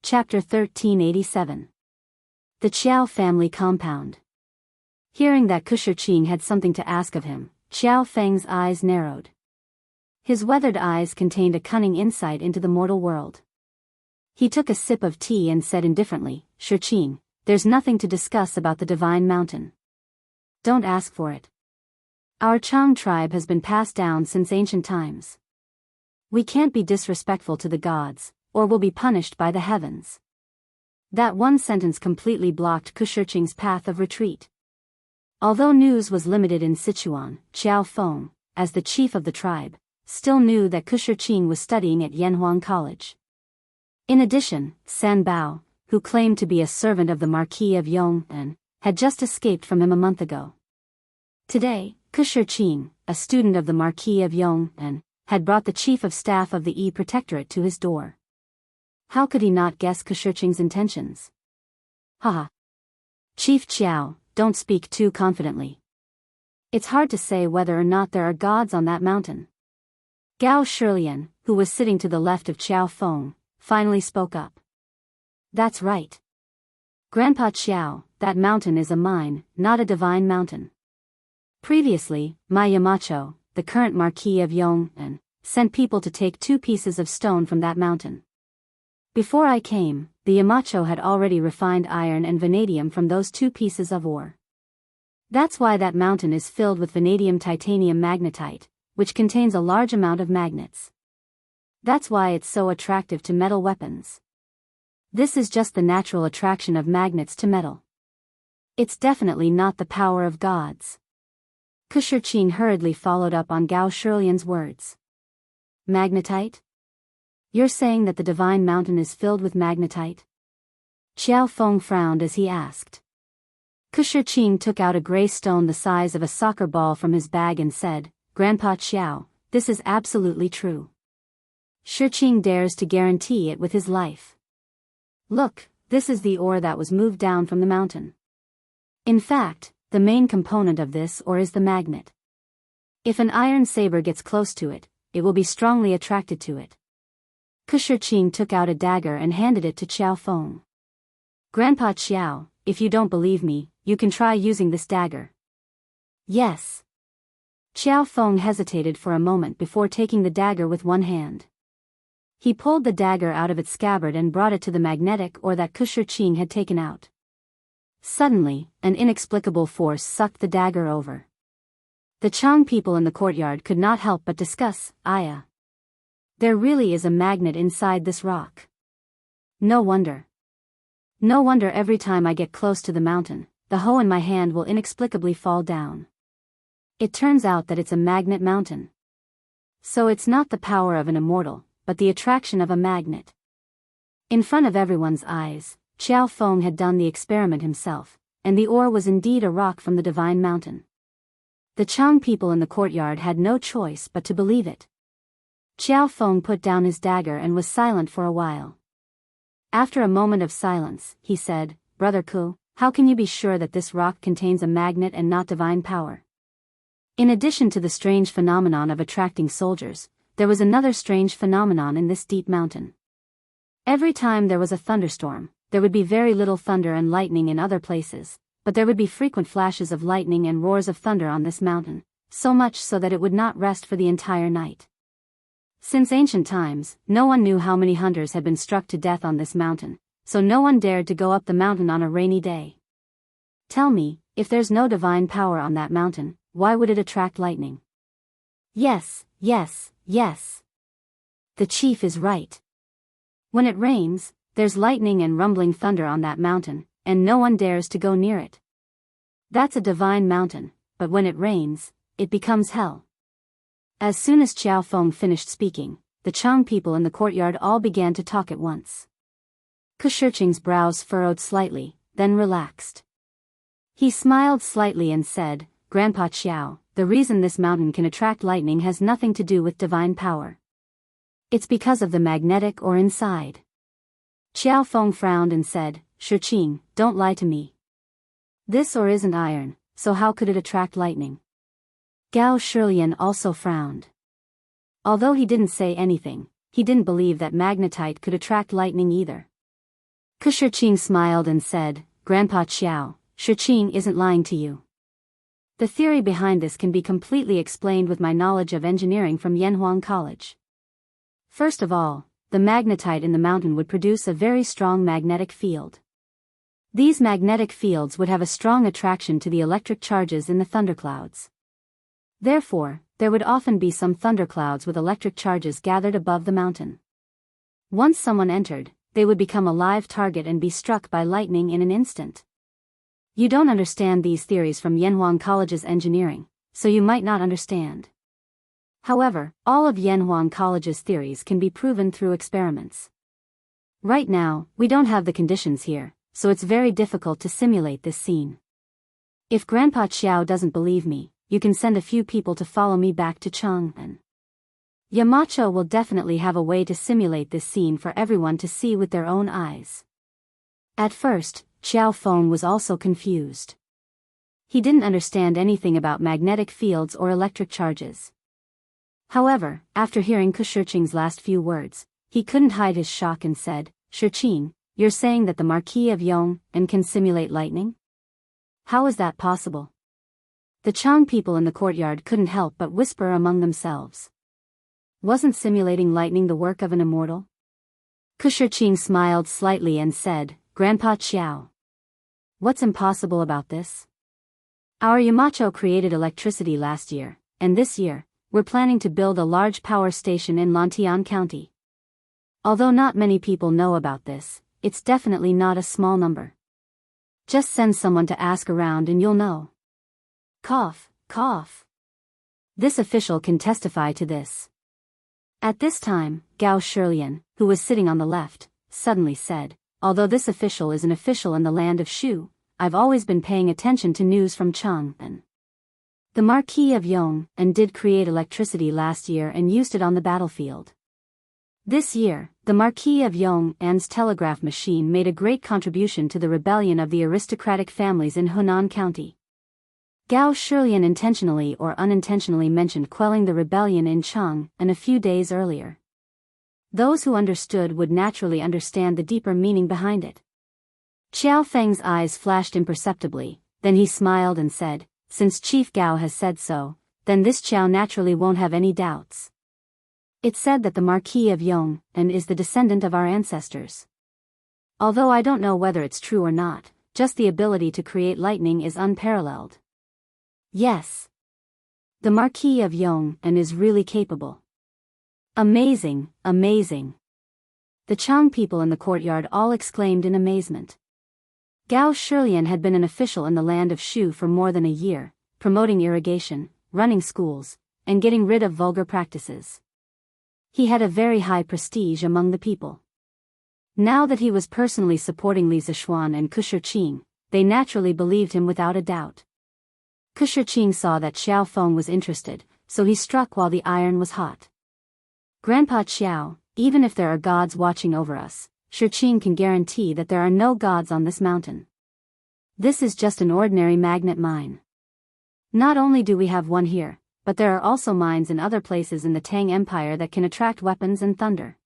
Chapter 1387. The Qiao Family Compound. Hearing that Kushirqing had something to ask of him, Qiao Feng's eyes narrowed. His weathered eyes contained a cunning insight into the mortal world. He took a sip of tea and said indifferently, "Shirqing, there's nothing to discuss about the divine mountain. Don't ask for it. Our Chang tribe has been passed down since ancient times. We can't be disrespectful to the gods, or will be punished by the heavens." That one sentence completely blocked Kushirqing's path of retreat. Although news was limited in Sichuan, Qiao Feng, as the chief of the tribe, still knew that Kushirqing was studying at Yanhuang College. In addition, San Bao, who claimed to be a servant of the Marquis of Yong'an, had just escaped from him a month ago. Today, Kushirqing, a student of the Marquis of Yong'an, had brought the chief of staff of the Protectorate to his door. How could he not guess Kushirqing's intentions? Haha. Chief Qiao, don't speak too confidently. It's hard to say whether or not there are gods on that mountain. Gao Shilian, who was sitting to the left of Qiao Feng, finally spoke up. That's right. Grandpa Qiao, that mountain is a mine, not a divine mountain. Previously, my Yamacho, the current Marquis of Yong'an, sent people to take 2 pieces of stone from that mountain. Before I came, the Yamacho had already refined iron and vanadium from those 2 pieces of ore. That's why that mountain is filled with vanadium titanium magnetite, which contains a large amount of magnets. That's why it's so attractive to metal weapons. This is just the natural attraction of magnets to metal. It's definitely not the power of gods. Kushirqing hurriedly followed up on Gao Shilian's words. Magnetite? You're saying that the divine mountain is filled with magnetite? Qiao Feng frowned as he asked. Kushirqing took out a gray stone the size of a soccer ball from his bag and said, Grandpa Qiao, this is absolutely true. Shirqing dares to guarantee it with his life. Look, this is the ore that was moved down from the mountain. In fact, the main component of this ore is the magnet. If an iron saber gets close to it, it will be strongly attracted to it. Kushirqing took out a dagger and handed it to Qiao Feng. Grandpa Qiao, if you don't believe me, you can try using this dagger. Yes. Qiao Feng hesitated for a moment before taking the dagger with one hand. He pulled the dagger out of its scabbard and brought it to the magnetic ore that Kushirqing had taken out. Suddenly, an inexplicable force sucked the dagger over. The Chang people in the courtyard could not help but discuss, Aya. There really is a magnet inside this rock. No wonder. No wonder every time I get close to the mountain, the hoe in my hand will inexplicably fall down. It turns out that it's a magnet mountain. So it's not the power of an immortal, but the attraction of a magnet. In front of everyone's eyes, Qiao Feng had done the experiment himself, and the ore was indeed a rock from the divine mountain. The Chang people in the courtyard had no choice but to believe it. Qiao Feng put down his dagger and was silent for a while. After a moment of silence, he said, Brother Ku, how can you be sure that this rock contains a magnet and not divine power? In addition to the strange phenomenon of attracting soldiers, there was another strange phenomenon in this deep mountain. Every time there was a thunderstorm, there would be very little thunder and lightning in other places, but there would be frequent flashes of lightning and roars of thunder on this mountain, so much so that it would not rest for the entire night. Since ancient times, no one knew how many hunters had been struck to death on this mountain, so no one dared to go up the mountain on a rainy day. Tell me, if there's no divine power on that mountain, why would it attract lightning? Yes, yes, yes. The chief is right. When it rains, there's lightning and rumbling thunder on that mountain, and no one dares to go near it. That's a divine mountain, but when it rains, it becomes hell. As soon as Qiao Feng finished speaking, the Chang people in the courtyard all began to talk at once. Kushirqing's brows furrowed slightly, then relaxed. He smiled slightly and said, Grandpa Qiao, the reason this mountain can attract lightning has nothing to do with divine power. It's because of the magnetic ore inside. Qiao Feng frowned and said, Shirqing, don't lie to me. This ore isn't iron, so how could it attract lightning? Gao Shilian also frowned. Although he didn't say anything, he didn't believe that magnetite could attract lightning either. Kushirching smiled and said, Grandpa Qiao, Shiqing isn't lying to you. The theory behind this can be completely explained with my knowledge of engineering from Yanhuang College. First of all, the magnetite in the mountain would produce a very strong magnetic field. These magnetic fields would have a strong attraction to the electric charges in the thunderclouds. Therefore, there would often be some thunderclouds with electric charges gathered above the mountain. Once someone entered, they would become a live target and be struck by lightning in an instant. You don't understand these theories from Yanhuang College's engineering, so you might not understand. However, all of Yanhuang College's theories can be proven through experiments. Right now, we don't have the conditions here, so it's very difficult to simulate this scene. If Grandpa Qiao doesn't believe me, you can send a few people to follow me back to Chang'an. Yamacho will definitely have a way to simulate this scene for everyone to see with their own eyes. At first, Qiao Feng was also confused. He didn't understand anything about magnetic fields or electric charges. However, after hearing Kushirching's last few words, he couldn't hide his shock and said, Shiqing, you're saying that the Marquis of Yong'an can simulate lightning? How is that possible? The Chang people in the courtyard couldn't help but whisper among themselves. Wasn't simulating lightning the work of an immortal? Kushirching smiled slightly and said, Grandpa Qiao. What's impossible about this? Our Yamacho created electricity last year, and this year, we're planning to build a large power station in Lantian County. Although not many people know about this, it's definitely not a small number. Just send someone to ask around and you'll know. Cough, cough. This official can testify to this. At this time, Gao Shilian, who was sitting on the left, suddenly said, although this official is an official in the land of Shu, I've always been paying attention to news from Chang'an. The Marquis of Yong'an did create electricity last year and used it on the battlefield. This year, the Marquis of Yong'an's telegraph machine made a great contribution to the rebellion of the aristocratic families in Hunan County. Gao Shilian intentionally or unintentionally mentioned quelling the rebellion in Chang'an a few days earlier. Those who understood would naturally understand the deeper meaning behind it. Qiao Feng's eyes flashed imperceptibly, then he smiled and said, since Chief Gao has said so, then this Qiao naturally won't have any doubts. It's said that the Marquis of Yong'an is the descendant of our ancestors. Although I don't know whether it's true or not, just the ability to create lightning is unparalleled. Yes. The Marquis of Yong'an is really capable. Amazing, amazing. The Chang people in the courtyard all exclaimed in amazement. Gao Shilian had been an official in the land of Shu for more than a year, promoting irrigation, running schools, and getting rid of vulgar practices. He had a very high prestige among the people. Now that he was personally supporting Li Zishuan and Kushirching, they naturally believed him without a doubt. Kushirching saw that Qiao Feng was interested, so he struck while the iron was hot. Grandpa Qiao, even if there are gods watching over us, Shiqing can guarantee that there are no gods on this mountain. This is just an ordinary magnet mine. Not only do we have one here, but there are also mines in other places in the Tang Empire that can attract weapons and thunder.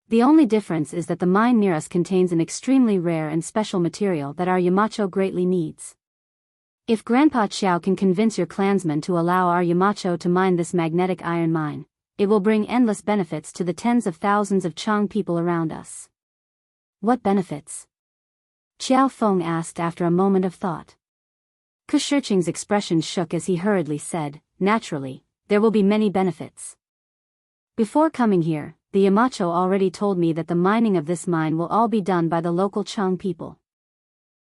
The only difference is that the mine near us contains an extremely rare and special material that our Yamacho greatly needs. If Grandpa Qiao can convince your clansmen to allow our Yamacho to mine this magnetic iron mine, it will bring endless benefits to the tens of thousands of Chang people around us. What benefits? Qiao Feng asked after a moment of thought. Kushirching's expression shook as he hurriedly said, naturally, there will be many benefits. Before coming here, the Yamacho already told me that the mining of this mine will all be done by the local Chang people.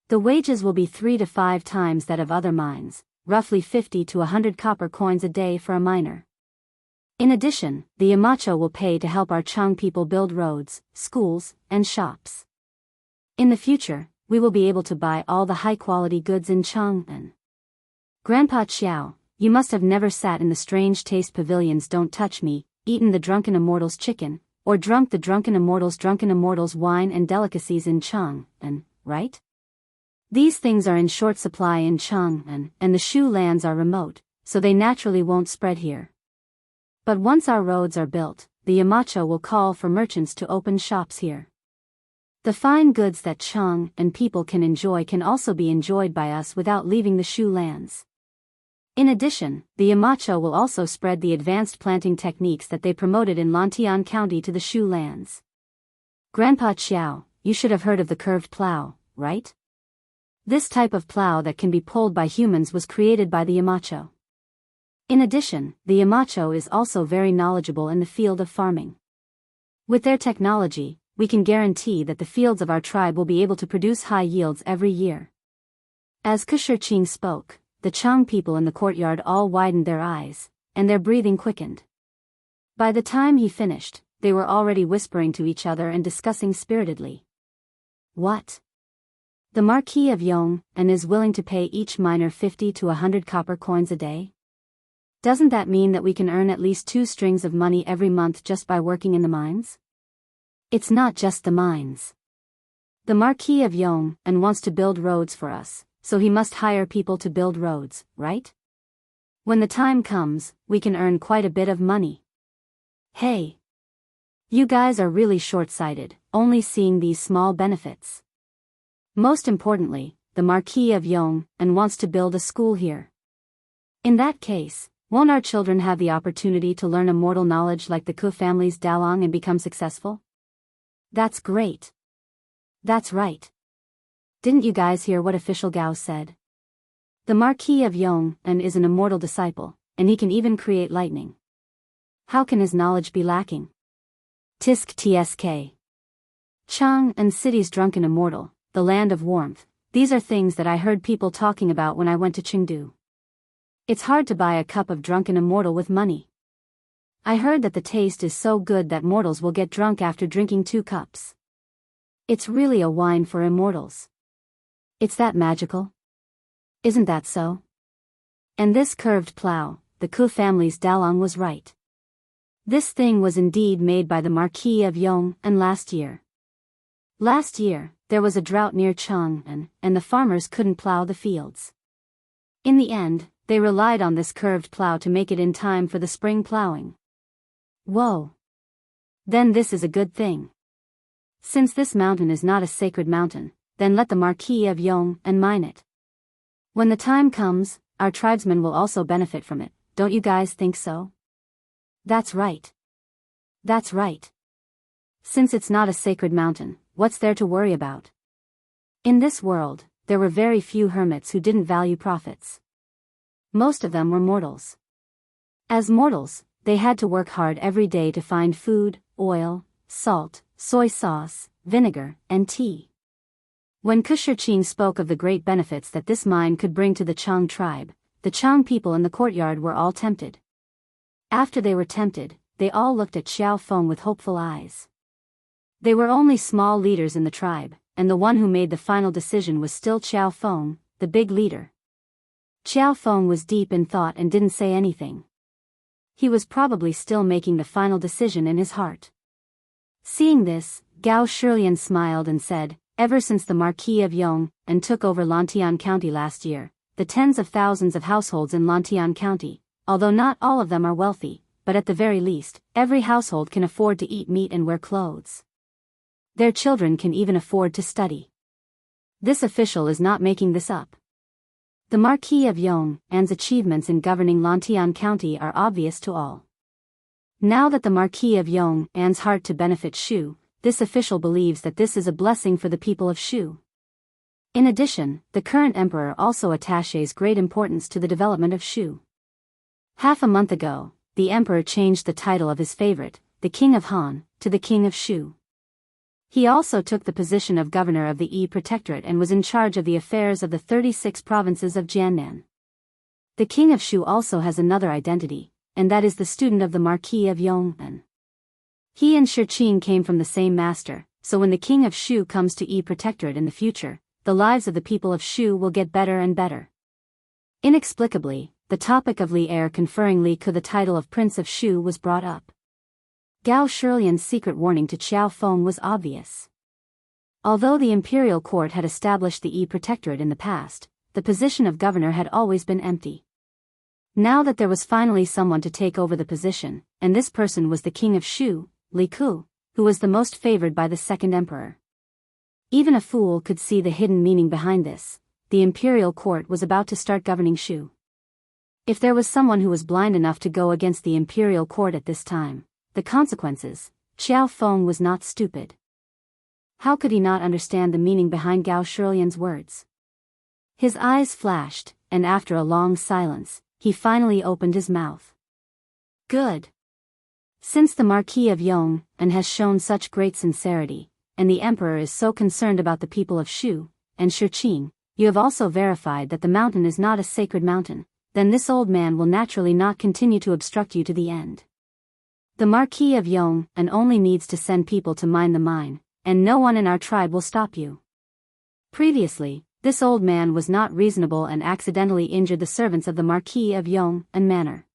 The wages will be 3 to 5 times that of other mines, roughly 50 to 100 copper coins a day for a miner. In addition, the Yamacho will pay to help our Chang people build roads, schools, and shops. In the future, we will be able to buy all the high-quality goods in Chang'an. Grandpa Qiao, you must have never sat in the strange taste pavilions Don't Touch Me, eaten the drunken immortal's chicken, or drunk the drunken immortal's wine and delicacies in Chang'an, right? These things are in short supply in Chang'an, and the Shu lands are remote, so they naturally won't spread here. But once our roads are built, the Yamacho will call for merchants to open shops here. The fine goods that Chang and people can enjoy can also be enjoyed by us without leaving the Shu lands. In addition, the Yamacho will also spread the advanced planting techniques that they promoted in Lantian County to the Shu lands. Grandpa Qiao, you should have heard of the curved plow, right? This type of plow that can be pulled by humans was created by the Yamacho. In addition, the Yamacho is also very knowledgeable in the field of farming. With their technology, we can guarantee that the fields of our tribe will be able to produce high yields every year. As Kushirqing spoke, the Chang people in the courtyard all widened their eyes, and their breathing quickened. By the time he finished, they were already whispering to each other and discussing spiritedly. What? The Marquis of Yong and is willing to pay each miner 50 to 100 copper coins a day? Doesn't that mean that we can earn at least 2 strings of money every month just by working in the mines? It's not just the mines. The Marquis of Yong and wants to build roads for us, so he must hire people to build roads, right? When the time comes, we can earn quite a bit of money. Hey! You guys are really short-sighted, only seeing these small benefits. Most importantly, the Marquis of Yong and wants to build a school here. In that case, won't our children have the opportunity to learn immortal knowledge like the Ku family's Dalong and become successful? That's great. That's right. Didn't you guys hear what official Gao said? The Marquis of Yong and is an immortal disciple, and he can even create lightning. How can his knowledge be lacking? Tisk tsk. Chang and city's drunken immortal, the land of warmth, these are things that I heard people talking about when I went to Chengdu. It's hard to buy a cup of drunken immortal with money. I heard that the taste is so good that mortals will get drunk after drinking 2 cups. It's really a wine for immortals. It's that magical? Isn't that so? And this curved plow, the Ku family's Dalong was right. This thing was indeed made by the Marquis of Yong and last year. Last year, there was a drought near Chang'an, and the farmers couldn't plow the fields. In the end, they relied on this curved plow to make it in time for the spring plowing. Whoa! Then this is a good thing. Since this mountain is not a sacred mountain, then let the Marquis of Yong and mine it. When the time comes, our tribesmen will also benefit from it, don't you guys think so? That's right. That's right. Since it's not a sacred mountain, what's there to worry about? In this world, there were very few hermits who didn't value profits. Most of them were mortals. As mortals, they had to work hard every day to find food, oil, salt, soy sauce, vinegar, and tea. When Kushirqing spoke of the great benefits that this mine could bring to the Chang tribe, the Chang people in the courtyard were all tempted. After they were tempted, they all looked at Xiao Feng with hopeful eyes. They were only small leaders in the tribe, and the one who made the final decision was still Xiao Feng, the big leader. Xiao Feng was deep in thought and didn't say anything. He was probably still making the final decision in his heart. Seeing this, Gao Shilian smiled and said, ever since the Marquis of Yong and took over Lantian County last year, the tens of thousands of households in Lantian County, although not all of them are wealthy, but at the very least, every household can afford to eat meat and wear clothes. Their children can even afford to study. This official is not making this up. The Marquis of Yong and's achievements in governing Lantian County are obvious to all. Now that the Marquis of Yong and's heart to benefit Shu, this official believes that this is a blessing for the people of Shu. In addition, the current emperor also attaches great importance to the development of Shu. Half a month ago, the emperor changed the title of his favorite, the King of Han, to the King of Shu. He also took the position of governor of the Yi Protectorate and was in charge of the affairs of the 36 provinces of Jiannan. The King of Shu also has another identity, and that is the student of the Marquis of Yong'an. He and Shirqing came from the same master, so when the King of Shu comes to Yi Protectorate in the future, the lives of the people of Shu will get better and better. Inexplicably, the topic of Li Er conferring Li Ke the title of Prince of Shu was brought up. Gao Shilian's secret warning to Qiao Feng was obvious. Although the imperial court had established the Yi Protectorate in the past, the position of governor had always been empty. Now that there was finally someone to take over the position, and this person was the King of Shu, Li Ke, who was the most favored by the second emperor. Even a fool could see the hidden meaning behind this. The imperial court was about to start governing Shu. If there was someone who was blind enough to go against the imperial court at this time, the consequences, Xiao Feng was not stupid. How could he not understand the meaning behind Gao Shilian's words? His eyes flashed, and after a long silence, he finally opened his mouth. Good. Since the Marquis of Yong has shown such great sincerity, and the Emperor is so concerned about the people of Shu and Shiqing, you have also verified that the mountain is not a sacred mountain, then this old man will naturally not continue to obstruct you to the end. The Marquis of Yong only needs to send people to mine the mine, and no one in our tribe will stop you. Previously, this old man was not reasonable and accidentally injured the servants of the Marquis of Yong manner.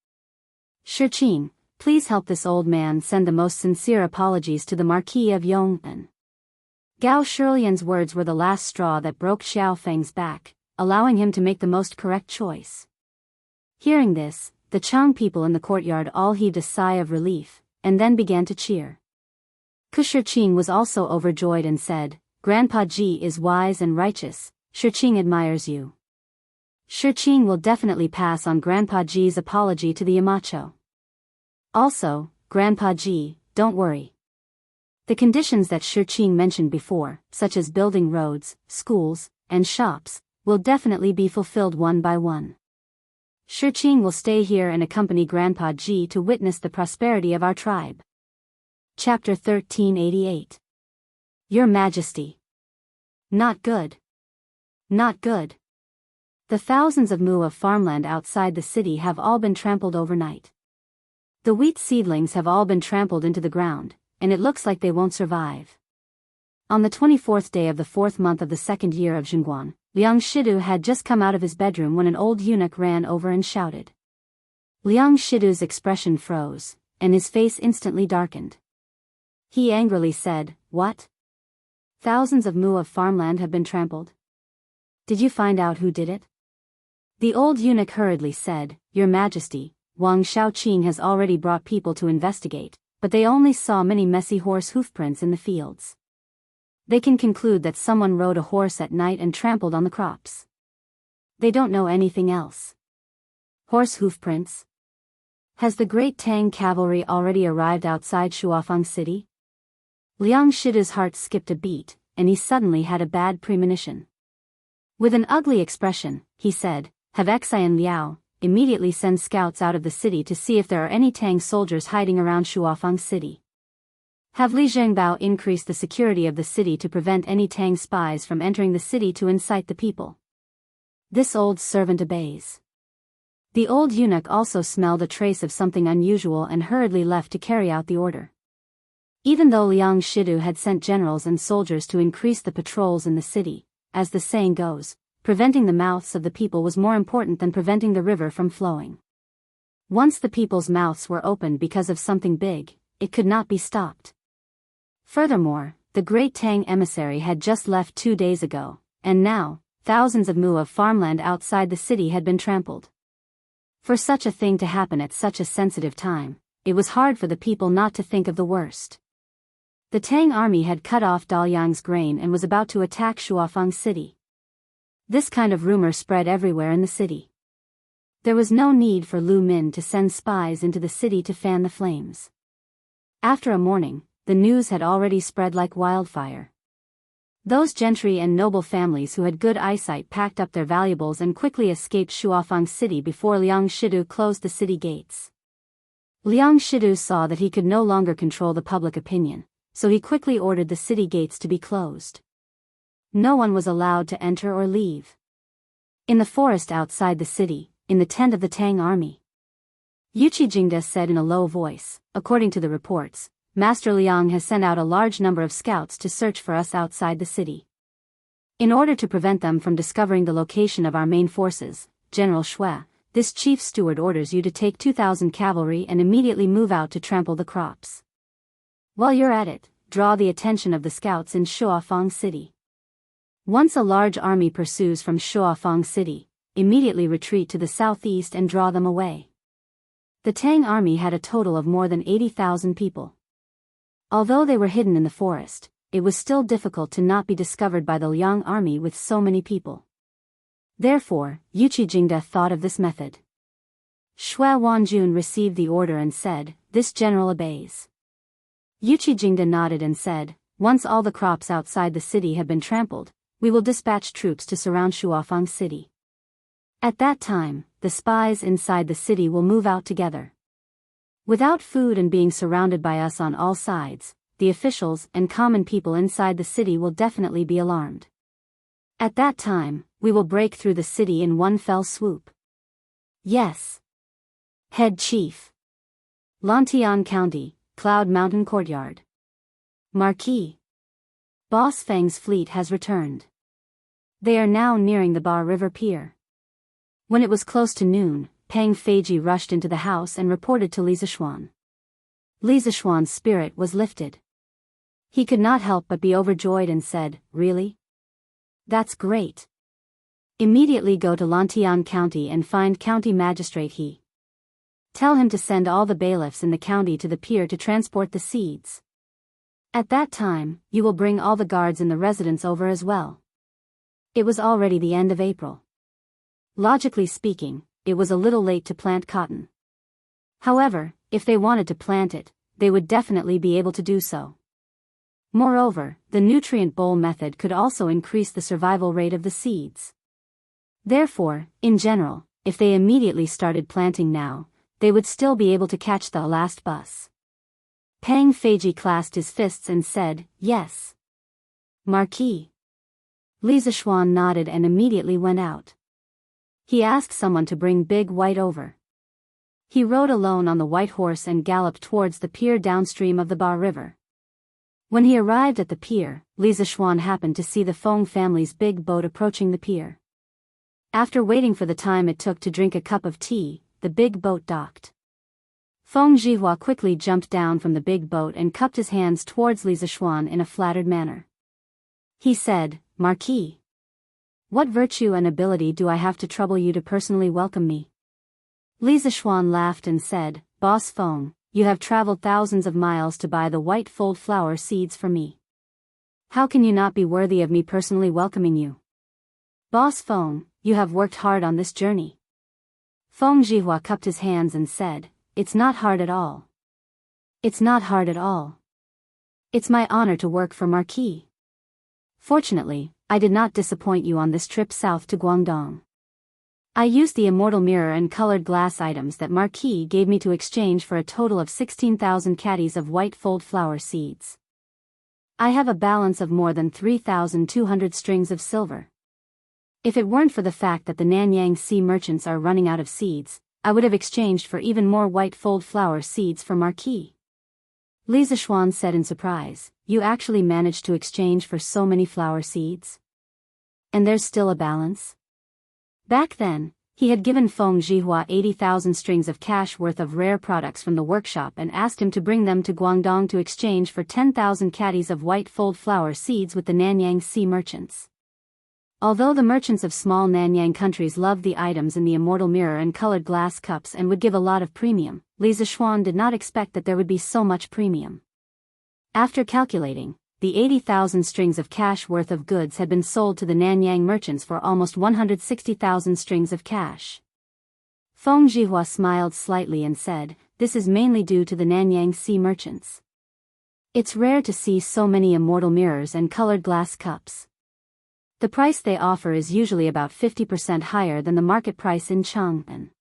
Shiqing, please help this old man send the most sincere apologies to the Marquis of Yong. Gao Shilian's words were the last straw that broke Xiao Feng's back, allowing him to make the most correct choice. Hearing this, the Chang people in the courtyard all heaved a sigh of relief, and then began to cheer. Shiqing was also overjoyed and said, Grandpa Ji is wise and righteous, Shiqing admires you. Shiqing will definitely pass on Grandpa Ji's apology to the Yamacho. Also, Grandpa Ji, don't worry. The conditions that Shiqing mentioned before, such as building roads, schools, and shops, will definitely be fulfilled one by one. Shiqing will stay here and accompany Grandpa Ji to witness the prosperity of our tribe. Chapter 1388. Your Majesty. Not good. Not good. The thousands of mu of farmland outside the city have all been trampled overnight. The wheat seedlings have all been trampled into the ground, and it looks like they won't survive. On the 24th day of the 4th month of the 2nd year of Xinguan, Liang Shidu had just come out of his bedroom when an old eunuch ran over and shouted. Liang Shidu's expression froze, and his face instantly darkened. He angrily said, What? Thousands of mu of farmland have been trampled? Did you find out who did it? The old eunuch hurriedly said, Your Majesty, Wang Shaoqing has already brought people to investigate, but they only saw many messy horse hoofprints in the fields. They can conclude that someone rode a horse at night and trampled on the crops. They don't know anything else. Horse hoofprints? Has the Great Tang cavalry already arrived outside Shuafang City? Liang Shidu's heart skipped a beat, and he suddenly had a bad premonition. With an ugly expression, he said, Have Xian Liao immediately send scouts out of the city to see if there are any Tang soldiers hiding around Shuafang City. Have Li Zhengbao increase the security of the city to prevent any Tang spies from entering the city to incite the people. This old servant obeys. The old eunuch also smelled a trace of something unusual and hurriedly left to carry out the order. Even though Liang Shidu had sent generals and soldiers to increase the patrols in the city, as the saying goes, preventing the mouths of the people was more important than preventing the river from flowing. Once the people's mouths were opened because of something big, it could not be stopped. Furthermore, the Great Tang emissary had just left 2 days ago, and now, thousands of mu of farmland outside the city had been trampled. For such a thing to happen at such a sensitive time, it was hard for the people not to think of the worst. The Tang army had cut off Daoyang's grain and was about to attack Shuafang City. This kind of rumor spread everywhere in the city. There was no need for Lu Min to send spies into the city to fan the flames. After a morning, the news had already spread like wildfire. Those gentry and noble families who had good eyesight packed up their valuables and quickly escaped Shuafang City before Liang Shidu closed the city gates. Liang Shidu saw that he could no longer control the public opinion, so he quickly ordered the city gates to be closed. No one was allowed to enter or leave. In the forest outside the city, in the tent of the Tang army, Yuqi Jingda said in a low voice, According to the reports, Master Liang has sent out a large number of scouts to search for us outside the city. In order to prevent them from discovering the location of our main forces, General Shui, this chief steward orders you to take 2,000 cavalry and immediately move out to trample the crops. While you're at it, draw the attention of the scouts in Shuafang City. Once a large army pursues from Shuafang City, immediately retreat to the southeast and draw them away. The Tang army had a total of more than 80,000 people. Although they were hidden in the forest, it was still difficult to not be discovered by the Liang army with so many people. Therefore, Yuqi Jingde thought of this method. Xue Wanjun received the order and said, "This general obeys." Yuqi Jingde nodded and said, "Once all the crops outside the city have been trampled, we will dispatch troops to surround Shuafang city. At that time, the spies inside the city will move out together. Without food and being surrounded by us on all sides, the officials and common people inside the city will definitely be alarmed. At that time, we will break through the city in one fell swoop." Yes. Head Chief. Lantian County, Cloud Mountain Courtyard. Marquis. Boss Feng's fleet has returned. They are now nearing the Ba River Pier. When it was close to noon, Peng Feiji rushed into the house and reported to Li Zishuan. Li Zishuan's spirit was lifted. He could not help but be overjoyed and said, "Really? That's great. Immediately go to Lantian County and find County Magistrate He. Tell him to send all the bailiffs in the county to the pier to transport the seeds. At that time, you will bring all the guards in the residence over as well." It was already the end of April. Logically speaking, it was a little late to plant cotton. However, if they wanted to plant it, they would definitely be able to do so. Moreover, the nutrient bowl method could also increase the survival rate of the seeds. Therefore, in general, if they immediately started planting now, they would still be able to catch the last bus. Peng Feiji clasped his fists and said, "Yes. Marquis." Li Zishuan nodded and immediately went out. He asked someone to bring Big White over. He rode alone on the white horse and galloped towards the pier downstream of the Ba River. When he arrived at the pier, Li Zishuan happened to see the Feng family's big boat approaching the pier. After waiting for the time it took to drink a cup of tea, the big boat docked. Feng Zhihua quickly jumped down from the big boat and cupped his hands towards Li Zishuan in a flattered manner. He said, "Marquis, what virtue and ability do I have to trouble you to personally welcome me?" Li Zishuan laughed and said, "Boss Feng, you have traveled thousands of miles to buy the white fold flower seeds for me. How can you not be worthy of me personally welcoming you? Boss Feng, you have worked hard on this journey." Feng Zhihua cupped his hands and said, "It's not hard at all. It's not hard at all. It's my honor to work for Marquis. Fortunately, I did not disappoint you on this trip south to Guangdong. I used the immortal mirror and colored glass items that Marquis gave me to exchange for a total of 16,000 caddies of white fold flower seeds. I have a balance of more than 3,200 strings of silver. If it weren't for the fact that the Nanyang Sea merchants are running out of seeds, I would have exchanged for even more white fold flower seeds for Marquis." Li Zishuan said in surprise, "You actually managed to exchange for so many flower seeds? And there's still a balance?" Back then, he had given Feng Zhihua 80,000 strings of cash worth of rare products from the workshop and asked him to bring them to Guangdong to exchange for 10,000 caddies of white fold flower seeds with the Nanyang Sea merchants. Although the merchants of small Nanyang countries loved the items in the immortal mirror and colored glass cups and would give a lot of premium, Li Zishuan did not expect that there would be so much premium. After calculating, the 80,000 strings of cash worth of goods had been sold to the Nanyang merchants for almost 160,000 strings of cash. Feng Zhihua smiled slightly and said, "This is mainly due to the Nanyang Sea merchants. It's rare to see so many immortal mirrors and colored glass cups. The price they offer is usually about 50% higher than the market price in Chang'an.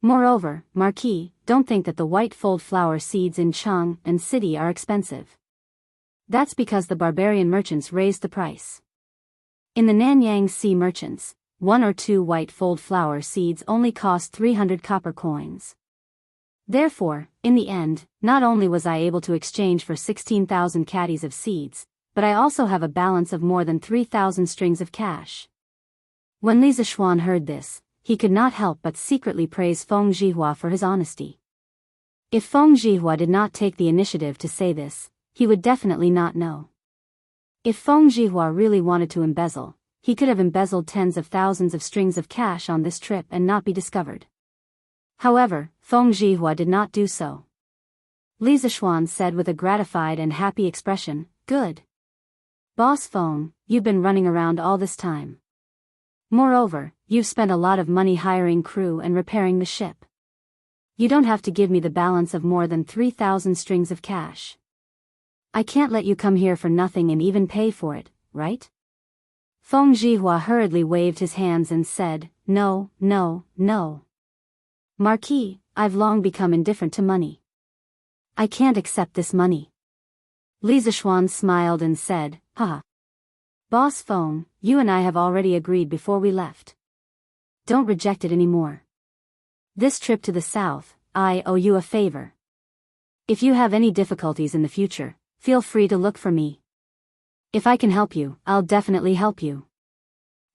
Moreover, Marquis, don't think that the white fold flower seeds in Chang'an city are expensive. That's because the barbarian merchants raised the price. In the Nanyang Sea merchants, 1 or 2 white fold flower seeds only cost 300 copper coins. Therefore, in the end, not only was I able to exchange for 16,000 caddies of seeds, but I also have a balance of more than 3,000 strings of cash." When Li Zishuan heard this, he could not help but secretly praise Feng Zhihua for his honesty. If Feng Zhihua did not take the initiative to say this, he would definitely not know. If Feng Zhihua really wanted to embezzle, he could have embezzled tens of thousands of strings of cash on this trip and not be discovered. However, Feng Zhihua did not do so. Li Zishuan said with a gratified and happy expression, "Good. Boss Feng, you've been running around all this time. Moreover, you've spent a lot of money hiring crew and repairing the ship. You don't have to give me the balance of more than 3,000 strings of cash. I can't let you come here for nothing and even pay for it, right? Feng Zhihua hurriedly waved his hands and said, No, no, no. Marquis, I've long become indifferent to money. I can't accept this money. Li Zishuan smiled and said, Haha. Boss Feng, you and I have already agreed before we left. Don't reject it anymore. This trip to the south, I owe you a favor. If you have any difficulties in the future, feel free to look for me. If I can help you, I'll definitely help you.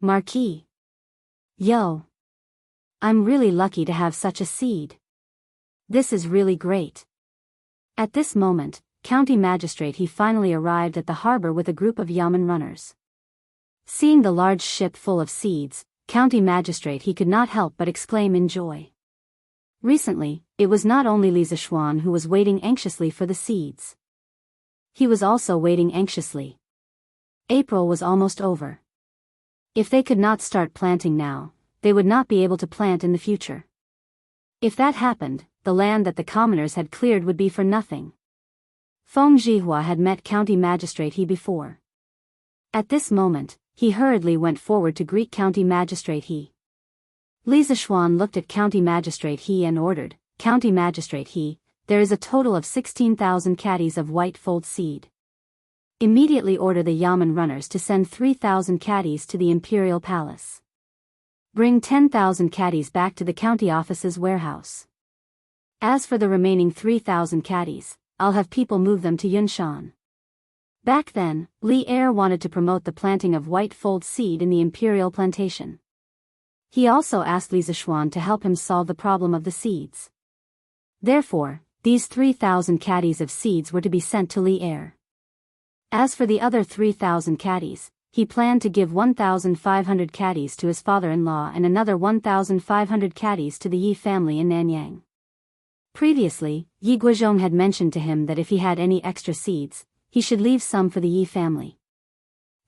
Marquis. Yo. I'm really lucky to have such a seed. This is really great. At this moment, County Magistrate he finally arrived at the harbor with a group of yamen runners. Seeing the large ship full of seeds, County Magistrate he could not help but exclaim in joy. Recently, it was not only Li Zishuan who was waiting anxiously for the seeds. He was also waiting anxiously. April was almost over. If they could not start planting now, they would not be able to plant in the future. If that happened, the land that the commoners had cleared would be for nothing. Feng Zhihua had met County Magistrate he before. At this moment, he hurriedly went forward to greet County Magistrate he. Li Zishuan looked at County Magistrate he and ordered, County Magistrate he, there is a total of 16,000 caddies of white fold seed. Immediately order the yamen runners to send 3,000 caddies to the Imperial Palace. Bring 10,000 caddies back to the county office's warehouse. As for the remaining 3,000 caddies, I'll have people move them to Yunshan. Back then, Li Er wanted to promote the planting of white fold seed in the imperial plantation. He also asked Li Zishuan to help him solve the problem of the seeds. Therefore, these 3,000 caddies of seeds were to be sent to Li Er. As for the other 3,000 caddies, he planned to give 1,500 caddies to his father-in-law and another 1,500 caddies to the Yi family in Nanyang. Previously, Yi Guozhong had mentioned to him that if he had any extra seeds, he should leave some for the Yi family.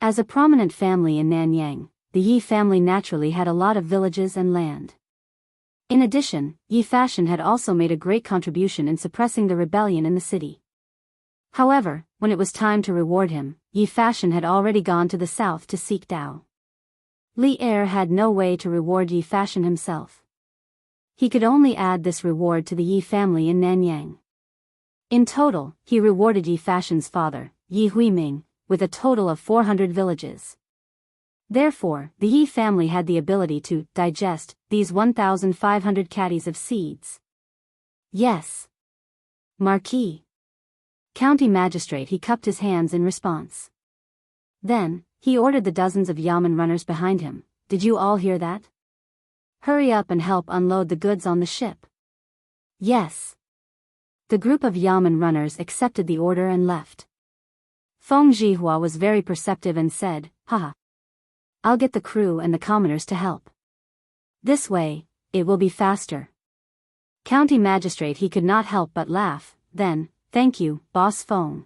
As a prominent family in Nanyang, the Yi family naturally had a lot of villages and land. In addition, Yi Fashion had also made a great contribution in suppressing the rebellion in the city. However, when it was time to reward him, Yi Fashion had already gone to the south to seek Dao. Li Er had no way to reward Yi Fashion himself. He could only add this reward to the Yi family in Nanyang. In total, he rewarded Yi Fashion's father, Yi Huiming, with a total of 400 villages. Therefore, the Yi family had the ability to digest these 1,500 caddies of seeds. Yes. Marquis. County Magistrate he cupped his hands in response. Then, he ordered the dozens of yamen runners behind him, did you all hear that? Hurry up and help unload the goods on the ship. Yes. The group of yamen runners accepted the order and left. Feng Zhihua was very perceptive and said, Haha. I'll get the crew and the commoners to help. This way, it will be faster. County Magistrate he could not help but laugh, then, thank you, Boss Feng.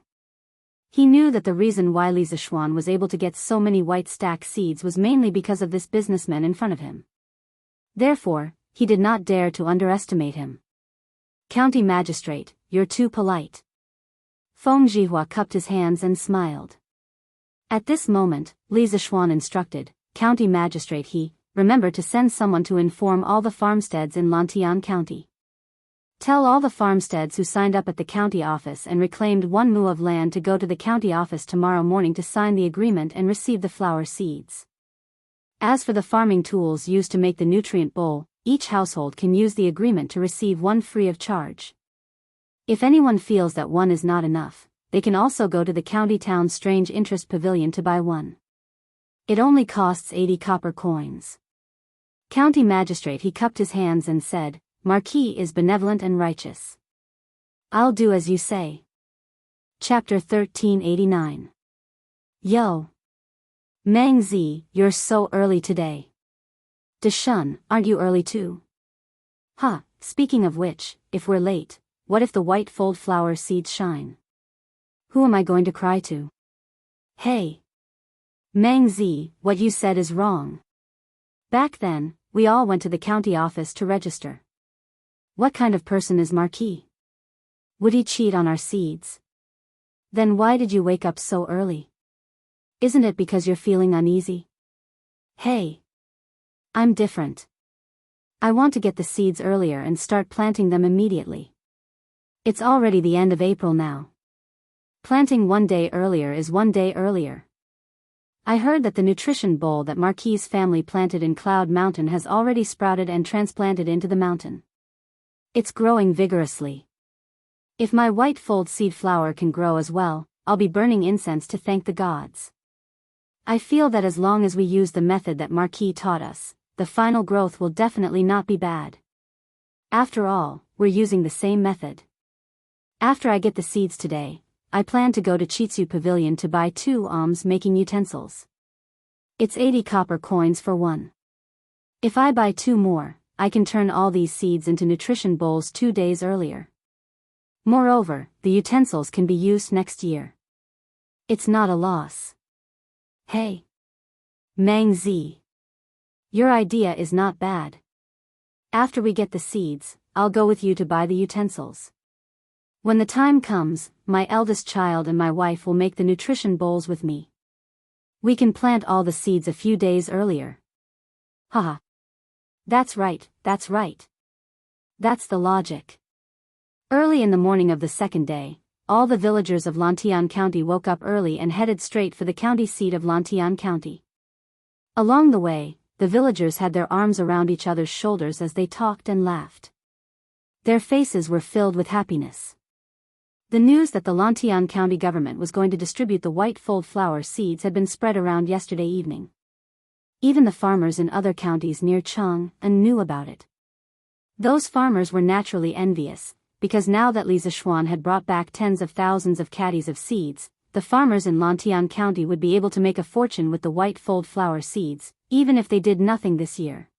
He knew that the reason why Li Zishuan was able to get so many white stack seeds was mainly because of this businessman in front of him. Therefore, he did not dare to underestimate him. County Magistrate, you're too polite. Feng Zhihua cupped his hands and smiled. At this moment, Li Zishuan instructed, County Magistrate he, remember to send someone to inform all the farmsteads in Lantian County. Tell all the farmsteads who signed up at the county office and reclaimed 1 mu of land to go to the county office tomorrow morning to sign the agreement and receive the flower seeds. As for the farming tools used to make the nutrient bowl, each household can use the agreement to receive 1 free of charge. If anyone feels that 1 is not enough, they can also go to the county town strange interest pavilion to buy 1. It only costs 80 copper coins. County Magistrate he cupped his hands and said, Marquis is benevolent and righteous. I'll do as you say. Chapter 1389. Yo. Meng Zi, you're so early today. Deshun, aren't you early too? Ha, speaking of which, if we're late, what if the white fold flower seeds shine? Who am I going to cry to? Hey. Mang Zi, what you said is wrong. Back then, we all went to the county office to register. What kind of person is Marquis? Would he cheat on our seeds? Then why did you wake up so early? Isn't it because you're feeling uneasy? Hey. I'm different. I want to get the seeds earlier and start planting them immediately. It's already the end of April now. Planting one day earlier is one day earlier. I heard that the nutrition bowl that Marquis' family planted in Cloud Mountain has already sprouted and transplanted into the mountain. It's growing vigorously. If my white fold seed flower can grow as well, I'll be burning incense to thank the gods. I feel that as long as we use the method that Marquis taught us, the final growth will definitely not be bad. After all, we're using the same method. After I get the seeds today, I plan to go to Chitsu Pavilion to buy 2 alms-making utensils. It's 80 copper coins for one. If I buy 2 more, I can turn all these seeds into nutrition bowls 2 days earlier. Moreover, the utensils can be used next year. It's not a loss. Hey. Mang Zi. Your idea is not bad. After we get the seeds, I'll go with you to buy the utensils. When the time comes, my eldest child and my wife will make the nutrition bowls with me. We can plant all the seeds a few days earlier. Haha. That's right, that's right. That's the logic. Early in the morning of the second day, all the villagers of Lantian County woke up early and headed straight for the county seat of Lantian County. Along the way, the villagers had their arms around each other's shoulders as they talked and laughed. Their faces were filled with happiness. The news that the Lantian County government was going to distribute the white fold flower seeds had been spread around yesterday evening. Even the farmers in other counties near Chang'an knew about it. Those farmers were naturally envious, because now that Li Zishuan had brought back tens of thousands of caddies of seeds, the farmers in Lantian County would be able to make a fortune with the white fold flower seeds, even if they did nothing this year.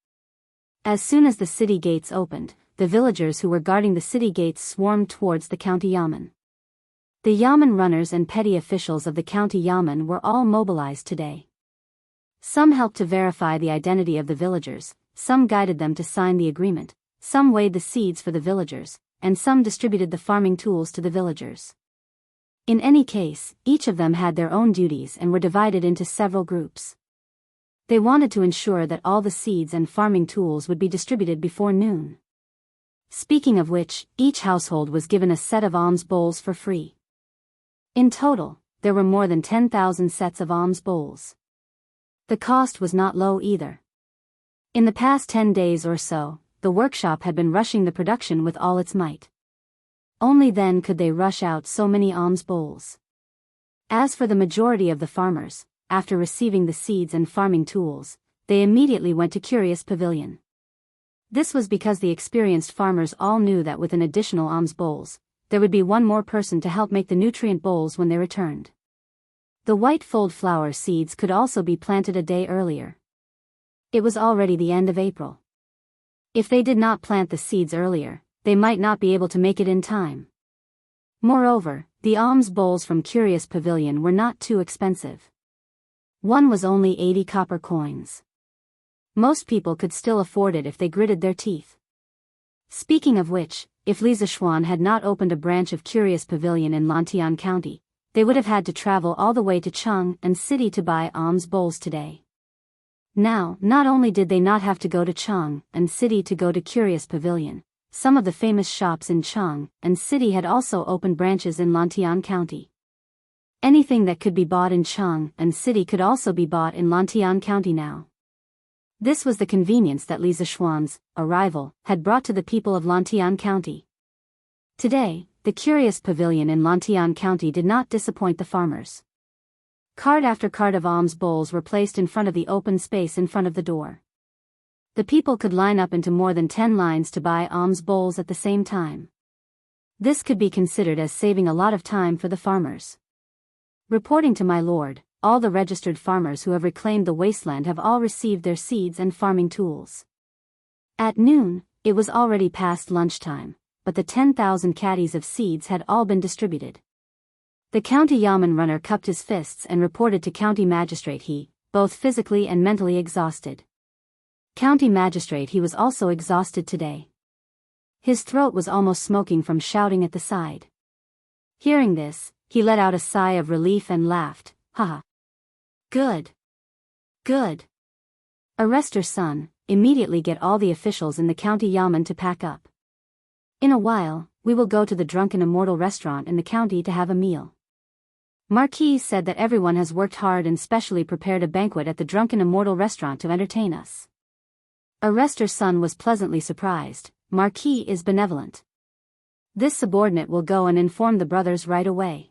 As soon as the city gates opened, the villagers who were guarding the city gates swarmed towards the county yamen. The yamen runners and petty officials of the county yamen were all mobilized today. Some helped to verify the identity of the villagers, some guided them to sign the agreement, some weighed the seeds for the villagers, and some distributed the farming tools to the villagers. In any case, each of them had their own duties and were divided into several groups. They wanted to ensure that all the seeds and farming tools would be distributed before noon. Speaking of which, each household was given a set of alms bowls for free. In total, there were more than 10,000 sets of alms bowls. The cost was not low either. In the past 10 days or so, the workshop had been rushing the production with all its might. Only then could they rush out so many alms bowls. As for the majority of the farmers, after receiving the seeds and farming tools, they immediately went to Curious Pavilion. This was because the experienced farmers all knew that with an additional alms bowls, there would be one more person to help make the nutrient bowls when they returned. The white fold flower seeds could also be planted a day earlier. It was already the end of April. If they did not plant the seeds earlier, they might not be able to make it in time. Moreover, the alms bowls from Curious Pavilion were not too expensive. One was only 80 copper coins. Most people could still afford it if they gritted their teeth. Speaking of which, if Li Zishuan had not opened a branch of Curious Pavilion in Lantian County, they would have had to travel all the way to Chang'an City to buy alms bowls today. Now, not only did they not have to go to Chang'an City to go to Curious Pavilion, some of the famous shops in Chang'an City had also opened branches in Lantian County. Anything that could be bought in Chang'an City could also be bought in Lantian County now. This was the convenience that Li Zishuan's arrival had brought to the people of Lantian County. Today, the Curious Pavilion in Lantian County did not disappoint the farmers. Cart after cart of alms bowls were placed in front of the open space in front of the door. The people could line up into more than 10 lines to buy alms bowls at the same time. This could be considered as saving a lot of time for the farmers. Reporting to my lord, all the registered farmers who have reclaimed the wasteland have all received their seeds and farming tools. At noon, it was already past lunchtime, but the 10,000 caddies of seeds had all been distributed. The county yamen runner cupped his fists and reported to county magistrate he, both physically and mentally exhausted. County magistrate he was also exhausted today. His throat was almost smoking from shouting at the side. Hearing this, he let out a sigh of relief and laughed, haha. Good. Good. Arrest her son, immediately get all the officials in the county yamen to pack up. In a while, we will go to the Drunken Immortal restaurant in the county to have a meal. Marquis said that everyone has worked hard and specially prepared a banquet at the Drunken Immortal restaurant to entertain us. Arrest her son was pleasantly surprised. Marquis is benevolent. This subordinate will go and inform the brothers right away.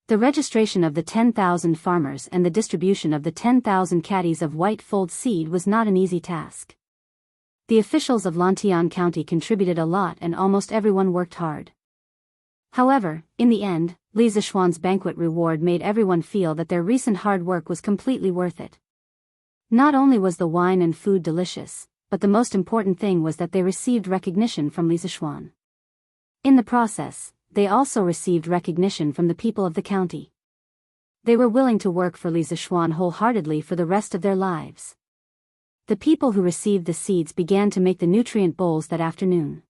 The registration of the 10,000 farmers and the distribution of the 10,000 caddies of white fold seed was not an easy task. The officials of Lantian County contributed a lot and almost everyone worked hard. However, in the end, Li Zishuan's banquet reward made everyone feel that their recent hard work was completely worth it. Not only was the wine and food delicious, but the most important thing was that they received recognition from Li Zishuan. In the process, they also received recognition from the people of the county. They were willing to work for Li Zishuan wholeheartedly for the rest of their lives. The people who received the seeds began to make the nutrient bowls that afternoon.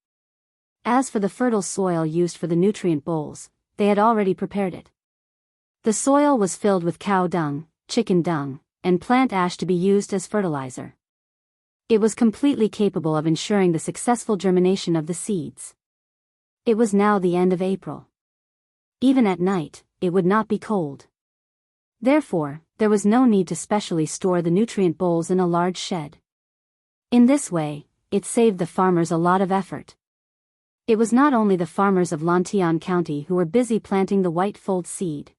As for the fertile soil used for the nutrient bowls, they had already prepared it. The soil was filled with cow dung, chicken dung, and plant ash to be used as fertilizer. It was completely capable of ensuring the successful germination of the seeds. It was now the end of April. Even at night, it would not be cold. Therefore, there was no need to specially store the nutrient bowls in a large shed. In this way, it saved the farmers a lot of effort. It was not only the farmers of Lantian County who were busy planting the white fold seed.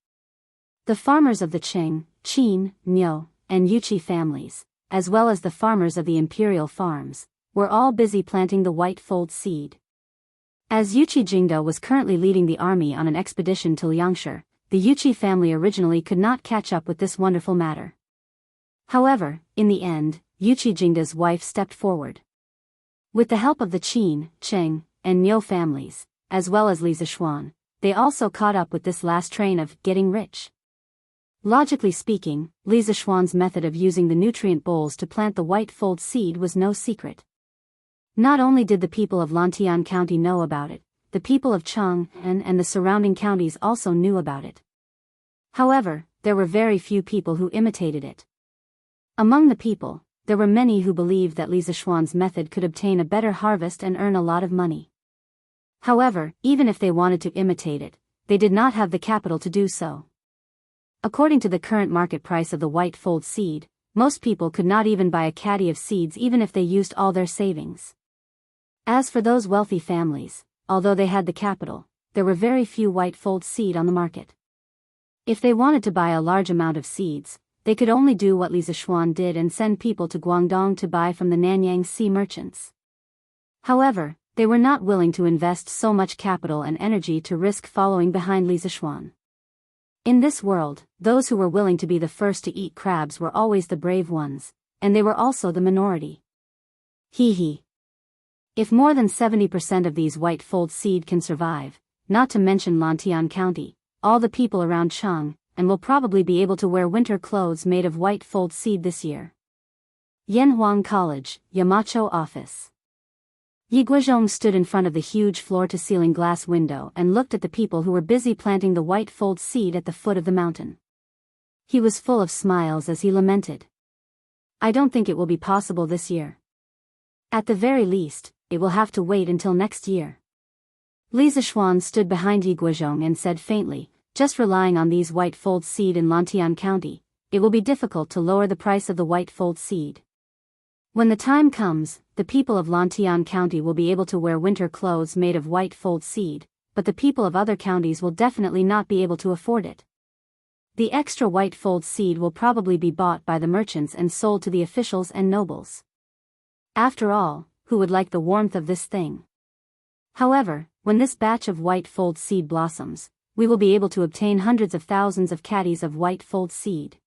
The farmers of the Qing, Qin, Nyo, and Yuchi families, as well as the farmers of the imperial farms, were all busy planting the white fold seed. As Yuchi Jingdo was currently leading the army on an expedition to Liangshi, the Yuchi family originally could not catch up with this wonderful matter. However, in the end, Yuchi Jingda's wife stepped forward. With the help of the Qin, Qing, and Nyo families, as well as Li Zishuan, they also caught up with this last train of getting rich. Logically speaking, Li Zishuan's method of using the nutrient bowls to plant the white fold seed was no secret. Not only did the people of Lantian County know about it, the people of Cheng and the surrounding counties also knew about it. However, there were very few people who imitated it. Among the people, there were many who believed that Li Zishuan's method could obtain a better harvest and earn a lot of money. However, even if they wanted to imitate it, they did not have the capital to do so. According to the current market price of the white fold seed, most people could not even buy a caddy of seeds even if they used all their savings. As for those wealthy families, although they had the capital, there were very few white fold seed on the market. If they wanted to buy a large amount of seeds, they could only do what Li Zishuan did and send people to Guangdong to buy from the Nanyang Sea merchants. However, they were not willing to invest so much capital and energy to risk following behind Li Zishuan. In this world, those who were willing to be the first to eat crabs were always the brave ones, and they were also the minority. Hee. If more than 70% of these white fold seed can survive, not to mention Lantian County, all the people around Cheng, and will probably be able to wear winter clothes made of white fold seed this year. Yanhuang College, Yamacho Office. Yi Guizhong stood in front of the huge floor-to-ceiling glass window and looked at the people who were busy planting the white fold seed at the foot of the mountain. He was full of smiles as he lamented. I don't think it will be possible this year. At the very least, it will have to wait until next year. Li Zishuan stood behind Yi Guizhong and said faintly, just relying on these white fold seed in Lantian County, it will be difficult to lower the price of the white fold seed. When the time comes, the people of Lantian County will be able to wear winter clothes made of white fold seed, but the people of other counties will definitely not be able to afford it. The extra white fold seed will probably be bought by the merchants and sold to the officials and nobles. After all, who would like the warmth of this thing? However, when this batch of white fold seed blossoms, we will be able to obtain hundreds of thousands of caddies of white fold seed.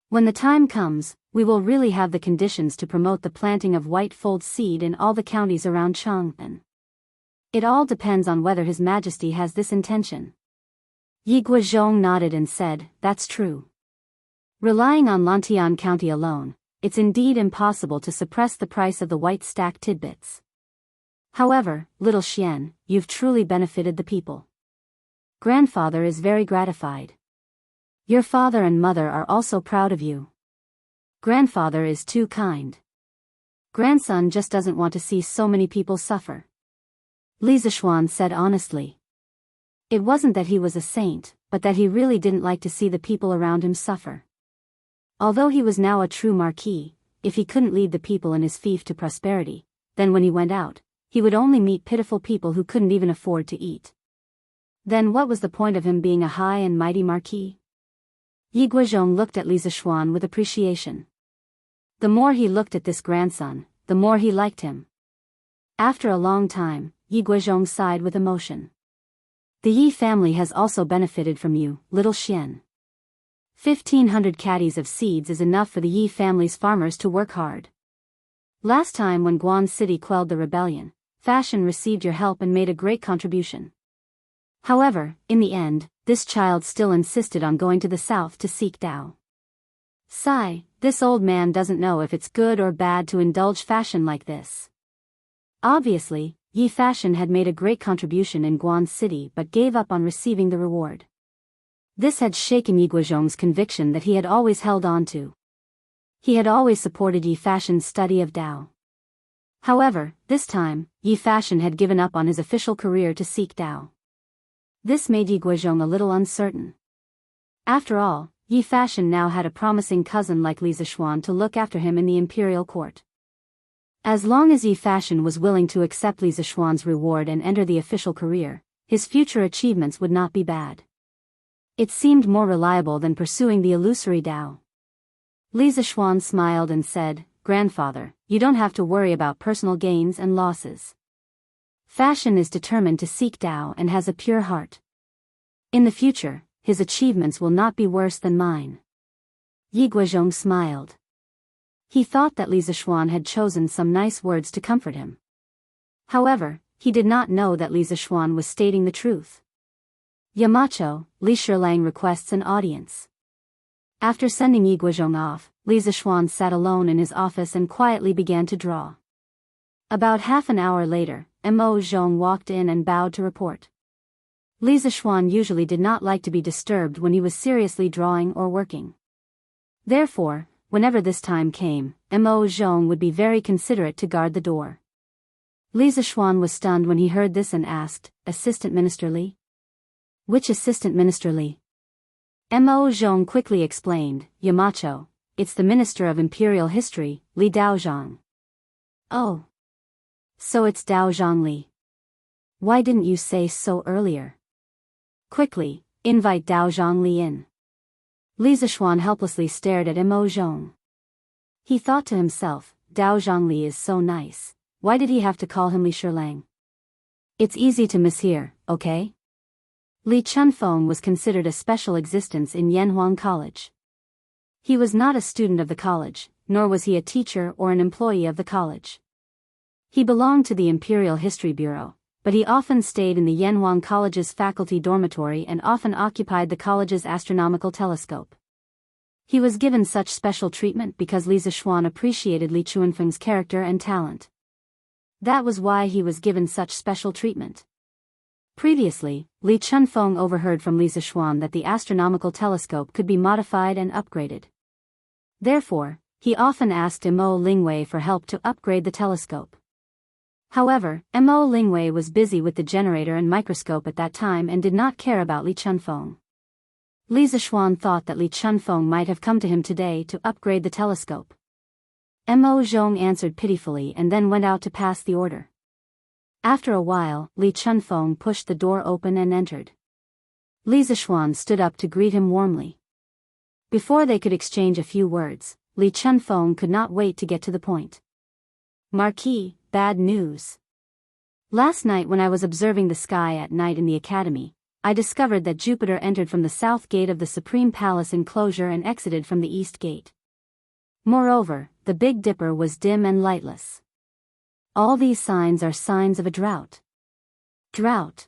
When the time comes, we will really have the conditions to promote the planting of white fold seed in all the counties around Cheng'an. It all depends on whether His Majesty has this intention. Yi Guozhong nodded and said, "That's true. Relying on Lantian County alone, it's indeed impossible to suppress the price of the white stack tidbits. However, little Xian, you've truly benefited the people. Grandfather is very gratified. Your father and mother are also proud of you. Grandfather is too kind. Grandson just doesn't want to see so many people suffer." Li Zishuan said honestly. It wasn't that he was a saint, but that he really didn't like to see the people around him suffer. Although he was now a true marquis, if he couldn't lead the people in his fief to prosperity, then when he went out, he would only meet pitiful people who couldn't even afford to eat. Then what was the point of him being a high and mighty marquis? Yi Guozhong looked at Li Zishuan with appreciation. The more he looked at this grandson, the more he liked him. After a long time, Yi Guozhong sighed with emotion. The Yi family has also benefited from you, little Xian. 1,500 caddies of seeds is enough for the Yi family's farmers to work hard. Last time when Guan City quelled the rebellion, Fashion received your help and made a great contribution. However, in the end, this child still insisted on going to the south to seek Tao. Sigh, this old man doesn't know if it's good or bad to indulge Fashion like this. Obviously, Yi Fashion had made a great contribution in Guan City but gave up on receiving the reward. This had shaken Yi Guozhong's conviction that he had always held on to. He had always supported Yi Fashion's study of Tao. However, this time, Yi Fashion had given up on his official career to seek Tao. This made Yi Guozhong a little uncertain. After all, Yi Fashion now had a promising cousin like Li Zishuan to look after him in the imperial court. As long as Yi Fashion was willing to accept Li Zishuan's reward and enter the official career, his future achievements would not be bad. It seemed more reliable than pursuing the illusory Tao. Li Zishuan smiled and said, "Grandfather, you don't have to worry about personal gains and losses. Fashion is determined to seek Tao and has a pure heart. In the future, his achievements will not be worse than mine." Yi Guozhong smiled. He thought that Li Zishuan had chosen some nice words to comfort him. However, he did not know that Li Zishuan was stating the truth. "Yamacho, Li Shilang requests an audience." After sending Yi Guozhong off, Li Zishuan sat alone in his office and quietly began to draw. About half an hour later, Mo Zhong walked in and bowed to report. Li Zishuan usually did not like to be disturbed when he was seriously drawing or working. Therefore, whenever this time came, Mo Zhong would be very considerate to guard the door. Li Zishuan was stunned when he heard this and asked, "Assistant Minister Li?" "Which Assistant Minister Li?" Mo Zhong quickly explained, "Yamacho, it's the Minister of Imperial History, Li Daozhang." "Oh. So it's Daozhang Li. Why didn't you say so earlier? Quickly, invite Daozhang Li in." Li Zishuan helplessly stared at Mo Zhong. He thought to himself, Daozhang Li is so nice, why did he have to call him Li Shilang? It's easy to mishear, okay? Li Chunfeng was considered a special existence in Yanhuang College. He was not a student of the college, nor was he a teacher or an employee of the college. He belonged to the Imperial History Bureau, but he often stayed in the Yanhuang College's faculty dormitory and often occupied the college's astronomical telescope. He was given such special treatment because Li Zishuan appreciated Li Chunfeng's character and talent. That was why he was given such special treatment. Previously, Li Chunfeng overheard from Li Zishuan that the astronomical telescope could be modified and upgraded. Therefore, he often asked Mo Lingwei for help to upgrade the telescope. However, Mo Lingwei was busy with the generator and microscope at that time and did not care about Li Chunfeng. Li Zishuan thought that Li Chunfeng might have come to him today to upgrade the telescope. Mo Zhong answered pitifully and then went out to pass the order. After a while, Li Chunfeng pushed the door open and entered. Li Zishuan stood up to greet him warmly. Before they could exchange a few words, Li Chunfeng could not wait to get to the point. "Marquis, bad news. Last night when I was observing the sky at night in the academy, I discovered that Jupiter entered from the south gate of the Supreme Palace enclosure and exited from the east gate. Moreover, the Big Dipper was dim and lightless. All these signs are signs of a drought." Drought.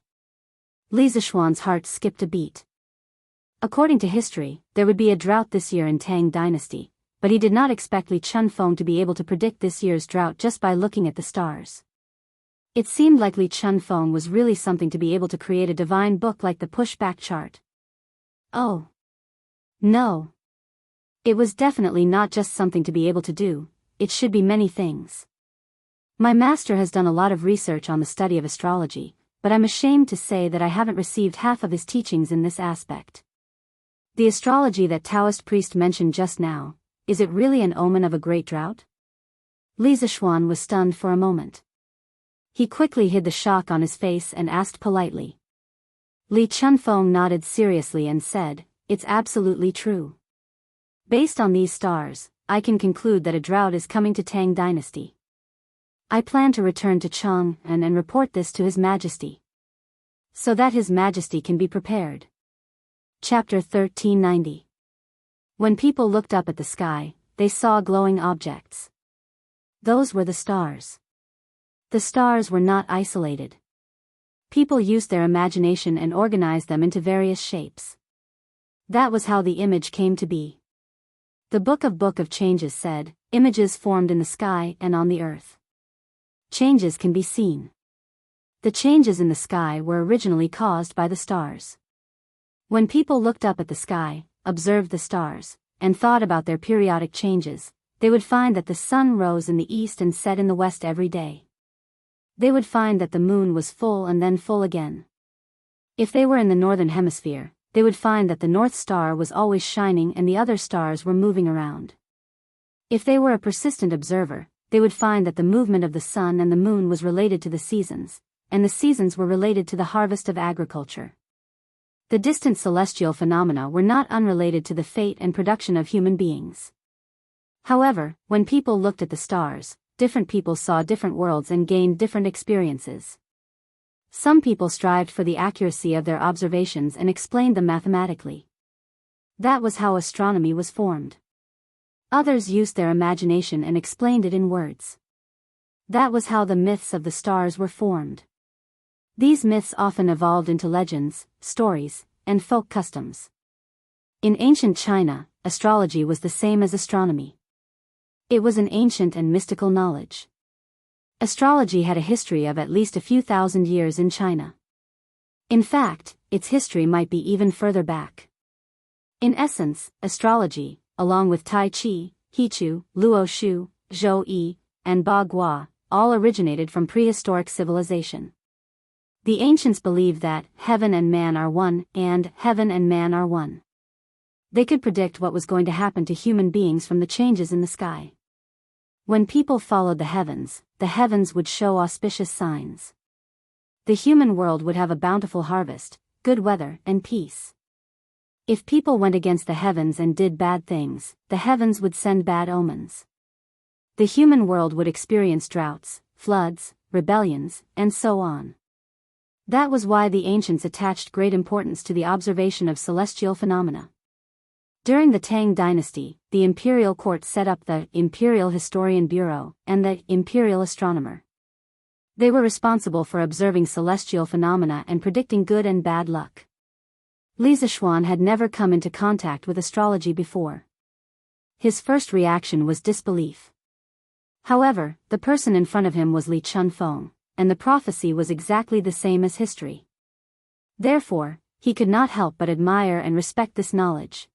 Li Zishuan's heart skipped a beat. According to history, there would be a drought this year in Tang Dynasty, but he did not expect Li Chunfeng to be able to predict this year's drought just by looking at the stars. It seemed like Li Chunfeng was really something to be able to create a divine book like the pushback chart. Oh. No. It was definitely not just something to be able to do, it should be many things. My master has done a lot of research on the study of astrology, but I'm ashamed to say that I haven't received half of his teachings in this aspect. The astrology that Taoist priest mentioned just now, is it really an omen of a great drought? Li Zishuan was stunned for a moment. He quickly hid the shock on his face and asked politely. Li Chunfeng nodded seriously and said, "It's absolutely true. Based on these stars, I can conclude that a drought is coming to Tang Dynasty. I plan to return to Chang'an and report this to His Majesty, so that His Majesty can be prepared." Chapter 1390. When people looked up at the sky, they saw glowing objects. Those were the stars. The stars were not isolated. People used their imagination and organized them into various shapes. That was how the image came to be. The Book of Changes said, "Images formed in the sky and on the earth. Changes can be seen." The changes in the sky were originally caused by the stars. When people looked up at the sky, observed the stars, and thought about their periodic changes, they would find that the sun rose in the east and set in the west every day. They would find that the moon was full and then full again. If they were in the northern hemisphere, they would find that the North Star was always shining and the other stars were moving around. If they were a persistent observer, they would find that the movement of the sun and the moon was related to the seasons, and the seasons were related to the harvest of agriculture. The distant celestial phenomena were not unrelated to the fate and production of human beings. However, when people looked at the stars, different people saw different worlds and gained different experiences. Some people strived for the accuracy of their observations and explained them mathematically. That was how astronomy was formed. Others used their imagination and explained it in words. That was how the myths of the stars were formed. These myths often evolved into legends, stories, and folk customs. In ancient China, astrology was the same as astronomy. It was an ancient and mystical knowledge. Astrology had a history of at least a few thousand years in China. In fact, its history might be even further back. In essence, astrology, along with Tai Chi, Hichu, Luo Shu, Zhou Yi, and Ba Gua, all originated from prehistoric civilization. The ancients believed that heaven and man are one, and heaven and man are one. They could predict what was going to happen to human beings from the changes in the sky. When people followed the heavens would show auspicious signs. The human world would have a bountiful harvest, good weather, and peace. If people went against the heavens and did bad things, the heavens would send bad omens. The human world would experience droughts, floods, rebellions, and so on. That was why the ancients attached great importance to the observation of celestial phenomena. During the Tang Dynasty, the imperial court set up the Imperial Historian Bureau and the Imperial Astronomer. They were responsible for observing celestial phenomena and predicting good and bad luck. Li Zishuan had never come into contact with astrology before. His first reaction was disbelief. However, the person in front of him was Li Chunfeng, and the prophecy was exactly the same as history. Therefore, he could not help but admire and respect this knowledge.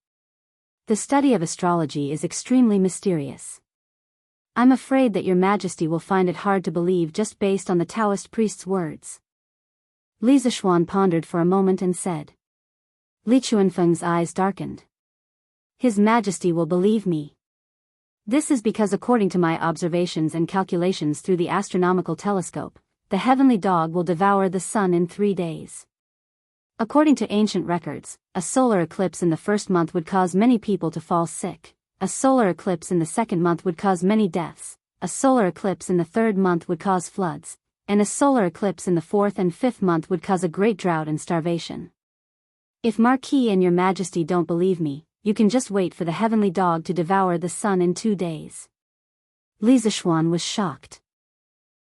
The study of astrology is extremely mysterious. I'm afraid that Your Majesty will find it hard to believe just based on the Taoist priest's words. Li Zishuan pondered for a moment and said. Li Chunfeng's eyes darkened. His Majesty will believe me. This is because according to my observations and calculations through the astronomical telescope, the heavenly dog will devour the sun in 3 days. According to ancient records, a solar eclipse in the first month would cause many people to fall sick, a solar eclipse in the second month would cause many deaths, a solar eclipse in the third month would cause floods, and a solar eclipse in the fourth and fifth month would cause a great drought and starvation. If Marquis and Your Majesty don't believe me, you can just wait for the heavenly dog to devour the sun in 2 days. Li Zishuan was shocked.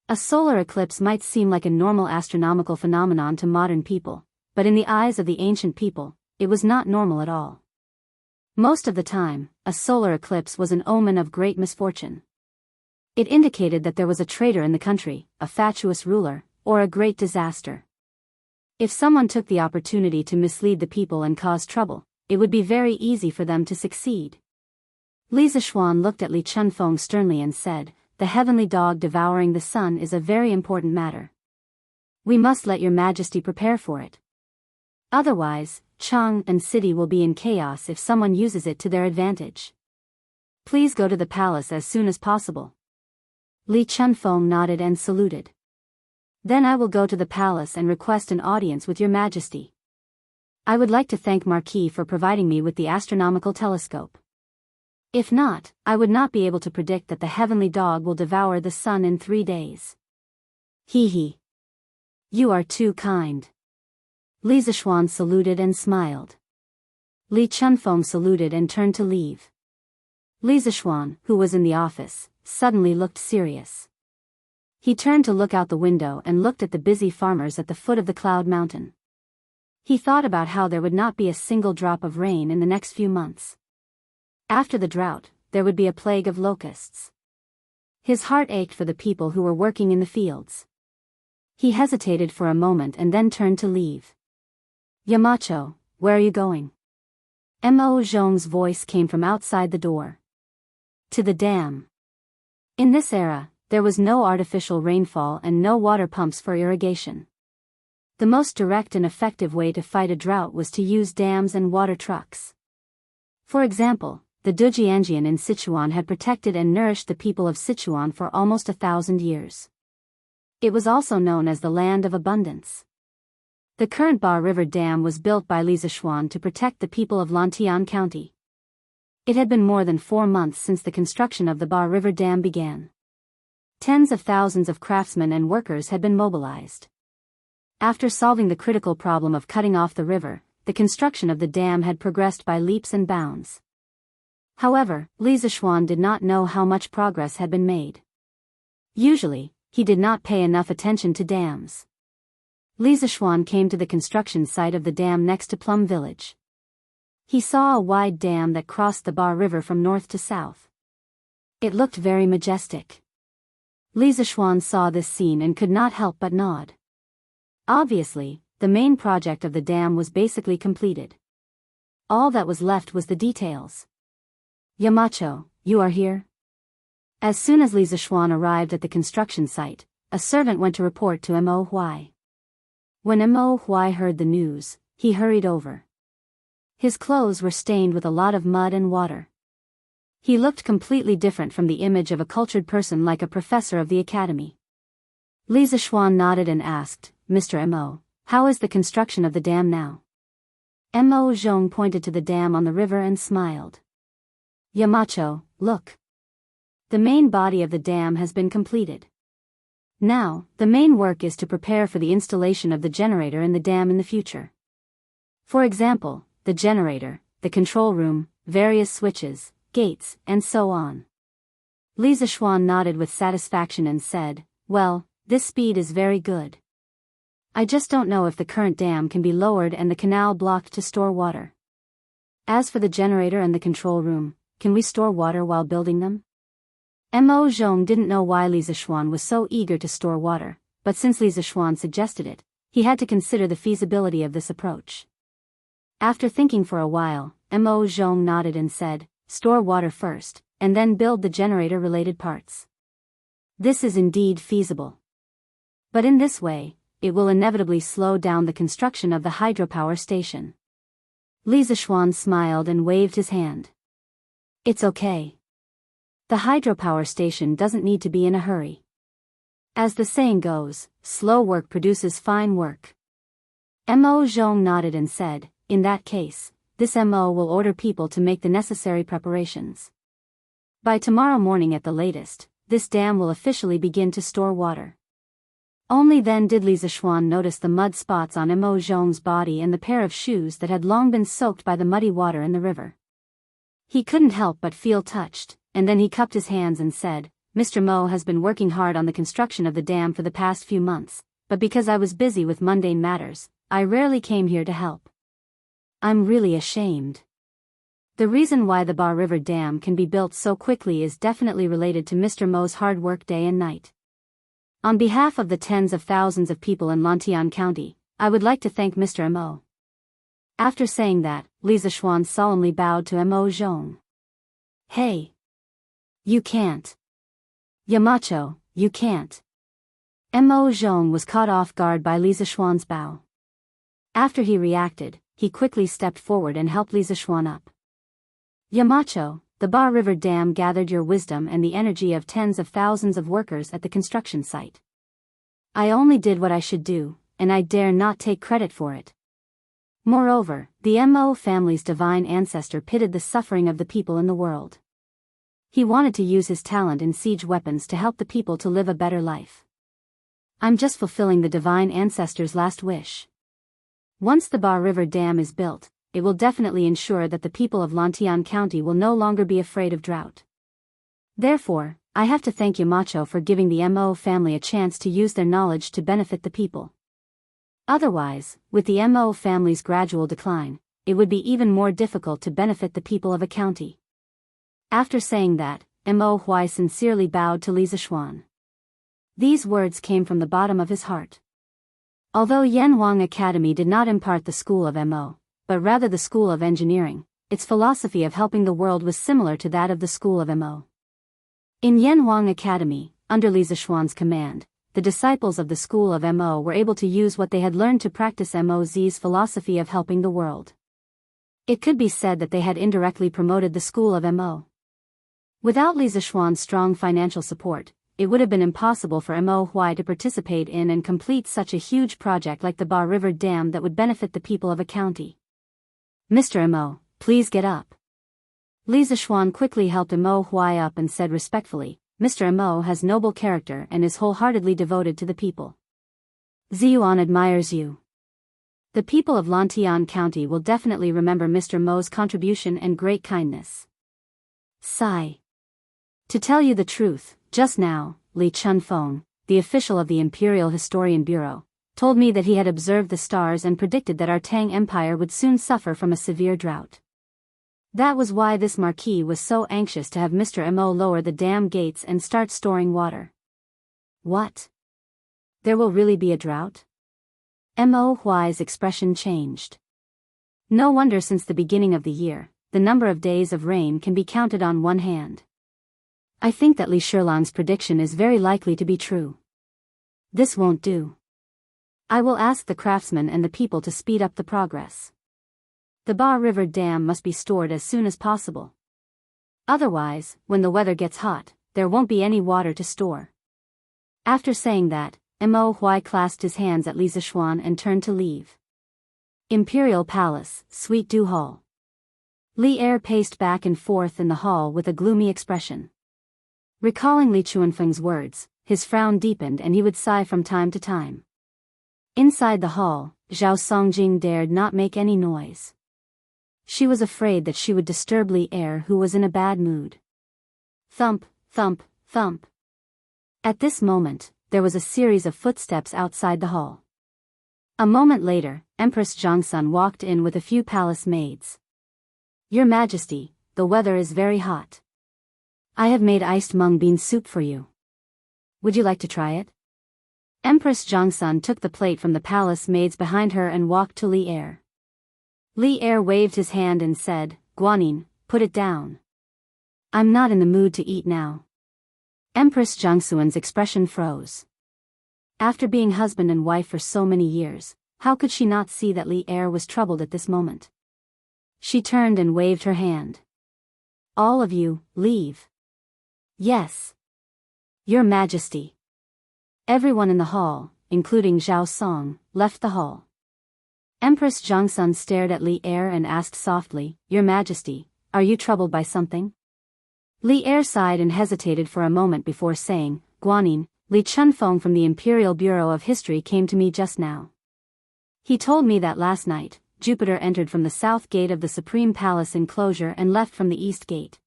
A solar eclipse might seem like a normal astronomical phenomenon to modern people, but in the eyes of the ancient people, it was not normal at all. Most of the time, a solar eclipse was an omen of great misfortune. It indicated that there was a traitor in the country, a fatuous ruler, or a great disaster. If someone took the opportunity to mislead the people and cause trouble, it would be very easy for them to succeed. Li Zishuan looked at Li Chunfeng sternly and said, "The heavenly dog devouring the sun is a very important matter. We must let your majesty prepare for it. Otherwise, Chang and city will be in chaos if someone uses it to their advantage. Please go to the palace as soon as possible." Li Chunfeng nodded and saluted. "Then I will go to the palace and request an audience with your majesty. I would like to thank Marquis for providing me with the astronomical telescope. If not, I would not be able to predict that the heavenly dog will devour the sun in 3 days." "Hee hee. You are too kind." Li Zishuan saluted and smiled. Li Chunfeng saluted and turned to leave. Li Zishuan, who was in the office, suddenly looked serious. He turned to look out the window and looked at the busy farmers at the foot of the cloud mountain. He thought about how there would not be a single drop of rain in the next few months. After the drought, there would be a plague of locusts. His heart ached for the people who were working in the fields. He hesitated for a moment and then turned to leave. "Yamacho, where are you going?" Mo Zhong's voice came from outside the door. "To the dam." In this era, there was no artificial rainfall and no water pumps for irrigation. The most direct and effective way to fight a drought was to use dams and water trucks. For example, the Dujianjian in Sichuan had protected and nourished the people of Sichuan for almost 1,000 years. It was also known as the Land of Abundance. The current Ba River Dam was built by Li Zishuan to protect the people of Lantian County. It had been more than 4 months since the construction of the Ba River Dam began. Tens of thousands of craftsmen and workers had been mobilized. After solving the critical problem of cutting off the river, the construction of the dam had progressed by leaps and bounds. However, Li Zishuan did not know how much progress had been made. Usually, he did not pay enough attention to dams. Li Zishuan came to the construction site of the dam next to Plum Village. He saw a wide dam that crossed the Ba River from north to south. It looked very majestic. Li Zishuan saw this scene and could not help but nod. Obviously, the main project of the dam was basically completed. All that was left was the details. "Yamacho, you are here?" As soon as Li Zishuan arrived at the construction site, a servant went to report to Mo Huai. When Mo Huai heard the news, he hurried over. His clothes were stained with a lot of mud and water. He looked completely different from the image of a cultured person like a professor of the academy. Li Zishuan nodded and asked, "Mr. Mo, how is the construction of the dam now?" Mo Zhong pointed to the dam on the river and smiled. "Yamacho, look. The main body of the dam has been completed. Now, the main work is to prepare for the installation of the generator in the dam in the future. For example, the generator, the control room, various switches, gates, and so on." Li Zishuan nodded with satisfaction and said, "Well, this speed is very good. I just don't know if the current dam can be lowered and the canal blocked to store water. As for the generator and the control room, can we store water while building them?" Mo Zhong didn't know why Li Zishuan was so eager to store water, but since Li Zishuan suggested it, he had to consider the feasibility of this approach. After thinking for a while, Mo Zhong nodded and said, "Store water first, and then build the generator-related parts. This is indeed feasible. But in this way, it will inevitably slow down the construction of the hydropower station." Li Zishuan smiled and waved his hand. "It's okay. The hydropower station doesn't need to be in a hurry. As the saying goes, slow work produces fine work." Mo Zhong nodded and said, "In that case, this Mo will order people to make the necessary preparations. By tomorrow morning at the latest, this dam will officially begin to store water." Only then did Li Zishuan notice the mud spots on Mo Zhong's body and the pair of shoes that had long been soaked by the muddy water in the river. He couldn't help but feel touched, and then he cupped his hands and said, "Mr. Mo has been working hard on the construction of the dam for the past few months, but because I was busy with mundane matters, I rarely came here to help. I'm really ashamed. The reason why the Ba River Dam can be built so quickly is definitely related to Mr. Mo's hard work day and night. On behalf of the tens of thousands of people in Lantian County, I would like to thank Mr. Mo. After saying that, Li Zishuan solemnly bowed to Mo Zhong. Hey! You can't. Yamacho, you can't. Mo Zhong was caught off guard by Li Zishuan's bow. After he reacted, he quickly stepped forward and helped Li Zishuan up. Yamacho, the Ba River Dam gathered your wisdom and the energy of tens of thousands of workers at the construction site. I only did what I should do, and I dare not take credit for it. Moreover, the Mo family's divine ancestor pitied the suffering of the people in the world. He wanted to use his talent in siege weapons to help the people to live a better life. I'm just fulfilling the divine ancestor's last wish. Once the Ba River Dam is built, it will definitely ensure that the people of Lantian County will no longer be afraid of drought. Therefore, I have to thank Yamacho for giving the Mo family a chance to use their knowledge to benefit the people. Otherwise, with the Mo family's gradual decline, it would be even more difficult to benefit the people of a county. After saying that, Mo Huai sincerely bowed to Li Zishuan. These words came from the bottom of his heart. Although Yanhuang Academy did not impart the school of Mo, but rather the school of engineering, its philosophy of helping the world was similar to that of the school of Mo. In Yanhuang Academy, under Li Zishuan's command, the disciples of the school of Mo were able to use what they had learned to practice Mo's philosophy of helping the world. It could be said that they had indirectly promoted the school of Mo. Without Li Zishuan's strong financial support, it would have been impossible for Mo Huai to participate in and complete such a huge project like the Ba River Dam that would benefit the people of a county. Mr. Mo, please get up. Li Zishuan quickly helped Mo Huai up and said respectfully, Mr. Mo has noble character and is wholeheartedly devoted to the people. Ziyuan admires you. The people of Lantian County will definitely remember Mr. Mo's contribution and great kindness. Sigh. To tell you the truth, just now, Li Chunfeng, the official of the Imperial Historian Bureau, told me that he had observed the stars and predicted that our Tang Empire would soon suffer from a severe drought. That was why this marquis was so anxious to have Mr. Mo lower the dam gates and start storing water. What? There will really be a drought? Mo Huai's expression changed. No wonder since the beginning of the year, the number of days of rain can be counted on one hand. I think that Li Shilang's prediction is very likely to be true. This won't do. I will ask the craftsmen and the people to speed up the progress. The Ba River Dam must be stored as soon as possible. Otherwise, when the weather gets hot, there won't be any water to store. After saying that, Mo Huai clasped his hands at Li Zishuan and turned to leave. Imperial Palace, Suite Du Hall. Li Er paced back and forth in the hall with a gloomy expression. Recalling Li Chunfeng's words, his frown deepened and he would sigh from time to time. Inside the hall, Zhao Songjing dared not make any noise. She was afraid that she would disturb Li Er, who was in a bad mood. Thump, thump, thump. At this moment, there was a series of footsteps outside the hall. A moment later, Empress Zhongsun walked in with a few palace maids. Your Majesty, the weather is very hot. I have made iced mung bean soup for you. Would you like to try it? Empress Zhongsun took the plate from the palace maids behind her and walked to Li Er. Li Er waved his hand and said, Guanyin, put it down. I'm not in the mood to eat now. Empress Zhongsun's expression froze. After being husband and wife for so many years, how could she not see that Li Er was troubled at this moment? She turned and waved her hand. All of you, leave. Yes. Your Majesty. Everyone in the hall, including Zhao Song, left the hall. Empress Zhongsun stared at Li Er and asked softly, Your Majesty, are you troubled by something? Li Er sighed and hesitated for a moment before saying, Guanyin, Li Chunfeng from the Imperial Bureau of History came to me just now. He told me that last night, Jupiter entered from the south gate of the Supreme Palace enclosure and left from the east gate.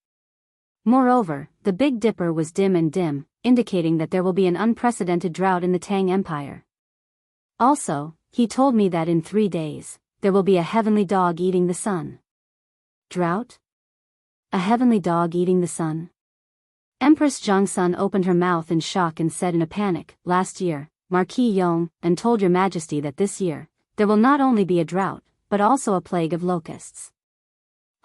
Moreover, the Big Dipper was dim and dim, indicating that there will be an unprecedented drought in the Tang Empire. Also, he told me that in 3 days, there will be a heavenly dog eating the sun. Drought? A heavenly dog eating the sun? Empress Jongsun opened her mouth in shock and said in a panic, "Last year, Marquis Yong, and told your majesty that this year, there will not only be a drought, but also a plague of locusts.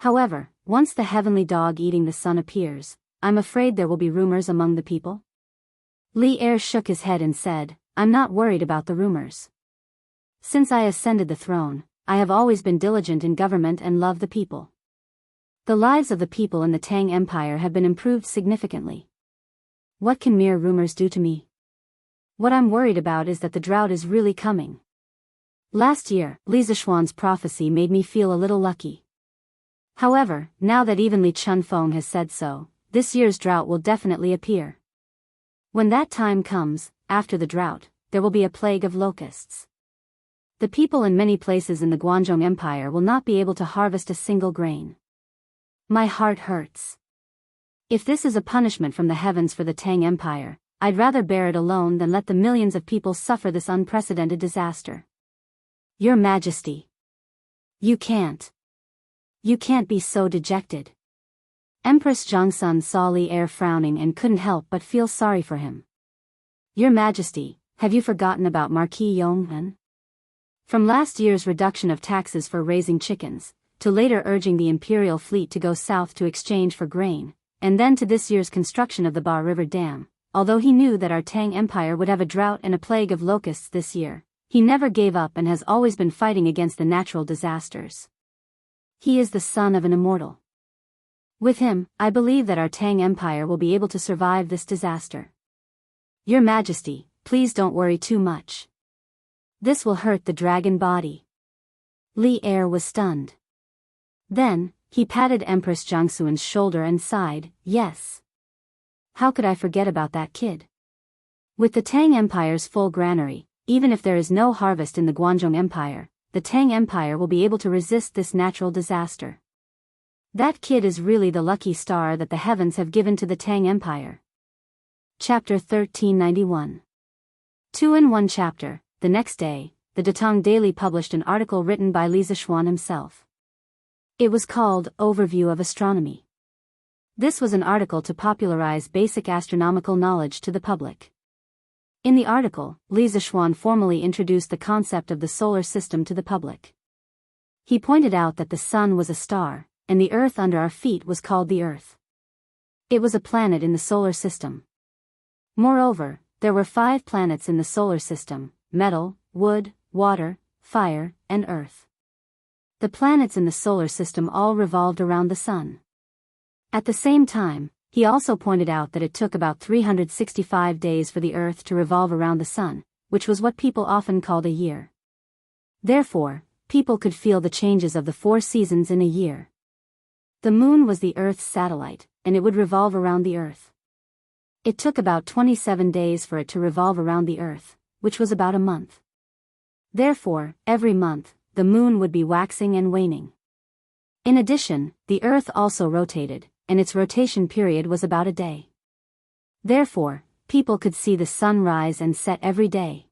However, once the heavenly dog eating the sun appears, I'm afraid there will be rumors among the people." Li Er shook his head and said, "I'm not worried about the rumors. Since I ascended the throne, I have always been diligent in government and love the people. The lives of the people in the Tang Empire have been improved significantly. What can mere rumors do to me? What I'm worried about is that the drought is really coming. Last year, Li Zishuan's prophecy made me feel a little lucky. However, now that even Li Chunfeng has said so, this year's drought will definitely appear. When that time comes, after the drought, there will be a plague of locusts. The people in many places in the Guangzhong Empire will not be able to harvest a single grain. My heart hurts. If this is a punishment from the heavens for the Tang Empire, I'd rather bear it alone than let the millions of people suffer this unprecedented disaster. Your Majesty. You can't be so dejected." Empress Jongsun saw Li Er frowning and couldn't help but feel sorry for him. "Your Majesty, have you forgotten about Marquis Yonghan? From last year's reduction of taxes for raising chickens, to later urging the imperial fleet to go south to exchange for grain, and then to this year's construction of the Ba River Dam, although he knew that our Tang Empire would have a drought and a plague of locusts this year, he never gave up and has always been fighting against the natural disasters. He is the son of an immortal. With him, I believe that our Tang Empire will be able to survive this disaster. Your Majesty, please don't worry too much. This will hurt the dragon body." Li Er was stunned. Then, he patted Empress Jongsun's shoulder and sighed, "Yes. How could I forget about that kid? With the Tang Empire's full granary, even if there is no harvest in the Guangzhong Empire, the Tang Empire will be able to resist this natural disaster. That kid is really the lucky star that the heavens have given to the Tang Empire." Chapter 1391. 2 in 1 chapter. The next day, the Datong Daily published an article written by Li Zishuan himself. It was called Overview of Astronomy. This was an article to popularize basic astronomical knowledge to the public. In the article, Li Zishuan formally introduced the concept of the solar system to the public. He pointed out that the sun was a star, and the earth under our feet was called the Earth. It was a planet in the solar system. Moreover, there were 5 planets in the solar system: metal, wood, water, fire, and earth. The planets in the solar system all revolved around the sun. At the same time, he also pointed out that it took about 365 days for the Earth to revolve around the sun, which was what people often called a year. Therefore, people could feel the changes of the 4 seasons in a year. The moon was the Earth's satellite, and it would revolve around the Earth. It took about 27 days for it to revolve around the Earth, which was about a month. Therefore, every month, the moon would be waxing and waning. In addition, the Earth also rotated, and its rotation period was about a day. Therefore, people could see the sun rise and set every day.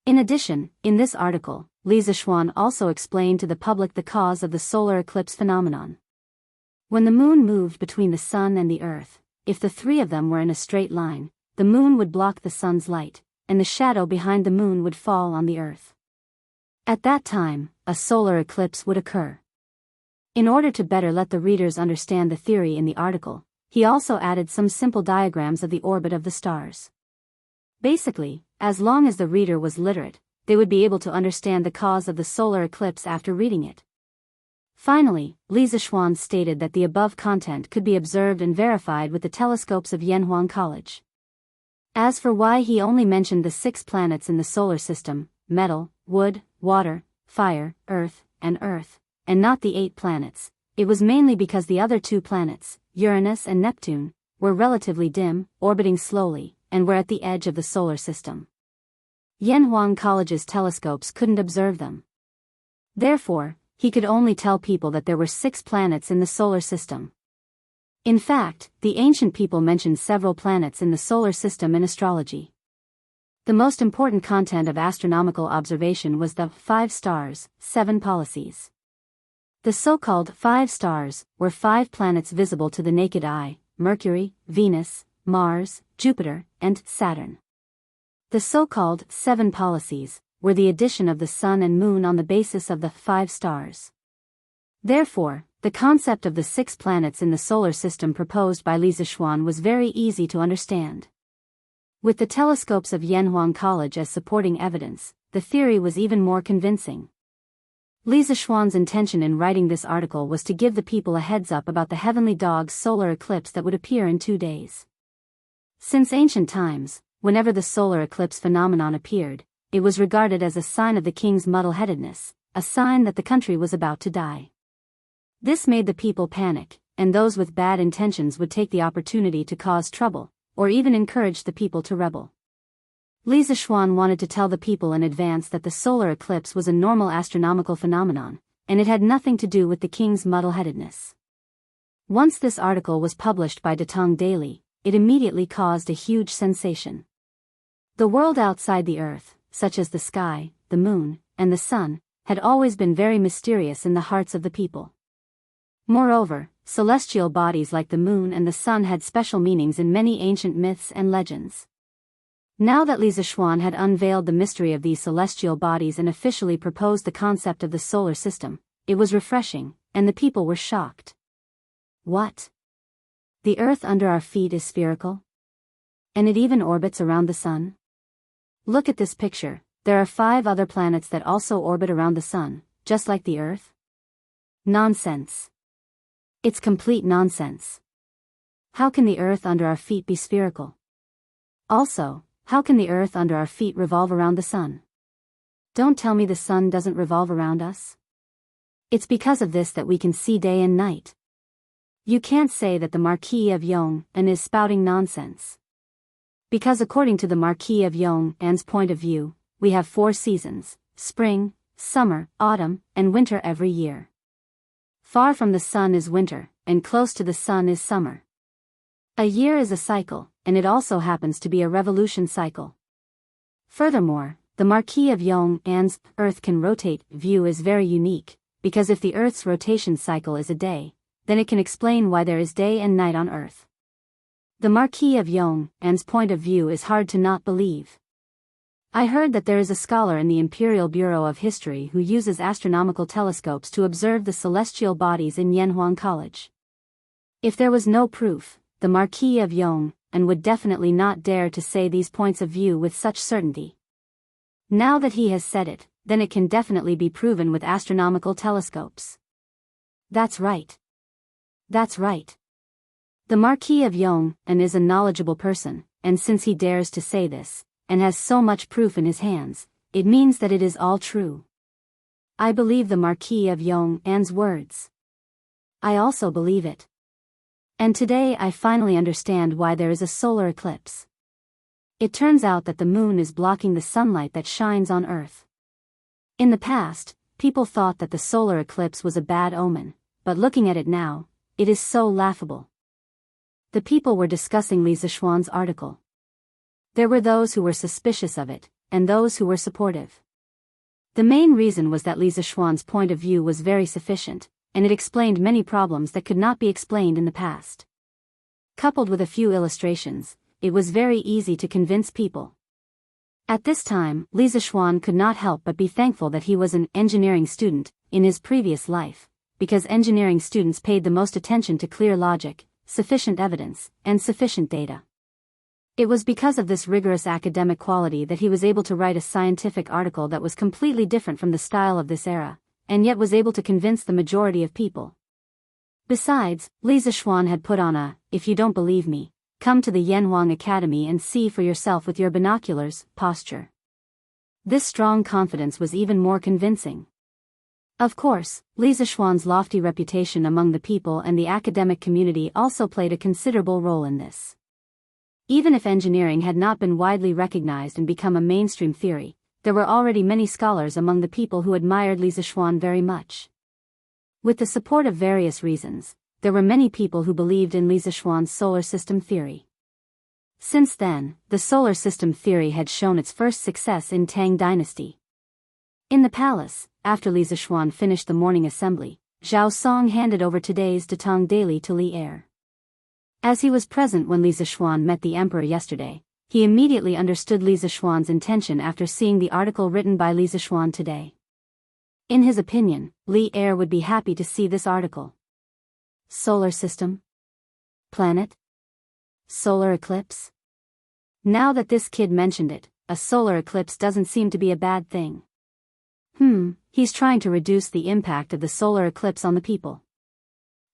In addition, in this article, Li Zishuan also explained to the public the cause of the solar eclipse phenomenon. When the moon moved between the sun and the Earth, if the 3 of them were in a straight line, the moon would block the sun's light, and the shadow behind the moon would fall on the Earth. At that time, a solar eclipse would occur. In order to better let the readers understand the theory in the article, he also added some simple diagrams of the orbit of the stars. Basically, as long as the reader was literate, they would be able to understand the cause of the solar eclipse after reading it. Finally, Li Zishuan stated that the above content could be observed and verified with the telescopes of Yanhuang College. As for why he only mentioned the 6 planets in the solar system, metal, wood, water, fire, earth, and not the 8 planets, it was mainly because the other 2 planets, Uranus and Neptune, were relatively dim, orbiting slowly, and were at the edge of the solar system. Yanhuang College's telescopes couldn't observe them. Therefore, he could only tell people that there were 6 planets in the solar system. In fact, the ancient people mentioned several planets in the solar system in astrology. The most important content of astronomical observation was the 5 stars, 7 policies. The so-called 5 stars were 5 planets visible to the naked eye: Mercury, Venus, Mars, Jupiter, and Saturn. The so-called 7 policies were the addition of the Sun and Moon on the basis of the 5 stars. Therefore, the concept of the 6 planets in the solar system proposed by Li Zixuan was very easy to understand. With the telescopes of Yanhuang College as supporting evidence, the theory was even more convincing. Li Zixuan's intention in writing this article was to give the people a heads up about the heavenly dog's solar eclipse that would appear in 2 days. Since ancient times, whenever the solar eclipse phenomenon appeared, it was regarded as a sign of the king's muddle-headedness, a sign that the country was about to die. This made the people panic, and those with bad intentions would take the opportunity to cause trouble, or even encourage the people to rebel. Li Zixuan wanted to tell the people in advance that the solar eclipse was a normal astronomical phenomenon, and it had nothing to do with the king's muddle-headedness. Once this article was published by Datong Daily, it immediately caused a huge sensation. The world outside the earth, such as the sky, the moon, and the sun, had always been very mysterious in the hearts of the people. Moreover, celestial bodies like the moon and the sun had special meanings in many ancient myths and legends. Now that Li Zixuan had unveiled the mystery of these celestial bodies and officially proposed the concept of the solar system, it was refreshing, and the people were shocked. What? The earth under our feet is spherical? And it even orbits around the sun? Look at this picture, there are 5 other planets that also orbit around the sun, just like the earth? Nonsense. It's complete nonsense. How can the earth under our feet be spherical? Also, how can the earth under our feet revolve around the sun? Don't tell me the sun doesn't revolve around us. It's because of this that we can see day and night. You can't say that the Marquis of Yong'an is spouting nonsense. Because according to the Marquis of Yong'an's point of view, we have 4 seasons: spring, summer, autumn, and winter every year. Far from the sun is winter, and close to the sun is summer. A year is a cycle, and it also happens to be a revolution cycle. Furthermore, the Marquis of Yong'an's Earth can rotate view is very unique, because if the Earth's rotation cycle is a day, then it can explain why there is day and night on Earth. The Marquis of Yong'an's point of view is hard to not believe. I heard that there is a scholar in the Imperial Bureau of History who uses astronomical telescopes to observe the celestial bodies in Yanhuang College. If there was no proof, the Marquis of Yong'an would definitely not dare to say these points of view with such certainty. Now that he has said it, then it can definitely be proven with astronomical telescopes. That's right. That's right. The Marquis of Yong'an is a knowledgeable person, and since he dares to say this, and has so much proof in his hands, it means that it is all true. I believe the Marquis of Yong'an's words. I also believe it. And today I finally understand why there is a solar eclipse. It turns out that the moon is blocking the sunlight that shines on Earth. In the past, people thought that the solar eclipse was a bad omen, but looking at it now, it is so laughable. The people were discussing Li Zixuan's article. There were those who were suspicious of it, and those who were supportive. The main reason was that Li Zixuan's point of view was very sufficient, and it explained many problems that could not be explained in the past. Coupled with a few illustrations, it was very easy to convince people. At this time, Li Zixuan could not help but be thankful that he was an engineering student in his previous life, because engineering students paid the most attention to clear logic, sufficient evidence, and sufficient data. It was because of this rigorous academic quality that he was able to write a scientific article that was completely different from the style of this era, and yet was able to convince the majority of people. Besides, Li Zixuan had put on a, "If you don't believe me, come to the Yanhuang Academy and see for yourself with your binoculars," posture. This strong confidence was even more convincing. Of course, Li Zixuan's lofty reputation among the people and the academic community also played a considerable role in this. Even if engineering had not been widely recognized and become a mainstream theory, there were already many scholars among the people who admired Li Zixuan very much. With the support of various reasons, there were many people who believed in Li Zixuan's solar system theory. Since then, the solar system theory had shown its first success in Tang Dynasty. In the palace, after Li Zishuan finished the morning assembly, Zhao Song handed over today's Datang Daily to Li Er. As he was present when Li Zishuan met the emperor yesterday, he immediately understood Li Zishuan's intention after seeing the article written by Li Zishuan today. In his opinion, Li Er would be happy to see this article. Solar system? Planet? Solar eclipse? Now that this kid mentioned it, a solar eclipse doesn't seem to be a bad thing. He's trying to reduce the impact of the solar eclipse on the people.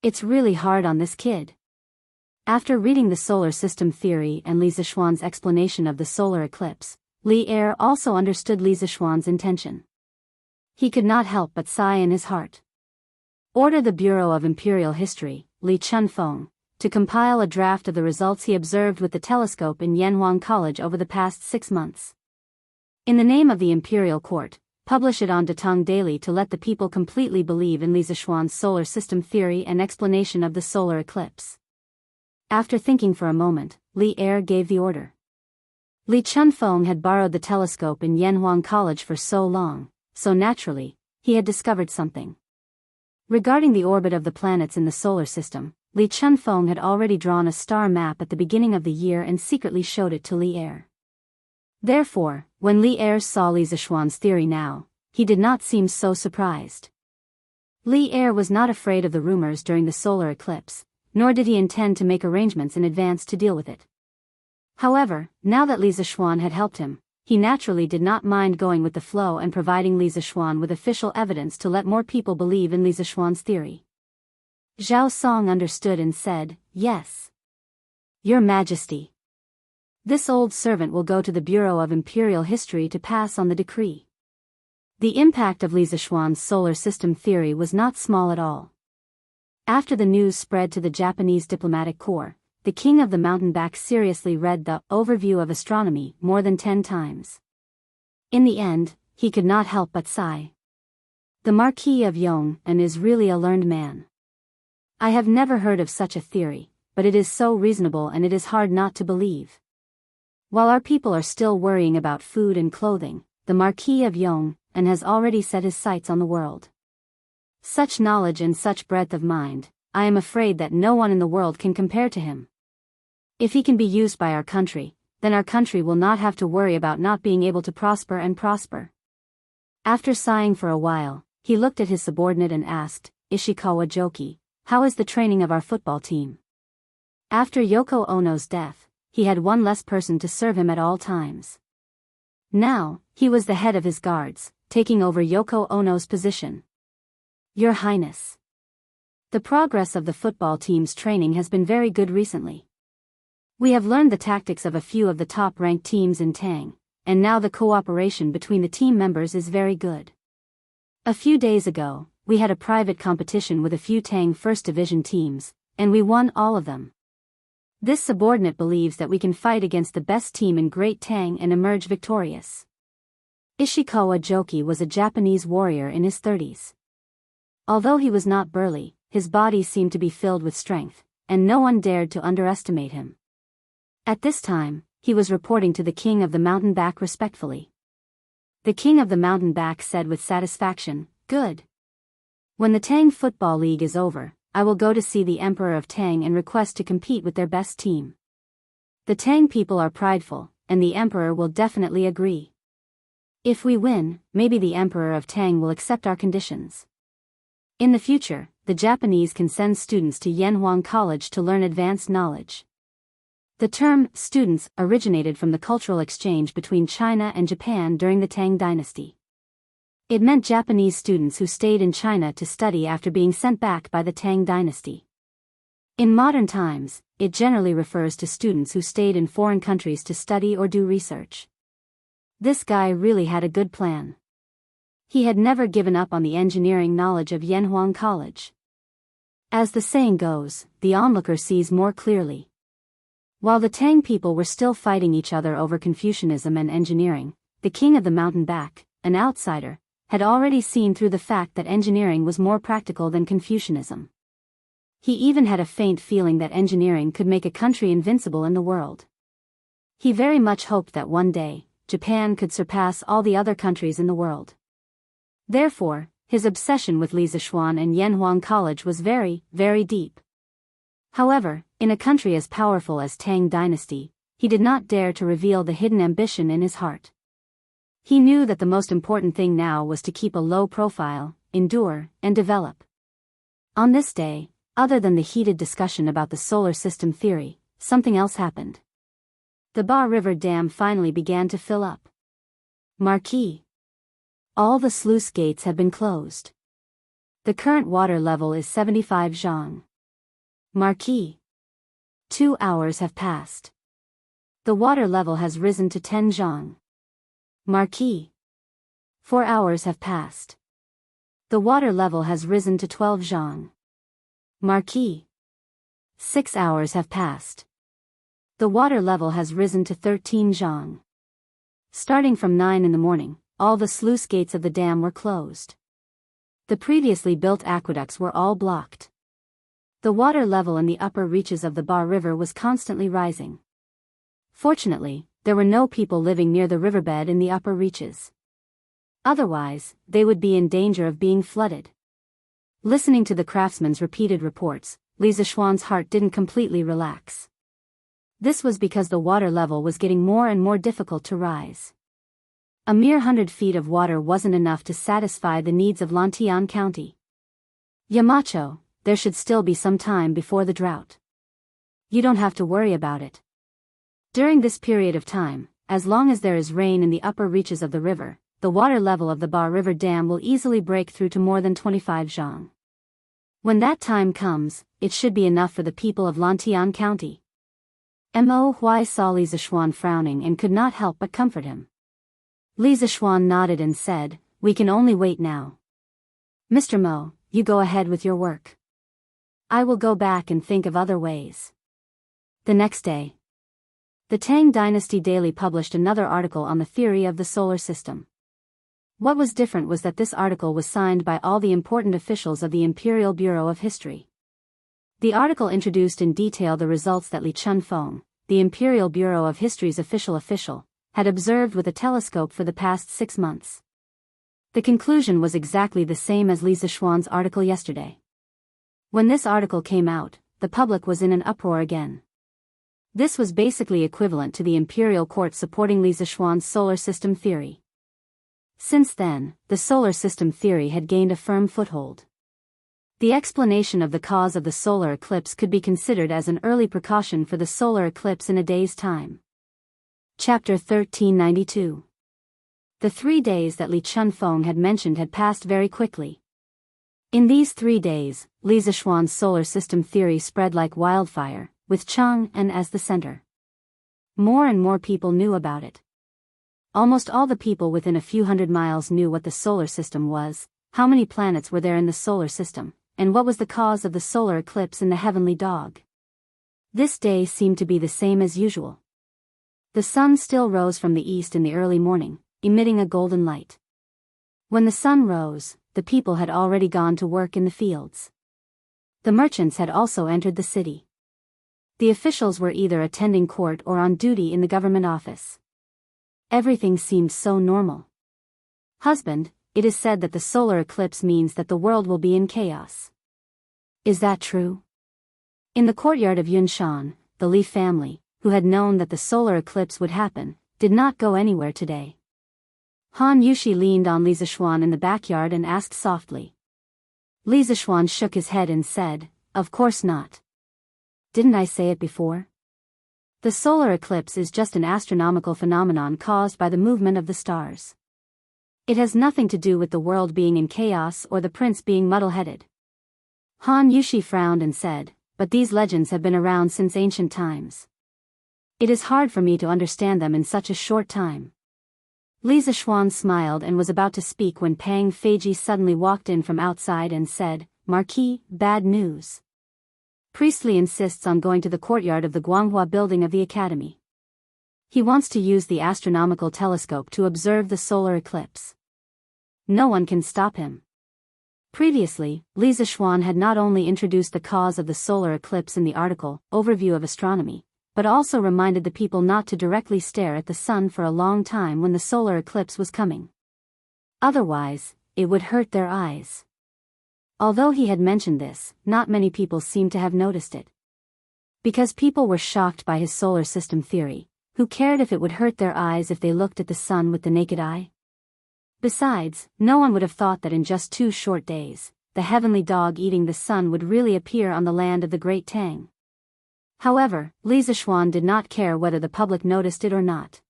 It's really hard on this kid. After reading the solar system theory and Li Zishuan's explanation of the solar eclipse, Li Er also understood Li Zishuan's intention. He could not help but sigh in his heart. Order the Bureau of Imperial History, Li Chunfeng, to compile a draft of the results he observed with the telescope in Yanhuang College over the past 6 months. In the name of the Imperial Court, publish it on Datang Daily to let the people completely believe in Li Zishuan's solar system theory and explanation of the solar eclipse. After thinking for a moment, Li Er gave the order. Li Chunfeng had borrowed the telescope in Yanhuang College for so long, so naturally, he had discovered something. Regarding the orbit of the planets in the solar system, Li Chunfeng had already drawn a star map at the beginning of the year and secretly showed it to Li Er. Therefore, when Li Er saw Li Zishuan's theory now, he did not seem so surprised. Li Er was not afraid of the rumors during the solar eclipse, nor did he intend to make arrangements in advance to deal with it. However, now that Li Zishuan had helped him, he naturally did not mind going with the flow and providing Li Zishuan with official evidence to let more people believe in Li Zishuan's theory. Zhao Song understood and said, "Yes. Your Majesty. This old servant will go to the Bureau of Imperial History to pass on the decree." The impact of Li Zishuan's solar system theory was not small at all. After the news spread to the Japanese diplomatic corps, the king of the mountain back seriously read the Overview of Astronomy more than 10 times. In the end, he could not help but sigh. The Marquis of Yong'an is really a learned man. I have never heard of such a theory, but it is so reasonable and it is hard not to believe. While our people are still worrying about food and clothing, the Marquis of Yong'an has already set his sights on the world. Such knowledge and such breadth of mind, I am afraid that no one in the world can compare to him. If he can be used by our country, then our country will not have to worry about not being able to prosper. After sighing for a while, he looked at his subordinate and asked, "Ishikawa Joki, how is the training of our football team?" After Yoko Ono's death, he had one less person to serve him at all times. Now, he was the head of his guards, taking over Yoko Ono's position. "Your Highness. The progress of the football team's training has been very good recently. We have learned the tactics of a few of the top-ranked teams in Tang, and now the cooperation between the team members is very good. A few days ago, we had a private competition with a few Tang First Division teams, and we won all of them. This subordinate believes that we can fight against the best team in Great Tang and emerge victorious." Ishikawa Joki was a Japanese warrior in his 30s. Although he was not burly, his body seemed to be filled with strength, and no one dared to underestimate him. At this time, he was reporting to the king of the mountain back respectfully. The king of the mountain back said with satisfaction, "Good. When the Tang Football League is over, I will go to see the Emperor of Tang and request to compete with their best team. The Tang people are prideful, and the Emperor will definitely agree. If we win, maybe the Emperor of Tang will accept our conditions. In the future, the Japanese can send students to Yanhuang College to learn advanced knowledge." The term students originated from the cultural exchange between China and Japan during the Tang Dynasty. It meant Japanese students who stayed in China to study after being sent back by the Tang Dynasty. In modern times, it generally refers to students who stayed in foreign countries to study or do research. This guy really had a good plan. He had never given up on the engineering knowledge of Yanhuang College. As the saying goes, the onlooker sees more clearly. While the Tang people were still fighting each other over Confucianism and engineering, the king of the mountain back, an outsider, had already seen through the fact that engineering was more practical than Confucianism. He even had a faint feeling that engineering could make a country invincible in the world. He very much hoped that one day, Japan could surpass all the other countries in the world. Therefore, his obsession with Li Zixuan and Yanhuang College was very, very deep. However, in a country as powerful as Tang Dynasty, he did not dare to reveal the hidden ambition in his heart. He knew that the most important thing now was to keep a low profile, endure, and develop. On this day, other than the heated discussion about the solar system theory, something else happened. The Ba River Dam finally began to fill up. Marquee. All the sluice gates have been closed. The current water level is 75 zhang. Marquee. 2 hours have passed. The water level has risen to 10 zhang. Marquee. 4 hours have passed. The water level has risen to 12 zhang. Marquee. 6 hours have passed. The water level has risen to 13 zhang. Starting from 9 in the morning, all the sluice gates of the dam were closed. The previously built aqueducts were all blocked. The water level in the upper reaches of the Ba River was constantly rising. Fortunately, there were no people living near the riverbed in the upper reaches. Otherwise, they would be in danger of being flooded. Listening to the craftsman's repeated reports, Li Zixuan's heart didn't completely relax. This was because the water level was getting more and more difficult to rise. A mere 100 feet of water wasn't enough to satisfy the needs of Lantian County. Yamacho, there should still be some time before the drought. You don't have to worry about it. During this period of time, as long as there is rain in the upper reaches of the river, the water level of the Ba River Dam will easily break through to more than 25 zhang. When that time comes, it should be enough for the people of Lantian County. Mo Hui saw Li Zixuan frowning and could not help but comfort him. Li Zixuan nodded and said, "We can only wait now. Mr. Mo, you go ahead with your work. I will go back and think of other ways." The next day, the Tang Dynasty Daily published another article on the theory of the solar system. What was different was that this article was signed by all the important officials of the Imperial Bureau of History. The article introduced in detail the results that Li Chunfeng, the Imperial Bureau of History's official, had observed with a telescope for the past 6 months. The conclusion was exactly the same as Li Zixuan's article yesterday. When this article came out, the public was in an uproar again. This was basically equivalent to the imperial court supporting Li Zixuan's solar system theory. Since then, the solar system theory had gained a firm foothold. The explanation of the cause of the solar eclipse could be considered as an early precaution for the solar eclipse in a day's time. Chapter 1392. The 3 days that Li Chunfeng had mentioned had passed very quickly. In these 3 days, Li Zixuan's solar system theory spread like wildfire, with Chang'an as the center. More and more people knew about it. Almost all the people within a few hundred miles knew what the solar system was, how many planets were there in the solar system, and what was the cause of the solar eclipse in the heavenly dog. This day seemed to be the same as usual. The sun still rose from the east in the early morning, emitting a golden light. When the sun rose, the people had already gone to work in the fields. The merchants had also entered the city. The officials were either attending court or on duty in the government office. Everything seemed so normal. Husband, it is said that the solar eclipse means that the world will be in chaos. Is that true? In the courtyard of Yunshan, the Li family, who had known that the solar eclipse would happen, did not go anywhere today. Han Yushi leaned on Li Zixuan in the backyard and asked softly. Li Zixuan shook his head and said, "Of course not. Didn't I say it before? The solar eclipse is just an astronomical phenomenon caused by the movement of the stars. It has nothing to do with the world being in chaos or the prince being muddle-headed." Han Yushi frowned and said, "But these legends have been around since ancient times. It is hard for me to understand them in such a short time." Li Zixuan smiled and was about to speak when Pang Feiji suddenly walked in from outside and said, "Marquis, bad news. Priestley insists on going to the courtyard of the Guanghua building of the academy. He wants to use the astronomical telescope to observe the solar eclipse. No one can stop him." Previously, Li Zixuan had not only introduced the cause of the solar eclipse in the article, Overview of Astronomy, but also reminded the people not to directly stare at the sun for a long time when the solar eclipse was coming. Otherwise, it would hurt their eyes. Although he had mentioned this, not many people seemed to have noticed it. Because people were shocked by his solar system theory, who cared if it would hurt their eyes if they looked at the sun with the naked eye? Besides, no one would have thought that in just 2 short days, the heavenly dog eating the sun would really appear on the land of the Great Tang. However, Li Zixuan did not care whether the public noticed it or not.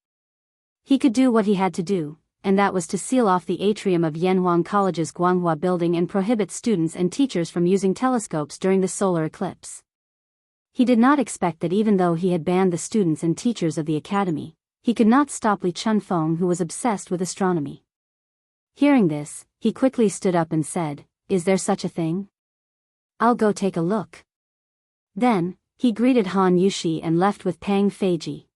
He could do what he had to do, and that was to seal off the atrium of Yanhuang College's Guanghua building and prohibit students and teachers from using telescopes during the solar eclipse. He did not expect that even though he had banned the students and teachers of the academy, he could not stop Li Chunfeng, who was obsessed with astronomy. Hearing this, he quickly stood up and said, "Is there such a thing? I'll go take a look." Then, he greeted Han Yushi and left with Pang Feiji.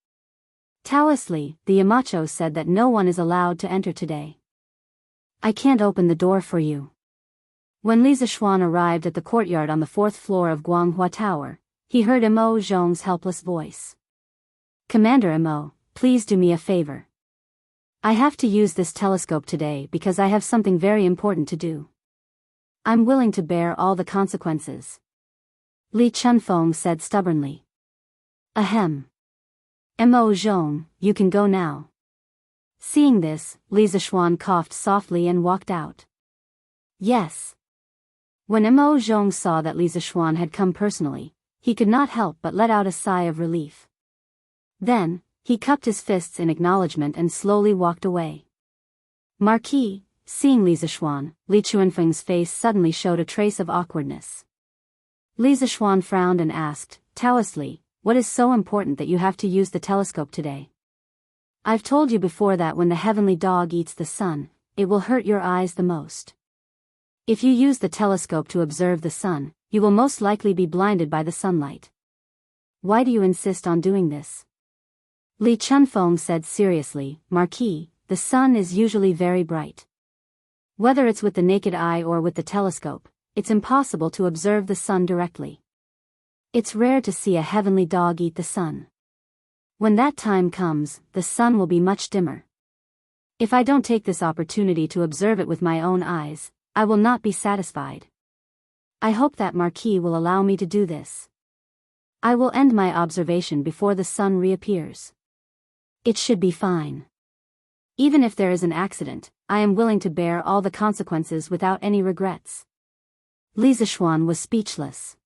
Taoist Li, the Yamacho, said that no one is allowed to enter today. "I can't open the door for you." When Li Zixuan arrived at the courtyard on the 4th floor of Guanghua Tower, he heard Mo Zhong's helpless voice. "Commander Mo, please do me a favor. I have to use this telescope today because I have something very important to do. I'm willing to bear all the consequences." Li Chunfeng said stubbornly. "Ahem. Mo Zhong, you can go now." Seeing this, Li Zixuan coughed softly and walked out. "Yes." When Mo Zhong saw that Li Zixuan had come personally, he could not help but let out a sigh of relief. Then, he cupped his fists in acknowledgement and slowly walked away. Marquis, seeing Li Zixuan, Li Chunfeng's face suddenly showed a trace of awkwardness. Li Zixuan frowned and asked, "Taoist Li, what is so important that you have to use the telescope today?" "I've told you before that when the heavenly dog eats the sun, it will hurt your eyes the most. If you use the telescope to observe the sun, you will most likely be blinded by the sunlight. Why do you insist on doing this?" Li Chunfeng said seriously, "Marquis, the sun is usually very bright. Whether it's with the naked eye or with the telescope, it's impossible to observe the sun directly. It's rare to see a heavenly dog eat the sun. When that time comes, the sun will be much dimmer. If I don't take this opportunity to observe it with my own eyes, I will not be satisfied. I hope that Marquis will allow me to do this. I will end my observation before the sun reappears. It should be fine. Even if there is an accident, I am willing to bear all the consequences without any regrets." Li Zixuan was speechless.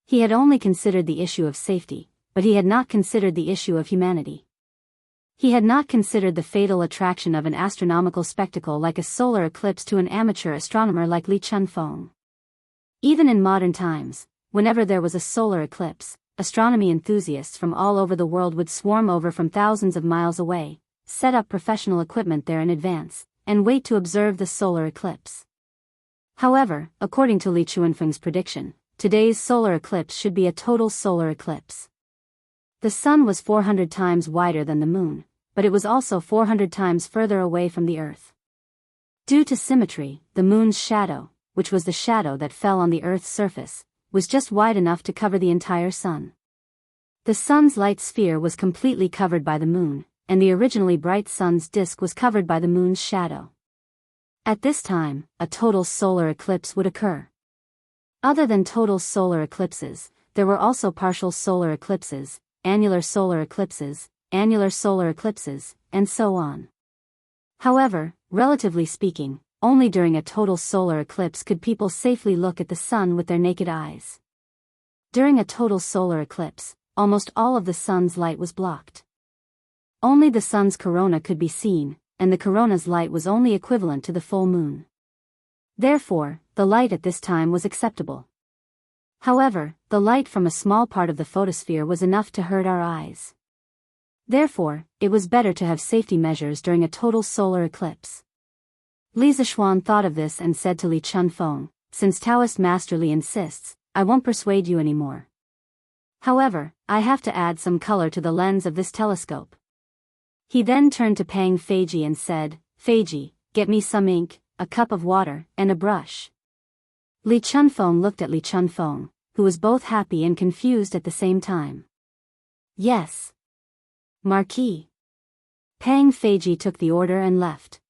He had only considered the issue of safety, but he had not considered the issue of humanity. He had not considered the fatal attraction of an astronomical spectacle like a solar eclipse to an amateur astronomer like Li Chunfeng. Even in modern times, whenever there was a solar eclipse, astronomy enthusiasts from all over the world would swarm over from thousands of miles away, set up professional equipment there in advance, and wait to observe the solar eclipse. However, according to Li Chunfeng's prediction, today's solar eclipse should be a total solar eclipse. The sun was 400 times wider than the moon, but it was also 400 times further away from the Earth. Due to symmetry, the moon's shadow, which was the shadow that fell on the Earth's surface, was just wide enough to cover the entire sun. The sun's light sphere was completely covered by the moon, and the originally bright sun's disk was covered by the moon's shadow. At this time, a total solar eclipse would occur. Other than total solar eclipses, there were also partial solar eclipses, annular solar eclipses, and so on. However, relatively speaking, only during a total solar eclipse could people safely look at the sun with their naked eyes. During a total solar eclipse, almost all of the sun's light was blocked. Only the sun's corona could be seen, and the corona's light was only equivalent to the full moon. Therefore, the light at this time was acceptable. However, the light from a small part of the photosphere was enough to hurt our eyes. Therefore, it was better to have safety measures during a total solar eclipse. Li Zixuan thought of this and said to Li Chunfeng, "Since Taoist Master Li insists, I won't persuade you anymore. However, I have to add some color to the lens of this telescope." He then turned to Pang Feiji and said, "Feiji, get me some ink, a cup of water, and a brush." Li Chunfeng looked at Li Chunfeng, who was both happy and confused at the same time. Yes. Marquis. Pang Feiji took the order and left.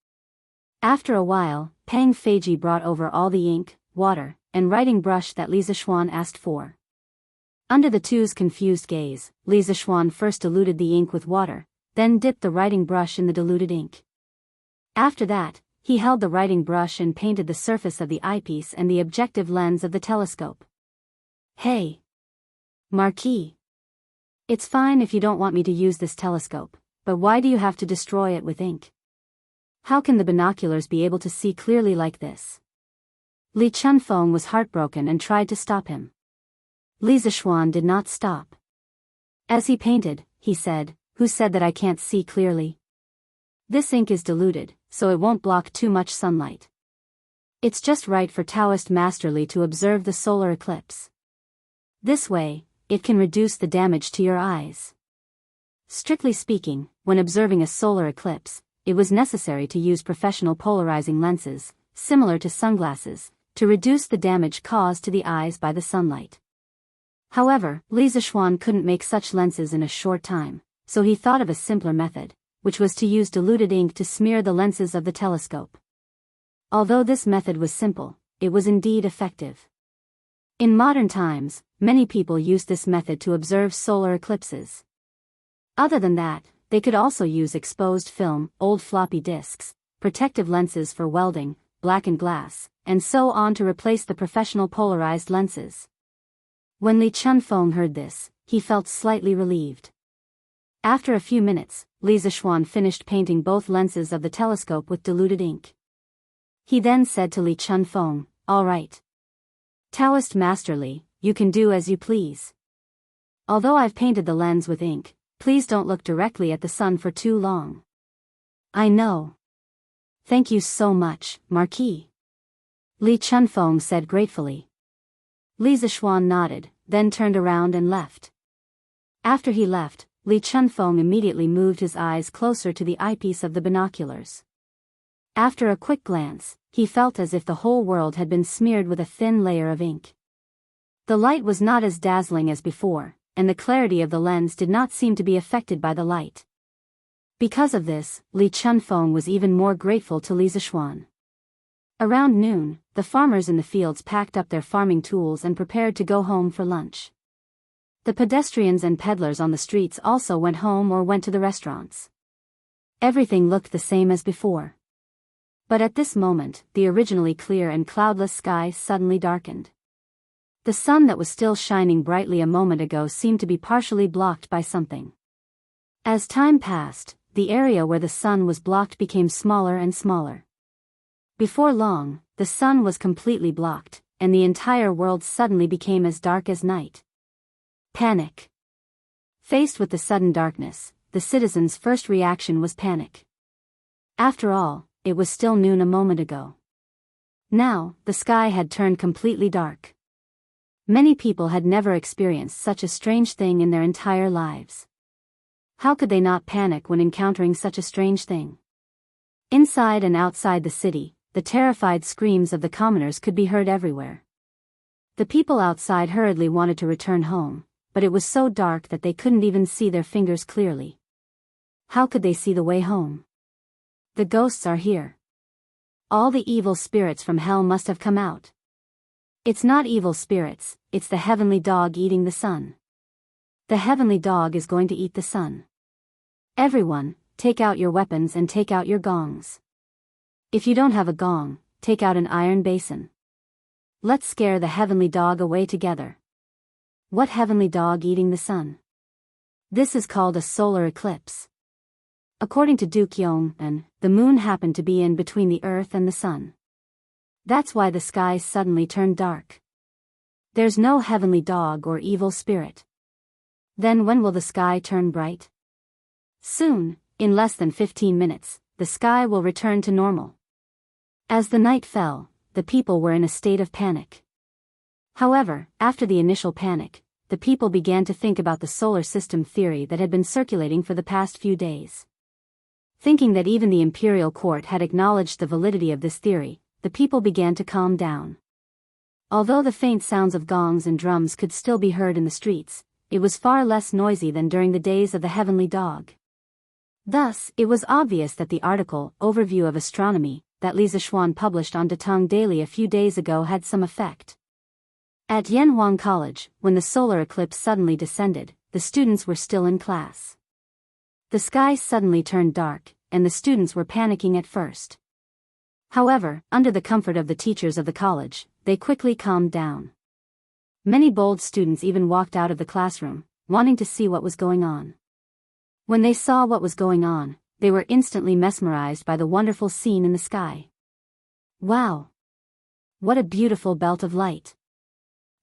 After a while, Pang Feiji brought over all the ink, water, and writing brush that Li Zixuan asked for. Under the two's confused gaze, Li Zixuan first diluted the ink with water, then dipped the writing brush in the diluted ink. After that, he held the writing brush and painted the surface of the eyepiece and the objective lens of the telescope. Hey! Marquis. It's fine if you don't want me to use this telescope, but why do you have to destroy it with ink? How can the binoculars be able to see clearly like this? Li Chunfeng was heartbroken and tried to stop him. Li Zixuan did not stop. As he painted, he said, "Who said that I can't see clearly? This ink is diluted, so it won't block too much sunlight. It's just right for Taoist Master Li to observe the solar eclipse. This way, it can reduce the damage to your eyes." Strictly speaking, when observing a solar eclipse, it was necessary to use professional polarizing lenses, similar to sunglasses, to reduce the damage caused to the eyes by the sunlight. However, Li Zixuan couldn't make such lenses in a short time, so he thought of a simpler method, which was to use diluted ink to smear the lenses of the telescope. Although this method was simple, it was indeed effective. In modern times, many people use this method to observe solar eclipses. Other than that, they could also use exposed film, old floppy disks, protective lenses for welding, blackened glass, and so on to replace the professional polarized lenses. When Li Chunfeng heard this, he felt slightly relieved. After a few minutes, Li Zixuan finished painting both lenses of the telescope with diluted ink. He then said to Li Chunfeng, "All right. Taoist Master Li, you can do as you please. Although I've painted the lens with ink, please don't look directly at the sun for too long." "I know. Thank you so much, Marquis," Li Chunfeng said gratefully. Li Zixuan nodded, then turned around and left. After he left, Li Chunfeng immediately moved his eyes closer to the eyepiece of the binoculars. After a quick glance, he felt as if the whole world had been smeared with a thin layer of ink. The light was not as dazzling as before, and the clarity of the lens did not seem to be affected by the light. Because of this, Li Chunfeng was even more grateful to Li Zixuan. Around noon, the farmers in the fields packed up their farming tools and prepared to go home for lunch. The pedestrians and peddlers on the streets also went home or went to the restaurants. Everything looked the same as before. But at this moment, the originally clear and cloudless sky suddenly darkened. The sun that was still shining brightly a moment ago seemed to be partially blocked by something. As time passed, the area where the sun was blocked became smaller and smaller. Before long, the sun was completely blocked, and the entire world suddenly became as dark as night. Panic. Faced with the sudden darkness, the citizens' first reaction was panic. After all, it was still noon a moment ago. Now, the sky had turned completely dark. Many people had never experienced such a strange thing in their entire lives. How could they not panic when encountering such a strange thing? Inside and outside the city, the terrified screams of the commoners could be heard everywhere. The people outside hurriedly wanted to return home, but it was so dark that they couldn't even see their fingers clearly. How could they see the way home? The ghosts are here. All the evil spirits from hell must have come out. It's not evil spirits, it's the heavenly dog eating the sun. The heavenly dog is going to eat the sun. Everyone, take out your weapons and take out your gongs. If you don't have a gong, take out an iron basin. Let's scare the heavenly dog away together. What heavenly dog eating the sun? This is called a solar eclipse. According to Duke Yong, the moon happened to be in between the earth and the sun. That's why the sky suddenly turned dark. There's no heavenly dog or evil spirit. Then when will the sky turn bright? Soon, in less than 15 minutes, the sky will return to normal. As the night fell, the people were in a state of panic. However, after the initial panic, the people began to think about the solar system theory that had been circulating for the past few days. Thinking that even the imperial court had acknowledged the validity of this theory, the people began to calm down. Although the faint sounds of gongs and drums could still be heard in the streets, it was far less noisy than during the days of the heavenly dog. Thus, it was obvious that the article, Overview of Astronomy, that Li Zixuan published on Datong Daily a few days ago had some effect. At Yanhuang College, when the solar eclipse suddenly descended, the students were still in class. The sky suddenly turned dark, and the students were panicking at first. However, under the comfort of the teachers of the college, they quickly calmed down. Many bold students even walked out of the classroom, wanting to see what was going on. When they saw what was going on, they were instantly mesmerized by the wonderful scene in the sky. Wow! What a beautiful belt of light!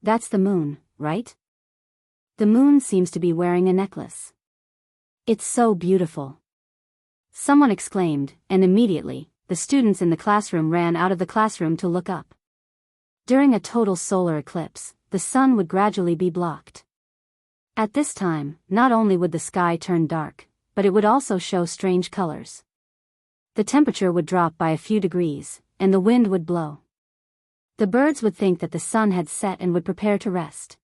That's the moon, right? The moon seems to be wearing a necklace. It's so beautiful! Someone exclaimed, and immediately, the students in the classroom ran out of the classroom to look up. During a total solar eclipse, the sun would gradually be blocked. At this time, not only would the sky turn dark, but it would also show strange colors. The temperature would drop by a few degrees, and the wind would blow. The birds would think that the sun had set and would prepare to rest.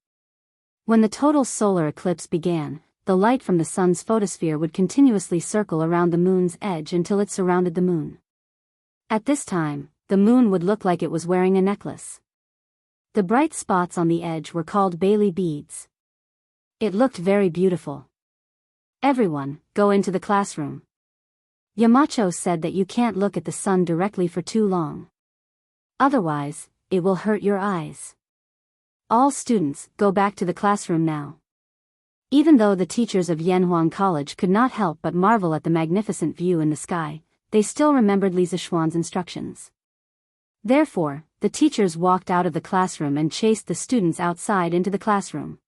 When the total solar eclipse began, the light from the sun's photosphere would continuously circle around the moon's edge until it surrounded the moon. At this time, the moon would look like it was wearing a necklace. The bright spots on the edge were called Bailey beads. It looked very beautiful. Everyone, go into the classroom. Yamacho said that you can't look at the sun directly for too long. Otherwise, it will hurt your eyes. All students, go back to the classroom now. Even though the teachers of Yanhuang College could not help but marvel at the magnificent view in the sky, they still remembered Li Zixuan's instructions. Therefore, the teachers walked out of the classroom and chased the students outside into the classroom.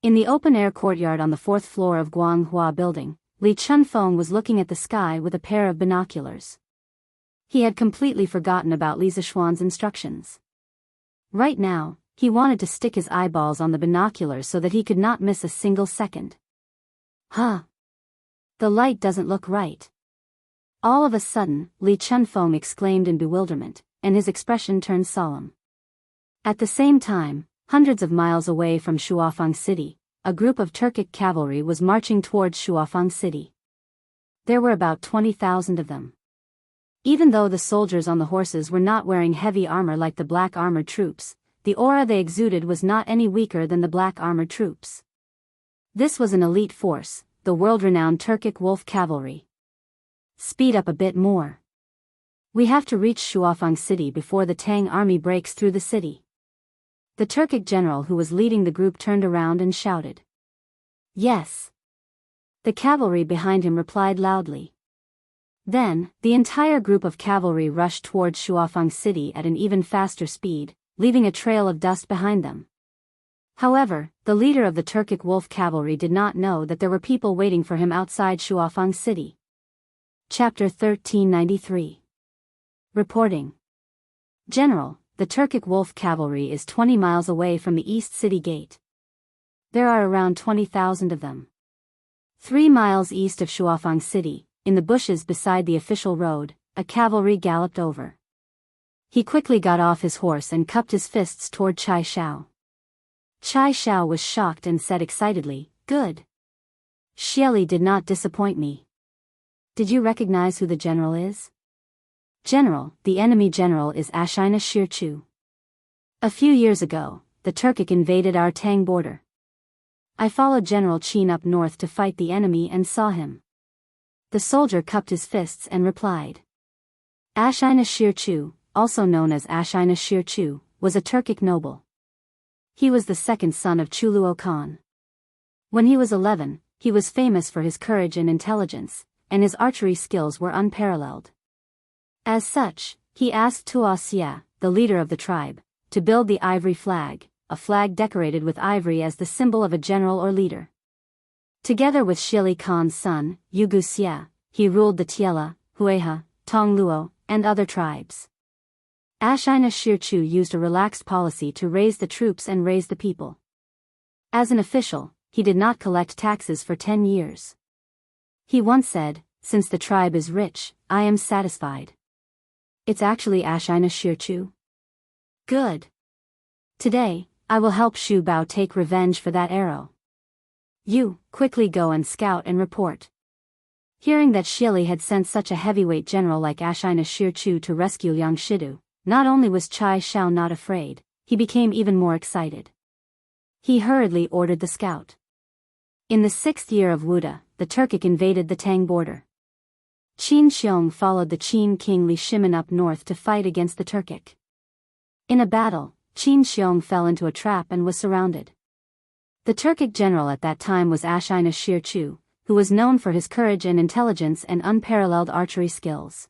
In the open-air courtyard on the 4th floor of Guanghua Building, Li Chunfeng was looking at the sky with a pair of binoculars. He had completely forgotten about Li Zixuan's instructions. Right now, he wanted to stick his eyeballs on the binoculars so that he could not miss a single second. Huh! The light doesn't look right. All of a sudden, Li Chunfeng exclaimed in bewilderment, and his expression turned solemn. At the same time, hundreds of miles away from Shuafang City, a group of Turkic cavalry was marching towards Shuafang City. There were about 20,000 of them. Even though the soldiers on the horses were not wearing heavy armor like the black armored troops, the aura they exuded was not any weaker than the black armored troops. This was an elite force, the world-renowned Turkic Wolf Cavalry. Speed up a bit more. We have to reach Shuafang City before the Tang army breaks through the city. The Turkic general who was leading the group turned around and shouted. Yes. The cavalry behind him replied loudly. Then, the entire group of cavalry rushed towards Shuafang City at an even faster speed, leaving a trail of dust behind them. However, the leader of the Turkic Wolf Cavalry did not know that there were people waiting for him outside Shuafang City. Chapter 1393. Reporting. General, the Turkic Wolf Cavalry is 20 miles away from the East City Gate. There are around 20,000 of them. 3 miles east of Shuafang City, in the bushes beside the official road, a cavalry galloped over. He quickly got off his horse and cupped his fists toward Chai Xiao. Chai Xiao was shocked and said excitedly, "Good. Xieli did not disappoint me. Did you recognize who the general is?" "General, the enemy general is Ashina Shirchu. A few years ago, the Turkic invaded our Tang border. I followed General Qin up north to fight the enemy and saw him." The soldier cupped his fists and replied. Ashina Shirchu, also known as Ashina Shirchu, was a Turkic noble. He was the second son of Chuluo Khan. When he was 11, he was famous for his courage and intelligence, and his archery skills were unparalleled. As such, he asked Tuo Xia, the leader of the tribe, to build the ivory flag, a flag decorated with ivory as the symbol of a general or leader. Together with Shili Khan's son, Yugu Xia, he ruled the Tiela, Hueha, Tongluo, and other tribes. Ashina Shirchu used a relaxed policy to raise the troops and raise the people. As an official, he did not collect taxes for 10 years. He once said, "Since the tribe is rich, I am satisfied." It's actually Ashina Shirchu. Good. Today, I will help Shu Bao take revenge for that arrow. You, quickly go and scout and report. Hearing that Shili had sent such a heavyweight general like Ashina Shirchu to rescue Liang Shidu, not only was Chai Shao not afraid, he became even more excited. He hurriedly ordered the scout. In the 6th year of Wuda, the Turkic invaded the Tang border. Qin Xiong followed the Qin king Li Shimin up north to fight against the Turkic. In a battle, Qin Xiong fell into a trap and was surrounded. The Turkic general at that time was Ashina Shirchu, who was known for his courage and intelligence and unparalleled archery skills.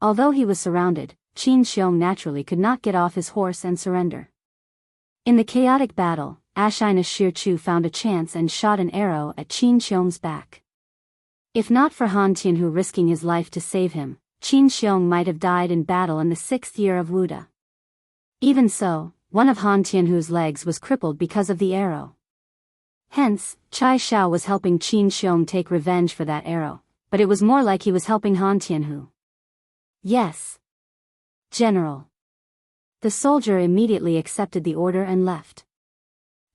Although he was surrounded, Qin Xiong naturally could not get off his horse and surrender. In the chaotic battle, Ashina Shirchu found a chance and shot an arrow at Qin Xiong's back. If not for Han Tianhu risking his life to save him, Qin Xiong might have died in battle in the 6th year of Wuda. Even so, one of Han Tianhu's legs was crippled because of the arrow. Hence, Chai Shao was helping Qin Xiong take revenge for that arrow, but it was more like he was helping Han Tianhu. Yes, General. The soldier immediately accepted the order and left.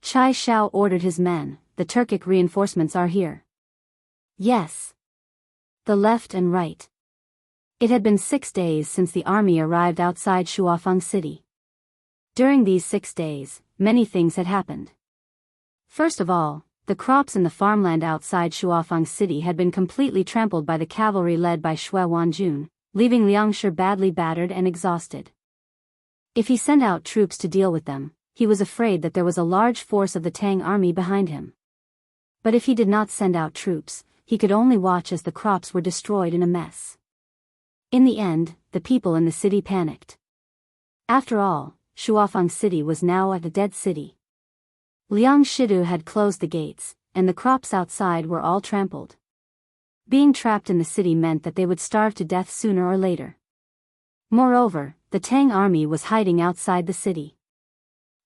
Chai Shao ordered his men, the Turkic reinforcements are here. Yes. The left and right. It had been 6 days since the army arrived outside Shuafeng City. During these 6 days, many things had happened. First of all, the crops in the farmland outside Shuafeng City had been completely trampled by the cavalry led by Xue Wanjun, leaving Liang Shi badly battered and exhausted. If he sent out troops to deal with them, he was afraid that there was a large force of the Tang army behind him. But if he did not send out troops, he could only watch as the crops were destroyed in a mess. In the end, the people in the city panicked. After all, Shuafeng City was now a dead city. Liang Shidu had closed the gates, and the crops outside were all trampled. Being trapped in the city meant that they would starve to death sooner or later. Moreover, the Tang army was hiding outside the city.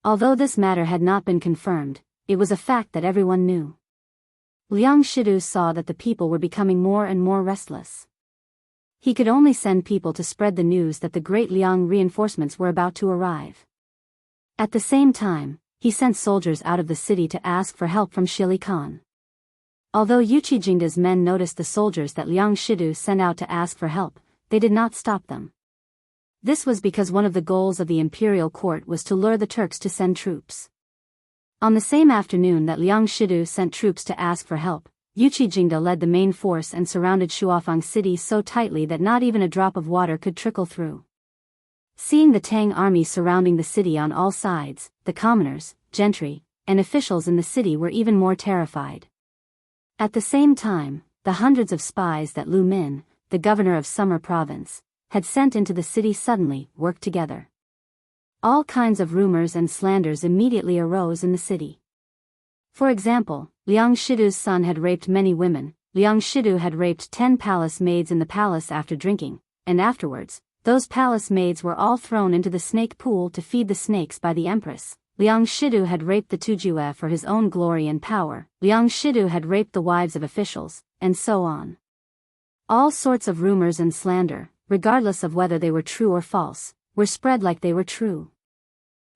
Although this matter had not been confirmed, it was a fact that everyone knew. Liang Shidu saw that the people were becoming more and more restless. He could only send people to spread the news that the great Liang reinforcements were about to arrive. At the same time, he sent soldiers out of the city to ask for help from Shili Khan. Although Yuqi Jingda's men noticed the soldiers that Liang Shidu sent out to ask for help, they did not stop them. This was because one of the goals of the imperial court was to lure the Turks to send troops. On the same afternoon that Liang Shidu sent troops to ask for help, Yuqi Jingda led the main force and surrounded Shuafeng City so tightly that not even a drop of water could trickle through. Seeing the Tang army surrounding the city on all sides, the commoners, gentry, and officials in the city were even more terrified. At the same time, the hundreds of spies that Lu Min, the governor of Summer Province, had sent into the city suddenly worked together. All kinds of rumors and slanders immediately arose in the city. For example, Liang Shidu's son had raped many women, Liang Shidu had raped 10 palace maids in the palace after drinking, and afterwards, those palace maids were all thrown into the snake pool to feed the snakes by the empress. Liang Shidu had raped the Tujue for his own glory and power, Liang Shidu had raped the wives of officials, and so on. All sorts of rumors and slander, regardless of whether they were true or false, were spread like they were true.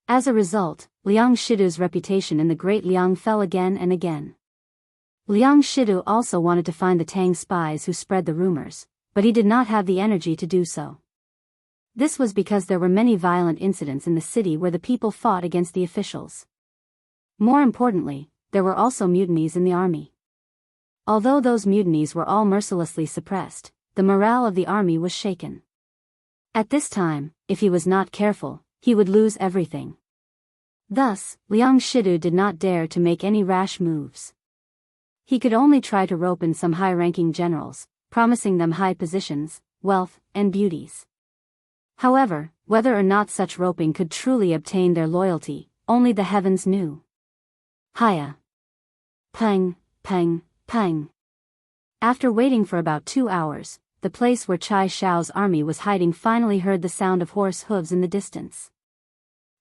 As a result, Liang Shidu's reputation in the Great Liang fell again and again. Liang Shidu also wanted to find the Tang spies who spread the rumors, but he did not have the energy to do so. This was because there were many violent incidents in the city where the people fought against the officials. More importantly, there were also mutinies in the army. Although those mutinies were all mercilessly suppressed, the morale of the army was shaken. At this time, if he was not careful, he would lose everything. Thus, Liang Shidu did not dare to make any rash moves. He could only try to rope in some high-ranking generals, promising them high positions, wealth, and beauties. However, whether or not such roping could truly obtain their loyalty, only the heavens knew. Hiya. Pang, pang, pang. After waiting for about 2 hours, the place where Chai Shao's army was hiding finally heard the sound of horse hooves in the distance.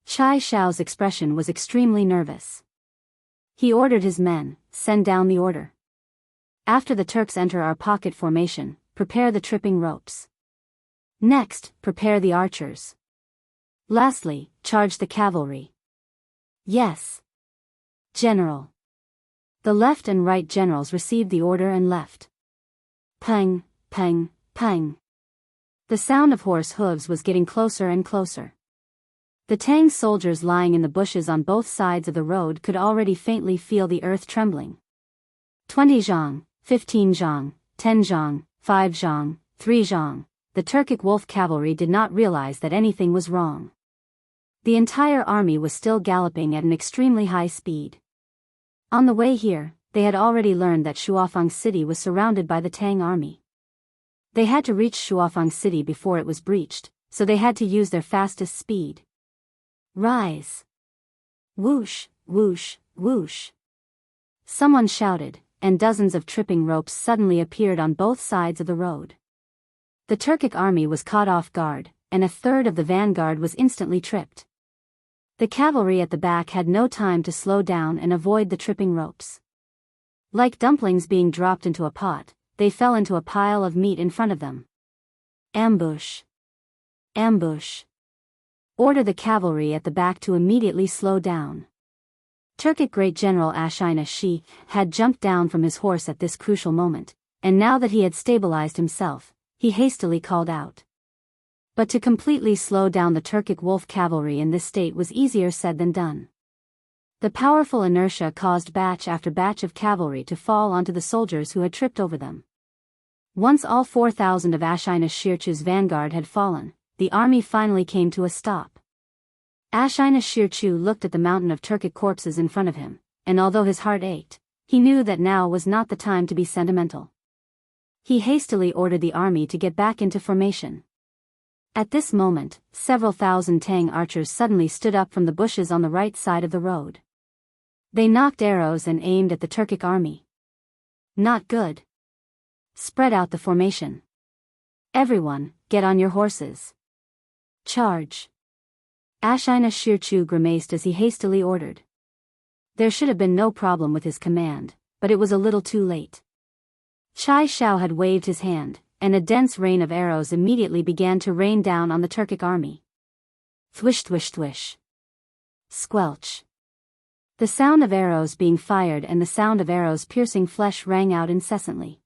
Chai Shao's expression was extremely nervous. He ordered his men, send down the order. After the Turks enter our pocket formation, prepare the tripping ropes. Next, prepare the archers. Lastly, charge the cavalry. Yes. General. The left and right generals received the order and left. Pang, pang, pang. The sound of horse hooves was getting closer and closer. The Tang soldiers lying in the bushes on both sides of the road could already faintly feel the earth trembling. 20 zhang, 15 zhang, 10 zhang, 5 zhang, 3 zhang. The Turkic wolf cavalry did not realize that anything was wrong. The entire army was still galloping at an extremely high speed. On the way here, they had already learned that Shuofang City was surrounded by the Tang army. They had to reach Shuofang City before it was breached, so they had to use their fastest speed. Rise! Whoosh, whoosh, whoosh. Someone shouted, and dozens of tripping ropes suddenly appeared on both sides of the road. The Turkic army was caught off guard, and a third of the vanguard was instantly tripped. The cavalry at the back had no time to slow down and avoid the tripping ropes. Like dumplings being dropped into a pot, they fell into a pile of meat in front of them. Ambush! Ambush! Order the cavalry at the back to immediately slow down. Turkic Great General Ashina Shi had jumped down from his horse at this crucial moment, and now that he had stabilized himself, he hastily called out. But to completely slow down the Turkic wolf cavalry in this state was easier said than done. The powerful inertia caused batch after batch of cavalry to fall onto the soldiers who had tripped over them. Once all 4,000 of Ashina Shirchu's vanguard had fallen, the army finally came to a stop. Ashina Shirchu looked at the mountain of Turkic corpses in front of him, and although his heart ached, he knew that now was not the time to be sentimental. He hastily ordered the army to get back into formation. At this moment, several thousand Tang archers suddenly stood up from the bushes on the right side of the road. They knocked arrows and aimed at the Turkic army. Not good. Spread out the formation. Everyone, get on your horses. Charge! Ashina Shirchu grimaced as he hastily ordered. There should have been no problem with his command, but it was a little too late. Chai Shao had waved his hand, and a dense rain of arrows immediately began to rain down on the Turkic army. Thwish thwish thwish. Squelch. The sound of arrows being fired and the sound of arrows piercing flesh rang out incessantly.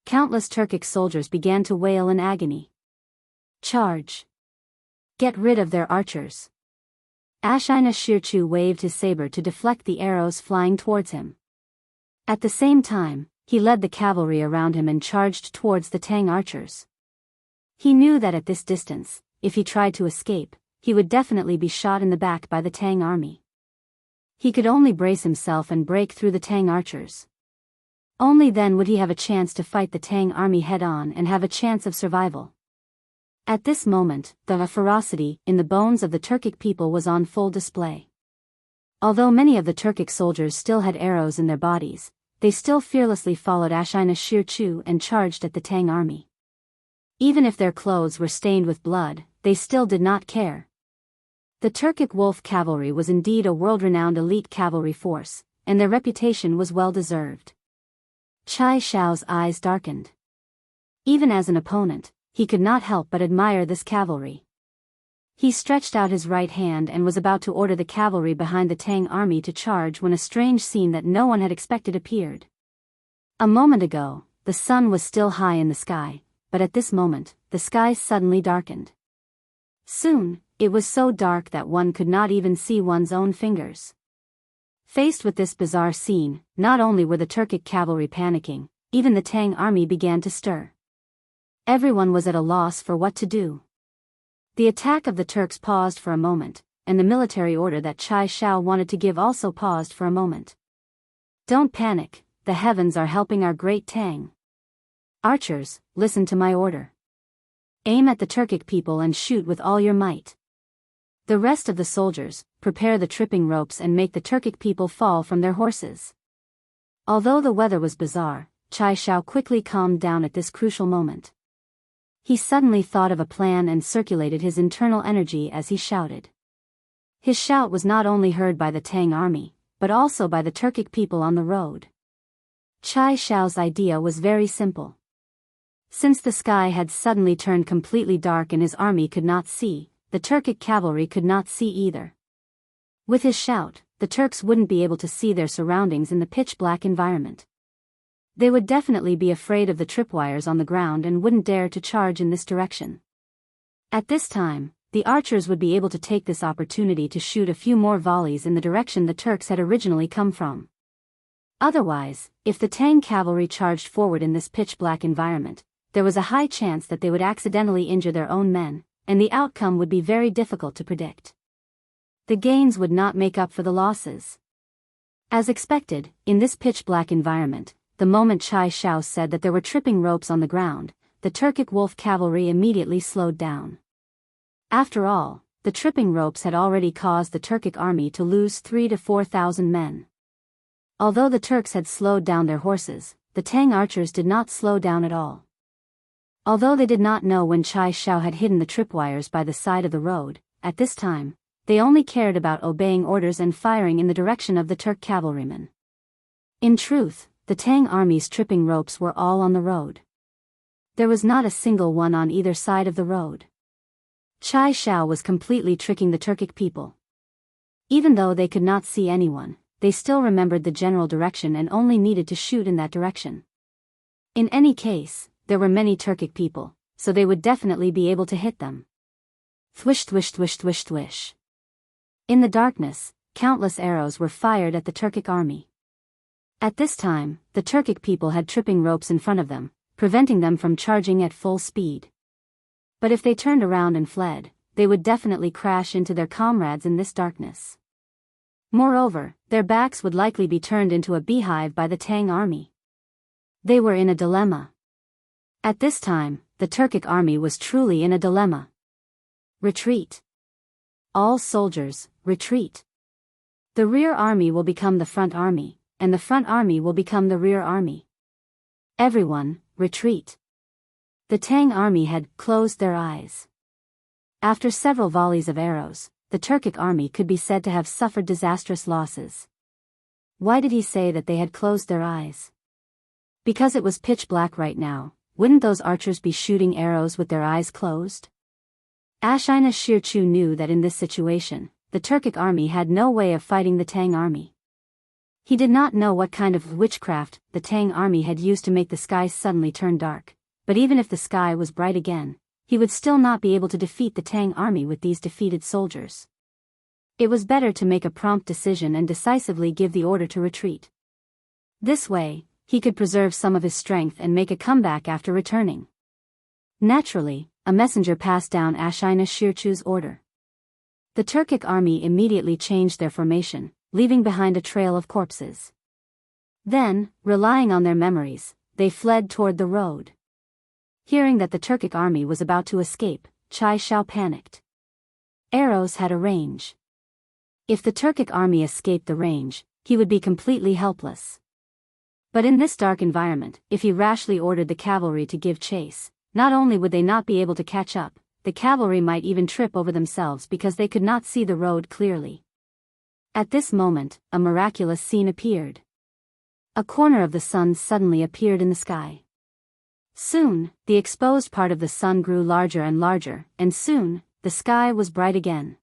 Countless Turkic soldiers began to wail in agony. Charge! Get rid of their archers. Ashina Shirchu waved his saber to deflect the arrows flying towards him. At the same time, he led the cavalry around him and charged towards the Tang archers. He knew that at this distance, if he tried to escape, he would definitely be shot in the back by the Tang army. He could only brace himself and break through the Tang archers. Only then would he have a chance to fight the Tang army head-on and have a chance of survival. At this moment, the ferocity in the bones of the Turkic people was on full display. Although many of the Turkic soldiers still had arrows in their bodies, they still fearlessly followed Ashina Shirchu and charged at the Tang army. Even if their clothes were stained with blood, they still did not care. The Turkic wolf cavalry was indeed a world-renowned elite cavalry force, and their reputation was well-deserved. Chai Shao's eyes darkened. Even as an opponent, he could not help but admire this cavalry. He stretched out his right hand and was about to order the cavalry behind the Tang army to charge when a strange scene that no one had expected appeared. A moment ago, the sun was still high in the sky, but at this moment, the sky suddenly darkened. Soon, it was so dark that one could not even see one's own fingers. Faced with this bizarre scene, not only were the Turkic cavalry panicking, even the Tang army began to stir. Everyone was at a loss for what to do. The attack of the Turks paused for a moment, and the military order that Chai Shao wanted to give also paused for a moment. Don't panic, the heavens are helping our great Tang. Archers, listen to my order. Aim at the Turkic people and shoot with all your might. The rest of the soldiers, prepare the tripping ropes and make the Turkic people fall from their horses. Although the weather was bizarre, Chai Shao quickly calmed down at this crucial moment. He suddenly thought of a plan and circulated his internal energy as he shouted. His shout was not only heard by the Tang army, but also by the Turkic people on the road. Chai Shao's idea was very simple. Since the sky had suddenly turned completely dark and his army could not see, the Turkic cavalry could not see either. With his shout, the Turks wouldn't be able to see their surroundings in the pitch-black environment. They would definitely be afraid of the tripwires on the ground and wouldn't dare to charge in this direction. At this time, the archers would be able to take this opportunity to shoot a few more volleys in the direction the Turks had originally come from. Otherwise, if the Tang cavalry charged forward in this pitch-black environment, there was a high chance that they would accidentally injure their own men, and the outcome would be very difficult to predict. The gains would not make up for the losses. As expected, in this pitch-black environment, the moment Chai Shao said that there were tripping ropes on the ground, the Turkic wolf cavalry immediately slowed down. After all, the tripping ropes had already caused the Turkic army to lose 3,000 to 4,000 men. Although the Turks had slowed down their horses, the Tang archers did not slow down at all. Although they did not know when Chai Shao had hidden the tripwires by the side of the road, at this time, they only cared about obeying orders and firing in the direction of the Turk cavalrymen. In truth, the Tang army's tripping ropes were all on the road. There was not a single one on either side of the road. Chai Shao was completely tricking the Turkic people. Even though they could not see anyone, they still remembered the general direction and only needed to shoot in that direction. In any case, there were many Turkic people, so they would definitely be able to hit them. Thwish thwish thwish thwish thwish. In the darkness, countless arrows were fired at the Turkic army. At this time, the Turkic people had tripping ropes in front of them, preventing them from charging at full speed. But if they turned around and fled, they would definitely crash into their comrades in this darkness. Moreover, their backs would likely be turned into a beehive by the Tang army. They were in a dilemma. At this time, the Turkic army was truly in a dilemma. Retreat. All soldiers, retreat. The rear army will become the front army, and the front army will become the rear army. Everyone, retreat. The Tang army had closed their eyes. After several volleys of arrows, the Turkic army could be said to have suffered disastrous losses. Why did he say that they had closed their eyes? Because it was pitch black right now, wouldn't those archers be shooting arrows with their eyes closed? Ashina Shirchu knew that in this situation, the Turkic army had no way of fighting the Tang army. He did not know what kind of witchcraft the Tang army had used to make the sky suddenly turn dark. But even if the sky was bright again, he would still not be able to defeat the Tang army with these defeated soldiers. It was better to make a prompt decision and decisively give the order to retreat. This way, he could preserve some of his strength and make a comeback after returning. Naturally, a messenger passed down Ashina Shirchu's order. The Turkic army immediately changed their formation, leaving behind a trail of corpses. Then, relying on their memories, they fled toward the road. Hearing that the Turkic army was about to escape, Chai Shao panicked. Arrows had a range. If the Turkic army escaped the range, he would be completely helpless. But in this dark environment, if he rashly ordered the cavalry to give chase, not only would they not be able to catch up, the cavalry might even trip over themselves because they could not see the road clearly. At this moment, a miraculous scene appeared. A corner of the sun suddenly appeared in the sky. Soon, the exposed part of the sun grew larger and larger, and soon, the sky was bright again.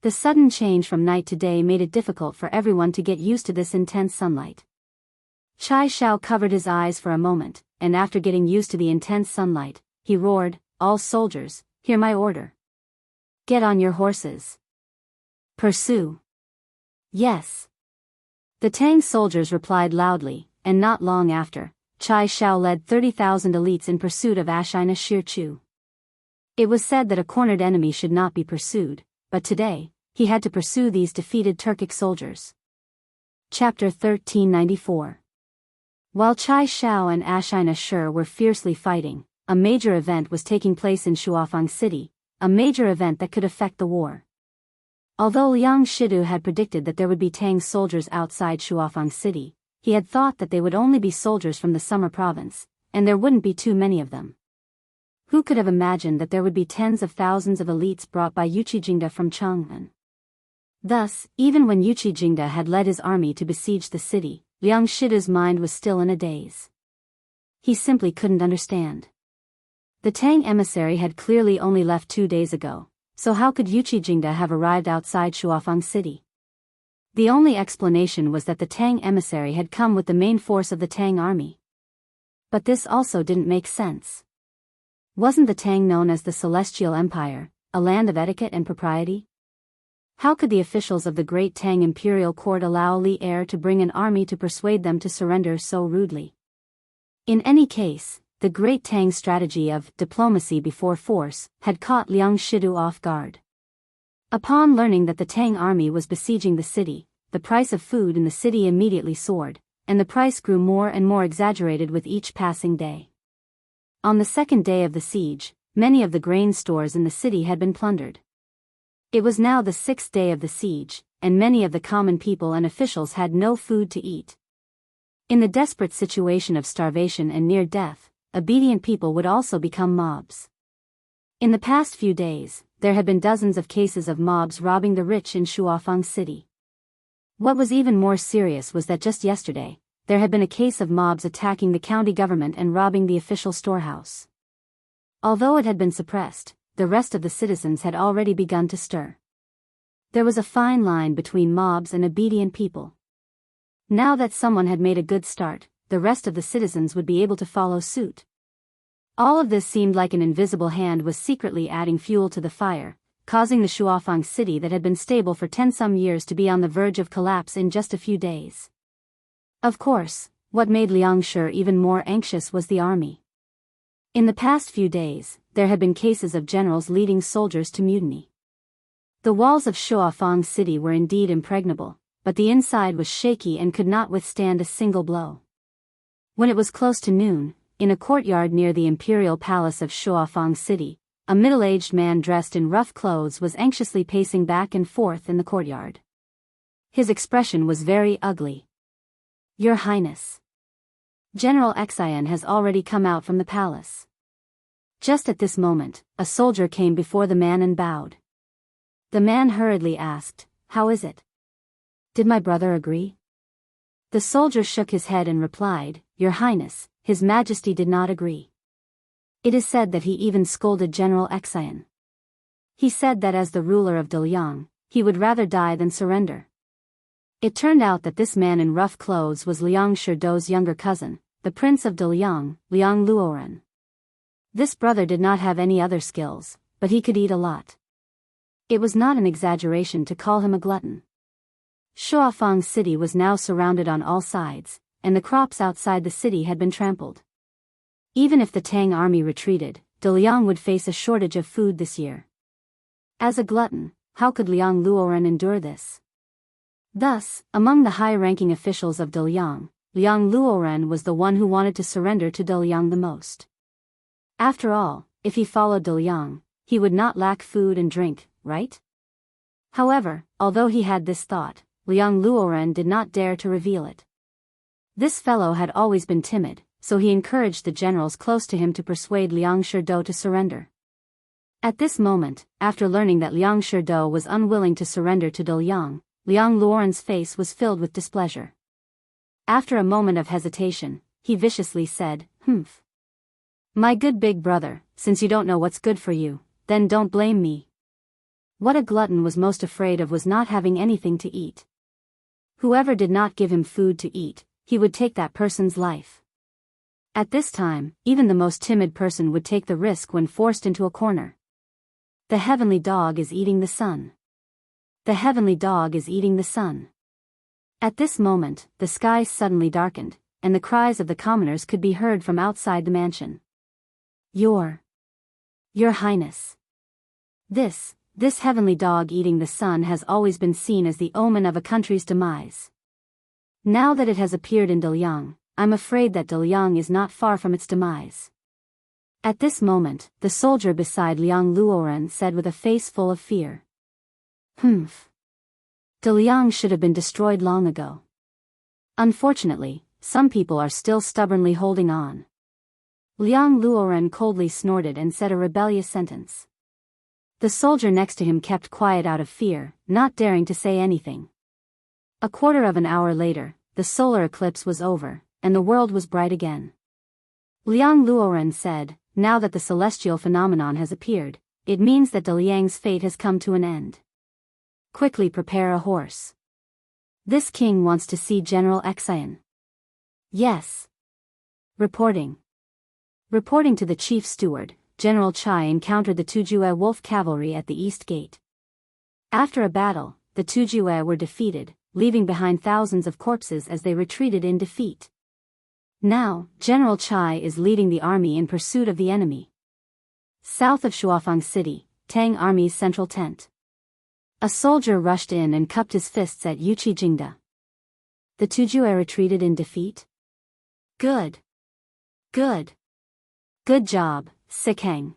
The sudden change from night to day made it difficult for everyone to get used to this intense sunlight. Chai Shao covered his eyes for a moment, and after getting used to the intense sunlight, he roared, "All soldiers, hear my order. Get on your horses. Pursue." Yes. The Tang soldiers replied loudly, and not long after, Chai Shao led 30,000 elites in pursuit of Ashina Shirchu. It was said that a cornered enemy should not be pursued, but today, he had to pursue these defeated Turkic soldiers. Chapter 1394. While Chai Shao and Ashina Shir were fiercely fighting, a major event was taking place in Shuafang City, a major event that could affect the war. Although Liang Shidu had predicted that there would be Tang soldiers outside Shuafang City, he had thought that they would only be soldiers from the Summer Province, and there wouldn't be too many of them. Who could have imagined that there would be tens of thousands of elites brought by Yuqi Jingda from Chang'an? Thus, even when Yuqi Jingda had led his army to besiege the city, Liang Shidu's mind was still in a daze. He simply couldn't understand. The Tang emissary had clearly only left 2 days ago, so how could Yuqi Jingda have arrived outside Shuafang City? The only explanation was that the Tang emissary had come with the main force of the Tang army. But this also didn't make sense. Wasn't the Tang known as the Celestial Empire, a land of etiquette and propriety? How could the officials of the Great Tang Imperial Court allow Li Er to bring an army to persuade them to surrender so rudely? In any case, the Great Tang's strategy of diplomacy before force had caught Liang Shidu off guard. Upon learning that the Tang army was besieging the city, the price of food in the city immediately soared, and the price grew more and more exaggerated with each passing day. On the second day of the siege, many of the grain stores in the city had been plundered. It was now the sixth day of the siege, and many of the common people and officials had no food to eat. In the desperate situation of starvation and near death, obedient people would also become mobs. In the past few days, there had been dozens of cases of mobs robbing the rich in Shuafang City. What was even more serious was that just yesterday, there had been a case of mobs attacking the county government and robbing the official storehouse. Although it had been suppressed, the rest of the citizens had already begun to stir. There was a fine line between mobs and obedient people. Now that someone had made a good start, the rest of the citizens would be able to follow suit. All of this seemed like an invisible hand was secretly adding fuel to the fire, causing the Shuafang city that had been stable for 10-some years to be on the verge of collapse in just a few days. Of course, what made Liang Shi even more anxious was the army. In the past few days, there had been cases of generals leading soldiers to mutiny. The walls of Shuafang city were indeed impregnable, but the inside was shaky and could not withstand a single blow. When it was close to noon, in a courtyard near the imperial palace of Shuafang city, a middle-aged man dressed in rough clothes was anxiously pacing back and forth in the courtyard. His expression was very ugly. "Your Highness. General Xian has already come out from the palace." Just at this moment, a soldier came before the man and bowed. The man hurriedly asked, "How is it? Did my brother agree?" The soldier shook his head and replied, "Your Highness, His Majesty did not agree. It is said that he even scolded General Xian. He said that as the ruler of Daliang, he would rather die than surrender." It turned out that this man in rough clothes was Liang Shido's younger cousin, the Prince of Daliang, Liang Luoren. This brother did not have any other skills, but he could eat a lot. It was not an exaggeration to call him a glutton. Shuafang city was now surrounded on all sides, and the crops outside the city had been trampled. Even if the Tang army retreated, Daliang would face a shortage of food this year. As a glutton, how could Liang Luoren endure this? Thus, among the high-ranking officials of Daliang, Liang Luoren was the one who wanted to surrender to Daliang the most. After all, if he followed Daliang, he would not lack food and drink, right? However, although he had this thought, Liang Luoren did not dare to reveal it. This fellow had always been timid, so he encouraged the generals close to him to persuade Liang Shido to surrender. At this moment, after learning that Liang Shido was unwilling to surrender to Daliang, Liang Luoren's face was filled with displeasure. After a moment of hesitation, he viciously said, "Humph. My good big brother, since you don't know what's good for you, then don't blame me." What a glutton was most afraid of was not having anything to eat. Whoever did not give him food to eat, he would take that person's life. At this time, even the most timid person would take the risk when forced into a corner. The heavenly dog is eating the sun. The heavenly dog is eating the sun. At this moment, the sky suddenly darkened, and the cries of the commoners could be heard from outside the mansion. Your Highness. This heavenly dog eating the sun has always been seen as the omen of a country's demise. Now that it has appeared in Daliang, I'm afraid that Daliang is not far from its demise." At this moment, the soldier beside Liang Luoren said with a face full of fear, "Humph. Daliang should have been destroyed long ago. Unfortunately, some people are still stubbornly holding on." Liang Luoren coldly snorted and said a rebellious sentence. The soldier next to him kept quiet out of fear, not daring to say anything. A quarter of an hour later, the solar eclipse was over, and the world was bright again. Liang Luoren said, "Now that the celestial phenomenon has appeared, it means that Daliang's fate has come to an end. Quickly prepare a horse." This king wants to see General Xian. Yes. Reporting. Reporting to the chief steward, General Chai encountered the Tujue wolf cavalry at the east gate. After a battle, the Tujue were defeated, leaving behind thousands of corpses as they retreated in defeat. Now, General Chai is leading the army in pursuit of the enemy. South of Shuafang City, Tang Army's central tent. A soldier rushed in and cupped his fists at Yuchi Jingda. The Tujue retreated in defeat? Good. Good. Good job, Sikang.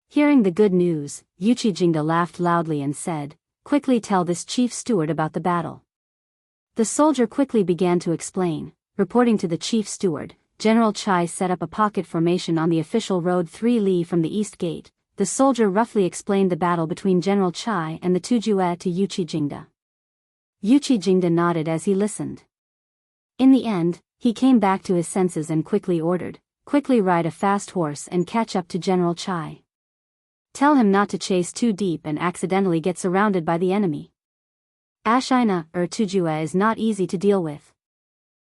Hearing the good news, Yuchi Jingda laughed loudly and said, "Quickly tell this chief steward about the battle." The soldier quickly began to explain, reporting to the chief steward. General Chai set up a pocket formation on the official road 3 li from the east gate. The soldier roughly explained the battle between General Chai and the Tujue to Yuchi Jingda. Yuchi Jingda nodded as he listened. In the end, he came back to his senses and quickly ordered, "Quickly ride a fast horse and catch up to General Chai. Tell him not to chase too deep and accidentally get surrounded by the enemy. Ashina Tujue is not easy to deal with."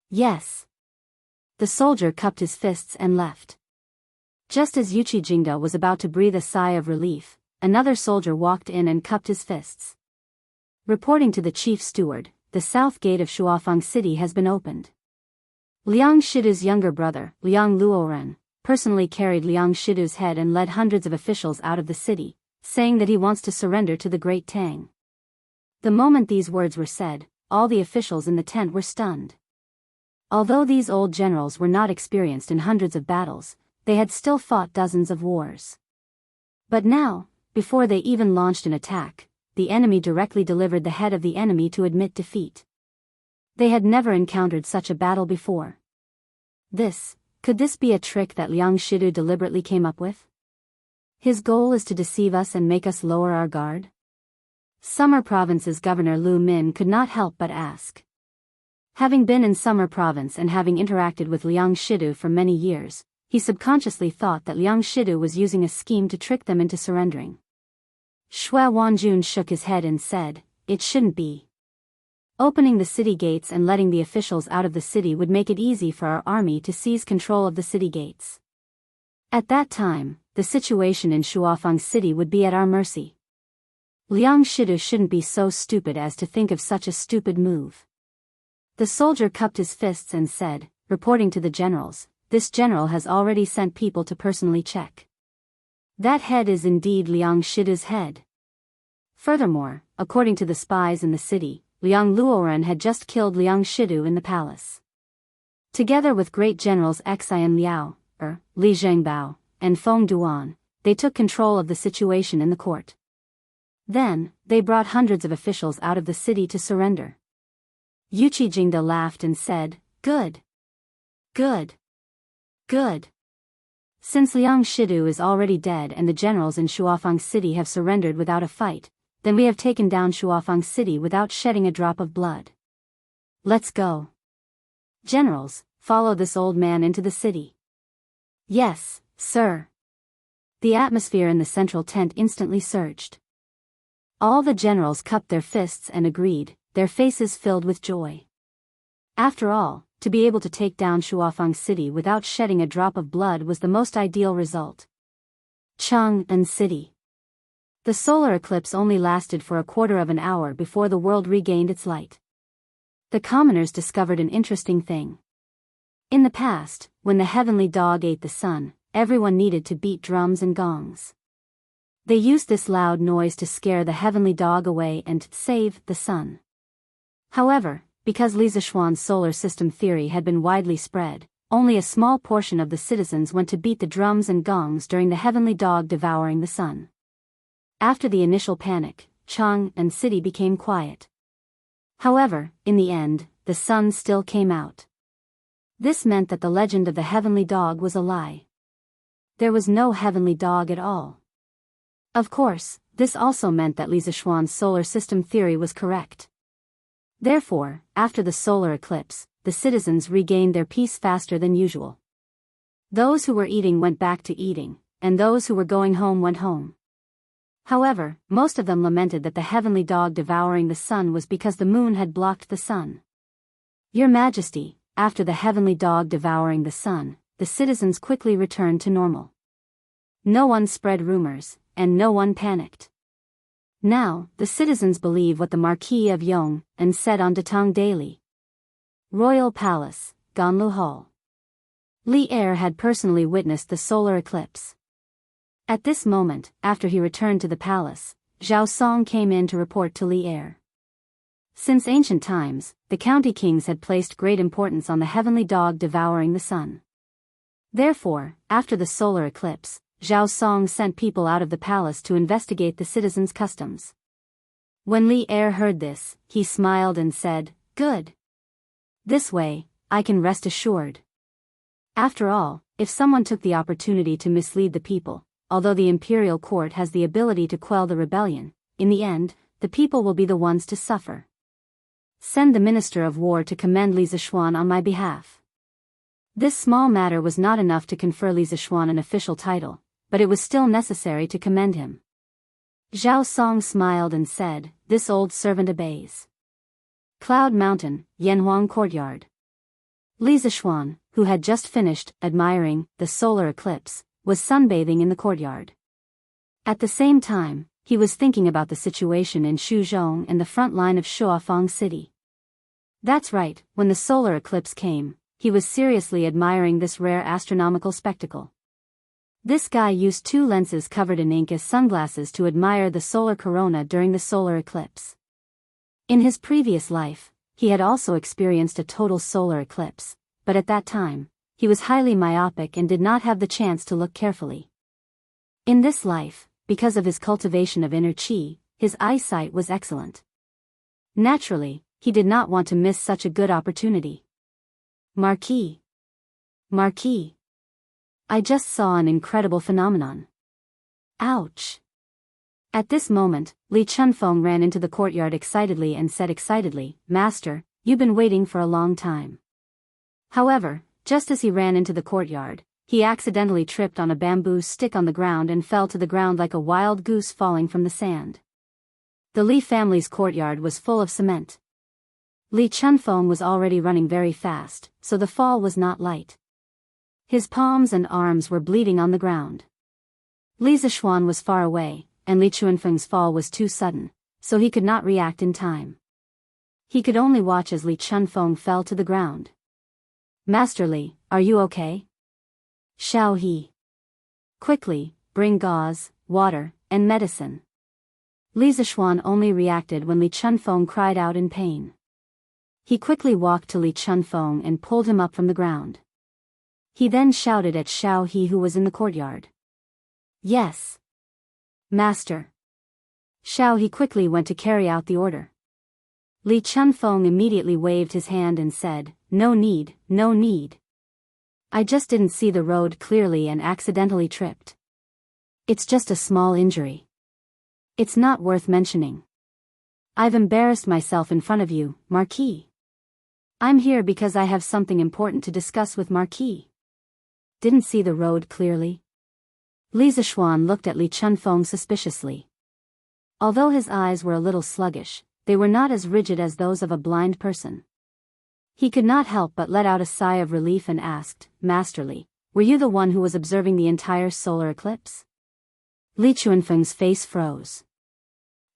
Yes. The soldier cupped his fists and left. Just as Yuchi Jingda was about to breathe a sigh of relief, another soldier walked in and cupped his fists. Reporting to the chief steward, the south gate of Shuafang City has been opened. Liang Shidu's younger brother, Liang Luoren, personally carried Liang Shidu's head and led hundreds of officials out of the city, saying that he wants to surrender to the Great Tang. The moment these words were said, all the officials in the tent were stunned. Although these old generals were not experienced in hundreds of battles, they had still fought dozens of wars. But now, before they even launched an attack, the enemy directly delivered the head of the enemy to admit defeat. They had never encountered such a battle before. Could this be a trick that Liang Shidu deliberately came up with? His goal is to deceive us and make us lower our guard? Summer Province's Governor Lu Min could not help but ask. Having been in Summer Province and having interacted with Liang Shidu for many years, he subconsciously thought that Liang Shidu was using a scheme to trick them into surrendering. Xue Wanjun shook his head and said, "It shouldn't be. Opening the city gates and letting the officials out of the city would make it easy for our army to seize control of the city gates. At that time, the situation in Shuafang City would be at our mercy. Liang Shidu shouldn't be so stupid as to think of such a stupid move." The soldier cupped his fists and said, reporting to the generals, "This general has already sent people to personally check. That head is indeed Liang Shidu's head. Furthermore, according to the spies in the city, Liang Luoren had just killed Liang Shidu in the palace. Together with great generals Xian Liao, Li Zhengbao, and Feng Duan, they took control of the situation in the court. Then, they brought hundreds of officials out of the city to surrender." Yuchi Jingda laughed and said, "Good. Good. Good. Since Liang Shidu is already dead and the generals in Shuafang City have surrendered without a fight, then we have taken down Shuafang City without shedding a drop of blood. Let's go. Generals, follow this old man into the city." "Yes, sir." The atmosphere in the central tent instantly surged. All the generals cupped their fists and agreed, their faces filled with joy. After all, to be able to take down Shuafang City without shedding a drop of blood was the most ideal result. Chang'an City. The solar eclipse only lasted for a quarter of an hour before the world regained its light. The commoners discovered an interesting thing. In the past, when the heavenly dog ate the sun, everyone needed to beat drums and gongs. They used this loud noise to scare the heavenly dog away and save the sun. However, because Li Zishuan's solar system theory had been widely spread, only a small portion of the citizens went to beat the drums and gongs during the heavenly dog devouring the sun. After the initial panic, Chang'an City became quiet. However, in the end, the sun still came out. This meant that the legend of the heavenly dog was a lie. There was no heavenly dog at all. Of course, this also meant that Li Zishuan's solar system theory was correct. Therefore, after the solar eclipse, the citizens regained their peace faster than usual. Those who were eating went back to eating, and those who were going home went home. However, most of them lamented that the heavenly dog devouring the sun was because the moon had blocked the sun. Your Majesty, after the heavenly dog devouring the sun, the citizens quickly returned to normal. No one spread rumors, and no one panicked. Now, the citizens believe what the Marquis of Yong and said on Datong Daily. Royal Palace, Ganlu Hall. Li Er had personally witnessed the solar eclipse. At this moment, after he returned to the palace, Zhao Song came in to report to Li Er. Since ancient times, the county kings had placed great importance on the heavenly dog devouring the sun. Therefore, after the solar eclipse, Zhao Song sent people out of the palace to investigate the citizens' customs. When Li Er heard this, he smiled and said, "Good. This way, I can rest assured." After all, if someone took the opportunity to mislead the people, although the imperial court has the ability to quell the rebellion, in the end, the people will be the ones to suffer. Send the Minister of War to commend Li Zishuan on my behalf. This small matter was not enough to confer Li Zishuan an official title, but it was still necessary to commend him. Zhao Song smiled and said, "This old servant obeys." Cloud Mountain, Yanhuang Courtyard. Li Zishuan, who had just finished admiring the solar eclipse, was sunbathing in the courtyard. At the same time, he was thinking about the situation in Shuzhong and the front line of Shuafang City. That's right, when the solar eclipse came, he was seriously admiring this rare astronomical spectacle. This guy used 2 lenses covered in ink as sunglasses to admire the solar corona during the solar eclipse. In his previous life, he had also experienced a total solar eclipse, but at that time, he was highly myopic and did not have the chance to look carefully. In this life, because of his cultivation of inner qi, his eyesight was excellent. Naturally, he did not want to miss such a good opportunity. Marquis. I just saw an incredible phenomenon. Ouch. At this moment, Li Chunfeng ran into the courtyard excitedly and said excitedly, "Master, you've been waiting for a long time." However, just as he ran into the courtyard, he accidentally tripped on a bamboo stick on the ground and fell to the ground like a wild goose falling from the sand. The Li family's courtyard was full of cement. Li Chunfeng was already running very fast, so the fall was not light. His palms and arms were bleeding on the ground. Li Zishuan was far away, and Li Chunfeng's fall was too sudden, so he could not react in time. He could only watch as Li Chunfeng fell to the ground. "Master Li, are you okay?" "Xiao He. Quickly, bring gauze, water, and medicine." Li Zishuan only reacted when Li Chunfeng cried out in pain. He quickly walked to Li Chunfeng and pulled him up from the ground. He then shouted at Xiao He, who was in the courtyard. "Yes, Master." Xiao He quickly went to carry out the order. Li Chunfeng immediately waved his hand and said, "No need, no need. I just didn't see the road clearly and accidentally tripped. It's just a small injury. It's not worth mentioning. I've embarrassed myself in front of you, Marquis. I'm here because I have something important to discuss with Marquis." Didn't see the road clearly? Li Zishuan looked at Li Chunfeng suspiciously. Although his eyes were a little sluggish, they were not as rigid as those of a blind person. He could not help but let out a sigh of relief and asked, "Master Li, were you the one who was observing the entire solar eclipse?" Li Chunfeng's face froze.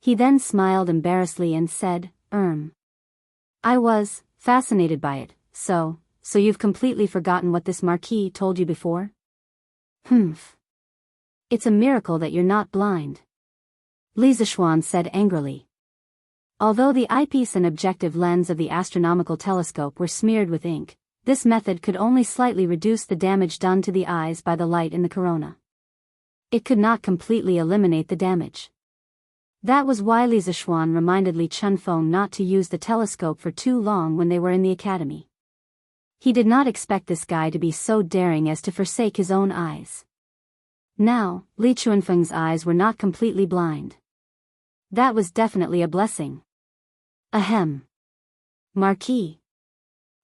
He then smiled embarrassedly and said, I was fascinated by it, so you've completely forgotten what this Marquis told you before?" "Humph. It's a miracle that you're not blind," Li Zishuan said angrily. Although the eyepiece and objective lens of the astronomical telescope were smeared with ink, this method could only slightly reduce the damage done to the eyes by the light in the corona. It could not completely eliminate the damage. That was why Li Zishuan reminded Li Chunfeng not to use the telescope for too long when they were in the academy. He did not expect this guy to be so daring as to forsake his own eyes. Now, Li Chunfeng's eyes were not completely blind. That was definitely a blessing. Ahem. Marquis.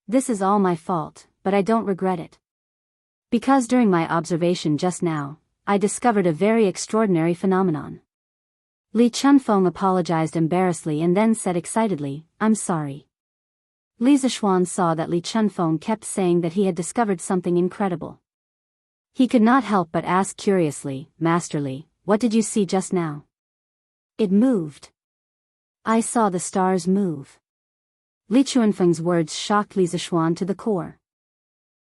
This is all my fault, but I don't regret it. Because during my observation just now, I discovered a very extraordinary phenomenon. Li Chunfeng apologized embarrassedly and then said excitedly, "I'm sorry." Li Zishuan saw that Li Chunfeng kept saying that he had discovered something incredible. He could not help but ask curiously, "Master Li, what did you see just now?" "It moved. I saw the stars move." Li Chunfeng's words shocked Li Zishuan to the core.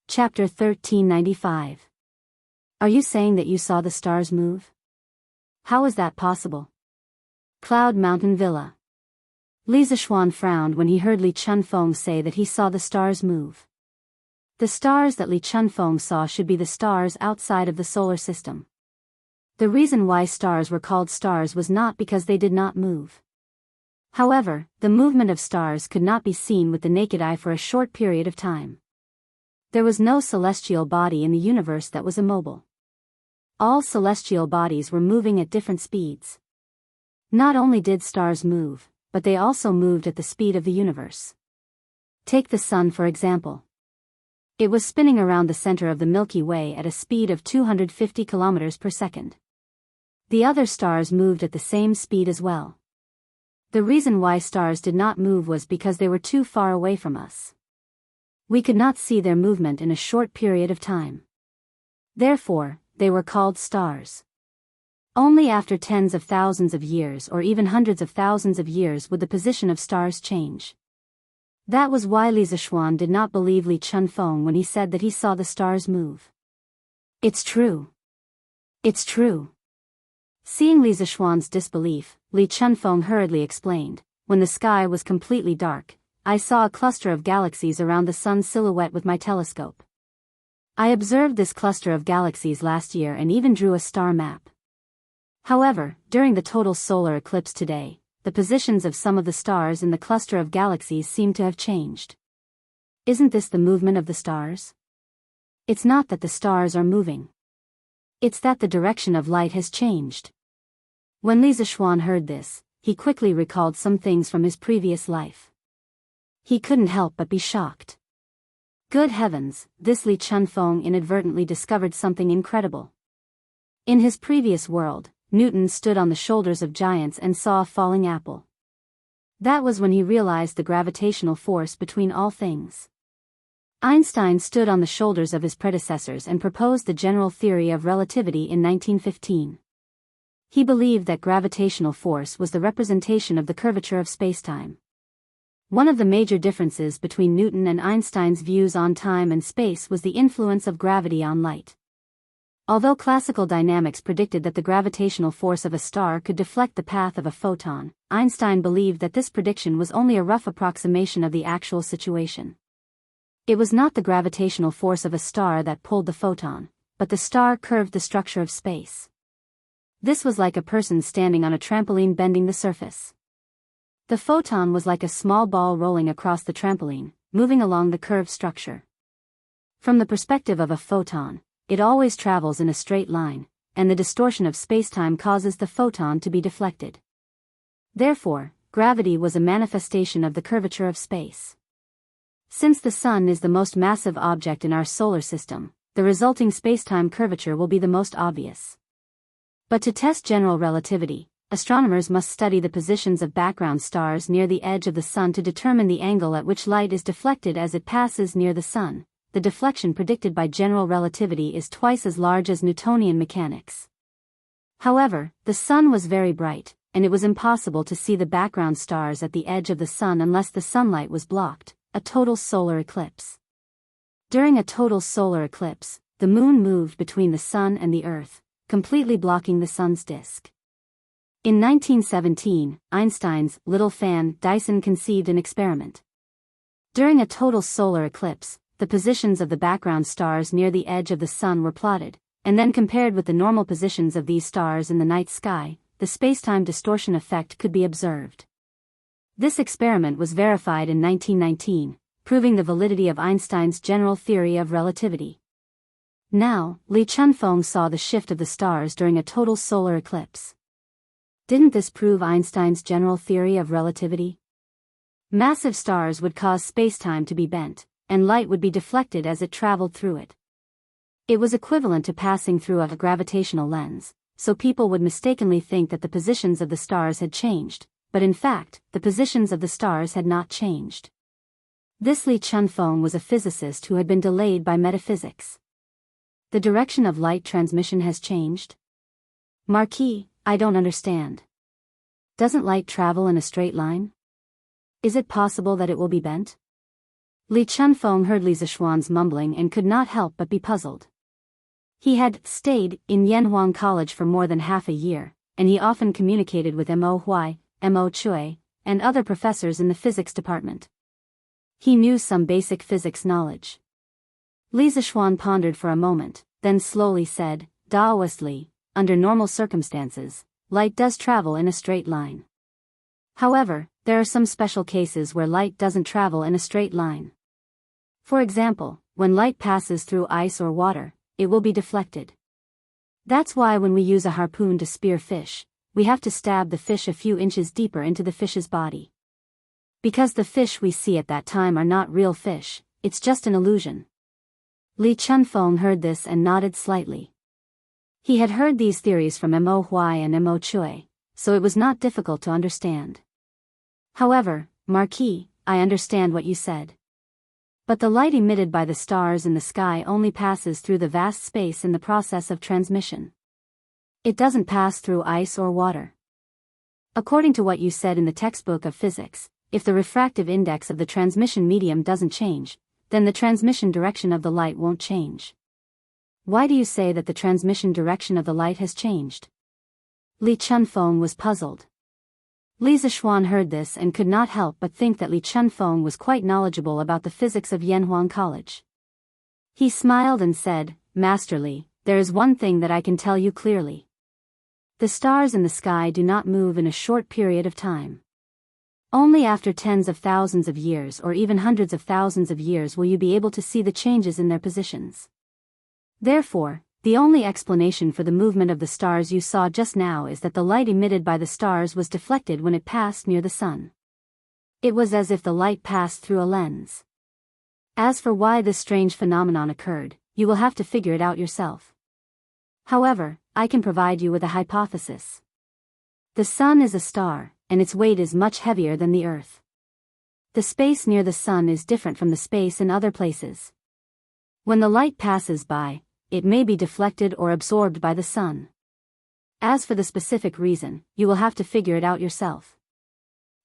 Chapter 1395. Are you saying that you saw the stars move? How is that possible? Cloud Mountain Villa. Li Zishuan frowned when he heard Li Chunfeng say that he saw the stars move. The stars that Li Chunfeng saw should be the stars outside of the solar system. The reason why stars were called stars was not because they did not move. However, the movement of stars could not be seen with the naked eye for a short period of time. There was no celestial body in the universe that was immobile. All celestial bodies were moving at different speeds. Not only did stars move, but they also moved at the speed of the universe. Take the sun for example. It was spinning around the center of the Milky Way at a speed of 250 kilometers per second. The other stars moved at the same speed as well. The reason why stars did not move was because they were too far away from us. We could not see their movement in a short period of time. Therefore, they were called stars. Only after tens of thousands of years or even hundreds of thousands of years would the position of stars change. That was why Li Zishuan did not believe Li Chunfeng when he said that he saw the stars move. "It's true. It's true." Seeing Li Zishuan's disbelief, Li Chunfeng hurriedly explained, "When the sky was completely dark, I saw a cluster of galaxies around the sun's silhouette with my telescope. I observed this cluster of galaxies last year and even drew a star map. However, during the total solar eclipse today, the positions of some of the stars in the cluster of galaxies seem to have changed. Isn't this the movement of the stars? It's not that the stars are moving. It's that the direction of light has changed." When Li Zishuan heard this, he quickly recalled some things from his previous life. He couldn't help but be shocked. Good heavens, this Li Chunfeng inadvertently discovered something incredible. In his previous world, Newton stood on the shoulders of giants and saw a falling apple. That was when he realized the gravitational force between all things. Einstein stood on the shoulders of his predecessors and proposed the general theory of relativity in 1915. He believed that gravitational force was the representation of the curvature of spacetime. One of the major differences between Newton and Einstein's views on time and space was the influence of gravity on light. Although classical dynamics predicted that the gravitational force of a star could deflect the path of a photon, Einstein believed that this prediction was only a rough approximation of the actual situation. It was not the gravitational force of a star that pulled the photon, but the star curved the structure of space. This was like a person standing on a trampoline bending the surface. The photon was like a small ball rolling across the trampoline, moving along the curved structure. From the perspective of a photon, it always travels in a straight line, and the distortion of spacetime causes the photon to be deflected. Therefore, gravity was a manifestation of the curvature of space. Since the Sun is the most massive object in our solar system, the resulting spacetime curvature will be the most obvious. But to test general relativity, astronomers must study the positions of background stars near the edge of the Sun to determine the angle at which light is deflected as it passes near the Sun. The deflection predicted by general relativity is twice as large as Newtonian mechanics. However, the Sun was very bright, and it was impossible to see the background stars at the edge of the Sun unless the sunlight was blocked, a total solar eclipse. During a total solar eclipse, the Moon moved between the Sun and the Earth, completely blocking the Sun's disk. In 1917, Einstein's little fan Dyson conceived an experiment. During a total solar eclipse, the positions of the background stars near the edge of the Sun were plotted, and then compared with the normal positions of these stars in the night sky. The spacetime distortion effect could be observed. This experiment was verified in 1919, proving the validity of Einstein's general theory of relativity. Now, Li Chunfeng saw the shift of the stars during a total solar eclipse. Didn't this prove Einstein's general theory of relativity? Massive stars would cause spacetime to be bent, and light would be deflected as it traveled through it. It was equivalent to passing through a gravitational lens, so people would mistakenly think that the positions of the stars had changed, but in fact, the positions of the stars had not changed. This Li Chunfeng was a physicist who had been delayed by metaphysics. The direction of light transmission has changed? Marquis, I don't understand. Doesn't light travel in a straight line? Is it possible that it will be bent? Li Chunfeng heard Li Zishuan's mumbling and could not help but be puzzled. He had stayed in Yanhuang College for more than half a year, and he often communicated with Mo Huai, Mo Chui, and other professors in the physics department. He knew some basic physics knowledge. Li Zishuan pondered for a moment, then slowly said, Daoistly, under normal circumstances, light does travel in a straight line. However, there are some special cases where light doesn't travel in a straight line. For example, when light passes through ice or water, it will be deflected. That's why when we use a harpoon to spear fish, we have to stab the fish a few inches deeper into the fish's body. Because the fish we see at that time are not real fish, it's just an illusion. Li Chunfeng heard this and nodded slightly. He had heard these theories from Mo Huai and Mo Chui, so it was not difficult to understand. However, Marquis, I understand what you said. But the light emitted by the stars in the sky only passes through the vast space in the process of transmission. It doesn't pass through ice or water. According to what you said in the textbook of physics, if the refractive index of the transmission medium doesn't change, then the transmission direction of the light won't change. Why do you say that the transmission direction of the light has changed? Li Chunfeng was puzzled. Li Zishuan heard this and could not help but think that Li Chunfeng was quite knowledgeable about the physics of Yanhuang College. He smiled and said, Master Li, there is one thing that I can tell you clearly. The stars in the sky do not move in a short period of time. Only after tens of thousands of years or even hundreds of thousands of years will you be able to see the changes in their positions. Therefore, the only explanation for the movement of the stars you saw just now is that the light emitted by the stars was deflected when it passed near the sun. It was as if the light passed through a lens. As for why this strange phenomenon occurred, you will have to figure it out yourself. However, I can provide you with a hypothesis. The sun is a star, and its weight is much heavier than the Earth. The space near the sun is different from the space in other places. When the light passes by, it may be deflected or absorbed by the sun. As for the specific reason, you will have to figure it out yourself.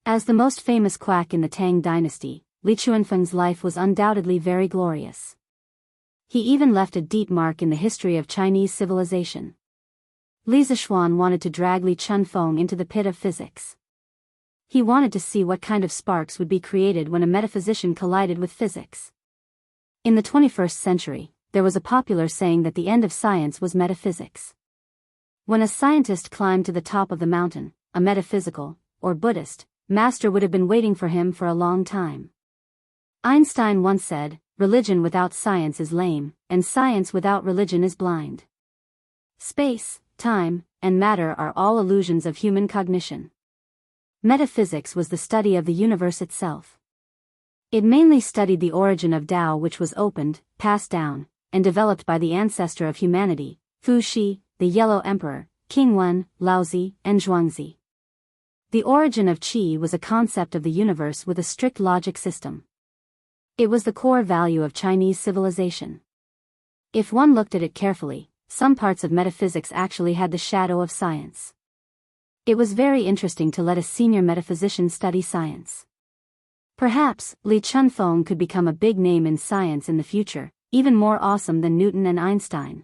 As the most famous quack in the Tang dynasty, Li Chunfeng's life was undoubtedly very glorious. He even left a deep mark in the history of Chinese civilization. Li Zishuan wanted to drag Li Chunfeng into the pit of physics. He wanted to see what kind of sparks would be created when a metaphysician collided with physics. In the 21st century, there was a popular saying that the end of science was metaphysics. When a scientist climbed to the top of the mountain, a metaphysical, or Buddhist, master would have been waiting for him for a long time. Einstein once said, religion without science is lame, and science without religion is blind. Space, time, and matter are all illusions of human cognition. Metaphysics was the study of the universe itself. It mainly studied the origin of Tao, which was opened, passed down, and developed by the ancestor of humanity, Fu Xi, the Yellow Emperor, King Wen, Laozi, and Zhuangzi. The origin of Qi was a concept of the universe with a strict logic system. It was the core value of Chinese civilization. If one looked at it carefully, some parts of metaphysics actually had the shadow of science. It was very interesting to let a senior metaphysician study science. Perhaps, Li Chunfeng could become a big name in science in the future, even more awesome than Newton and Einstein.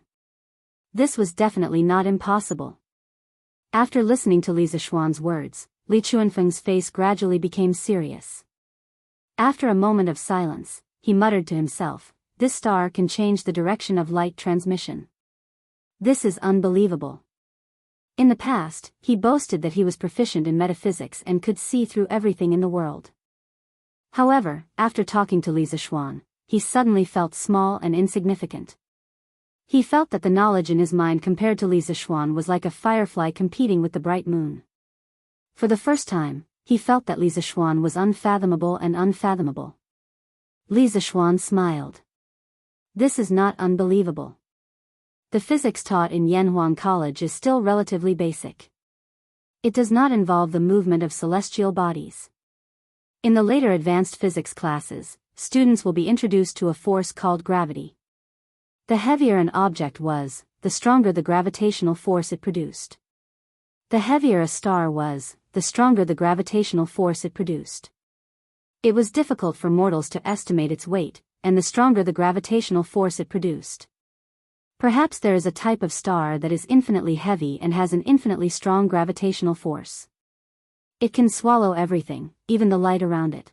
This was definitely not impossible. After listening to Li Zishuan's words, Li Chunfeng's face gradually became serious. After a moment of silence, he muttered to himself, this star can change the direction of light transmission. This is unbelievable. In the past, he boasted that he was proficient in metaphysics and could see through everything in the world. However, after talking to Li Zishuan, he suddenly felt small and insignificant. He felt that the knowledge in his mind compared to Li Zishuan was like a firefly competing with the bright moon. For the first time, he felt that Li Zishuan was unfathomable and unfathomable. Li Zishuan smiled. This is not unbelievable. The physics taught in Yanhuang College is still relatively basic. It does not involve the movement of celestial bodies. In the later advanced physics classes, students will be introduced to a force called gravity. The heavier an object was, the stronger the gravitational force it produced. The heavier a star was, the stronger the gravitational force it produced. It was difficult for mortals to estimate its weight, and the stronger the gravitational force it produced. Perhaps there is a type of star that is infinitely heavy and has an infinitely strong gravitational force. It can swallow everything, even the light around it.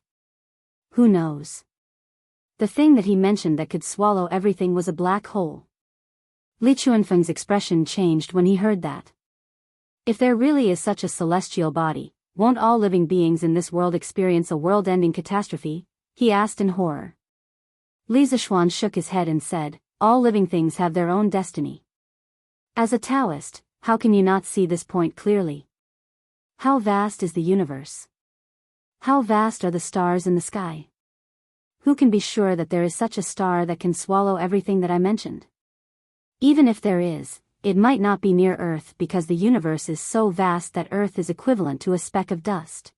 Who knows? The thing that he mentioned that could swallow everything was a black hole. Li Chuanfeng's expression changed when he heard that. If there really is such a celestial body, won't all living beings in this world experience a world-ending catastrophe? He asked in horror. Li Zishuan shook his head and said, all living things have their own destiny. As a Taoist, how can you not see this point clearly? How vast is the universe? How vast are the stars in the sky? Who can be sure that there is such a star that can swallow everything that I mentioned? Even if there is, it might not be near Earth because the universe is so vast that Earth is equivalent to a speck of dust.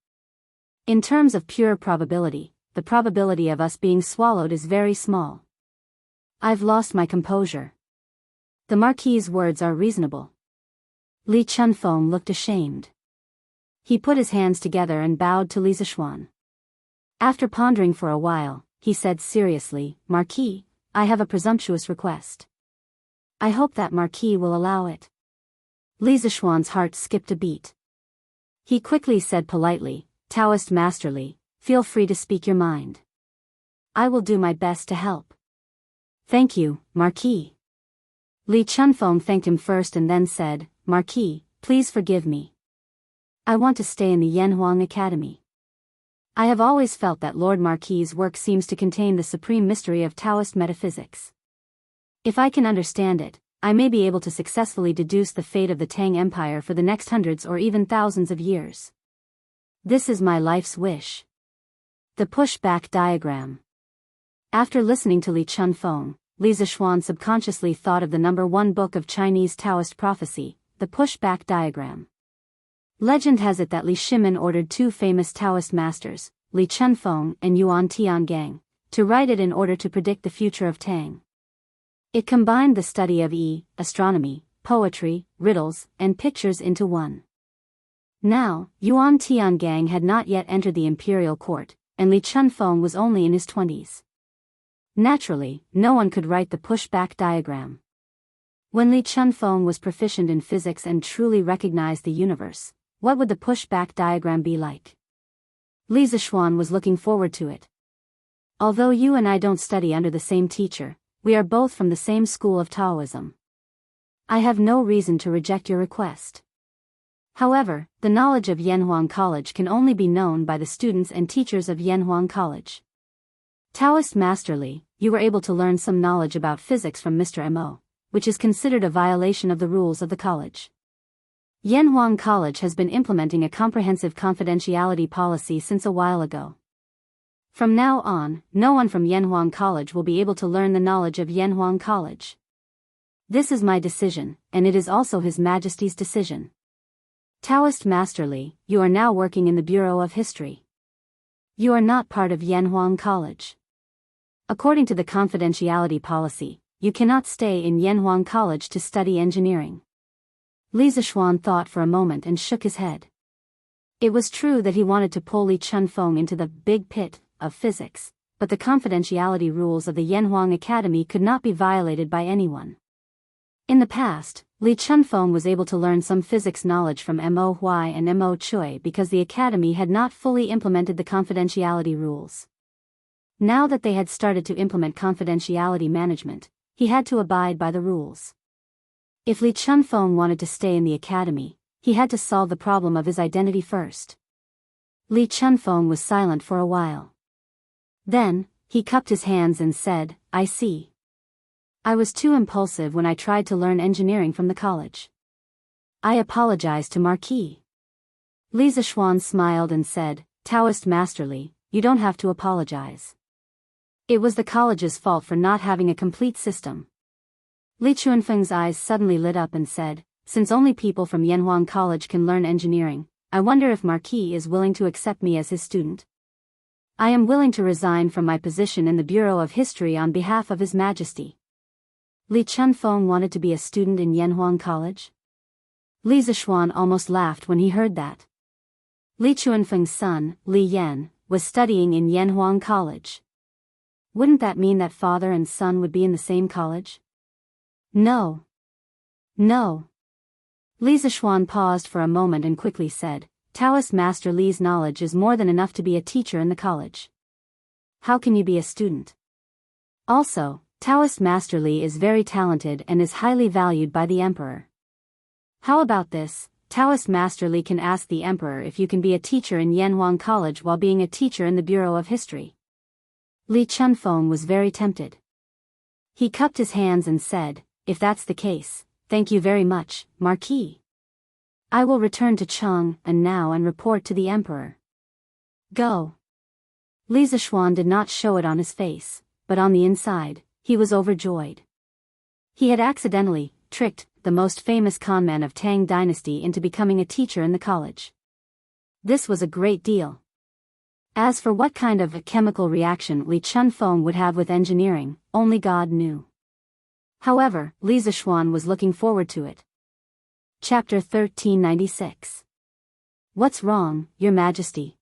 In terms of pure probability, the probability of us being swallowed is very small. I've lost my composure. The Marquis's words are reasonable. Li Chunfeng looked ashamed. He put his hands together and bowed to Li Zishuan. After pondering for a while, he said seriously, Marquis, I have a presumptuous request. I hope that Marquis will allow it. Li Zishuan's heart skipped a beat. He quickly said politely, Taoist Masterly, feel free to speak your mind. I will do my best to help. Thank you, Marquis. Li Chunfeng thanked him first and then said, Marquis, please forgive me. I want to stay in the Yanhuang Academy. I have always felt that Lord Marquis's work seems to contain the supreme mystery of Taoist metaphysics. If I can understand it, I may be able to successfully deduce the fate of the Tang Empire for the next hundreds or even thousands of years. This is my life's wish. The pushback diagram. After listening to Li Chunfeng, Li Zishuan subconsciously thought of the number 1 book of Chinese Taoist prophecy, the pushback diagram. Legend has it that Li Shimin ordered 2 famous Taoist masters, Li Chunfeng and Yuan Tiangang, to write it in order to predict the future of Tang. It combined the study of astronomy, poetry, riddles, and pictures into one. Now, Yuan Tiangang had not yet entered the imperial court, and Li Chunfeng was only in his 20s. Naturally, no one could write the pushback diagram. When Li Chunfeng was proficient in physics and truly recognized the universe, what would the pushback diagram be like? Li Zishuan was looking forward to it. Although you and I don't study under the same teacher, we are both from the same school of Taoism. I have no reason to reject your request. However, the knowledge of Yanhuang College can only be known by the students and teachers of Yanhuang College. Taoist Masterly, you were able to learn some knowledge about physics from Mr. Mo, which is considered a violation of the rules of the college. Yanhuang College has been implementing a comprehensive confidentiality policy since a while ago. From now on, no one from Yanhuang College will be able to learn the knowledge of Yanhuang College. This is my decision, and it is also His Majesty's decision. Taoist Masterly, you are now working in the Bureau of History. You are not part of Yanhuang College. According to the confidentiality policy, you cannot stay in Yanhuang College to study engineering. Li Zishuan thought for a moment and shook his head. It was true that he wanted to pull Li Chunfeng into the big pit of physics, but the confidentiality rules of the Yanhuang Academy could not be violated by anyone. In the past, Li Chunfeng was able to learn some physics knowledge from Mo Hui and Mo Chui because the academy had not fully implemented the confidentiality rules. Now that they had started to implement confidentiality management, he had to abide by the rules. If Li Chunfeng wanted to stay in the academy, he had to solve the problem of his identity first. Li Chunfeng was silent for a while. Then, he cupped his hands and said, I see. I was too impulsive when I tried to learn engineering from the college. I apologize to Marquis. Li Zishuan smiled and said, Taoist Masterly, you don't have to apologize. It was the college's fault for not having a complete system. Li Chuanfeng's eyes suddenly lit up and said, since only people from Yanhuang College can learn engineering, I wonder if Marquis is willing to accept me as his student. I am willing to resign from my position in the Bureau of History on behalf of His Majesty. Li Chunfeng wanted to be a student in Yanhuang College? Li Zishuan almost laughed when he heard that. Li Chuanfeng's son, Li Yan, was studying in Yanhuang College. Wouldn't that mean that father and son would be in the same college? No. No. Li Zishuan paused for a moment and quickly said, Taoist Master Li's knowledge is more than enough to be a teacher in the college. How can you be a student? Also, Taoist Master Li is very talented and is highly valued by the Emperor. How about this? Taoist Master Li can ask the Emperor if you can be a teacher in Yanhuang College while being a teacher in the Bureau of History. Li Chunfeng was very tempted. He cupped his hands and said, if that's the case, thank you very much, Marquis. I will return to Cheng'an now and report to the Emperor. Go. Li Zishuan did not show it on his face, but on the inside, he was overjoyed. He had accidentally tricked the most famous conman of Tang Dynasty into becoming a teacher in the college. This was a great deal. As for what kind of a chemical reaction Li Chunfeng would have with engineering, only God knew. However, Li Zishuan was looking forward to it. Chapter 1396. What's wrong, Your Majesty?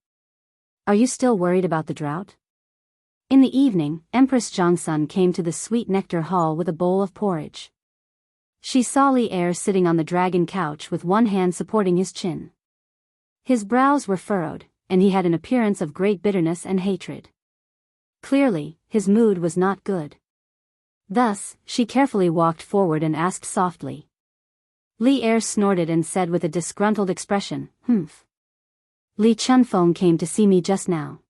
Are you still worried about the drought? In the evening, Empress Zhongsun came to the sweet nectar hall with a bowl of porridge. She saw Li Er sitting on the dragon couch with one hand supporting his chin. His brows were furrowed, and he had an appearance of great bitterness and hatred. Clearly, his mood was not good. Thus, she carefully walked forward and asked softly. Li Er snorted and said with a disgruntled expression, "Humph. Li Chunfeng came to see me just now.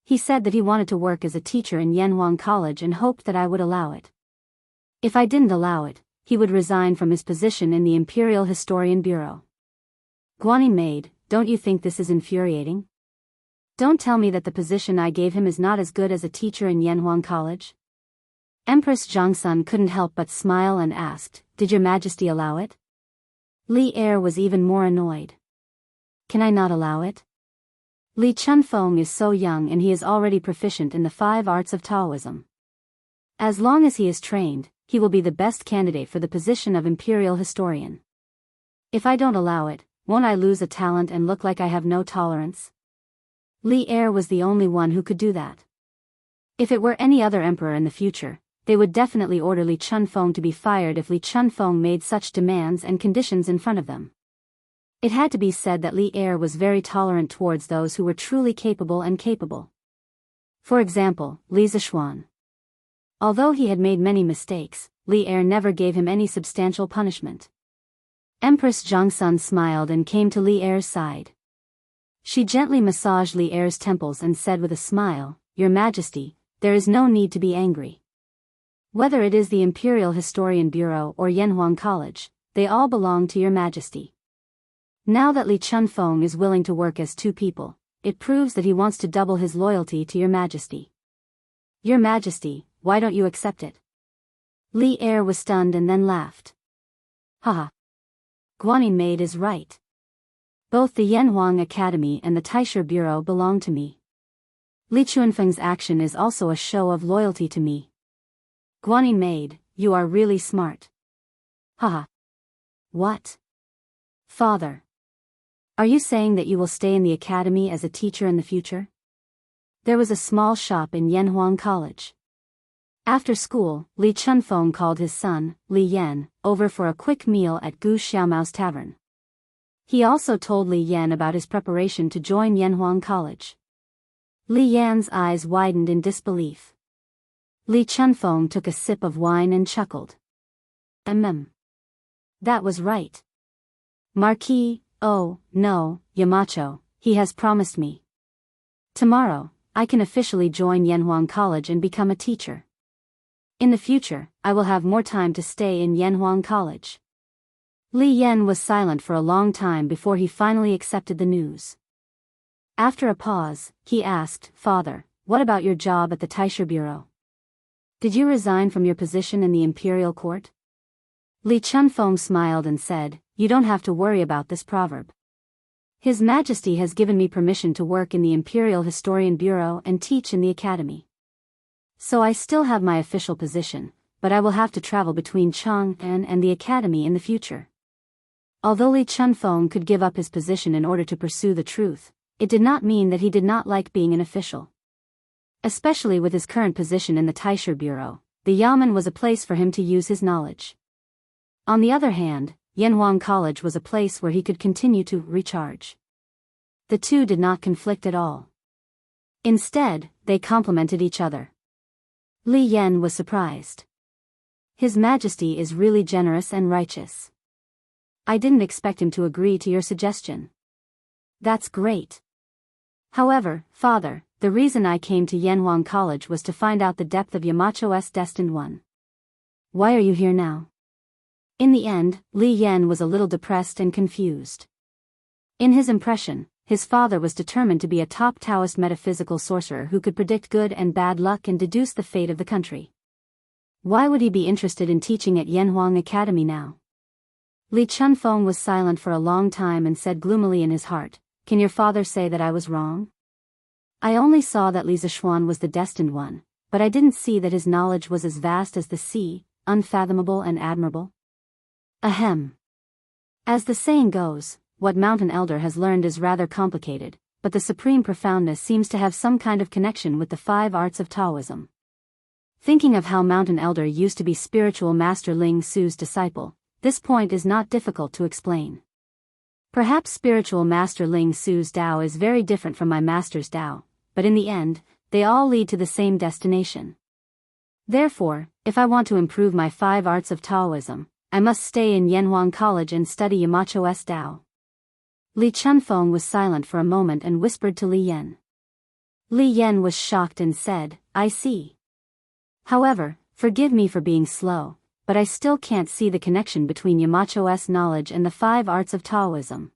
He said that he wanted to work as a teacher in Yanhuang College and hoped that I would allow it. If I didn't allow it, he would resign from his position in the Imperial Historian Bureau." Guanyin maid, don't you think this is infuriating? Don't tell me that the position I gave him is not as good as a teacher in Yanhuang College. Empress Zhongsun couldn't help but smile and asked, Did Your Majesty allow it? Li Er was even more annoyed. Can I not allow it? Li Chunfeng is so young and he is already proficient in the 5 arts of Taoism. As long as he is trained, he will be the best candidate for the position of Imperial Historian. If I don't allow it, won't I lose a talent and look like I have no tolerance? Li Er was the only one who could do that. If it were any other emperor in the future, they would definitely order Li Chunfeng to be fired if Li Chunfeng made such demands and conditions in front of them. It had to be said that Li Er was very tolerant towards those who were truly capable. For example, Li Zishuan. Although he had made many mistakes, Li Er never gave him any substantial punishment. Empress Zhongsun smiled and came to Li Er's side. She gently massaged Li Er's temples and said with a smile, Your Majesty, there is no need to be angry. Whether it is the Imperial Historian Bureau or Yanhuang College, they all belong to Your Majesty. Now that Li Chunfeng is willing to work as 2 people, it proves that he wants to double his loyalty to Your Majesty. Your Majesty, why don't you accept it? Li Er was stunned and then laughed. Haha. Guanyin maid is right. Both the Yanhuang Academy and the Taisha Bureau belong to me. Li Chuanfeng's action is also a show of loyalty to me. Guanyin maid, you are really smart. Haha. What? Father. Are you saying that you will stay in the academy as a teacher in the future? There was a small shop in Yanhuang College. After school, Li Chunfeng called his son, Li Yan, over for a quick meal at Gu Xiaomao's tavern. He also told Li Yan about his preparation to join Yanhuang College. Li Yan's eyes widened in disbelief. Li Chunfeng took a sip of wine and chuckled. That was right. Marquis, oh, no, Yamacho, he has promised me. Tomorrow, I can officially join Yanhuang College and become a teacher. In the future, I will have more time to stay in Yanhuang College. Li Yan was silent for a long time before he finally accepted the news. After a pause, he asked, Father, what about your job at the Taisha Bureau? Did you resign from your position in the imperial court? Li Chunfeng smiled and said, "You don't have to worry about this proverb. His Majesty has given me permission to work in the Imperial Historian Bureau and teach in the Academy. So I still have my official position, but I will have to travel between Chang'an and the Academy in the future." Although Li Chunfeng could give up his position in order to pursue the truth, it did not mean that he did not like being an official. Especially with his current position in the Taisha Bureau, the Yamen was a place for him to use his knowledge. On the other hand, Yanhuang College was a place where he could continue to recharge. The two did not conflict at all. Instead, they complemented each other. Li Yan was surprised. His Majesty is really generous and righteous. I didn't expect him to agree to your suggestion. That's great. However, Father, the reason I came to Yanhuang College was to find out the depth of Yamacho's Destined One. Why are you here now? In the end, Li Yan was a little depressed and confused. In his impression, his father was determined to be a top Taoist metaphysical sorcerer who could predict good and bad luck and deduce the fate of the country. Why would he be interested in teaching at Yanhuang Academy now? Li Chunfeng was silent for a long time and said gloomily in his heart, "Can your father say that I was wrong? I only saw that Li Zishuan was the destined one, but I didn't see that his knowledge was as vast as the sea, unfathomable and admirable." Ahem. As the saying goes, what Mountain Elder has learned is rather complicated, but the supreme profoundness seems to have some kind of connection with the 5 arts of Taoism. Thinking of how Mountain Elder used to be spiritual master Ling Su's disciple, this point is not difficult to explain. Perhaps spiritual master Ling Su's Tao is very different from my master's Tao, but in the end, they all lead to the same destination. Therefore, if I want to improve my 5 arts of Taoism, I must stay in Yanhuang College and study Yamacho's Tao. Li Chunfeng was silent for a moment and whispered to Li Yan. Li Yan was shocked and said, "I see. However, forgive me for being slow, but I still can't see the connection between Yamacho's knowledge and the 5 arts of Taoism."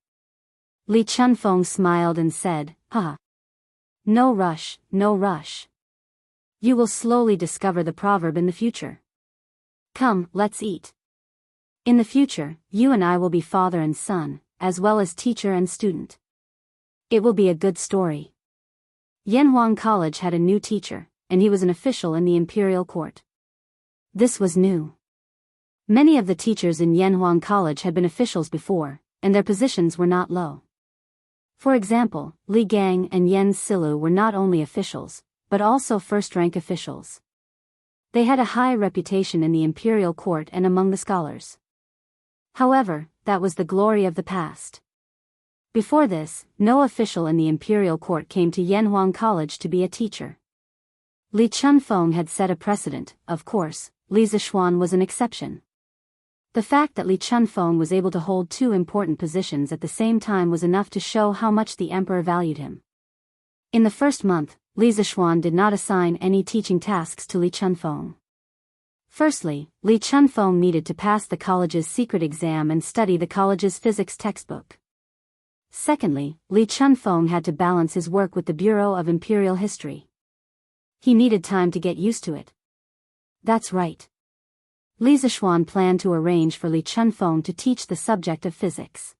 Li Chunfeng smiled and said, "Haha. No rush, no rush. You will slowly discover the proverb in the future. Come, let's eat. In the future, you and I will be father and son, as well as teacher and student. It will be a good story." Yanhuang College had a new teacher, and he was an official in the imperial court. This was new. Many of the teachers in Yanhuang College had been officials before, and their positions were not low. For example, Li Gang and Yen Silu were not only officials, but also first-rank officials. They had a high reputation in the imperial court and among the scholars. However, that was the glory of the past. Before this, no official in the imperial court came to Yanhuang College to be a teacher. Li Chunfeng had set a precedent. Of course, Li Zishuan was an exception. The fact that Li Chunfeng was able to hold 2 important positions at the same time was enough to show how much the emperor valued him. In the first month, Li Zishuan did not assign any teaching tasks to Li Chunfeng. Firstly, Li Chunfeng needed to pass the college's secret exam and study the college's physics textbook. Secondly, Li Chunfeng had to balance his work with the Bureau of Imperial History. He needed time to get used to it. That's right. Li Zishuan planned to arrange for Li Chunfeng to teach the subject of physics.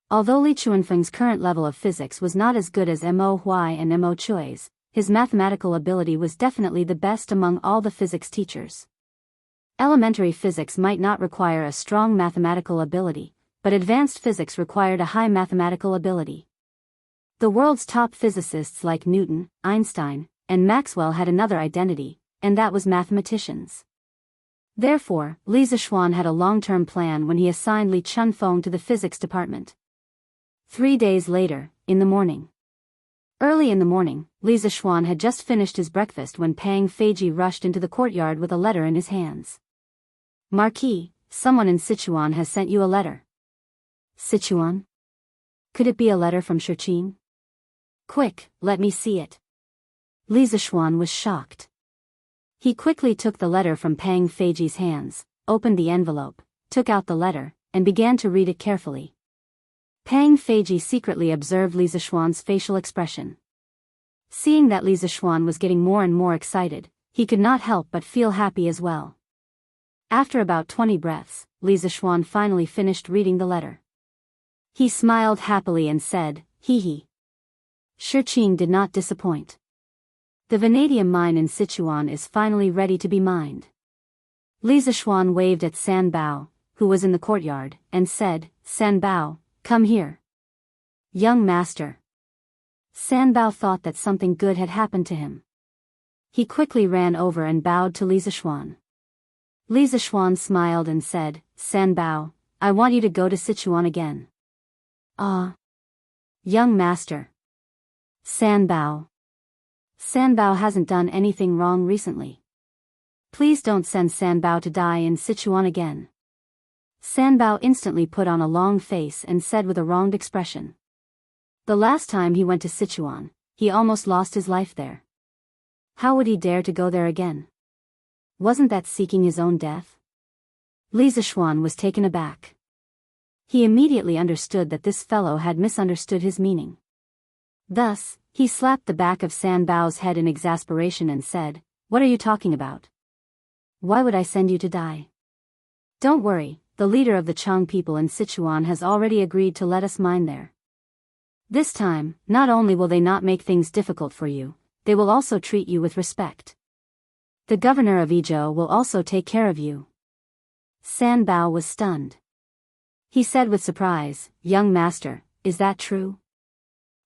Although Li Chunfeng's current level of physics was not as good as Mo Hui and Mo Chui's, his mathematical ability was definitely the best among all the physics teachers. Elementary physics might not require a strong mathematical ability, but advanced physics required a high mathematical ability. The world's top physicists like Newton, Einstein, and Maxwell had another identity, and that was mathematicians. Therefore, Li Zishuan had a long-term plan when he assigned Li Chunfeng to the physics department. 3 days later, in the morning. Early in the morning, Li Zishuan had just finished his breakfast when Pang Feiji rushed into the courtyard with a letter in his hands. "Marquis, someone in Sichuan has sent you a letter." "Sichuan? Could it be a letter from Shiqing? Quick, let me see it." Li Zishuan was shocked. He quickly took the letter from Pang Feiji's hands, opened the envelope, took out the letter, and began to read it carefully. Pang Feiji secretly observed Li Zishuan's facial expression. Seeing that Li Zishuan was getting more and more excited, he could not help but feel happy as well. After about 20 breaths, Li Zishuan finally finished reading the letter. He smiled happily and said, "Hee hee." Shiqing did not disappoint. The vanadium mine in Sichuan is finally ready to be mined. Li Zishuan waved at San Bao, who was in the courtyard, and said, "San Bao, come here." "Young master." San Bao thought that something good had happened to him. He quickly ran over and bowed to Li Zishuan. Li Zishuan smiled and said, "San Bao, I want you to go to Sichuan again." "Ah. Young master." San Bao. San Bao hasn't done anything wrong recently. Please don't send San Bao to die in Sichuan again. San Bao instantly put on a long face and said with a wronged expression. The last time he went to Sichuan, he almost lost his life there. How would he dare to go there again? Wasn't that seeking his own death? Li Zishuan was taken aback. He immediately understood that this fellow had misunderstood his meaning. Thus, he slapped the back of San Bao's head in exasperation and said, "What are you talking about? Why would I send you to die? Don't worry, the leader of the Chang people in Sichuan has already agreed to let us mine there. This time, not only will they not make things difficult for you, they will also treat you with respect. The governor of Izhou will also take care of you." San Bao was stunned. He said with surprise, "Young master, is that true?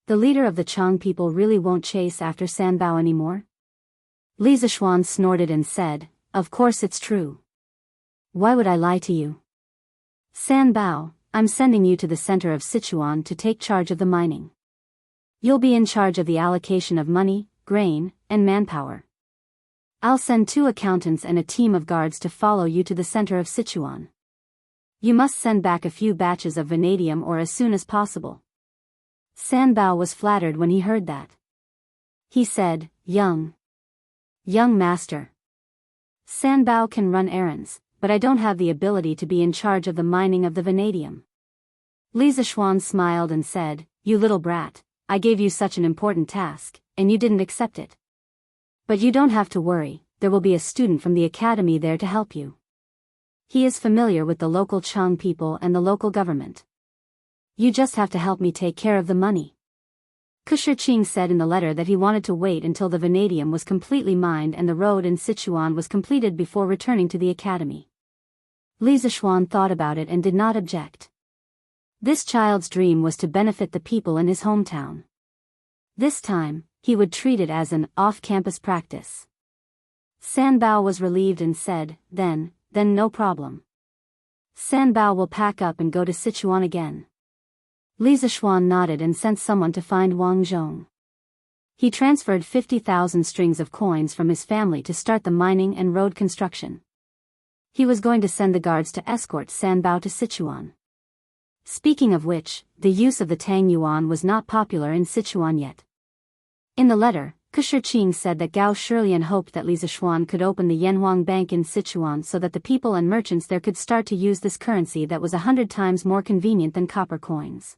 The leader of the Chang people really won't chase after San Bao anymore?" Li Zishuan snorted and said, "Of course it's true. Why would I lie to you? San Bao, I'm sending you to the center of Sichuan to take charge of the mining. You'll be in charge of the allocation of money, grain, and manpower. I'll send 2 accountants and a team of guards to follow you to the center of Sichuan. You must send back a few batches of vanadium ore as soon as possible." San Bao was flattered when he heard that. He said, Young master. San Bao can run errands, but I don't have the ability to be in charge of the mining of the vanadium." Li Zishuan smiled and said, "You little brat, I gave you such an important task, and you didn't accept it. But you don't have to worry, there will be a student from the academy there to help you. He is familiar with the local Chang people and the local government. You just have to help me take care of the money." Shiqing said in the letter that he wanted to wait until the vanadium was completely mined and the road in Sichuan was completed before returning to the academy. Li Zishuan thought about it and did not object. This child's dream was to benefit the people in his hometown. This time, he would treat it as an off-campus practice. San Bao was relieved and said, Then no problem. San Bao will pack up and go to Sichuan again." Li Zishuan nodded and sent someone to find Wang Zhong. He transferred 50,000 strings of coins from his family to start the mining and road construction. He was going to send the guards to escort San Bao to Sichuan. Speaking of which, the use of the Tang Yuan was not popular in Sichuan yet. In the letter, Shiqing said that Gao Shilian hoped that Li Zishuan could open the Yanhuang Bank in Sichuan so that the people and merchants there could start to use this currency that was 100 times more convenient than copper coins.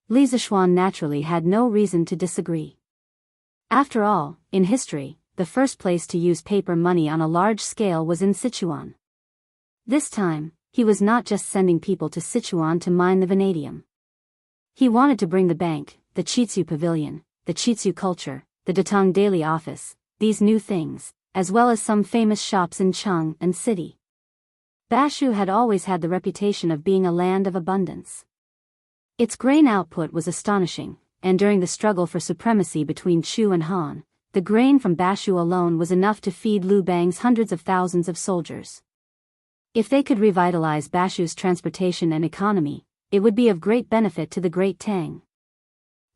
Li Zishuan naturally had no reason to disagree. After all, in history, the first place to use paper money on a large scale was in Sichuan. This time, he was not just sending people to Sichuan to mine the vanadium. He wanted to bring the bank, the Chitsu Pavilion, the Chitsu culture, the Datong Daily Office, these new things, as well as some famous shops in Cheng and city. Bashu had always had the reputation of being a land of abundance. Its grain output was astonishing, and during the struggle for supremacy between Chu and Han, the grain from Bashu alone was enough to feed Liu Bang's hundreds of thousands of soldiers. If they could revitalize Bashu's transportation and economy, it would be of great benefit to the Great Tang.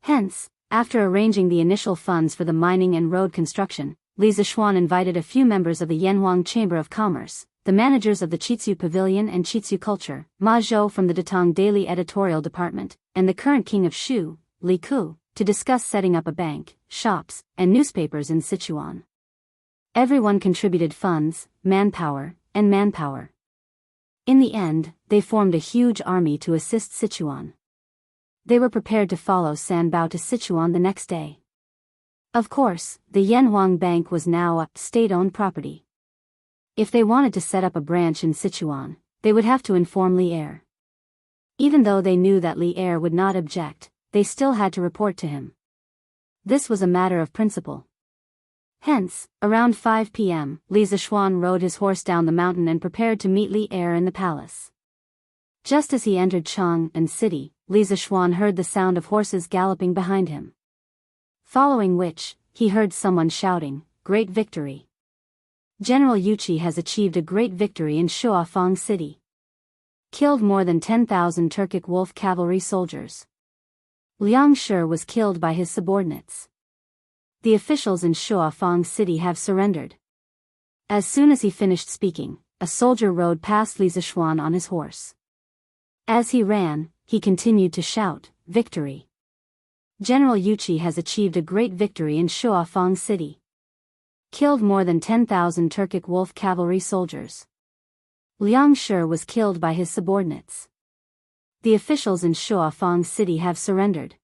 Hence, after arranging the initial funds for the mining and road construction, Li Zishuan invited a few members of the Yanhuang Chamber of Commerce, the managers of the Chitsu Pavilion and Chitsu Culture, Ma Zhou from the Datong Daily Editorial Department, and the current king of Shu, Li Ku, to discuss setting up a bank, shops, and newspapers in Sichuan. Everyone contributed funds, manpower. In the end, they formed a huge army to assist Sichuan. They were prepared to follow San Bao to Sichuan the next day. Of course, the Yanhuang Bank was now a state-owned property. If they wanted to set up a branch in Sichuan, they would have to inform Li Er. Even though they knew that Li Er would not object, they still had to report to him. This was a matter of principle. Hence, around 5 p.m., Li Zishuan rode his horse down the mountain and prepared to meet Li Er in the palace. Just as he entered Chang'an City, Li Zishuan heard the sound of horses galloping behind him. Following which, he heard someone shouting, "Great victory! General Yuqi has achieved a great victory in Shuafang City. Killed more than 10,000 Turkic wolf cavalry soldiers. Liang Shi was killed by his subordinates. The officials in Shuafang City have surrendered." As soon as he finished speaking, a soldier rode past Li Zishuan on his horse. As he ran, he continued to shout, "Victory! General Yuqi has achieved a great victory in Shuafang City. Killed more than 10,000 Turkic wolf cavalry soldiers. Liang Shi was killed by his subordinates. The officials in Shuafang City have surrendered."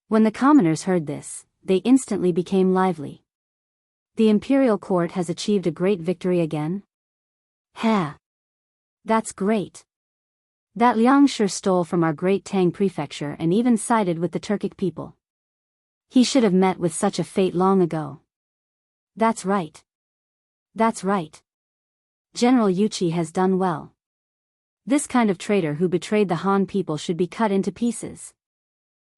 When the commoners heard this, they instantly became lively. The imperial court has achieved a great victory again? Ha! That's great! That Liang Shi stole from our great Tang prefecture and even sided with the Turkic people. He should have met with such a fate long ago. That's right. That's right. General Yuqi has done well. This kind of traitor who betrayed the Han people should be cut into pieces.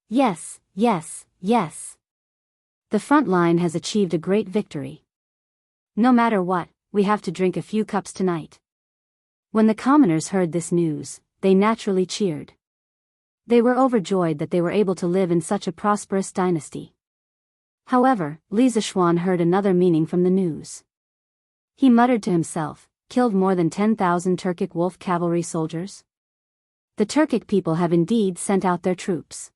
Yes, yes, yes. The front line has achieved a great victory. No matter what, we have to drink a few cups tonight. When the commoners heard this news, they naturally cheered. They were overjoyed that they were able to live in such a prosperous dynasty. However, Li Zishuan heard another meaning from the news. He muttered to himself, "Killed more than 10,000 Turkic wolf cavalry soldiers? The Turkic people have indeed sent out their troops.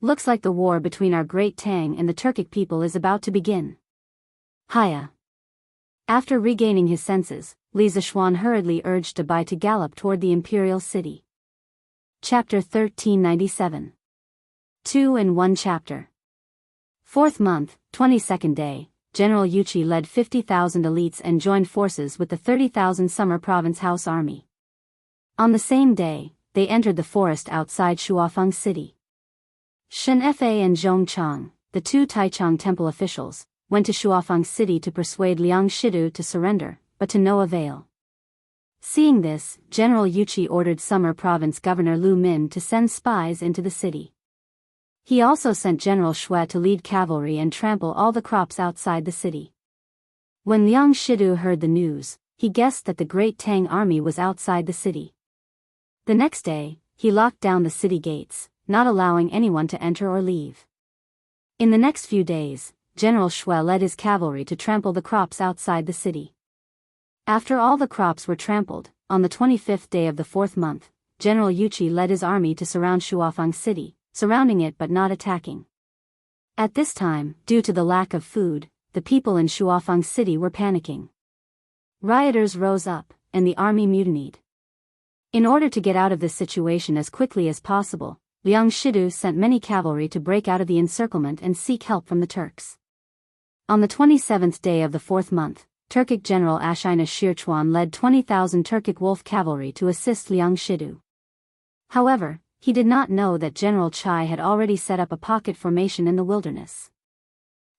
Looks like the war between our great Tang and the Turkic people is about to begin." Hiya! After regaining his senses, Li Zishuan hurriedly urged Dabai to gallop toward the imperial city. Chapter 1397. 2 in 1 chapter. 4th month, 22nd day, General Yuqi led 50,000 elites and joined forces with the 30,000 Summer Province House Army. On the same day, they entered the forest outside Shuafang City. Shen Fa and Zhong Chang, the two Taichung temple officials, went to Shuafang City to persuade Liang Shidu to surrender, but to no avail. Seeing this, General Yuqi ordered Summer Province Governor Lu Min to send spies into the city. He also sent General Shui to lead cavalry and trample all the crops outside the city. When Liang Shidu heard the news, he guessed that the great Tang army was outside the city. The next day, he locked down the city gates, not allowing anyone to enter or leave. In the next few days, General Shui led his cavalry to trample the crops outside the city. After all the crops were trampled, on the 25th day of the 4th month, General Yuqi led his army to surround Shuafang City, surrounding it but not attacking. At this time, due to the lack of food, the people in Shuafang City were panicking. Rioters rose up, and the army mutinied. In order to get out of this situation as quickly as possible, Liang Shidu sent many cavalry to break out of the encirclement and seek help from the Turks. On the 27th day of the 4th month, Turkic General Ashina Shirchuan led 20,000 Turkic wolf cavalry to assist Liang Shidu. However, he did not know that General Chai had already set up a pocket formation in the wilderness.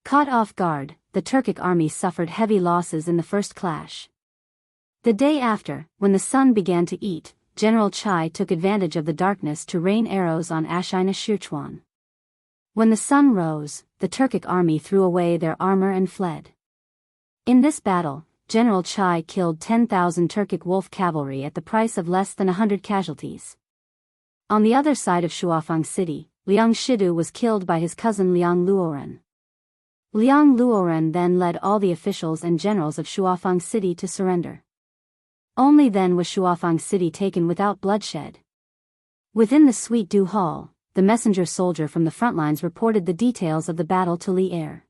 Caught off guard, the Turkic army suffered heavy losses in the first clash. The day after, when the sun began to eat, General Chai took advantage of the darkness to rain arrows on Ashina Shirchuan. When the sun rose, the Turkic army threw away their armor and fled. In this battle, General Chai killed 10,000 Turkic wolf cavalry at the price of less than 100 casualties. On the other side of Shuafang City, Liang Shidu was killed by his cousin Liang Luoren. Liang Luoren then led all the officials and generals of Shuafang City to surrender. Only then was Shuafang City taken without bloodshed. Within the Sweet Dew Hall, the messenger soldier from the front lines reported the details of the battle to Li Er.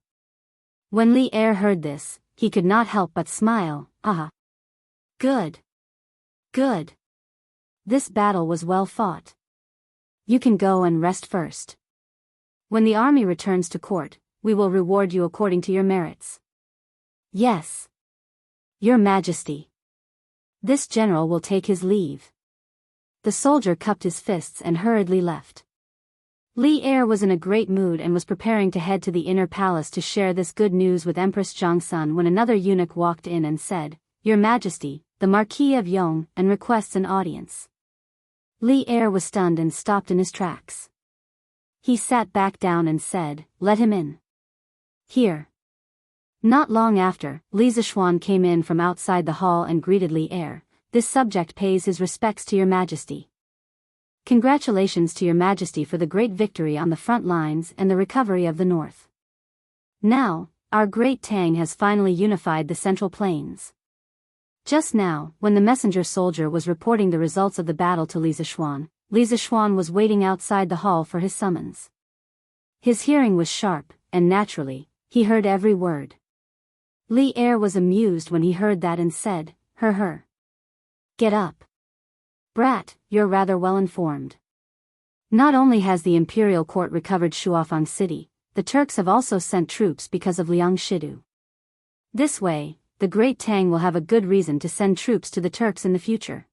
When Li Er heard this, he could not help but smile. "Ah! Good! Good! This battle was well fought. You can go and rest first. When the army returns to court, we will reward you according to your merits." "Yes, Your Majesty." This general will take his leave." The soldier cupped his fists and hurriedly left. Li Er was in a great mood and was preparing to head to the inner palace to share this good news with Empress Zhongsun when another eunuch walked in and said, "Your Majesty, the Marquis of Yong, and requests an audience." Li Er was stunned and stopped in his tracks. He sat back down and said, "Let him in." "Here." Not long after, Li Zishuan came in from outside the hall and greeted Li Er. "This subject pays his respects to your Majesty. Congratulations to your Majesty for the great victory on the front lines and the recovery of the north. Now, our great Tang has finally unified the Central Plains." Just now, when the messenger soldier was reporting the results of the battle to Li Zishuan was waiting outside the hall for his summons. His hearing was sharp, and naturally, he heard every word. Li Er was amused when he heard that and said, Her. Get up. Brat, you're rather well informed. Not only has the imperial court recovered Shuafang City, the Turks have also sent troops because of Liang Shidu. This way, the Great Tang will have a good reason to send troops to the Turks in the future.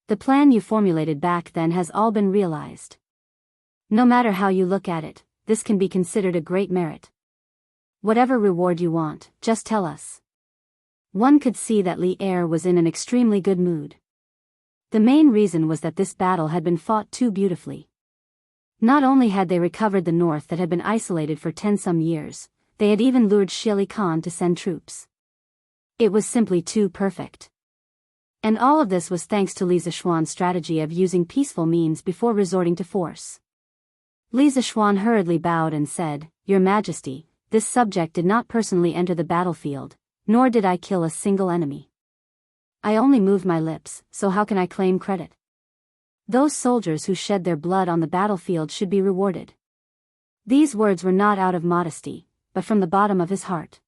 The plan you formulated back then has all been realized. No matter how you look at it, this can be considered a great merit. Whatever reward you want, just tell us. One could see that Li Er was in an extremely good mood. The main reason was that this battle had been fought too beautifully. Not only had they recovered the north that had been isolated for 10-some years, they had even lured Shili Khan to send troops. It was simply too perfect. And all of this was thanks to Li Zishuan's strategy of using peaceful means before resorting to force. Li Zishuan hurriedly bowed and said, "Your Majesty, this subject did not personally enter the battlefield, nor did I kill a single enemy. I only moved my lips, so how can I claim credit? Those soldiers who shed their blood on the battlefield should be rewarded." These words were not out of modesty, but from the bottom of his heart.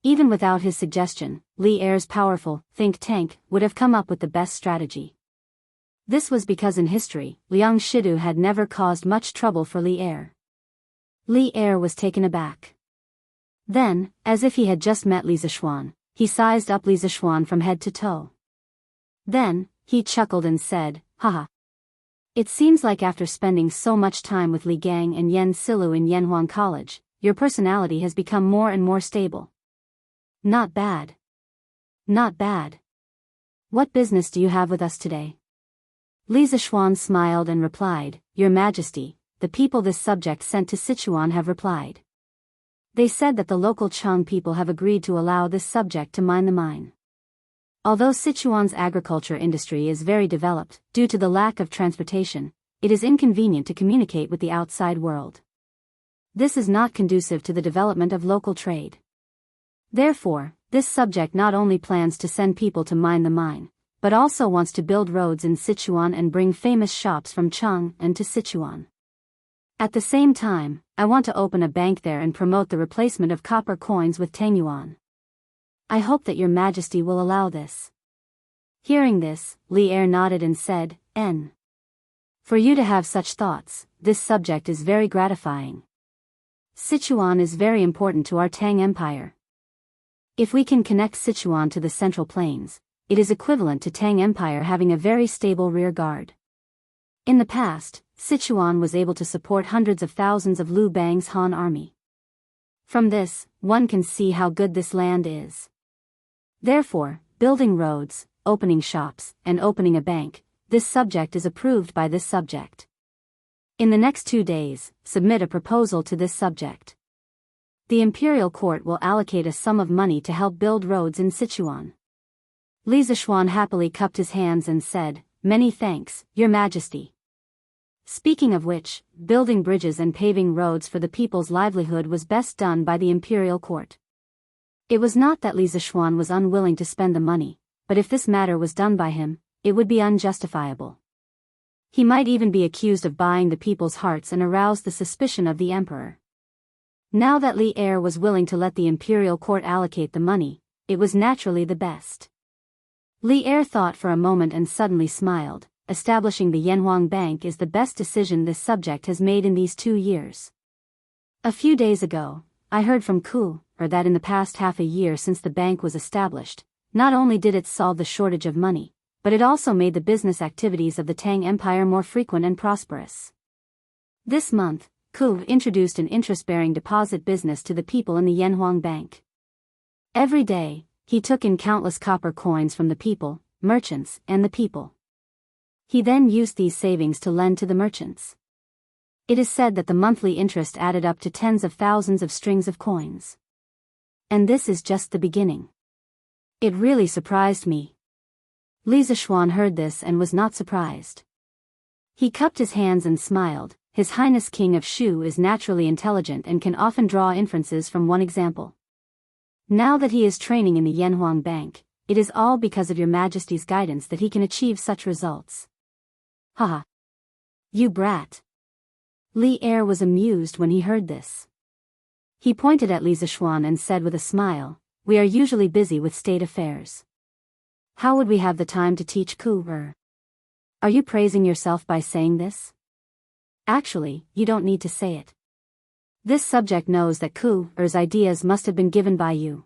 Even without his suggestion, Li Er's powerful think tank would have come up with the best strategy. This was because in history, Liang Shidu had never caused much trouble for Li Er. Li Er was taken aback. Then, as if he had just met Li Zishuan, he sized up Li Zishuan from head to toe. Then, he chuckled and said, "Haha. It seems like after spending so much time with Li Gang and Yen Silu in Yanhuang College, your personality has become more and more stable. Not bad. Not bad. What business do you have with us today?" Li Zishuan smiled and replied, "Your Majesty, the people this subject sent to Sichuan have replied. They said that the local Cheng people have agreed to allow this subject to mine the mine. Although Sichuan's agriculture industry is very developed, due to the lack of transportation, it is inconvenient to communicate with the outside world. This is not conducive to the development of local trade. Therefore, this subject not only plans to send people to mine the mine, but also wants to build roads in Sichuan and bring famous shops from Cheng and to Sichuan. At the same time, I want to open a bank there and promote the replacement of copper coins with Tangyuan. I hope that your Majesty will allow this." Hearing this, Li Er nodded and said, "N. For you to have such thoughts, this subject is very gratifying. Sichuan is very important to our Tang Empire. If we can connect Sichuan to the Central Plains, it is equivalent to Tang Empire having a very stable rear guard. In the past, Sichuan was able to support hundreds of thousands of Liu Bang's Han army. From this, one can see how good this land is. Therefore, building roads, opening shops, and opening a bank, this subject is approved by this subject. In the next 2 days, submit a proposal to this subject. The imperial court will allocate a sum of money to help build roads in Sichuan." Li Zishuan happily cupped his hands and said, "Many thanks, Your Majesty. Speaking of which, building bridges and paving roads for the people's livelihood was best done by the imperial court." It was not that Li Zishuan was unwilling to spend the money, but if this matter was done by him, it would be unjustifiable. He might even be accused of buying the people's hearts and arouse the suspicion of the emperor. Now that Li Er was willing to let the imperial court allocate the money, it was naturally the best. Li Er thought for a moment and suddenly smiled. Establishing the Yanhuang Bank is the best decision this subject has made in these 2 years. A few days ago, I heard from Ku, that in the past half a year since the bank was established, Not only did it solve the shortage of money, but it also made the business activities of the Tang Empire more frequent and prosperous. This month, Ku introduced an interest-bearing deposit business to the people in the Yanhuang Bank. Every day, he took in countless copper coins from the people, merchants, and the people. He then used these savings to lend to the merchants. It is said that the monthly interest added up to tens of thousands of strings of coins. And this is just the beginning. It really surprised me. Li Zishuan heard this and was not surprised. He cupped his hands and smiled. His Highness King of Shu is naturally intelligent and can often draw inferences from one example. Now that he is training in the Yanhuang Bank, it is all because of your Majesty's guidance that he can achieve such results. Haha. You brat. Li Er was amused when he heard this. He pointed at Li Zishuan and said with a smile, "We are usually busy with state affairs. How would we have the time to teach Ku? Are you praising yourself by saying this? Actually, you don't need to say it. This subject knows that Ku's ideas must have been given by you.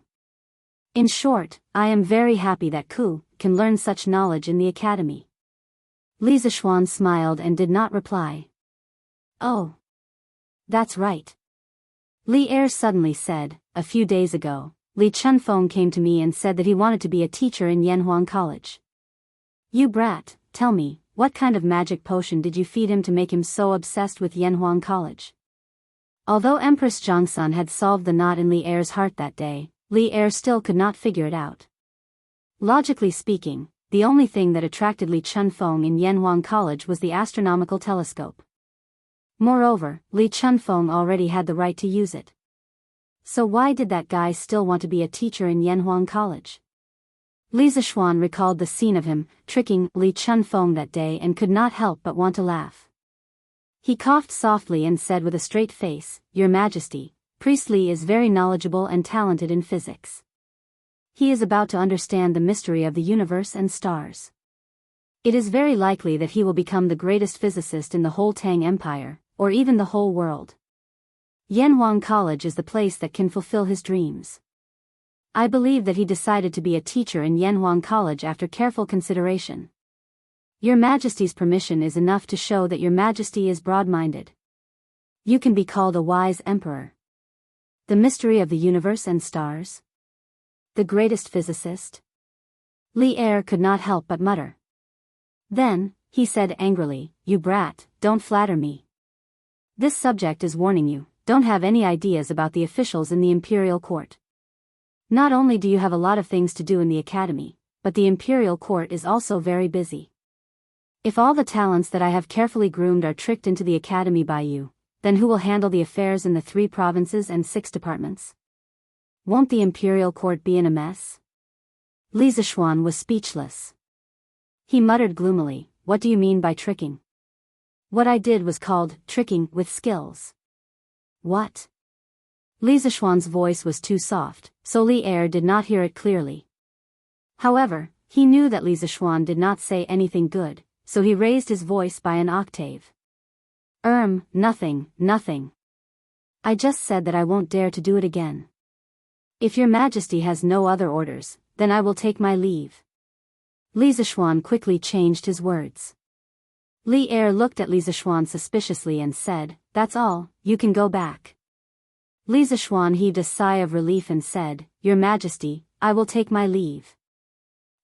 In short, I am very happy that Ku can learn such knowledge in the academy." Li Zishuan smiled and did not reply. "Oh. That's right." Li Er suddenly said, "A few days ago, Li Chunfeng came to me and said that he wanted to be a teacher in Yanhuang College. You brat, tell me, what kind of magic potion did you feed him to make him so obsessed with Yanhuang College?" Although Empress Zhongsun had solved the knot in Li Er's heart that day, Li Er still could not figure it out. Logically speaking, the only thing that attracted Li Chunfeng in Yanhuang College was the astronomical telescope. Moreover, Li Chunfeng already had the right to use it. So why did that guy still want to be a teacher in Yanhuang College? Li Zishuan recalled the scene of him tricking Li Chunfeng that day and could not help but want to laugh. He coughed softly and said with a straight face, "Your Majesty, Priest Li is very knowledgeable and talented in physics. He is about to understand the mystery of the universe and stars. It is very likely that he will become the greatest physicist in the whole Tang Empire, or even the whole world. Yanhuang College is the place that can fulfill his dreams. I believe that he decided to be a teacher in Yanhuang College after careful consideration. Your Majesty's permission is enough to show that your Majesty is broad-minded. You can be called a wise emperor. The mystery of the universe and stars? The greatest physicist?" Li Er could not help but mutter. Then, he said angrily, "You brat, don't flatter me. This subject is warning you. Don't have any ideas about the officials in the imperial court. Not only do you have a lot of things to do in the academy, but the imperial court is also very busy. If all the talents that I have carefully groomed are tricked into the academy by you, then who will handle the affairs in the 3 provinces and 6 departments? Won't the imperial court be in a mess?" Li Zishuan was speechless. He muttered gloomily, "What do you mean by tricking?" "What I did was called tricking with skills." "What?" Li Zishuan's voice was too soft, so Li Er did not hear it clearly. However, he knew that Li Zishuan did not say anything good, so he raised his voice by an octave. Nothing. I just said that I won't dare to do it again. If your Majesty has no other orders, then I will take my leave." Li Zishuan quickly changed his words. Li Er looked at Li Zishuan suspiciously and said, "That's all, you can go back." Li Zishuan heaved a sigh of relief and said, "Your Majesty, I will take my leave."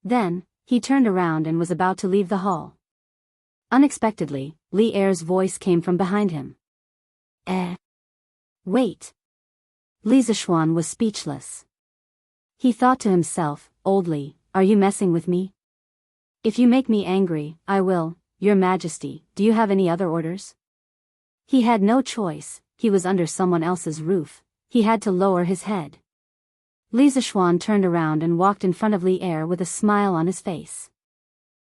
Then, he turned around and was about to leave the hall. Unexpectedly, Li Er's voice came from behind him. Wait." Li Zishuan was speechless. He thought to himself, "Old Li, are you messing with me? If you make me angry, I will. Your Majesty, do you have any other orders?" He had no choice, he was under someone else's roof, he had to lower his head. Li Zishuan turned around and walked in front of Li Er with a smile on his face.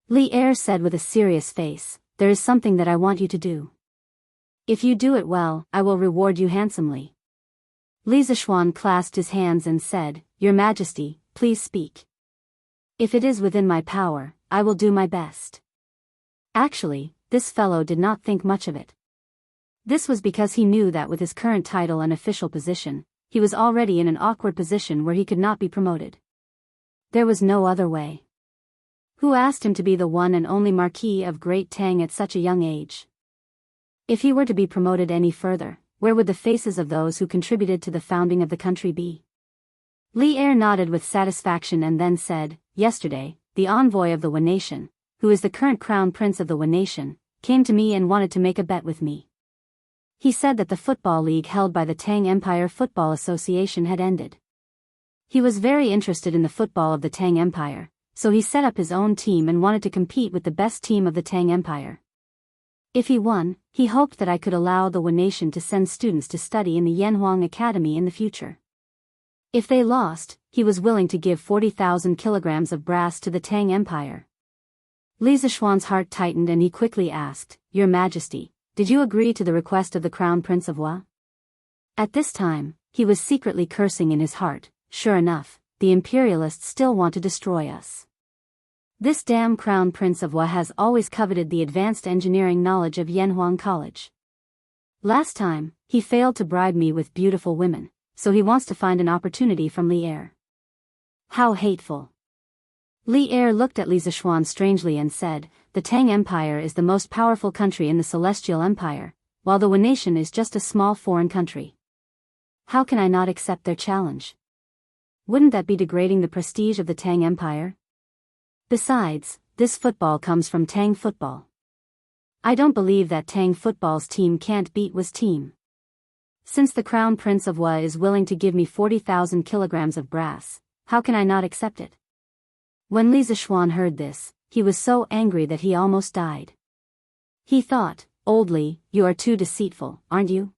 Li Er said with a serious face, "There is something that I want you to do. If you do it well, I will reward you handsomely." Li Zishuan clasped his hands and said, "Your Majesty, please speak. If it is within my power, I will do my best." Actually, this fellow did not think much of it. This was because he knew that with his current title and official position, he was already in an awkward position where he could not be promoted. There was no other way. Who asked him to be the one and only Marquis of Great Tang at such a young age? If he were to be promoted any further, where would the faces of those who contributed to the founding of the country be? Li Er nodded with satisfaction and then said, "Yesterday, the envoy of the Wan Nation, who is the current crown prince of the Wan Nation, came to me and wanted to make a bet with me. He said that the football league held by the Tang Empire Football Association had ended. He was very interested in the football of the Tang Empire, so he set up his own team and wanted to compete with the best team of the Tang Empire. If he won, he hoped that I could allow the Wan Nation to send students to study in the Yanhuang Academy in the future. If they lost, he was willing to give 40,000 kilograms of brass to the Tang Empire." Li Zishuan's heart tightened and he quickly asked, "Your Majesty, did you agree to the request of the Crown Prince of Wa?" At this time, he was secretly cursing in his heart. Sure enough, the imperialists still want to destroy us. This damn Crown Prince of Wa has always coveted the advanced engineering knowledge of Yanhuang College. Last time, he failed to bribe me with beautiful women, so he wants to find an opportunity from Li Er. How hateful. Li Er looked at Li Zishuan strangely and said, "The Tang Empire is the most powerful country in the Celestial Empire, while the Wan Nation is just a small foreign country. How can I not accept their challenge? Wouldn't that be degrading the prestige of the Tang Empire? Besides, this football comes from Tang football. I don't believe that Tang football's team can't beat Wa's team. Since the Crown Prince of Wa is willing to give me 40,000 kilograms of brass, how can I not accept it?" When Li Zishuan heard this, he was so angry that he almost died. He thought, "Old Li, you are too deceitful, aren't you?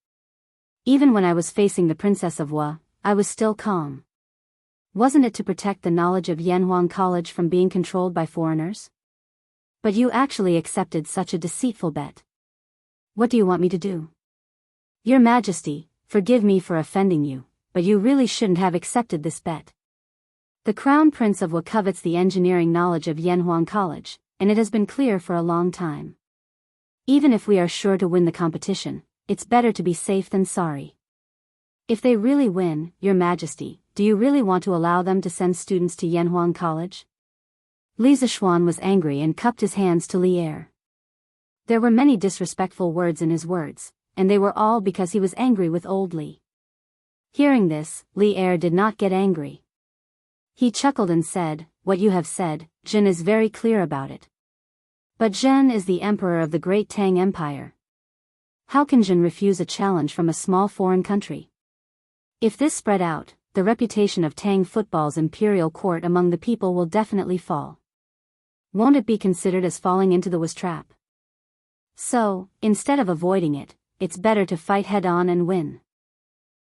Even when I was facing the Princess of Wa, I was still calm. Wasn't it to protect the knowledge of Yanhuang College from being controlled by foreigners? But you actually accepted such a deceitful bet. What do you want me to do?" "Your Majesty, forgive me for offending you, but you really shouldn't have accepted this bet. The Crown Prince of Wa covets the engineering knowledge of Yanhuang College, and it has been clear for a long time. Even if we are sure to win the competition, it's better to be safe than sorry. If they really win, Your Majesty, do you really want to allow them to send students to Yanhuang College?" Li Zishuan was angry and cupped his hands to Li Er. There were many disrespectful words in his words, and they were all because he was angry with old Li. Hearing this, Li Er did not get angry. He chuckled and said, "What you have said, Jin is very clear about it. But Jin is the emperor of the great Tang Empire. How can Jin refuse a challenge from a small foreign country? If this spread out, the reputation of Tang football's imperial court among the people will definitely fall. Won't it be considered as falling into the Wa's trap? So, instead of avoiding it, it's better to fight head-on and win.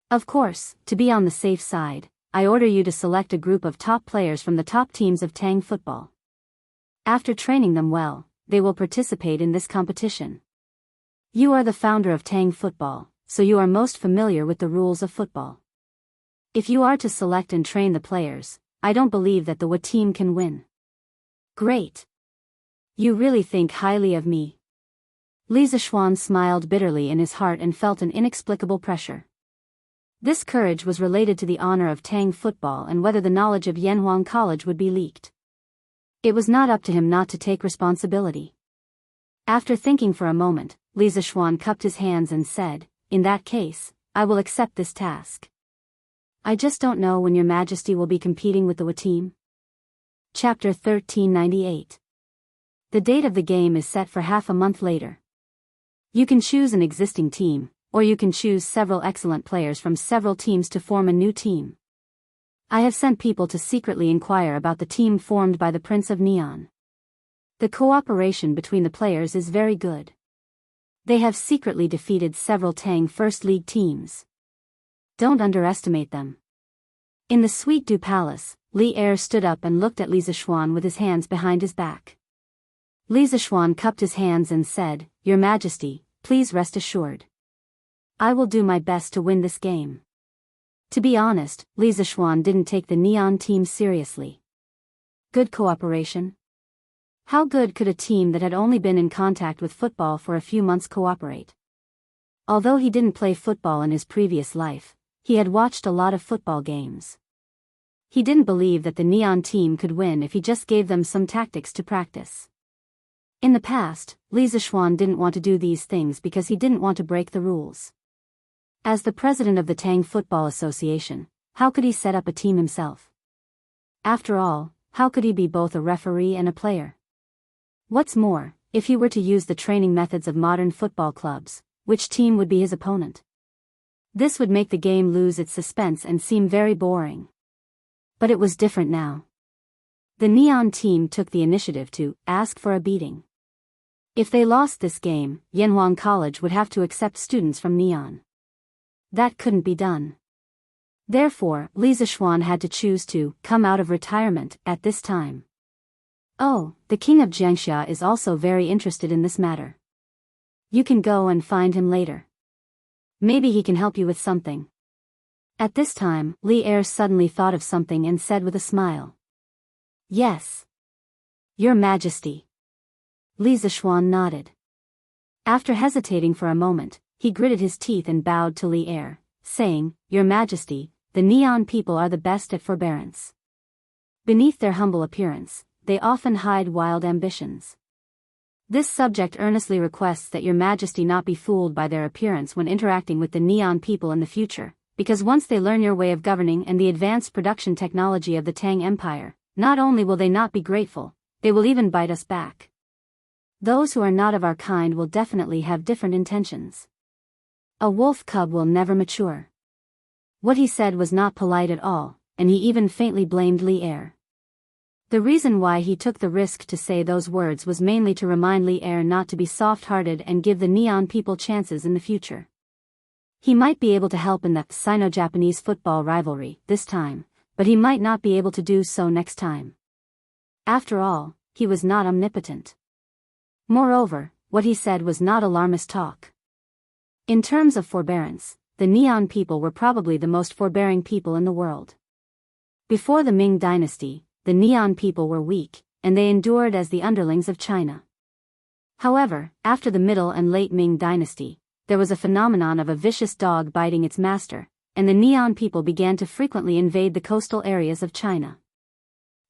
Of course, to be on the safe side, I order you to select a group of top players from the top teams of Tang football. After training them well, they will participate in this competition. You are the founder of Tang football, so you are most familiar with the rules of football. If you are to select and train the players, I don't believe that the Wa team can win." "Great. You really think highly of me." Li Zishuan smiled bitterly in his heart and felt an inexplicable pressure. This courage was related to the honor of Tang football and whether the knowledge of Yanhuang College would be leaked. It was not up to him not to take responsibility. After thinking for a moment, Li Zishuan cupped his hands and said, "In that case, I will accept this task. I just don't know when Your Majesty will be competing with the Wa team." Chapter 1398. The date of the game is set for half a month later. You can choose an existing team, or you can choose several excellent players from several teams to form a new team. I have sent people to secretly inquire about the team formed by the Prince of Neon. The cooperation between the players is very good. They have secretly defeated several Tang First League teams. Don't underestimate them. In the Suite du Palace, Li Er stood up and looked at Li Zishuan with his hands behind his back. Li Zishuan cupped his hands and said, "Your Majesty, please rest assured. I will do my best to win this game." To be honest, Li Zishuan didn't take the Neon team seriously. Good cooperation? How good could a team that had only been in contact with football for a few months cooperate? Although he didn't play football in his previous life, he had watched a lot of football games. He didn't believe that the Neon team could win if he just gave them some tactics to practice. In the past, Li Zishuan didn't want to do these things because he didn't want to break the rules. As the president of the Tang Football Association, how could he set up a team himself? After all, how could he be both a referee and a player? What's more, if he were to use the training methods of modern football clubs, which team would be his opponent? This would make the game lose its suspense and seem very boring. But it was different now. The Neon team took the initiative to ask for a beating. If they lost this game, Yanhuang College would have to accept students from Neon. That couldn't be done. Therefore, Li Zishuan had to choose to come out of retirement at this time. Oh, the king of Jiangxia is also very interested in this matter. You can go and find him later. Maybe he can help you with something. At this time, Li Er suddenly thought of something and said with a smile. Yes. Your Majesty. Li Zishuan nodded. After hesitating for a moment, he gritted his teeth and bowed to Li Er, saying, Your Majesty, the Neon people are the best at forbearance. Beneath their humble appearance, they often hide wild ambitions. This subject earnestly requests that Your Majesty not be fooled by their appearance when interacting with the Neon people in the future, because once they learn your way of governing and the advanced production technology of the Tang Empire, not only will they not be grateful, they will even bite us back. Those who are not of our kind will definitely have different intentions. A wolf cub will never mature. What he said was not polite at all, and he even faintly blamed Li Er. The reason why he took the risk to say those words was mainly to remind Li Er not to be soft-hearted and give the Neon people chances in the future. He might be able to help in the Sino-Japanese football rivalry this time, but he might not be able to do so next time. After all, he was not omnipotent. Moreover, what he said was not alarmist talk. In terms of forbearance, the Neon people were probably the most forbearing people in the world. Before the Ming dynasty, the Neon people were weak, and they endured as the underlings of China. However, after the Middle and Late Ming dynasty, there was a phenomenon of a vicious dog biting its master, and the Neon people began to frequently invade the coastal areas of China.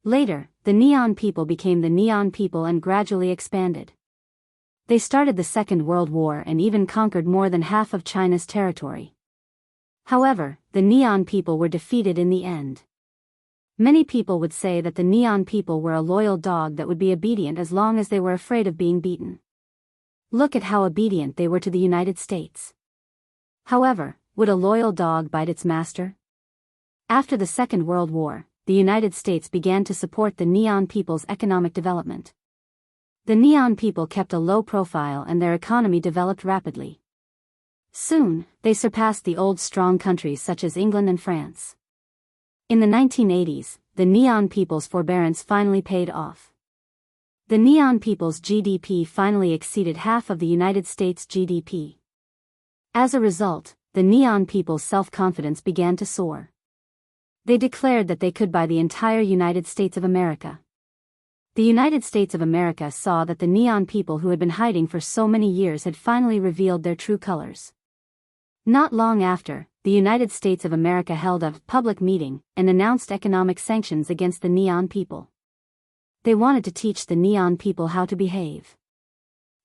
Later, the Neon people became the Neon people and gradually expanded. They started the Second World War and even conquered more than half of China's territory. However, the Neon people were defeated in the end. Many people would say that the Neon people were a loyal dog that would be obedient as long as they were afraid of being beaten. Look at how obedient they were to the United States. However, would a loyal dog bite its master? After the Second World War, the United States began to support the Neon people's economic development. The Neon people kept a low profile and their economy developed rapidly. Soon, they surpassed the old strong countries such as England and France. In the 1980s, the Neon people's forbearance finally paid off. The Neon people's GDP finally exceeded half of the United States GDP. As a result, the Neon people's self-confidence began to soar. They declared that they could buy the entire United States of America. The United States of America saw that the Neon people who had been hiding for so many years had finally revealed their true colors. Not long after, the United States of America held a public meeting and announced economic sanctions against the Neon people. They wanted to teach the Neon people how to behave.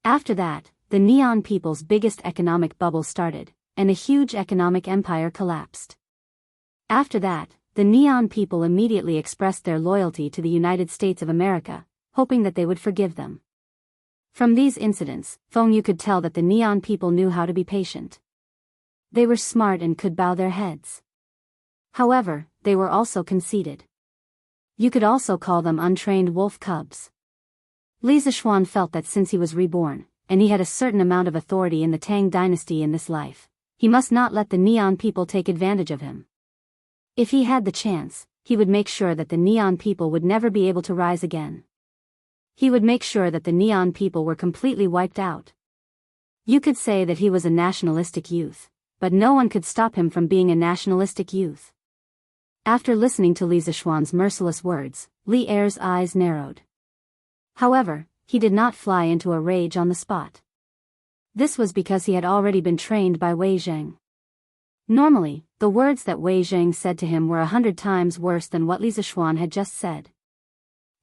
After that, the Neon people's biggest economic bubble started, and a huge economic empire collapsed. After that, the Neon people immediately expressed their loyalty to the United States of America, hoping that they would forgive them. From these incidents, Feng could tell that the Neon people knew how to be patient. They were smart and could bow their heads. However, they were also conceited. You could also call them untrained wolf cubs. Li Zishuan felt that since he was reborn, and he had a certain amount of authority in the Tang dynasty in this life, he must not let the Neon people take advantage of him. If he had the chance, he would make sure that the Neon people would never be able to rise again. He would make sure that the Neon people were completely wiped out. You could say that he was a nationalistic youth, but no one could stop him from being a nationalistic youth. After listening to Li Zishuan's merciless words, Li Er's eyes narrowed. However, he did not fly into a rage on the spot. This was because he had already been trained by Wei Zheng. Normally, the words that Wei Zheng said to him were 100 times worse than what Li Zishuan had just said.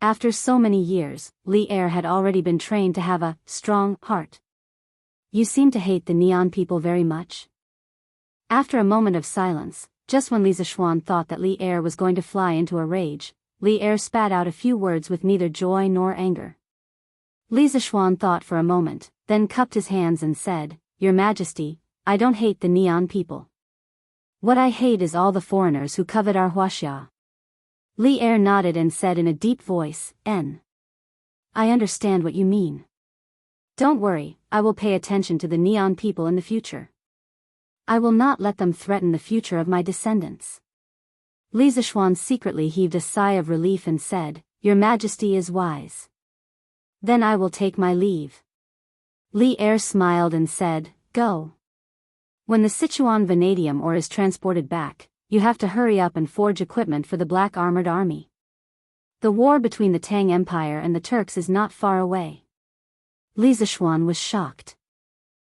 After so many years, Li Er had already been trained to have a strong heart. You seem to hate the neon people very much. After a moment of silence, just when Li Zishuan thought that Li Er was going to fly into a rage, Li Er spat out a few words with neither joy nor anger. Li Zishuan thought for a moment, then cupped his hands and said, Your Majesty, I don't hate the neon people. What I hate is all the foreigners who covet our huaxia. Li Er nodded and said in a deep voice, I understand what you mean. Don't worry, I will pay attention to the neon people in the future. I will not let them threaten the future of my descendants. Li Zishuan secretly heaved a sigh of relief and said, Your Majesty is wise. Then I will take my leave. Li Er smiled and said, Go. When the Sichuan Vanadium ore is transported back, you have to hurry up and forge equipment for the Black Armored Army. The war between the Tang Empire and the Turks is not far away. Li Zishuan was shocked.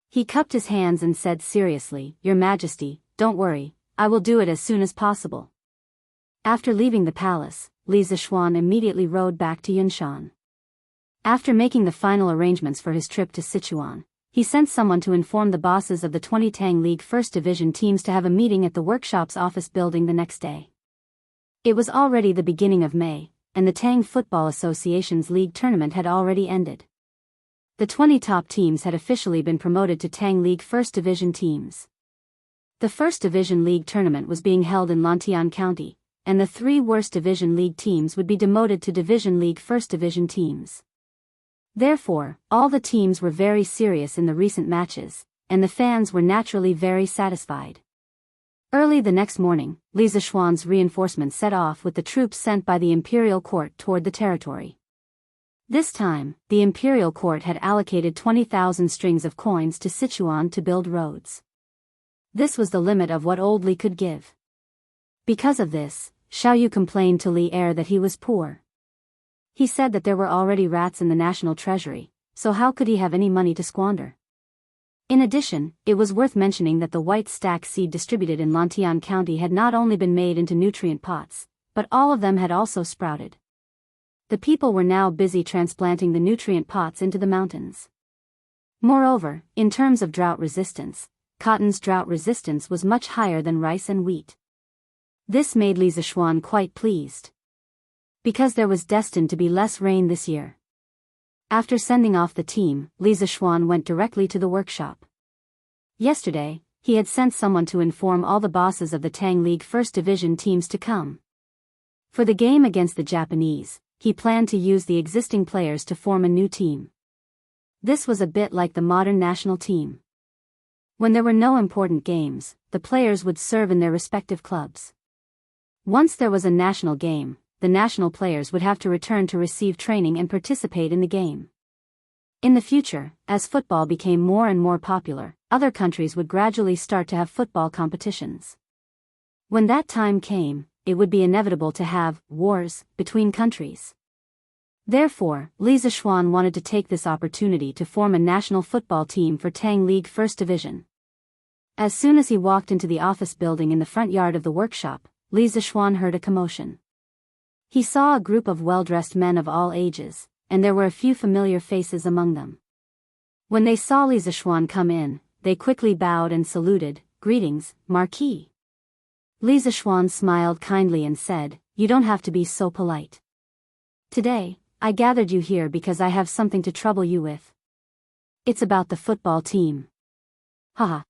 He cupped his hands and said seriously, Your Majesty, don't worry, I will do it as soon as possible. After leaving the palace, Li Zishuan immediately rode back to Yunshan. After making the final arrangements for his trip to Sichuan, he sent someone to inform the bosses of the 20 Tang League First Division teams to have a meeting at the workshop's office building the next day. It was already the beginning of May, and the Tang Football Association's league tournament had already ended. The 20 top teams had officially been promoted to Tang League First Division teams. The First Division League tournament was being held in Lantian County, and the 3 worst Division League teams would be demoted to Division League First Division teams. Therefore, all the teams were very serious in the recent matches, and the fans were naturally very satisfied. Early the next morning, Li Zishuan's reinforcements set off with the troops sent by the imperial court toward the territory. This time, the imperial court had allocated 20,000 strings of coins to Sichuan to build roads. This was the limit of what old Li could give. Because of this, Xiaoyu complained to Li Er that he was poor. He said that there were already rats in the national treasury, so how could he have any money to squander? In addition, it was worth mentioning that the white stack seed distributed in Lantian County had not only been made into nutrient pots, but all of them had also sprouted. The people were now busy transplanting the nutrient pots into the mountains. Moreover, in terms of drought resistance, cotton's drought resistance was much higher than rice and wheat. This made Li Zishuan quite pleased. Because there was destined to be less rain this year. After sending off the team, Li Zishuan went directly to the workshop. Yesterday, he had sent someone to inform all the bosses of the Tang League First Division teams to come. For the game against the Japanese, he planned to use the existing players to form a new team. This was a bit like the modern national team. When there were no important games, the players would serve in their respective clubs. Once there was a national game, the national players would have to return to receive training and participate in the game. In the future, as football became more and more popular, other countries would gradually start to have football competitions. When that time came, it would be inevitable to have wars between countries. Therefore, Li Zishuan wanted to take this opportunity to form a national football team for Tang League First Division. As soon as he walked into the office building in the front yard of the workshop, Li Zishuan heard a commotion. He saw a group of well-dressed men of all ages, and there were a few familiar faces among them. When they saw Li Zishuan come in, they quickly bowed and saluted, Greetings, Marquis. Li Zishuan smiled kindly and said, You don't have to be so polite. Today, I gathered you here because I have something to trouble you with. It's about the football team. Haha.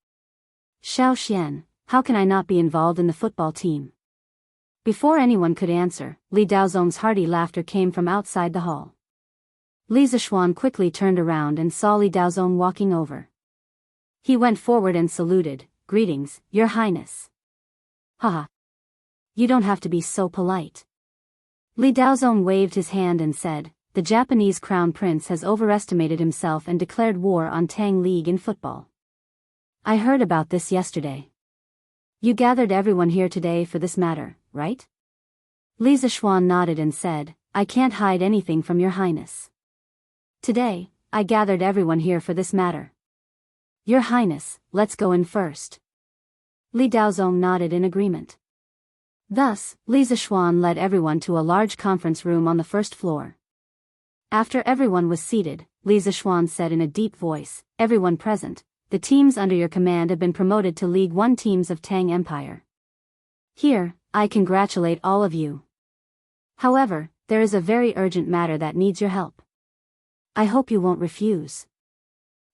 Xiao Xian, how can I not be involved in the football team? Before anyone could answer, Li Daozong's hearty laughter came from outside the hall. Li Zishuan quickly turned around and saw Li Daozong walking over. He went forward and saluted, Greetings, Your Highness. Haha. You don't have to be so polite. Li Daozong waved his hand and said, The Japanese crown prince has overestimated himself and declared war on Tang League in football. I heard about this yesterday. You gathered everyone here today for this matter, right? Li Zishuan nodded and said, I can't hide anything from Your Highness. Today, I gathered everyone here for this matter. Your Highness, let's go in first. Li Daozong nodded in agreement. Thus, Li Zishuan led everyone to a large conference room on the first floor. After everyone was seated, Li Zishuan said in a deep voice, "Everyone present, the teams under your command have been promoted to League 1 teams of Tang Empire. Here, I congratulate all of you. However, there is a very urgent matter that needs your help. I hope you won't refuse."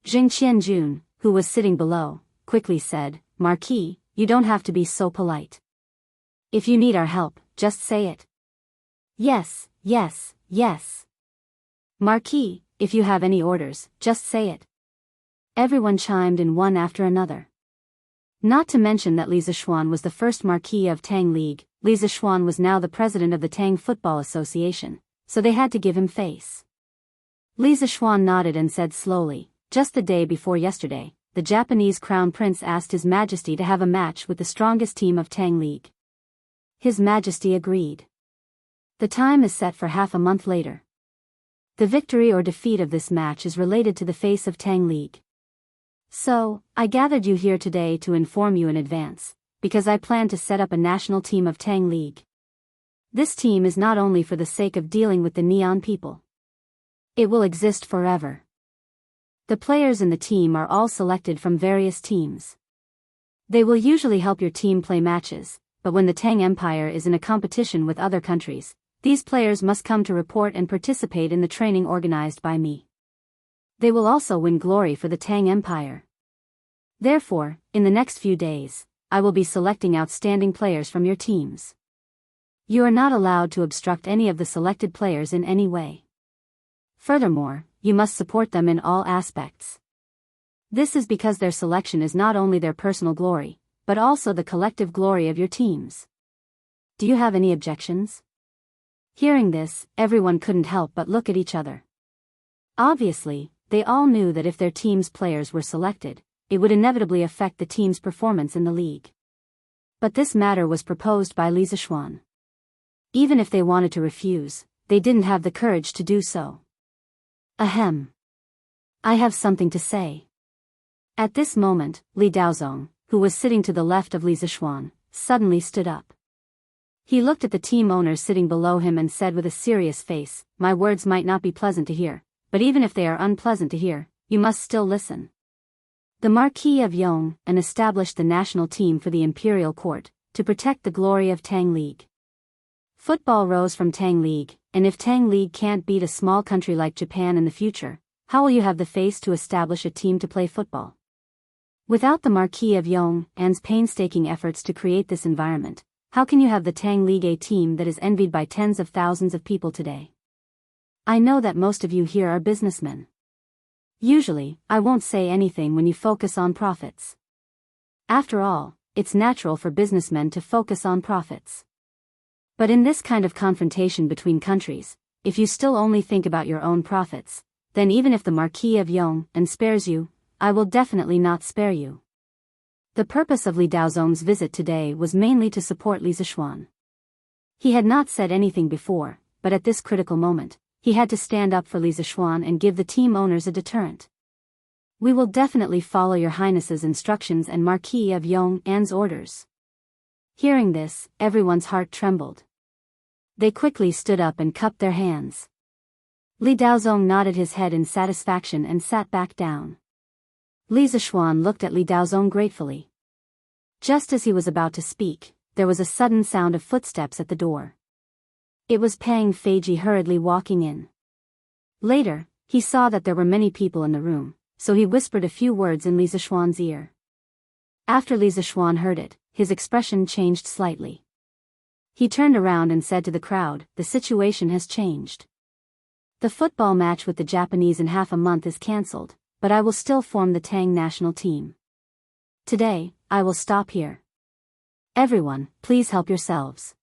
Jing Qianjun, who was sitting below, quickly said, "Marquis, you don't have to be so polite. If you need our help, just say it." "Yes, yes, yes. Marquis, if you have any orders, just say it." Everyone chimed in one after another. Not to mention that Li Zishuan was the first Marquis of Tang League, Li Zishuan was now the president of the Tang Football Association, so they had to give him face. Li Zishuan nodded and said slowly, "Just the day before yesterday, the Japanese Crown Prince asked His Majesty to have a match with the strongest team of Tang League. His Majesty agreed. The time is set for half a month later. The victory or defeat of this match is related to the face of Tang League. So, I gathered you here today to inform you in advance, because I plan to set up a national team of Tang League. This team is not only for the sake of dealing with the Neon people. It will exist forever. The players in the team are all selected from various teams. They will usually help your team play matches, but when the Tang Empire is in a competition with other countries, these players must come to report and participate in the training organized by me. They will also win glory for the Tang Empire. Therefore, in the next few days, I will be selecting outstanding players from your teams. You are not allowed to obstruct any of the selected players in any way. Furthermore, you must support them in all aspects. This is because their selection is not only their personal glory, but also the collective glory of your teams. Do you have any objections?" Hearing this, everyone couldn't help but look at each other. Obviously, they all knew that if their team's players were selected, it would inevitably affect the team's performance in the league. But this matter was proposed by Li Zishuan. Even if they wanted to refuse, they didn't have the courage to do so. Ahem. I have something to say. At this moment, Li Daozong, who was sitting to the left of Li Zishuan, suddenly stood up. He looked at the team owners sitting below him and said with a serious face, "My words might not be pleasant to hear, but even if they are unpleasant to hear, you must still listen. The Marquis of Yong established the national team for the Imperial Court, to protect the glory of Tang League. Football rose from Tang League, and if Tang League can't beat a small country like Japan in the future, how will you have the face to establish a team to play football? Without the Marquis of Yong's painstaking efforts to create this environment, how can you have the Tang League a team that is envied by tens of thousands of people today? I know that most of you here are businessmen. Usually, I won't say anything when you focus on profits. After all, it's natural for businessmen to focus on profits. But in this kind of confrontation between countries, if you still only think about your own profits, then even if the Marquis of Yong spares you, I will definitely not spare you." The purpose of Li Daozong's visit today was mainly to support Li Zishuan. He had not said anything before, but at this critical moment, he had to stand up for Li Zishuan and give the team owners a deterrent. "We will definitely follow your Highness's instructions and Marquis of Yong's orders." Hearing this, everyone's heart trembled. They quickly stood up and cupped their hands. Li Daozong nodded his head in satisfaction and sat back down. Li Zishuan looked at Li Daozong gratefully. Just as he was about to speak, there was a sudden sound of footsteps at the door. It was Pang Feiji hurriedly walking in. Later, he saw that there were many people in the room, so he whispered a few words in Li Zishuan's ear. After Li Zishuan heard it, his expression changed slightly. He turned around and said to the crowd, "The situation has changed. The football match with the Japanese in half a month is cancelled, but I will still form the Tang national team. Today, I will stop here. Everyone, please help yourselves.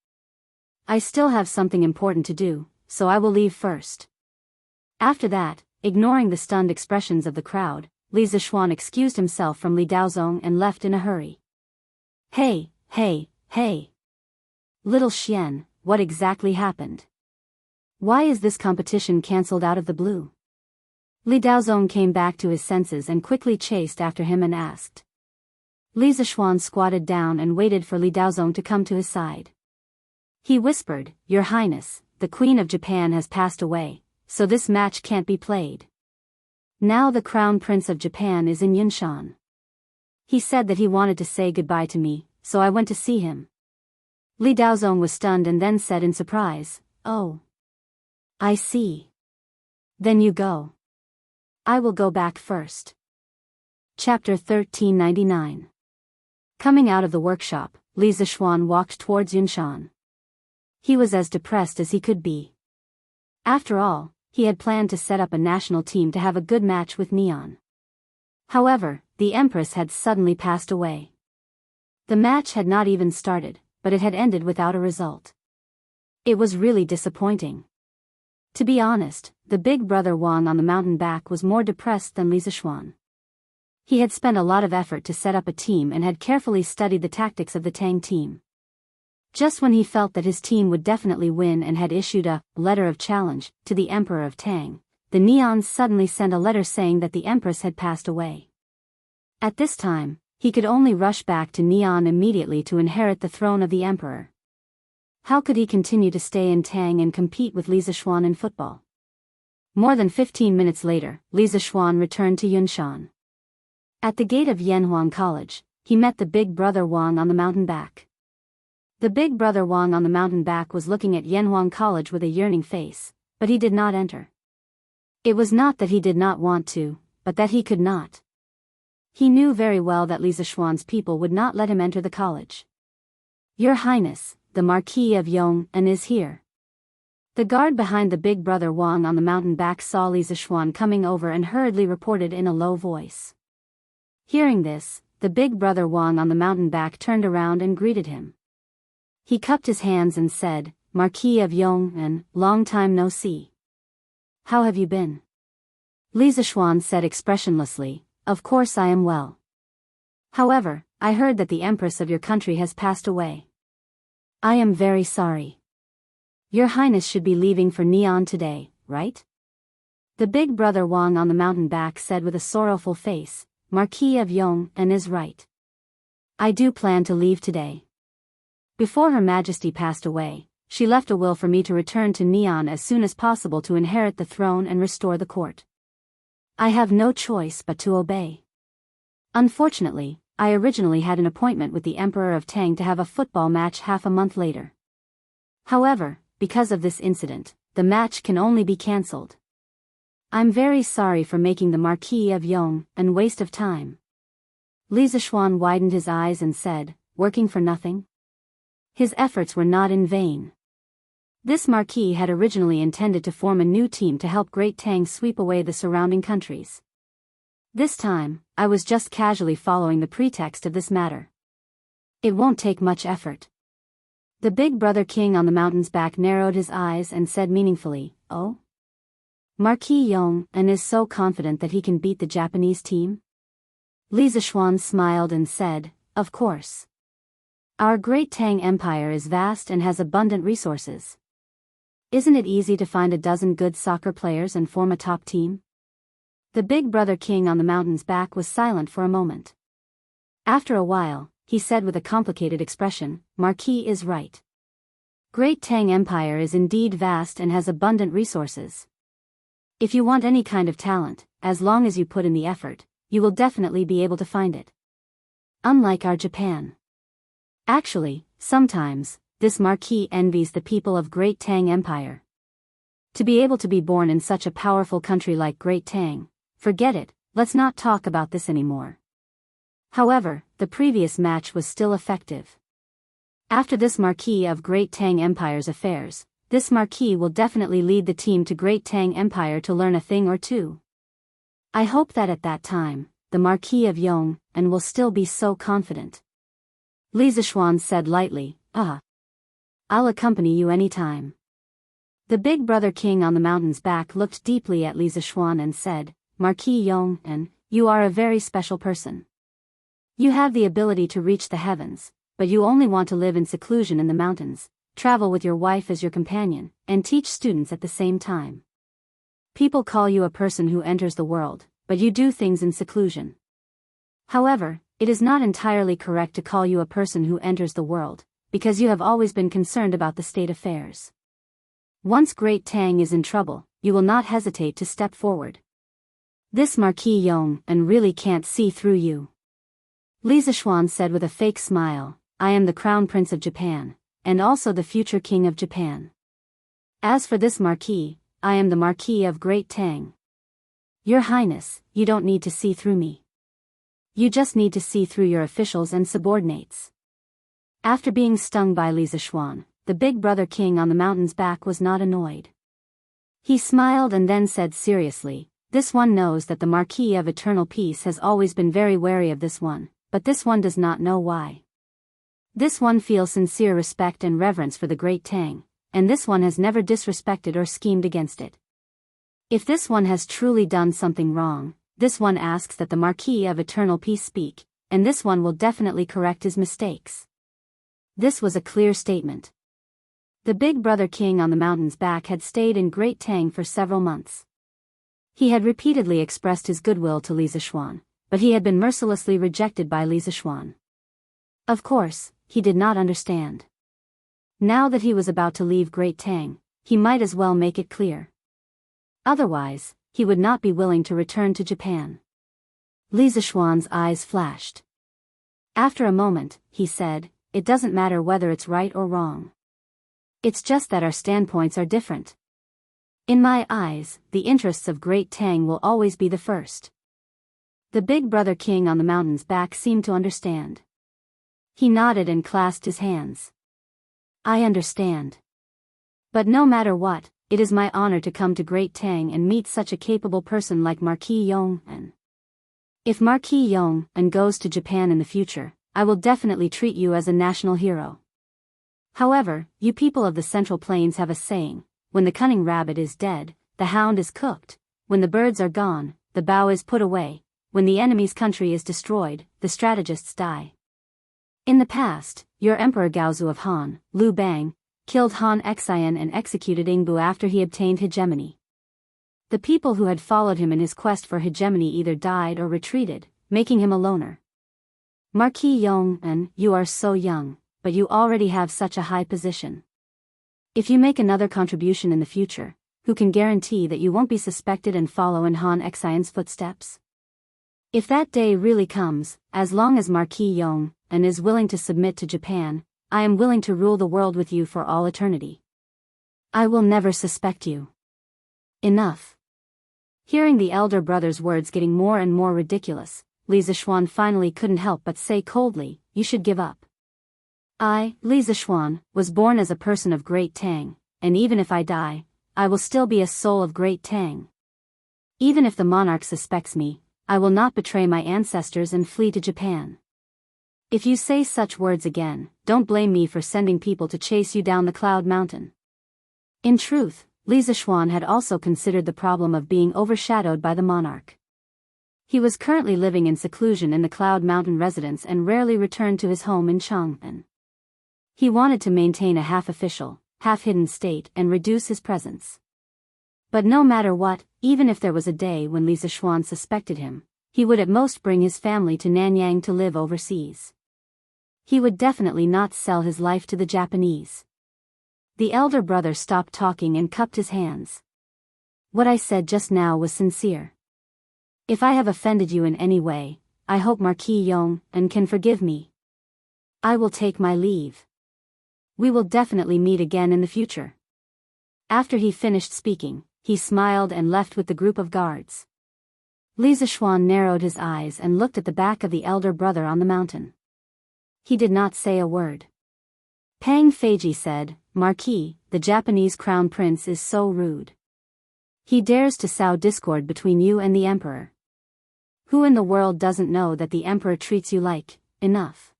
I still have something important to do, so I will leave first." After that, ignoring the stunned expressions of the crowd, Li Zishuan excused himself from Li Daozong and left in a hurry. Hey, hey, hey! Little Xian, what exactly happened? Why is this competition cancelled out of the blue? Li Daozong came back to his senses and quickly chased after him and asked. Li Zixuan squatted down and waited for Li Daozong to come to his side. He whispered, "Your Highness, the Queen of Japan has passed away, so this match can't be played. Now the Crown Prince of Japan is in Yunshan. He said that he wanted to say goodbye to me, so I went to see him." Li Daozong was stunned and then said in surprise, "Oh. I see. Then you go. I will go back first." Chapter 1399. Coming out of the workshop, Li Zixuan walked towards Yunshan. He was as depressed as he could be. After all, he had planned to set up a national team to have a good match with Neon. However, the Empress had suddenly passed away. The match had not even started, but it had ended without a result. It was really disappointing. To be honest, the big brother Wang on the mountain back was more depressed than Li Zixuan. He had spent a lot of effort to set up a team and had carefully studied the tactics of the Tang team. Just when he felt that his team would definitely win and had issued a letter of challenge to the Emperor of Tang, the Neons suddenly sent a letter saying that the Empress had passed away. At this time, he could only rush back to Neon immediately to inherit the throne of the Emperor. How could he continue to stay in Tang and compete with Li Zixuan in football? More than 15 minutes later, Li Zixuan returned to Yunshan. At the gate of Yanhuang College, he met the big brother Wang on the mountain back. The big brother Wang on the mountain back was looking at Yanhuang College with a yearning face, but he did not enter. It was not that he did not want to, but that he could not. He knew very well that Li Zixuan's people would not let him enter the college. "Your Highness, the Marquis of Yong'an is here." The guard behind the big brother Wang on the mountain back saw Li Zixuan coming over and hurriedly reported in a low voice. Hearing this, the big brother Wang on the mountain back turned around and greeted him. He cupped his hands and said, "Marquis of Yong'an, long time no see. How have you been?" Li Zixuan said expressionlessly, "Of course I am well. However, I heard that the Empress of your country has passed away. I am very sorry. Your Highness should be leaving for Neon today, right?" The big brother Wang on the mountain back said with a sorrowful face, "Marquis of Yong'an is right. I do plan to leave today. Before Her Majesty passed away, she left a will for me to return to Neon as soon as possible to inherit the throne and restore the court. I have no choice but to obey. Unfortunately, I originally had an appointment with the Emperor of Tang to have a football match half a month later. However, because of this incident, the match can only be cancelled. I'm very sorry for making the Marquis of Yong'an a waste of time." Li Zixuan widened his eyes and said, "Working for nothing?" His efforts were not in vain. This Marquis had originally intended to form a new team to help Great Tang sweep away the surrounding countries. This time, I was just casually following the pretext of this matter. It won't take much effort. The big brother king on the mountain's back narrowed his eyes and said meaningfully, "Oh? Marquis Yong'an is so confident that he can beat the Japanese team?" Li Zixuan smiled and said, "Of course. Our Great Tang Empire is vast and has abundant resources. Isn't it easy to find a dozen good soccer players and form a top team?" The big brother king on the mountain's back was silent for a moment. After a while, he said with a complicated expression, "Marquis is right. Great Tang Empire is indeed vast and has abundant resources. If you want any kind of talent, as long as you put in the effort, you will definitely be able to find it. Unlike our Japan. Actually, sometimes, this Marquis envies the people of Great Tang Empire. To be able to be born in such a powerful country like Great Tang, forget it, let's not talk about this anymore." However, the previous match was still effective. After this Marquis of Great Tang Empire's affairs, this Marquis will definitely lead the team to Great Tang Empire to learn a thing or two. I hope that at that time, the Marquis of Yong'an will still be so confident. Li Zixuan said lightly, I'll accompany you anytime." The big brother king on the mountain's back looked deeply at Li Zixuan and said, "Marquis Yong'an, you are a very special person. You have the ability to reach the heavens, but you only want to live in seclusion in the mountains, travel with your wife as your companion, and teach students at the same time. People call you a person who enters the world, but you do things in seclusion. However, It is not entirely correct to call you a person who enters the world, because you have always been concerned about the state affairs. Once Great Tang is in trouble, you will not hesitate to step forward. This Marquis Yong and really can't see through you. Li Zishuan said with a fake smile, I am the Crown Prince of Japan, and also the future King of Japan. As for this Marquis, I am the Marquis of Great Tang. Your Highness, you don't need to see through me. You just need to see through your officials and subordinates. After being stung by Li Zishuan, the big brother king on the mountain's back was not annoyed. He smiled and then said seriously, this one knows that the Marquis of Eternal Peace has always been very wary of this one, but this one does not know why. This one feels sincere respect and reverence for the Great Tang, and this one has never disrespected or schemed against it. If this one has truly done something wrong, this one asks that the Marquis of Eternal Peace speak, and this one will definitely correct his mistakes. This was a clear statement. The big brother king on the mountain's back had stayed in Great Tang for several months. He had repeatedly expressed his goodwill to Li Zishuan, but he had been mercilessly rejected by Li Zishuan. Of course, he did not understand. Now that he was about to leave Great Tang, he might as well make it clear. Otherwise, he would not be willing to return to Japan. Li Zishuan's eyes flashed. After a moment, he said, it doesn't matter whether it's right or wrong. It's just that our standpoints are different. In my eyes, the interests of Great Tang will always be the first. The big brother king on the mountain's back seemed to understand. He nodded and clasped his hands. I understand. But no matter what, it is my honor to come to Great Tang and meet such a capable person like Marquis Yong and. If Marquis Yong and goes to Japan in the future, I will definitely treat you as a national hero. However, you people of the Central Plains have a saying, when the cunning rabbit is dead, the hound is cooked, when the birds are gone, the bow is put away, when the enemy's country is destroyed, the strategists die. In the past, your Emperor Gaozu of Han, Liu Bang, killed Han Xian and executed Ingbu after he obtained hegemony. The people who had followed him in his quest for hegemony either died or retreated, making him a loner. Marquis Yong and you are so young, but you already have such a high position. If you make another contribution in the future, who can guarantee that you won't be suspected and follow in Han Xian's footsteps? If that day really comes, as long as Marquis Yong and is willing to submit to Japan, I am willing to rule the world with you for all eternity. I will never suspect you. Enough. Hearing the elder brother's words getting more and more ridiculous, Li Zishuan finally couldn't help but say coldly, you should give up. I, Li Zishuan, was born as a person of Great Tang, and even if I die, I will still be a soul of Great Tang. Even if the monarch suspects me, I will not betray my ancestors and flee to Japan. If you say such words again, don't blame me for sending people to chase you down the Cloud Mountain. In truth, Li Zishuan had also considered the problem of being overshadowed by the monarch. He was currently living in seclusion in the Cloud Mountain residence and rarely returned to his home in Chang'an. He wanted to maintain a half-official, half-hidden state and reduce his presence. But no matter what, even if there was a day when Li Zishuan suspected him, he would at most bring his family to Nanyang to live overseas. He would definitely not sell his life to the Japanese. The elder brother stopped talking and cupped his hands. What I said just now was sincere. If I have offended you in any way, I hope Marquis Yong and can forgive me. I will take my leave. We will definitely meet again in the future. After he finished speaking, he smiled and left with the group of guards. Li Zishuan narrowed his eyes and looked at the back of the elder brother on the mountain. He did not say a word. Pang Feiji said, Marquis, the Japanese crown prince is so rude. He dares to sow discord between you and the emperor. Who in the world doesn't know that the emperor treats you like enough?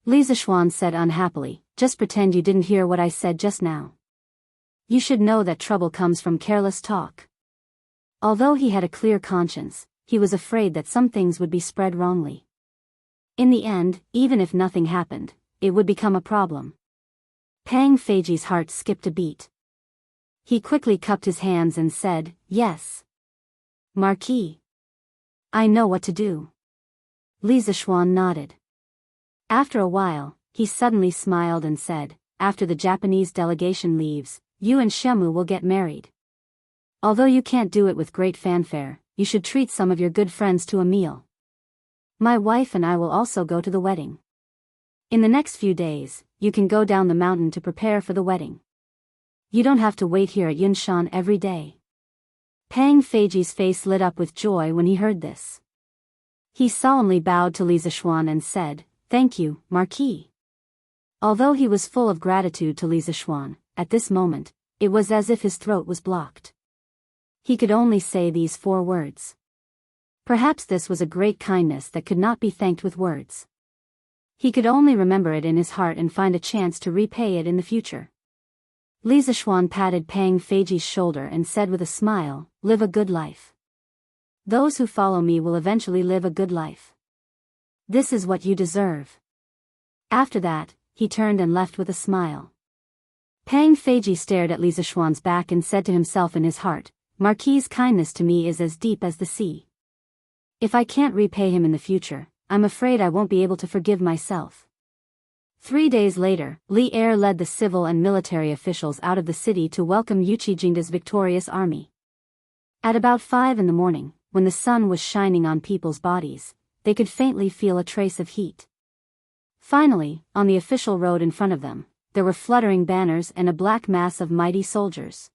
Li Zishuan said unhappily, just pretend you didn't hear what I said just now. You should know that trouble comes from careless talk. Although he had a clear conscience, he was afraid that some things would be spread wrongly. In the end, even if nothing happened, it would become a problem. Pang Feiji's heart skipped a beat. He quickly cupped his hands and said, yes. Marquis. I know what to do. Li Zishuan nodded. After a while, he suddenly smiled and said, after the Japanese delegation leaves, you and Shemu will get married. Although you can't do it with great fanfare, you should treat some of your good friends to a meal. My wife and I will also go to the wedding. In the next few days, you can go down the mountain to prepare for the wedding. You don't have to wait here at Yunshan every day. Pang Feiji's face lit up with joy when he heard this. He solemnly bowed to Li Zishuan and said, "Thank you, Marquis." Although he was full of gratitude to Li Zishuan, at this moment, it was as if his throat was blocked. He could only say these 4 words. Perhaps this was a great kindness that could not be thanked with words. He could only remember it in his heart and find a chance to repay it in the future. Li Zishuan patted Pang Feiji's shoulder and said with a smile, "Live a good life. Those who follow me will eventually live a good life. This is what you deserve." After that, he turned and left with a smile. Pang Feiji stared at Li Zishuan's back and said to himself in his heart, "Marquis' kindness to me is as deep as the sea. If I can't repay him in the future, I'm afraid I won't be able to forgive myself." 3 days later, Li Er led the civil and military officials out of the city to welcome Yuchi Jingda's victorious army. At about 5 in the morning, when the sun was shining on people's bodies, they could faintly feel a trace of heat. Finally, on the official road in front of them, there were fluttering banners and a black mass of mighty soldiers.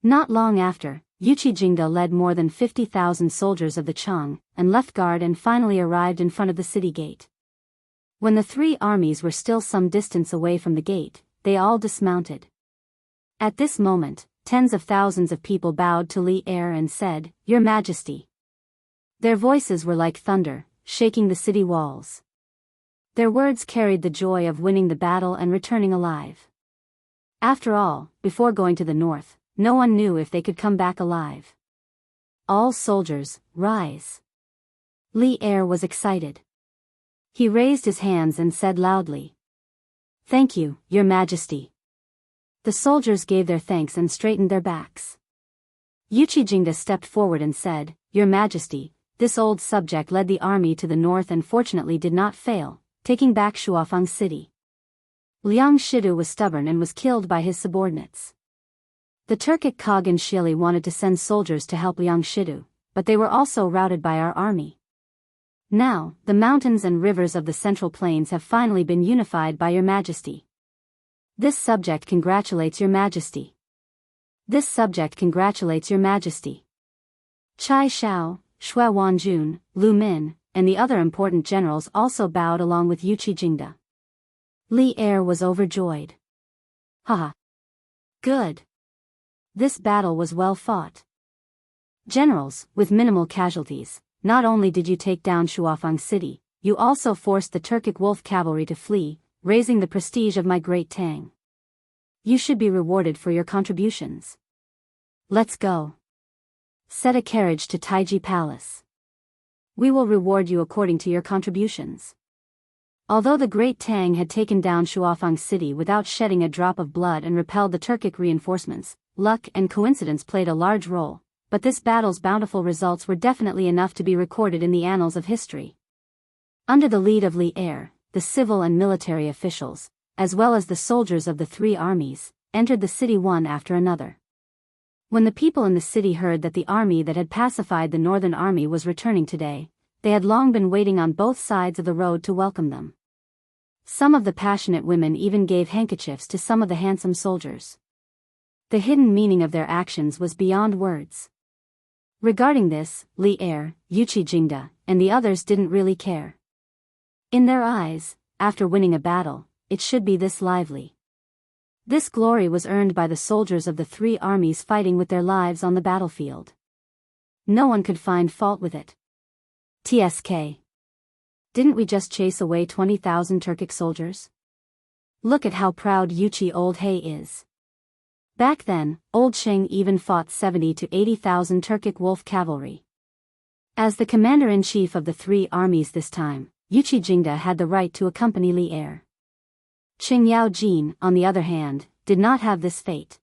Not long after, Yuchi Jingda led more than 50,000 soldiers of the Chang and left guard and finally arrived in front of the city gate. When the 3 armies were still some distance away from the gate, they all dismounted. At this moment, tens of thousands of people bowed to Li Er and said, "Your Majesty." Their voices were like thunder, shaking the city walls. Their words carried the joy of winning the battle and returning alive. After all, before going to the north, no one knew if they could come back alive. "All soldiers, rise." Li Er was excited. He raised his hands and said loudly, "Thank you, Your Majesty." The soldiers gave their thanks and straightened their backs. Yuchi Jingda stepped forward and said, "Your Majesty, this old subject led the army to the north and fortunately did not fail, taking back Shuafang city. Liang Shidu was stubborn and was killed by his subordinates. The Turkic Khagan Shili wanted to send soldiers to help Liang Shidu, but they were also routed by our army. Now, the mountains and rivers of the Central Plains have finally been unified by Your Majesty. This subject congratulates Your Majesty. This subject congratulates Your Majesty." Chai Shao, Shui Wanjun, Lu Min, and the other important generals also bowed along with Yuchi Jingda. Li Er was overjoyed. "Haha. Good. This battle was well fought. Generals, with minimal casualties, not only did you take down Shuafang city, you also forced the Turkic wolf cavalry to flee, raising the prestige of my great Tang. You should be rewarded for your contributions. Let's go. Set a carriage to Taiji Palace. We will reward you according to your contributions." Although the great Tang had taken down Shuafang city without shedding a drop of blood and repelled the Turkic reinforcements, luck and coincidence played a large role, but this battle's bountiful results were definitely enough to be recorded in the annals of history. Under the lead of Li Er, the civil and military officials, as well as the soldiers of the 3 armies, entered the city one after another. When the people in the city heard that the army that had pacified the northern army was returning today, they had long been waiting on both sides of the road to welcome them. Some of the passionate women even gave handkerchiefs to some of the handsome soldiers. The hidden meaning of their actions was beyond words. Regarding this, Li Er, Yuchi Jingda, and the others didn't really care. In their eyes, after winning a battle, it should be this lively. This glory was earned by the soldiers of the 3 armies fighting with their lives on the battlefield. No one could find fault with it. TSK. Didn't we just chase away 20,000 Turkic soldiers? Look at how proud Yuchi Old Hay is. Back then, Old Qing even fought 70 to 80,000 Turkic wolf cavalry. As the commander-in-chief of the 3 armies this time, Yuchi Jingda had the right to accompany Li Er. Qing Yao Jin, on the other hand, did not have this fate.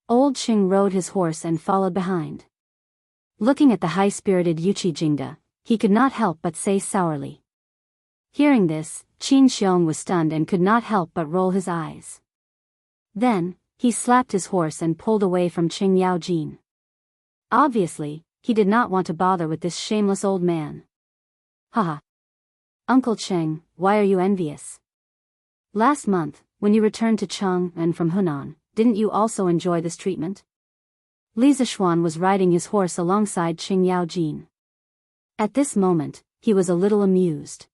Old Qing rode his horse and followed behind. Looking at the high-spirited Yuchi Jingda, he could not help but say sourly. Hearing this, Qin Xiong was stunned and could not help but roll his eyes. Then, he slapped his horse and pulled away from Qing Yaojin. Obviously, he did not want to bother with this shameless old man. Haha. Uncle Cheng, why are you envious? Last month, when you returned to Chang'an from Hunan, didn't you also enjoy this treatment? Li Zishuan was riding his horse alongside Qing Yaojin. At this moment, he was a little amused.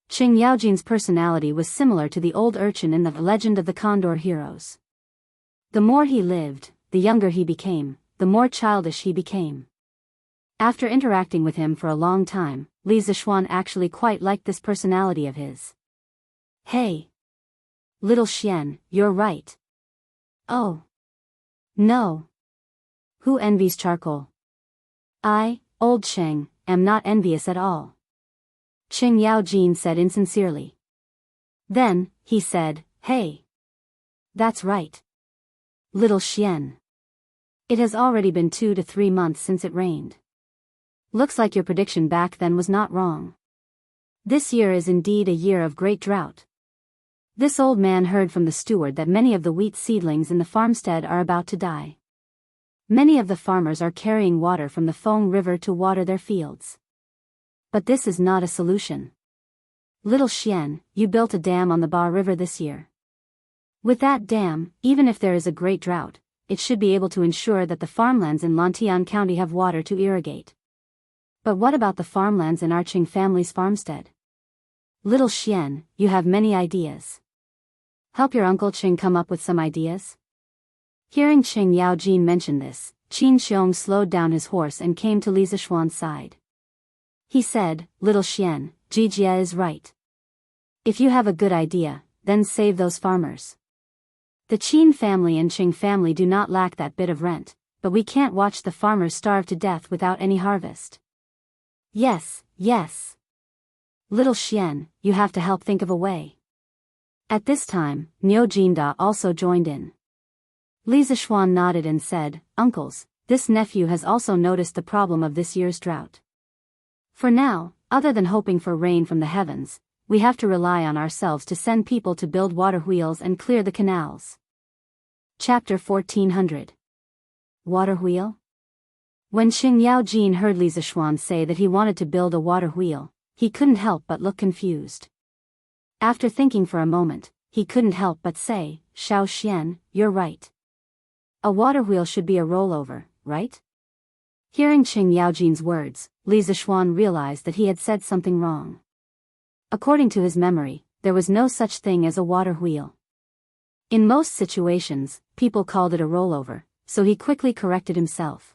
Qing Yaojin's personality was similar to the old urchin in the Legend of the Condor Heroes. The more he lived, the younger he became, the more childish he became. After interacting with him for a long time, Li Zishuan actually quite liked this personality of his. Hey! Little Xian, you're right. Oh! No! Who envies charcoal? I, old Cheng, am not envious at all. Qing Yaojin said insincerely. Then, he said, hey! That's right. Little Xian. It has already been 2 to 3 months since it rained. Looks like your prediction back then was not wrong. This year is indeed a year of great drought. This old man heard from the steward that many of the wheat seedlings in the farmstead are about to die. Many of the farmers are carrying water from the Feng River to water their fields. But this is not a solution. Little Xian, you built a dam on the Ba River this year. With that dam, even if there is a great drought, it should be able to ensure that the farmlands in Lantian County have water to irrigate. But what about the farmlands in our Qing family's farmstead? Little Xian, you have many ideas. Help your Uncle Qing come up with some ideas? Hearing Qing Yaojin mention this, Qin Xiong slowed down his horse and came to Li Zishuan's side. He said, Little Xian, Jijia is right. If you have a good idea, then save those farmers. The Qin family and Qing family do not lack that bit of rent, but we can't watch the farmers starve to death without any harvest. Yes, yes. Little Xian, you have to help think of a way. At this time, Niu Jinda also joined in. Li Zishuan nodded and said, Uncles, this nephew has also noticed the problem of this year's drought. For now, other than hoping for rain from the heavens, we have to rely on ourselves to send people to build water wheels and clear the canals. Chapter 1400. Water wheel? When Qing Yaojin heard Li Zishuan say that he wanted to build a water wheel, he couldn't help but look confused. After thinking for a moment, he couldn't help but say, Xiao Xian, you're right. A water wheel should be a rollover, right? Hearing Qing Yaojin's words, Li Zishuan realized that he had said something wrong. According to his memory, there was no such thing as a water wheel. In most situations, people called it a rollover, so he quickly corrected himself.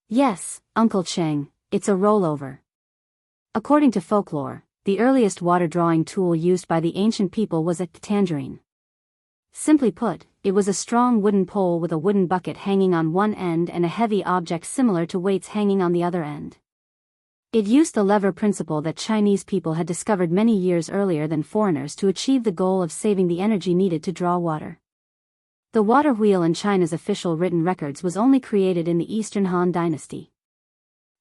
Yes, Uncle Cheng, it's a rollover. According to folklore, the earliest water-drawing tool used by the ancient people was a tangerine. Simply put, it was a strong wooden pole with a wooden bucket hanging on one end and a heavy object similar to weights hanging on the other end. It used the lever principle that Chinese people had discovered many years earlier than foreigners to achieve the goal of saving the energy needed to draw water. The water wheel in China's official written records was only created in the Eastern Han Dynasty.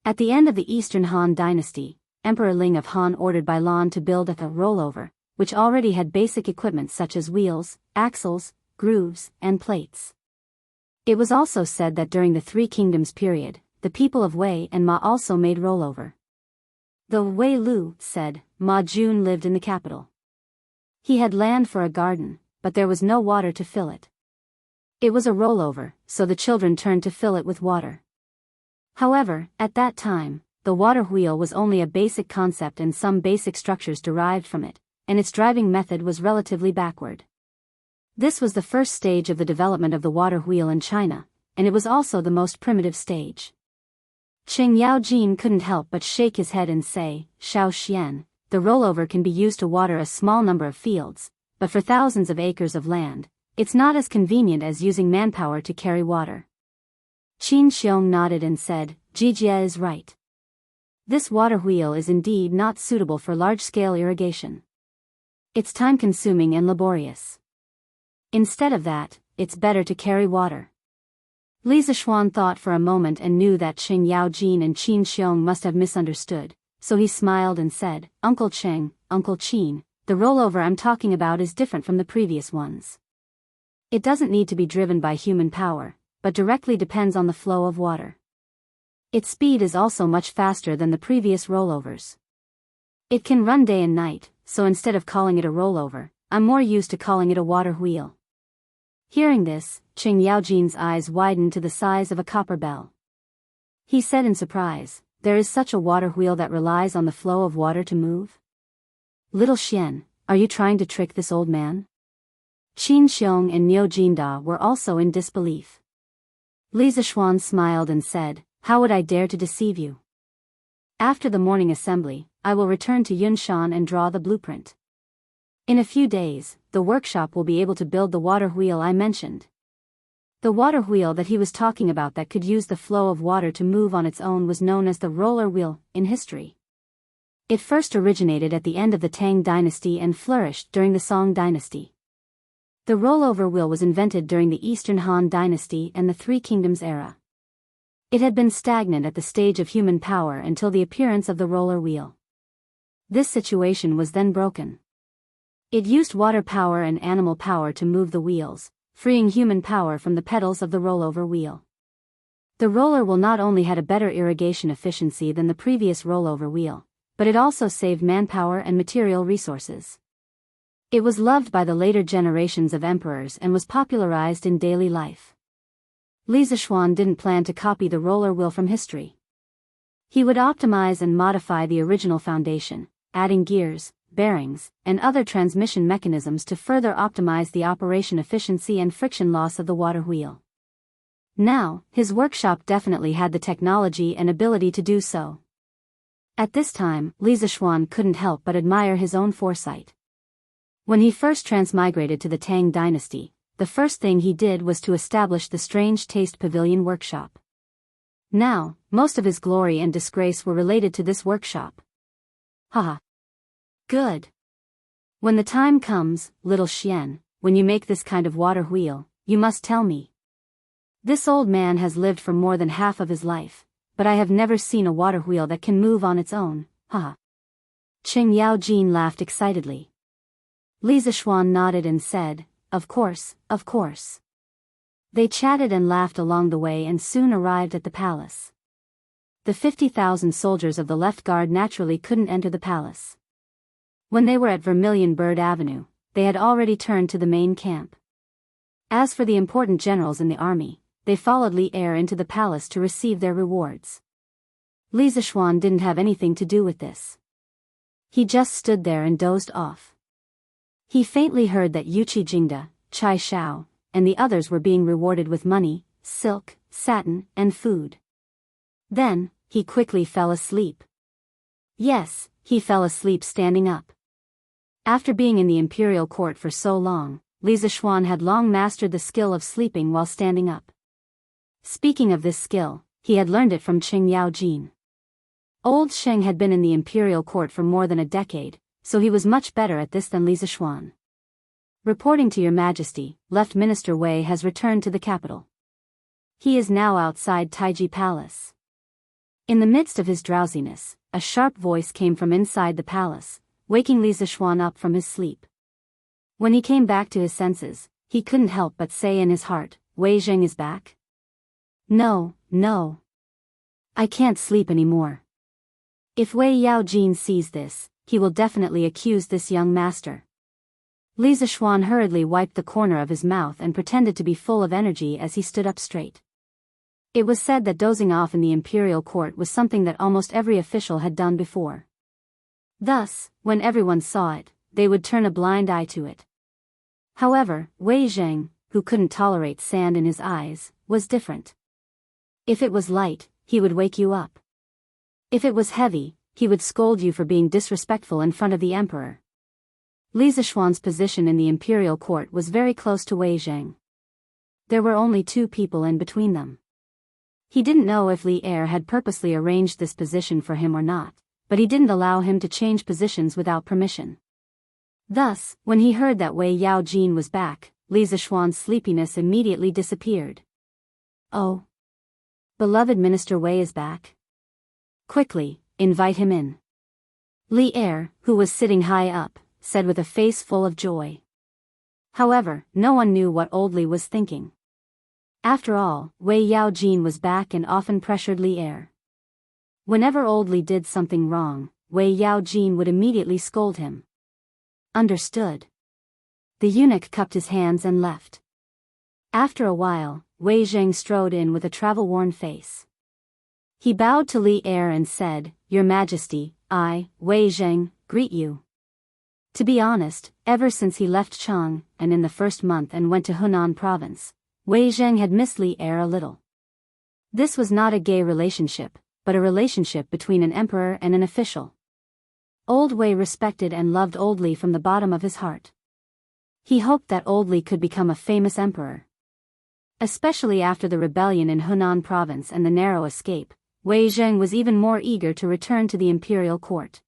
At the end of the Eastern Han Dynasty, Emperor Ling of Han ordered Bailan to build a rollover, which already had basic equipment such as wheels, axles, grooves, and plates. It was also said that during the Three Kingdoms period, the people of Wei and Ma also made rollover. The Wei Lu said, Ma Jun lived in the capital. He had land for a garden, but there was no water to fill it. It was a rollover, so the children turned to fill it with water. However, at that time, the water wheel was only a basic concept and some basic structures derived from it, and its driving method was relatively backward. This was the first stage of the development of the water wheel in China, and it was also the most primitive stage. Qing Yaojin couldn't help but shake his head and say, Xiao Xian, the rollover can be used to water a small number of fields, but for thousands of acres of land, it's not as convenient as using manpower to carry water. Qin Xiong nodded and said, Jijia is right. This water wheel is indeed not suitable for large-scale irrigation. It's time-consuming and laborious. Instead of that, it's better to carry water. Li Zixuan thought for a moment and knew that Qing Yaojin and Qin Xiong must have misunderstood, so he smiled and said, Uncle Qing, Uncle Qin, the rollover I'm talking about is different from the previous ones. It doesn't need to be driven by human power, but directly depends on the flow of water. Its speed is also much faster than the previous rollovers. It can run day and night, so instead of calling it a rollover, I'm more used to calling it a water wheel. Hearing this, Qing Yaojin's eyes widened to the size of a copper bell. He said in surprise, there is such a water wheel that relies on the flow of water to move? Little Xian, are you trying to trick this old man? Qin Xiong and Niu Jinda were also in disbelief. Li Zixuan smiled and said, how would I dare to deceive you? After the morning assembly, I will return to Yunshan and draw the blueprint. In a few days, the workshop will be able to build the water wheel I mentioned. The water wheel that he was talking about that could use the flow of water to move on its own was known as the roller wheel in history. It first originated at the end of the Tang dynasty and flourished during the Song dynasty. The rollover wheel was invented during the Eastern Han dynasty and the Three Kingdoms era. It had been stagnant at the stage of human power until the appearance of the roller wheel. This situation was then broken. It used water power and animal power to move the wheels, freeing human power from the pedals of the rollover wheel. The roller wheel not only had a better irrigation efficiency than the previous rollover wheel, but it also saved manpower and material resources. It was loved by the later generations of emperors and was popularized in daily life. Li Zixuan didn't plan to copy the roller wheel from history. He would optimize and modify the original foundation, adding gears, bearings, and other transmission mechanisms to further optimize the operation efficiency and friction loss of the water wheel. Now, his workshop definitely had the technology and ability to do so. At this time, Li Zixuan couldn't help but admire his own foresight. When he first transmigrated to the Tang dynasty, the first thing he did was to establish the Strange Taste Pavilion workshop. Now, most of his glory and disgrace were related to this workshop. Haha. Good. When the time comes, little Xian, when you make this kind of water wheel, you must tell me. This old man has lived for more than half of his life, but I have never seen a water wheel that can move on its own, haha. Qing Yaojin laughed excitedly. Li Zixuan nodded and said, of course, of course. They chatted and laughed along the way and soon arrived at the palace. The 50,000 soldiers of the left guard naturally couldn't enter the palace. When they were at Vermilion Bird Avenue, they had already turned to the main camp. As for the important generals in the army, they followed Li Er into the palace to receive their rewards. Li Zixuan didn't have anything to do with this. He just stood there and dozed off. He faintly heard that Yuqi Jingda, Chai Shao, and the others were being rewarded with money, silk, satin, and food. Then, he quickly fell asleep. Yes, he fell asleep standing up. After being in the imperial court for so long, Li Zixuan had long mastered the skill of sleeping while standing up. Speaking of this skill, he had learned it from Qing Yaojin. Old Sheng had been in the imperial court for more than a decade, so he was much better at this than Li Zixuan. Reporting to your majesty, Left Minister Wei has returned to the capital. He is now outside Taiji Palace. In the midst of his drowsiness, a sharp voice came from inside the palace, waking Li Zixuan up from his sleep. When he came back to his senses, he couldn't help but say in his heart, Wei Zheng is back? No, no. I can't sleep anymore. If Wei Yaojin sees this, he will definitely accuse this young master. Li Zixuan hurriedly wiped the corner of his mouth and pretended to be full of energy as he stood up straight. It was said that dozing off in the imperial court was something that almost every official had done before. Thus, when everyone saw it, they would turn a blind eye to it. However, Wei Zheng, who couldn't tolerate sand in his eyes, was different. If it was light, he would wake you up. If it was heavy, he would scold you for being disrespectful in front of the emperor. Li Zixuan's position in the imperial court was very close to Wei Zheng. There were only two people in between them. He didn't know if Li Er had purposely arranged this position for him or not, but he didn't allow him to change positions without permission. Thus, when he heard that Wei Yaojin was back, Li Zixuan's sleepiness immediately disappeared. Oh. Beloved Minister Wei is back. Quickly, invite him in. Li Er, who was sitting high up, said with a face full of joy. However, no one knew what old Li was thinking. After all, Wei Yaojin was back and often pressured Li Er. Whenever old Li did something wrong, Wei Yaojin would immediately scold him. Understood. The eunuch cupped his hands and left. After a while, Wei Zheng strode in with a travel-worn face. He bowed to Li Er and said, "Your Majesty, I, Wei Zheng, greet you." To be honest, ever since he left Chang, and in the first month and went to Hunan province, Wei Zheng had missed Li Er a little. This was not a gay relationship, but a relationship between an emperor and an official. Old Wei respected and loved old Li from the bottom of his heart. He hoped that old Li could become a famous emperor. Especially after the rebellion in Hunan province and the narrow escape, Wei Zheng was even more eager to return to the imperial court.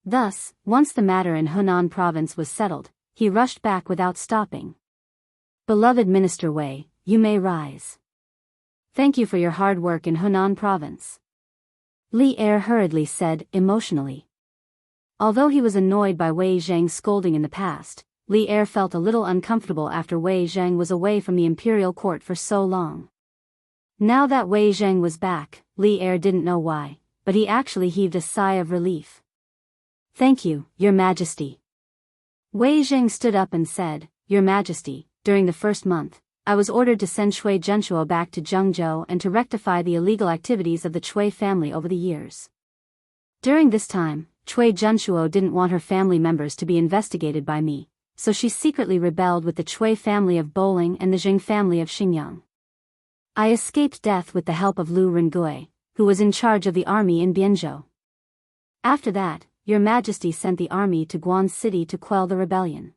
Thus, once the matter in Hunan province was settled, he rushed back without stopping. Beloved Minister Wei, you may rise. Thank you for your hard work in Hunan province. Li Er hurriedly said, emotionally. Although he was annoyed by Wei Zheng's scolding in the past, Li Er felt a little uncomfortable after Wei Zheng was away from the imperial court for so long. Now that Wei Zheng was back, Li Er didn't know why, but he actually heaved a sigh of relief. Thank you, Your Majesty. Wei Zheng stood up and said, Your Majesty, during the first month, I was ordered to send Cui Zhenshuo back to Zhengzhou and to rectify the illegal activities of the Cui family over the years. During this time, Cui Zhenshuo didn't want her family members to be investigated by me, so she secretly rebelled with the Cui family of Bowling and the Jing family of Xingyang. I escaped death with the help of Lu Rengui, who was in charge of the army in Bianzhou. After that, Your Majesty sent the army to Guan City to quell the rebellion.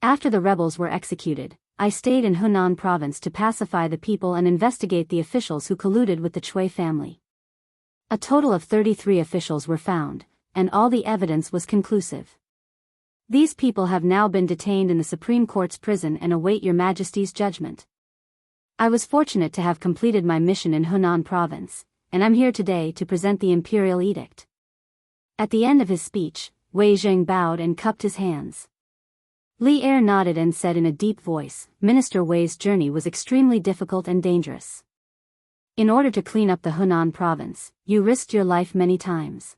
After the rebels were executed, I stayed in Hunan province to pacify the people and investigate the officials who colluded with the Cui family. A total of 33 officials were found, and all the evidence was conclusive. These people have now been detained in the Supreme Court's prison and await Your Majesty's judgment. I was fortunate to have completed my mission in Hunan province, and I'm here today to present the imperial edict. At the end of his speech, Wei Zheng bowed and cupped his hands. Li Er nodded and said in a deep voice, Minister Wei's journey was extremely difficult and dangerous. In order to clean up the Hunan province, you risked your life many times.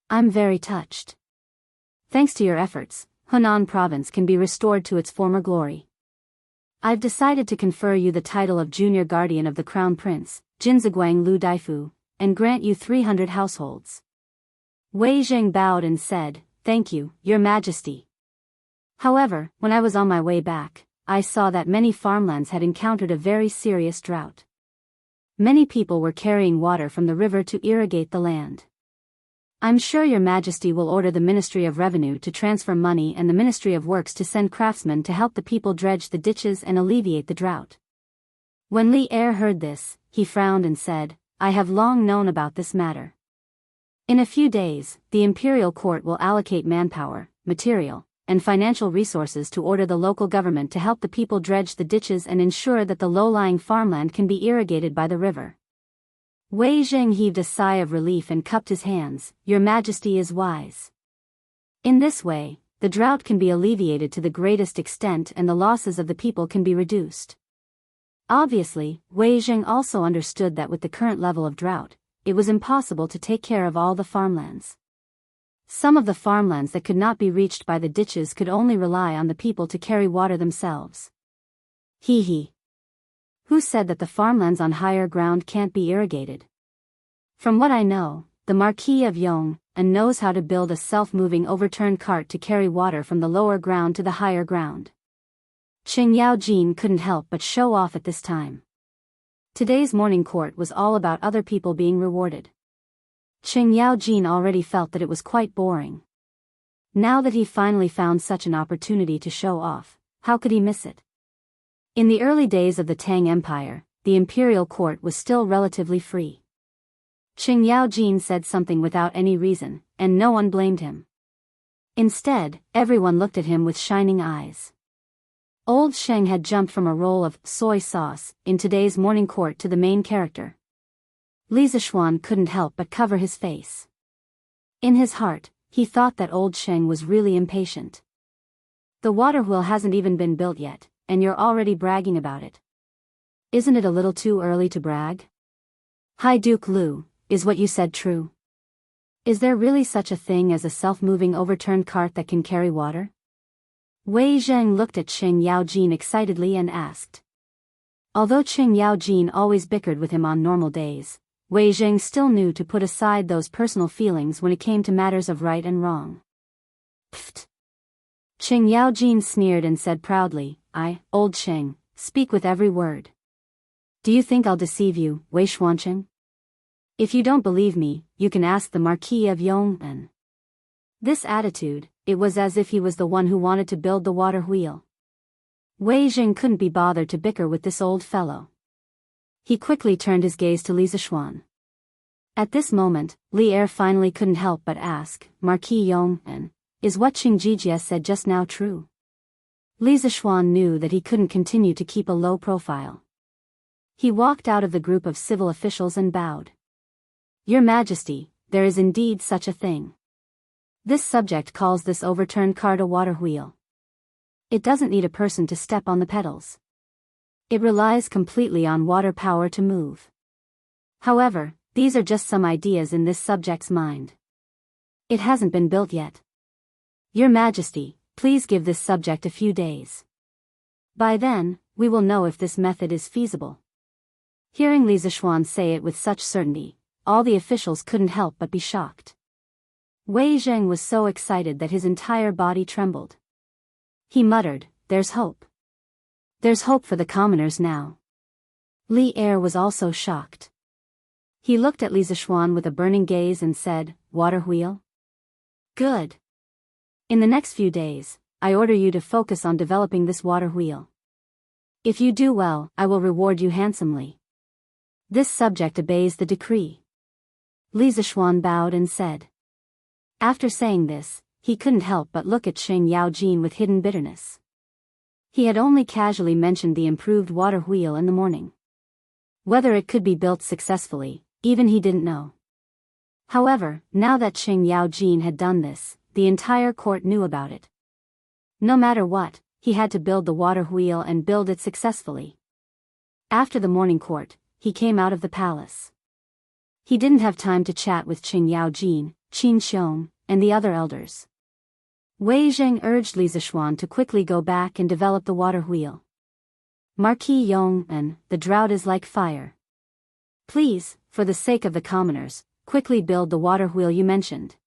I'm very touched. Thanks to your efforts, Hunan province can be restored to its former glory. I've decided to confer you the title of Junior Guardian of the Crown Prince, Jinziguang Lu Daifu, and grant you 300 households. Wei Zheng bowed and said, Thank you, Your Majesty. However, when I was on my way back, I saw that many farmlands had encountered a very serious drought. Many people were carrying water from the river to irrigate the land. I'm sure Your Majesty will order the Ministry of Revenue to transfer money and the Ministry of Works to send craftsmen to help the people dredge the ditches and alleviate the drought. When Li Er heard this, he frowned and said, I have long known about this matter. In a few days, the imperial court will allocate manpower, material, and financial resources to order the local government to help the people dredge the ditches and ensure that the low-lying farmland can be irrigated by the river. Wei Zheng heaved a sigh of relief and cupped his hands, Your Majesty is wise. In this way, the drought can be alleviated to the greatest extent and the losses of the people can be reduced. Obviously, Wei Zheng also understood that with the current level of drought, it was impossible to take care of all the farmlands. Some of the farmlands that could not be reached by the ditches could only rely on the people to carry water themselves. He. Who said that the farmlands on higher ground can't be irrigated? From what I know, the Marquis of Yong knows how to build a self-moving overturned cart to carry water from the lower ground to the higher ground. Qing Yaojin couldn't help but show off at this time. Today's morning court was all about other people being rewarded. Qing Yaojin already felt that it was quite boring. Now that he finally found such an opportunity to show off, how could he miss it? In the early days of the Tang Empire, the imperial court was still relatively free. Qing Yaojin said something without any reason, and no one blamed him. Instead, everyone looked at him with shining eyes. Old Sheng had jumped from a roll of soy sauce in today's morning court to the main character. Li Zishuan couldn't help but cover his face. In his heart, he thought that old Sheng was really impatient. The water wheel hasn't even been built yet, and you're already bragging about it. Isn't it a little too early to brag? Hi Duke Lu, is what you said true? Is there really such a thing as a self-moving overturned cart that can carry water? Wei Zheng looked at Qing Yaojin excitedly and asked. Although Qing Yaojin always bickered with him on normal days, Wei Zheng still knew to put aside those personal feelings when it came to matters of right and wrong. Pfft! Qing Yaojin sneered and said proudly, Old Qing, speak with every word. Do you think I'll deceive you, Wei Xuanqing? If you don't believe me, you can ask the Marquis of Yong'an. This attitude, it was as if he was the one who wanted to build the water wheel. Wei Zheng couldn't be bothered to bicker with this old fellow. He quickly turned his gaze to Li Zishuan. At this moment, Li Er finally couldn't help but ask, Marquis Yong'an, is what Qing Jijie said just now true? Li Zishuan knew that he couldn't continue to keep a low profile. He walked out of the group of civil officials and bowed. Your Majesty, there is indeed such a thing. This subject calls this overturned cart a water wheel. It doesn't need a person to step on the pedals. It relies completely on water power to move. However, these are just some ideas in this subject's mind. It hasn't been built yet. Your Majesty, please give this subject a few days. By then, we will know if this method is feasible. Hearing Li Zishuan say it with such certainty, all the officials couldn't help but be shocked. Wei Zheng was so excited that his entire body trembled. He muttered, there's hope. There's hope for the commoners now. Li Er was also shocked. He looked at Li Zishuan with a burning gaze and said, water wheel? Good. In the next few days, I order you to focus on developing this water wheel. If you do well, I will reward you handsomely. This subject obeys the decree. Li Zishuan bowed and said. After saying this, he couldn't help but look at Qing Yaojin with hidden bitterness. He had only casually mentioned the improved water wheel in the morning. Whether it could be built successfully, even he didn't know. However, now that Qing Yaojin had done this, the entire court knew about it. No matter what, he had to build the water wheel and build it successfully. After the morning court, he came out of the palace. He didn't have time to chat with Qing Yaojin, Qin Xiong, and the other elders. Wei Zheng urged Li Zishuan to quickly go back and develop the water wheel. Marquis Yong'an, the drought is like fire. Please, for the sake of the commoners, quickly build the water wheel you mentioned.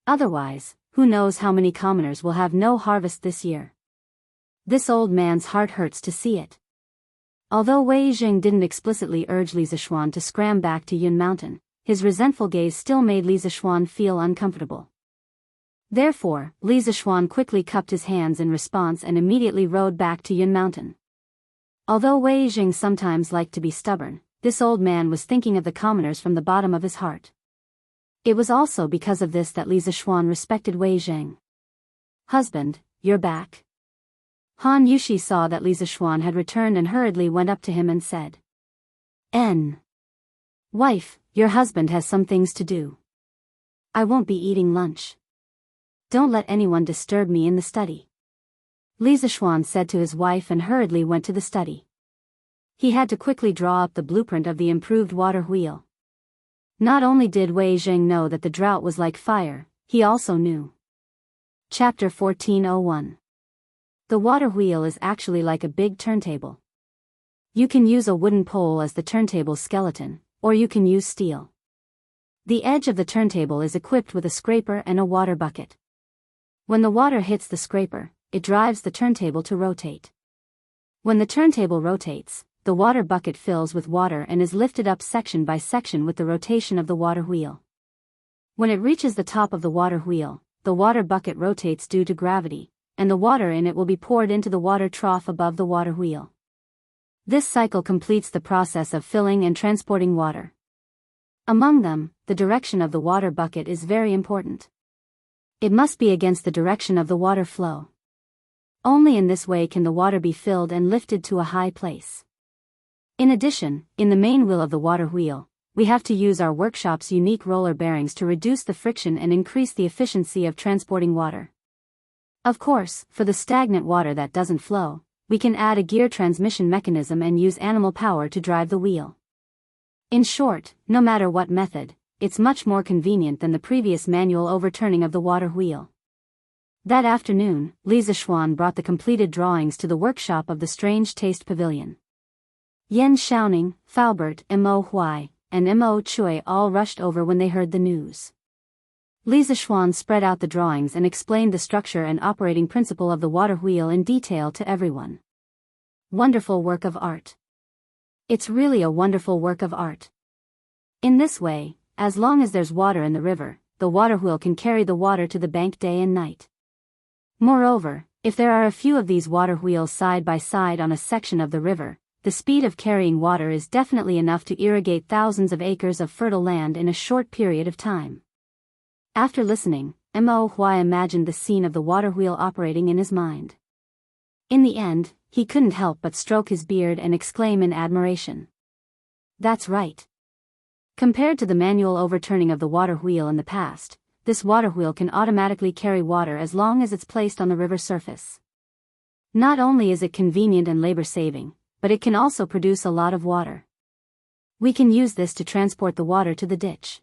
Otherwise, who knows how many commoners will have no harvest this year. This old man's heart hurts to see it. Although Wei Zheng didn't explicitly urge Li Zishuan to scram back to Yun Mountain, his resentful gaze still made Li Zishuan feel uncomfortable. Therefore, Li Zishuan quickly cupped his hands in response and immediately rode back to Yun Mountain. Although Wei Zheng sometimes liked to be stubborn, this old man was thinking of the commoners from the bottom of his heart. It was also because of this that Li Zishuan respected Wei Zheng. Husband, you're back. Han Yushi saw that Li Zishuan had returned and hurriedly went up to him and said. Wife, your husband has some things to do. I won't be eating lunch. Don't let anyone disturb me in the study. Li Zishuan said to his wife and hurriedly went to the study. He had to quickly draw up the blueprint of the improved water wheel. Not only did Wei Zheng know that the drought was like fire, he also knew. Chapter 1401. The water wheel is actually like a big turntable. You can use a wooden pole as the turntable skeleton, or you can use steel. The edge of the turntable is equipped with a scraper and a water bucket. When the water hits the scraper, it drives the turntable to rotate. When the turntable rotates, the water bucket fills with water and is lifted up section by section with the rotation of the water wheel. When it reaches the top of the water wheel, the water bucket rotates due to gravity, and the water in it will be poured into the water trough above the water wheel. This cycle completes the process of filling and transporting water. Among them, the direction of the water bucket is very important. It must be against the direction of the water flow. Only in this way can the water be filled and lifted to a high place. In addition, in the main wheel of the water wheel, we have to use our workshop's unique roller bearings to reduce the friction and increase the efficiency of transporting water. Of course, for the stagnant water that doesn't flow, we can add a gear transmission mechanism and use animal power to drive the wheel. In short, no matter what method, it's much more convenient than the previous manual overturning of the water wheel. That afternoon, Lisa Schwan brought the completed drawings to the workshop of the Strange Taste Pavilion. Yen Xiaoning, Faubert, Mo Huai, and Mo Chui all rushed over when they heard the news. Lisa Schwan spread out the drawings and explained the structure and operating principle of the water wheel in detail to everyone. Wonderful work of art. It's really a wonderful work of art. In this way, as long as there's water in the river, the water wheel can carry the water to the bank day and night. Moreover, if there are a few of these water wheels side by side on a section of the river, the speed of carrying water is definitely enough to irrigate thousands of acres of fertile land in a short period of time. After listening, Mo Huai imagined the scene of the water wheel operating in his mind. In the end, he couldn't help but stroke his beard and exclaim in admiration. That's right. Compared to the manual overturning of the water wheel in the past, this water wheel can automatically carry water as long as it's placed on the river surface. Not only is it convenient and labor-saving, but it can also produce a lot of water. We can use this to transport the water to the ditch.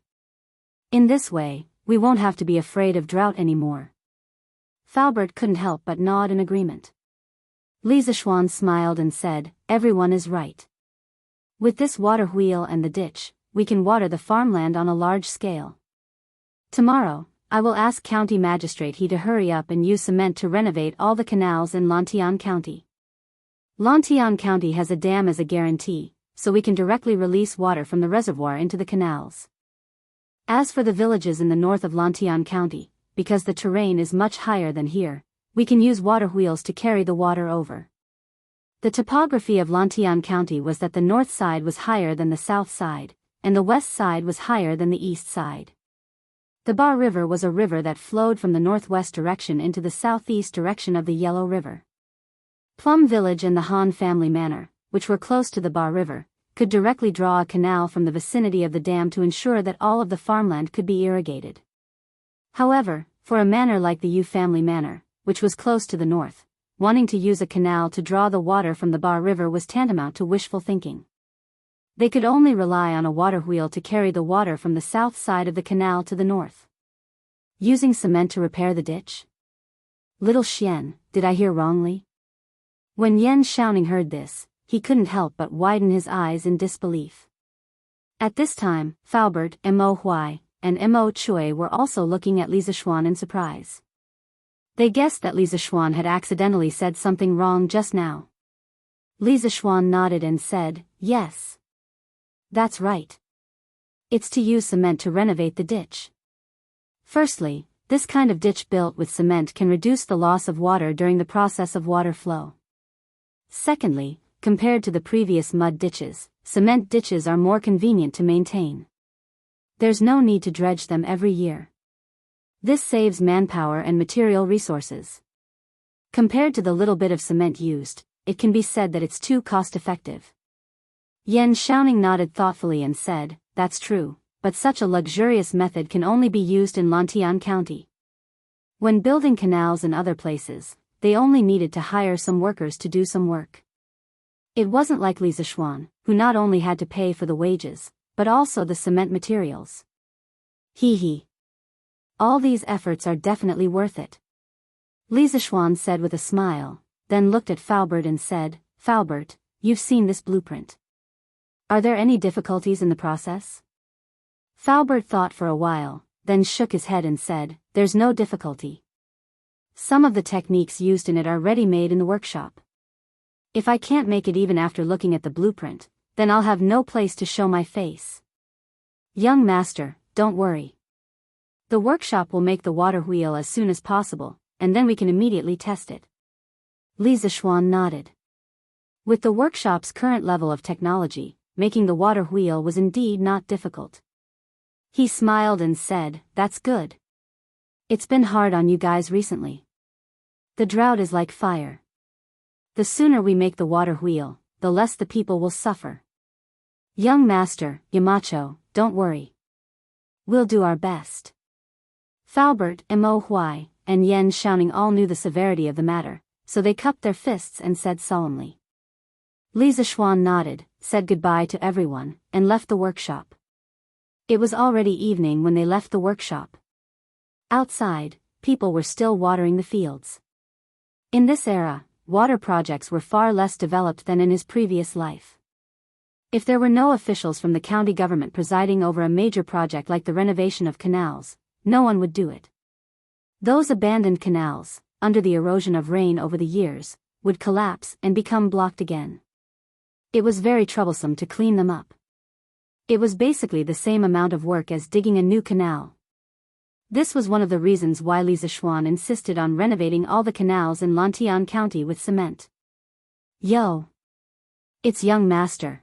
In this way, we won't have to be afraid of drought anymore. Faubert couldn't help but nod in agreement. Lisa Schwan smiled and said, everyone is right. With this water wheel and the ditch, we can water the farmland on a large scale. Tomorrow, I will ask County Magistrate He to hurry up and use cement to renovate all the canals in Lantian County. Lantian County has a dam as a guarantee, so we can directly release water from the reservoir into the canals. As for the villages in the north of Lantian County, because the terrain is much higher than here, we can use water wheels to carry the water over. The topography of Lantian County was that the north side was higher than the south side, and the west side was higher than the east side. The Bar River was a river that flowed from the northwest direction into the southeast direction of the Yellow River. Plum Village and the Han family manor, which were close to the Bar River, could directly draw a canal from the vicinity of the dam to ensure that all of the farmland could be irrigated. However, for a manor like the Yu family manor, which was close to the north, wanting to use a canal to draw the water from the Bar River was tantamount to wishful thinking. They could only rely on a water wheel to carry the water from the south side of the canal to the north. Using cement to repair the ditch? Little Xian, did I hear wrongly? When Yen Xiaoning heard this, he couldn't help but widen his eyes in disbelief. At this time, Faubert, Mo Huai, and Mo Chui were also looking at Lisa Schwan in surprise. They guessed that Lisa Schwan had accidentally said something wrong just now. Lisa Schwan nodded and said, yes. That's right. It's to use cement to renovate the ditch. Firstly, this kind of ditch built with cement can reduce the loss of water during the process of water flow. Secondly, compared to the previous mud ditches, cement ditches are more convenient to maintain. There's no need to dredge them every year. This saves manpower and material resources. Compared to the little bit of cement used, it can be said that it's too cost-effective. Yen Xiaoning nodded thoughtfully and said, that's true, but such a luxurious method can only be used in Lantian County. When building canals in other places, they only needed to hire some workers to do some work. It wasn't like Lisa Schwan, who not only had to pay for the wages, but also the cement materials. Hee. All these efforts are definitely worth it. Lisa Schwan said with a smile, then looked at Faubert and said, Faubert, you've seen this blueprint. Are there any difficulties in the process? Faubert thought for a while, then shook his head and said, there's no difficulty. Some of the techniques used in it are ready-made in the workshop. If I can't make it even after looking at the blueprint, then I'll have no place to show my face. Young master, don't worry. The workshop will make the water wheel as soon as possible, and then we can immediately test it. Lisa Schwan nodded. With the workshop's current level of technology, making the water wheel was indeed not difficult. He smiled and said, that's good. It's been hard on you guys recently. The drought is like fire. The sooner we make the water wheel, the less the people will suffer. Young master, Yamacho, don't worry. We'll do our best. Faubert, Mo Huai, and Yen Xiaoning all knew the severity of the matter, so they cupped their fists and said solemnly. Li Zishuan nodded, said goodbye to everyone, and left the workshop. It was already evening when they left the workshop. Outside, people were still watering the fields. In this era, water projects were far less developed than in his previous life. If there were no officials from the county government presiding over a major project like the renovation of canals, no one would do it. Those abandoned canals, under the erosion of rain over the years, would collapse and become blocked again. It was very troublesome to clean them up. It was basically the same amount of work as digging a new canal. This was one of the reasons why Li Zishuan insisted on renovating all the canals in Lantian County with cement. Yo! It's young master.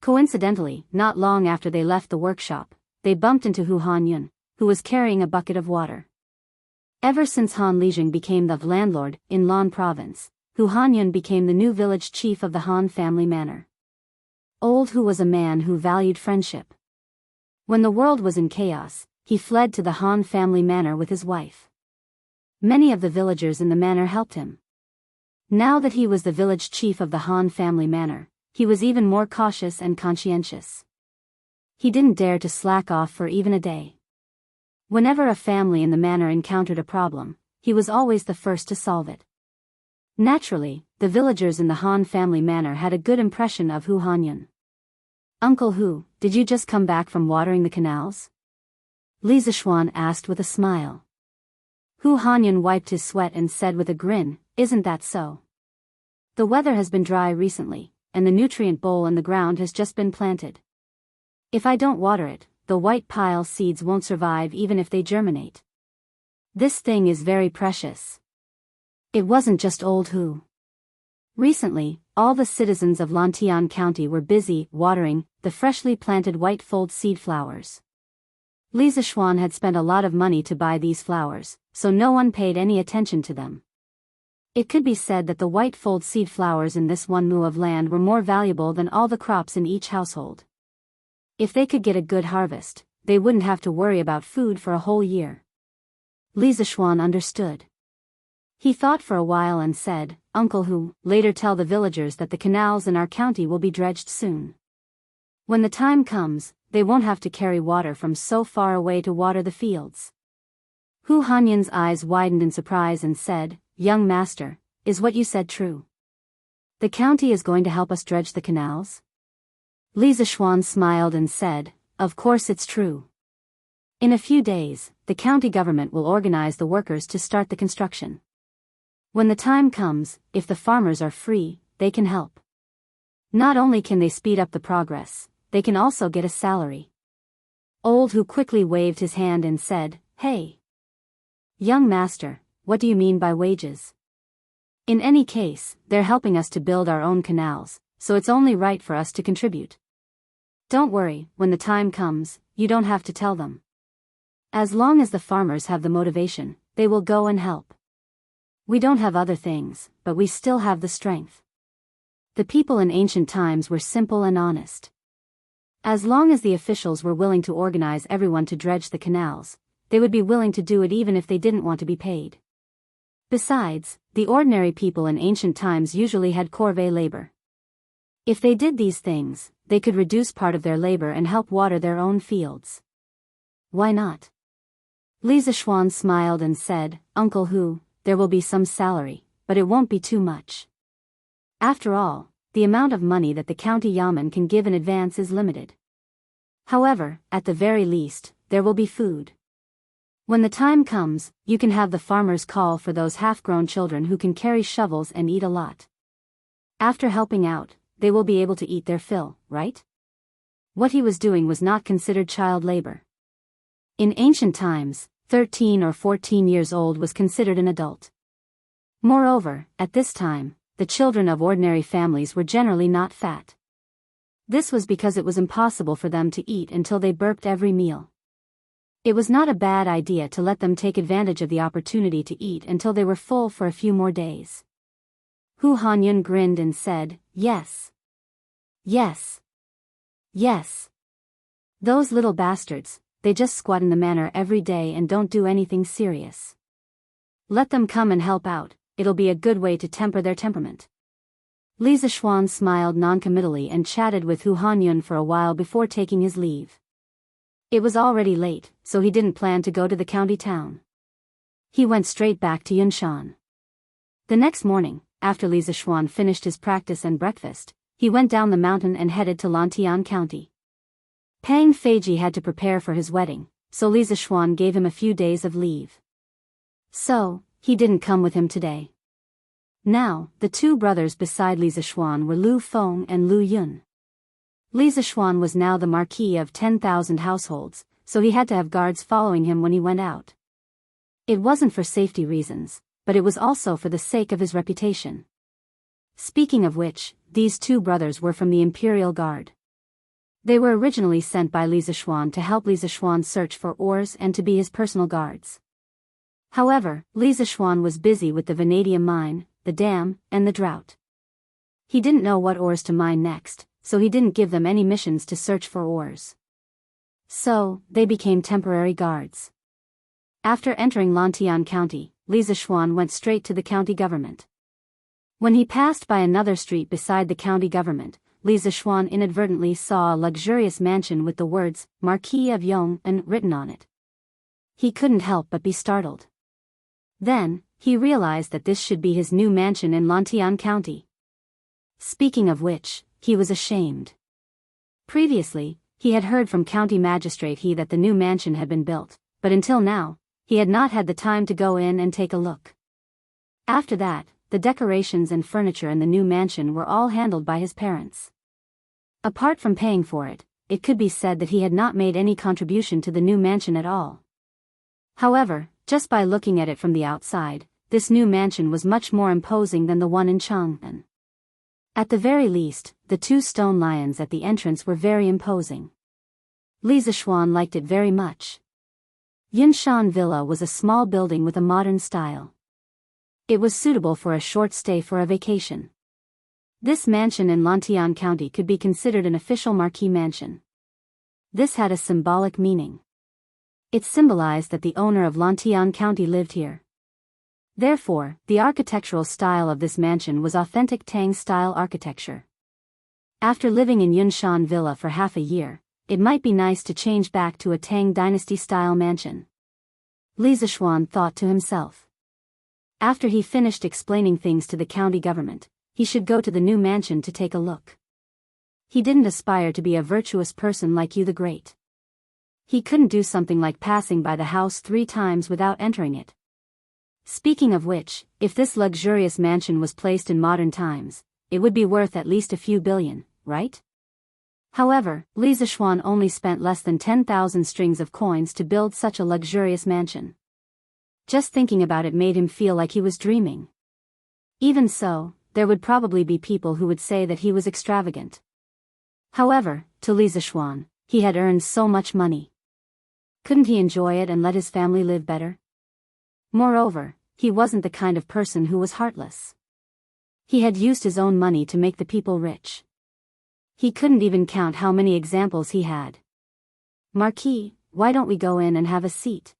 Coincidentally, not long after they left the workshop, they bumped into Hu Hanyun, who was carrying a bucket of water. Ever since Han Lijing became the landlord in Lan province, Hu Hanyun became the new village chief of the Han family manor. Old Hu was a man who valued friendship. When the world was in chaos, he fled to the Han family manor with his wife. Many of the villagers in the manor helped him. Now that he was the village chief of the Han family manor, he was even more cautious and conscientious. He didn't dare to slack off for even a day. Whenever a family in the manor encountered a problem, he was always the first to solve it. Naturally, the villagers in the Han family manor had a good impression of Hu Hanyun. Uncle Hu, did you just come back from watering the canals? Li Zishuan asked with a smile. Hu Hanyun wiped his sweat and said with a grin, isn't that so? The weather has been dry recently, and the nutrient bowl in the ground has just been planted. If I don't water it, the white pile seeds won't survive even if they germinate. This thing is very precious. It wasn't just old Hu. Recently, all the citizens of Lantian County were busy watering the freshly planted white fold seed flowers. Li Zishuan had spent a lot of money to buy these flowers, so no one paid any attention to them. It could be said that the white fold seed flowers in this one mu of land were more valuable than all the crops in each household. If they could get a good harvest, they wouldn't have to worry about food for a whole year. Li Zishuan understood. He thought for a while and said, Uncle Hu, later tell the villagers that the canals in our county will be dredged soon. When the time comes, they won't have to carry water from so far away to water the fields. Hu Hanyun's eyes widened in surprise and said, Young master, is what you said true? The county is going to help us dredge the canals? Li Zishuan smiled and said, Of course it's true. In a few days, the county government will organize the workers to start the construction. When the time comes, if the farmers are free, they can help. Not only can they speed up the progress, they can also get a salary. Old Hu quickly waved his hand and said, Hey! Young master, what do you mean by wages? In any case, they're helping us to build our own canals, so it's only right for us to contribute. Don't worry, when the time comes, you don't have to tell them. As long as the farmers have the motivation, they will go and help. We don't have other things, but we still have the strength. The people in ancient times were simple and honest. As long as the officials were willing to organize everyone to dredge the canals, they would be willing to do it even if they didn't want to be paid. Besides, the ordinary people in ancient times usually had corvée labor. If they did these things, they could reduce part of their labor and help water their own fields. Why not? Li Zishuan smiled and said, Uncle Hu, there will be some salary, but it won't be too much. After all, the amount of money that the county yamen can give in advance is limited. However, at the very least, there will be food. When the time comes, you can have the farmers call for those half-grown children who can carry shovels and eat a lot. After helping out, they will be able to eat their fill, right? What he was doing was not considered child labor. In ancient times, 13 or 14 years old was considered an adult. Moreover, at this time, the children of ordinary families were generally not fat. This was because it was impossible for them to eat until they burped every meal. It was not a bad idea to let them take advantage of the opportunity to eat until they were full for a few more days. Hu Hanyun grinned and said, "Yes. Yes. Yes. Those little bastards, they just squat in the manor every day and don't do anything serious. Let them come and help out, it'll be a good way to temper their temperament." Li Zishuan smiled noncommittally and chatted with Hu Hanyun for a while before taking his leave. It was already late, so he didn't plan to go to the county town. He went straight back to Yunshan. The next morning, after Li Zishuan finished his practice and breakfast, he went down the mountain and headed to Lantian County. Pang Feiji had to prepare for his wedding, so Li Zishuan gave him a few days of leave. So, he didn't come with him today. Now, the two brothers beside Li Zishuan were Lu Feng and Lu Yun. Li Zishuan was now the marquis of 10,000 households, so he had to have guards following him when he went out. It wasn't for safety reasons, but it was also for the sake of his reputation. Speaking of which, these two brothers were from the Imperial Guard. They were originally sent by Li Zishuan to help Li Zishuan search for ores and to be his personal guards. However, Li Zishuan was busy with the vanadium mine, the dam, and the drought. He didn't know what ores to mine next, so he didn't give them any missions to search for ores. So, they became temporary guards. After entering Lantian County, Li Zishuan went straight to the county government. When he passed by another street beside the county government, Li Zishuan inadvertently saw a luxurious mansion with the words, Marquis of Yong'an written on it. He couldn't help but be startled. Then, he realized that this should be his new mansion in Lantian County. Speaking of which, he was ashamed. Previously, he had heard from County Magistrate He that the new mansion had been built, but until now, he had not had the time to go in and take a look. After that, the decorations and furniture in the new mansion were all handled by his parents. Apart from paying for it, it could be said that he had not made any contribution to the new mansion at all. However, just by looking at it from the outside, this new mansion was much more imposing than the one in Chang'an. At the very least, the two stone lions at the entrance were very imposing. Li Zishuan liked it very much. Yunshan Villa was a small building with a modern style. It was suitable for a short stay for a vacation. This mansion in Lantian County could be considered an official marquis mansion. This had a symbolic meaning. It symbolized that the owner of Lantian County lived here. Therefore, the architectural style of this mansion was authentic Tang-style architecture. After living in Yunshan Villa for half a year, it might be nice to change back to a Tang Dynasty-style mansion. Li Zishuan thought to himself. After he finished explaining things to the county government, he should go to the new mansion to take a look. He didn't aspire to be a virtuous person like Yu the Great. He couldn't do something like passing by the house 3 times without entering it. Speaking of which, if this luxurious mansion was placed in modern times, it would be worth at least a few billion, right? However, Li Zishuan only spent less than 10,000 strings of coins to build such a luxurious mansion. Just thinking about it made him feel like he was dreaming. Even so, there would probably be people who would say that he was extravagant. However, to Li Zishuan, he had earned so much money. Couldn't he enjoy it and let his family live better? Moreover, he wasn't the kind of person who was heartless. He had used his own money to make the people rich. He couldn't even count how many examples he had. "Marquis, why don't we go in and have a seat?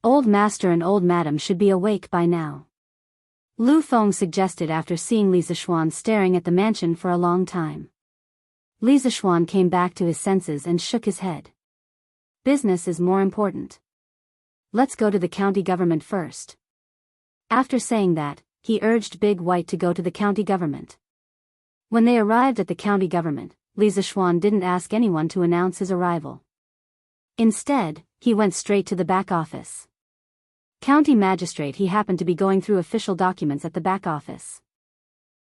Old master and old madam should be awake by now," Lu Feng suggested after seeing Li Zishuan staring at the mansion for a long time. Li Zishuan came back to his senses and shook his head. "Business is more important. Let's go to the county government first." After saying that, he urged Big White to go to the county government. When they arrived at the county government, Li Zishuan didn't ask anyone to announce his arrival. Instead, he went straight to the back office. County magistrate He happened to be going through official documents at the back office.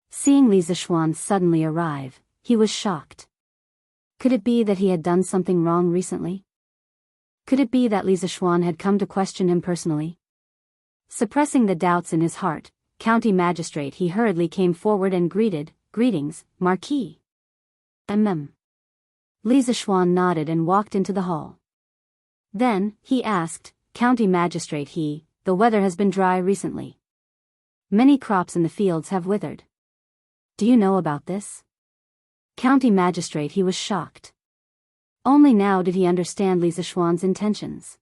Seeing Li Zishuan suddenly arrive, he was shocked. Could it be that he had done something wrong recently? Could it be that Li Zishuan had come to question him personally? Suppressing the doubts in his heart, county magistrate He hurriedly came forward and "Greetings, Marquis." Li Zishuan nodded and walked into the hall. Then, he asked, "County Magistrate the weather has been dry recently. Many crops in the fields have withered. Do you know about this?" County Magistrate he was shocked. Only now did he understand Li Zishuan's intentions.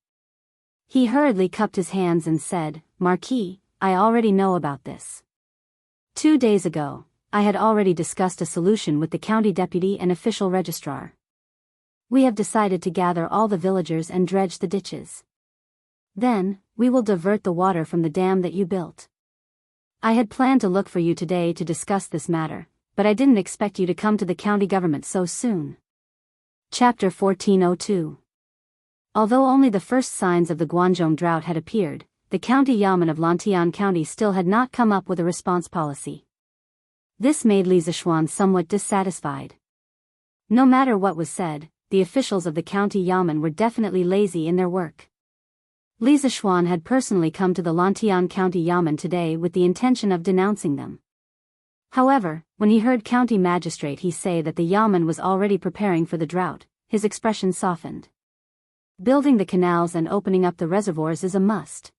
He hurriedly cupped his hands and said, "Marquis, I already know about this. 2 days ago, I had already discussed a solution with the county deputy and official registrar. We have decided to gather all the villagers and dredge the ditches. Then, we will divert the water from the dam that you built. I had planned to look for you today to discuss this matter, but I didn't expect you to come to the county government so soon." Chapter 1402. Although only the first signs of the Guangzhou drought had appeared, the county yamen of Lantian County still had not come up with a response policy. This made Li Zishuan somewhat dissatisfied. No matter what was said, the officials of the county yamen were definitely lazy in their work. Li Zishuan had personally come to the Lantian County yamen today with the intention of denouncing them. However, when he heard County Magistrate he say that the yamen was already preparing for the drought, his expression softened. Building the canals and opening up the reservoirs is a must.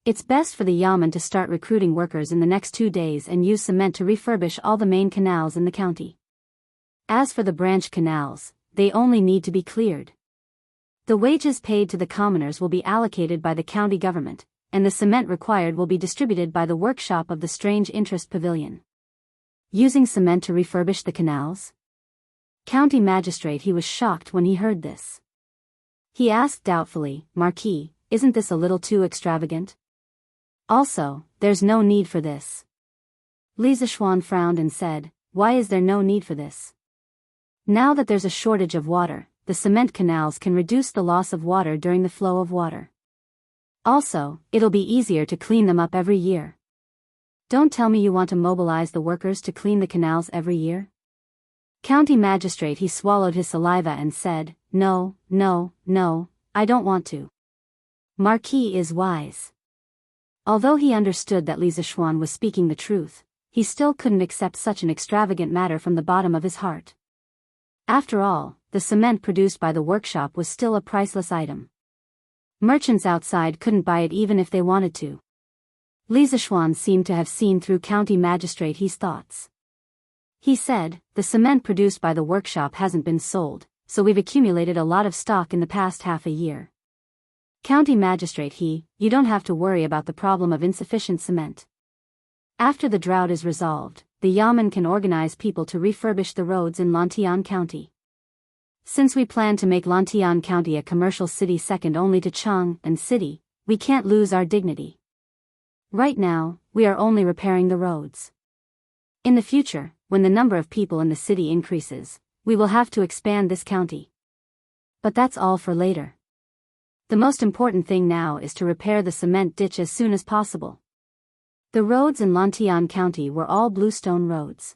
It's best for the yamen to start recruiting workers in the next 2 days and use cement to refurbish all the main canals in the county. As for the branch canals, they only need to be cleared. The wages paid to the commoners will be allocated by the county government, and the cement required will be distributed by the workshop of the Strange Interest Pavilion. Using cement to refurbish the canals? County Magistrate he was shocked when he heard this. He asked doubtfully, "Marquis, isn't this a little too extravagant? Also, there's no need for this." Li Zishuan frowned and said, "Why is there no need for this? Now that there's a shortage of water, the cement canals can reduce the loss of water during the flow of water. Also, it'll be easier to clean them up every year. Don't tell me you want to mobilize the workers to clean the canals every year?" County Magistrate he swallowed his saliva and said, No, I don't want to." Marquis is wise. Although he understood that Li Zishuan was speaking the truth, he still couldn't accept such an extravagant matter from the bottom of his heart. After all, the cement produced by the workshop was still a priceless item. Merchants outside couldn't buy it even if they wanted to. Li Zishuan seemed to have seen through County Magistrate he's thoughts. He said, "The cement produced by the workshop hasn't been sold, so we've accumulated a lot of stock in the past half a year. County Magistrate you don't have to worry about the problem of insufficient cement. After the drought is resolved, the yamen can organize people to refurbish the roads in Lantian County. Since we plan to make Lantian County a commercial city second only to Chang'an City, we can't lose our dignity. Right now, we are only repairing the roads. In the future, when the number of people in the city increases, we will have to expand this county. But that's all for later. The most important thing now is to repair the cement ditch as soon as possible." The roads in Lantian County were all bluestone roads.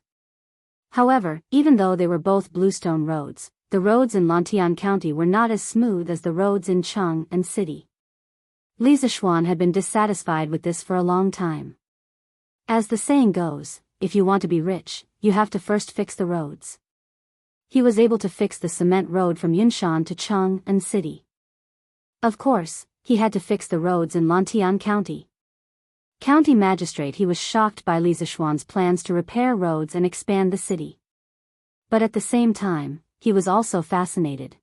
However, even though they were both bluestone roads, the roads in Lantian County were not as smooth as the roads in Chang'an City. Li Zishuan had been dissatisfied with this for a long time. As the saying goes, if you want to be rich, you have to first fix the roads. He was able to fix the cement road from Yunshan to Chang'an City. Of course, he had to fix the roads in Lantian County. County Magistrate he was shocked by Li Zishuan's plans to repair roads and expand the city. But at the same time, he was also fascinated.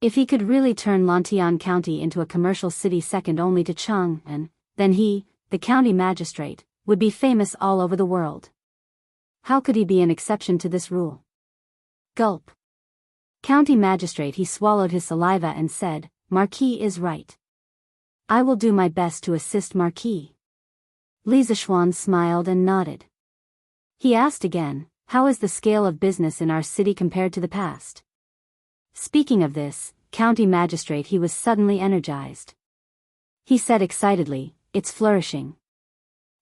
If he could really turn Lantian County into a commercial city second only to Chang'an, then he, the County Magistrate, would be famous all over the world. How could he be an exception to this rule? Gulp. County Magistrate he swallowed his saliva and said, "Marquis is right. I will do my best to assist Marquis." Li Zishuan smiled and nodded. He asked again, "How is the scale of business in our city compared to the past?" Speaking of this, County Magistrate he was suddenly energized. He said excitedly, "It's flourishing.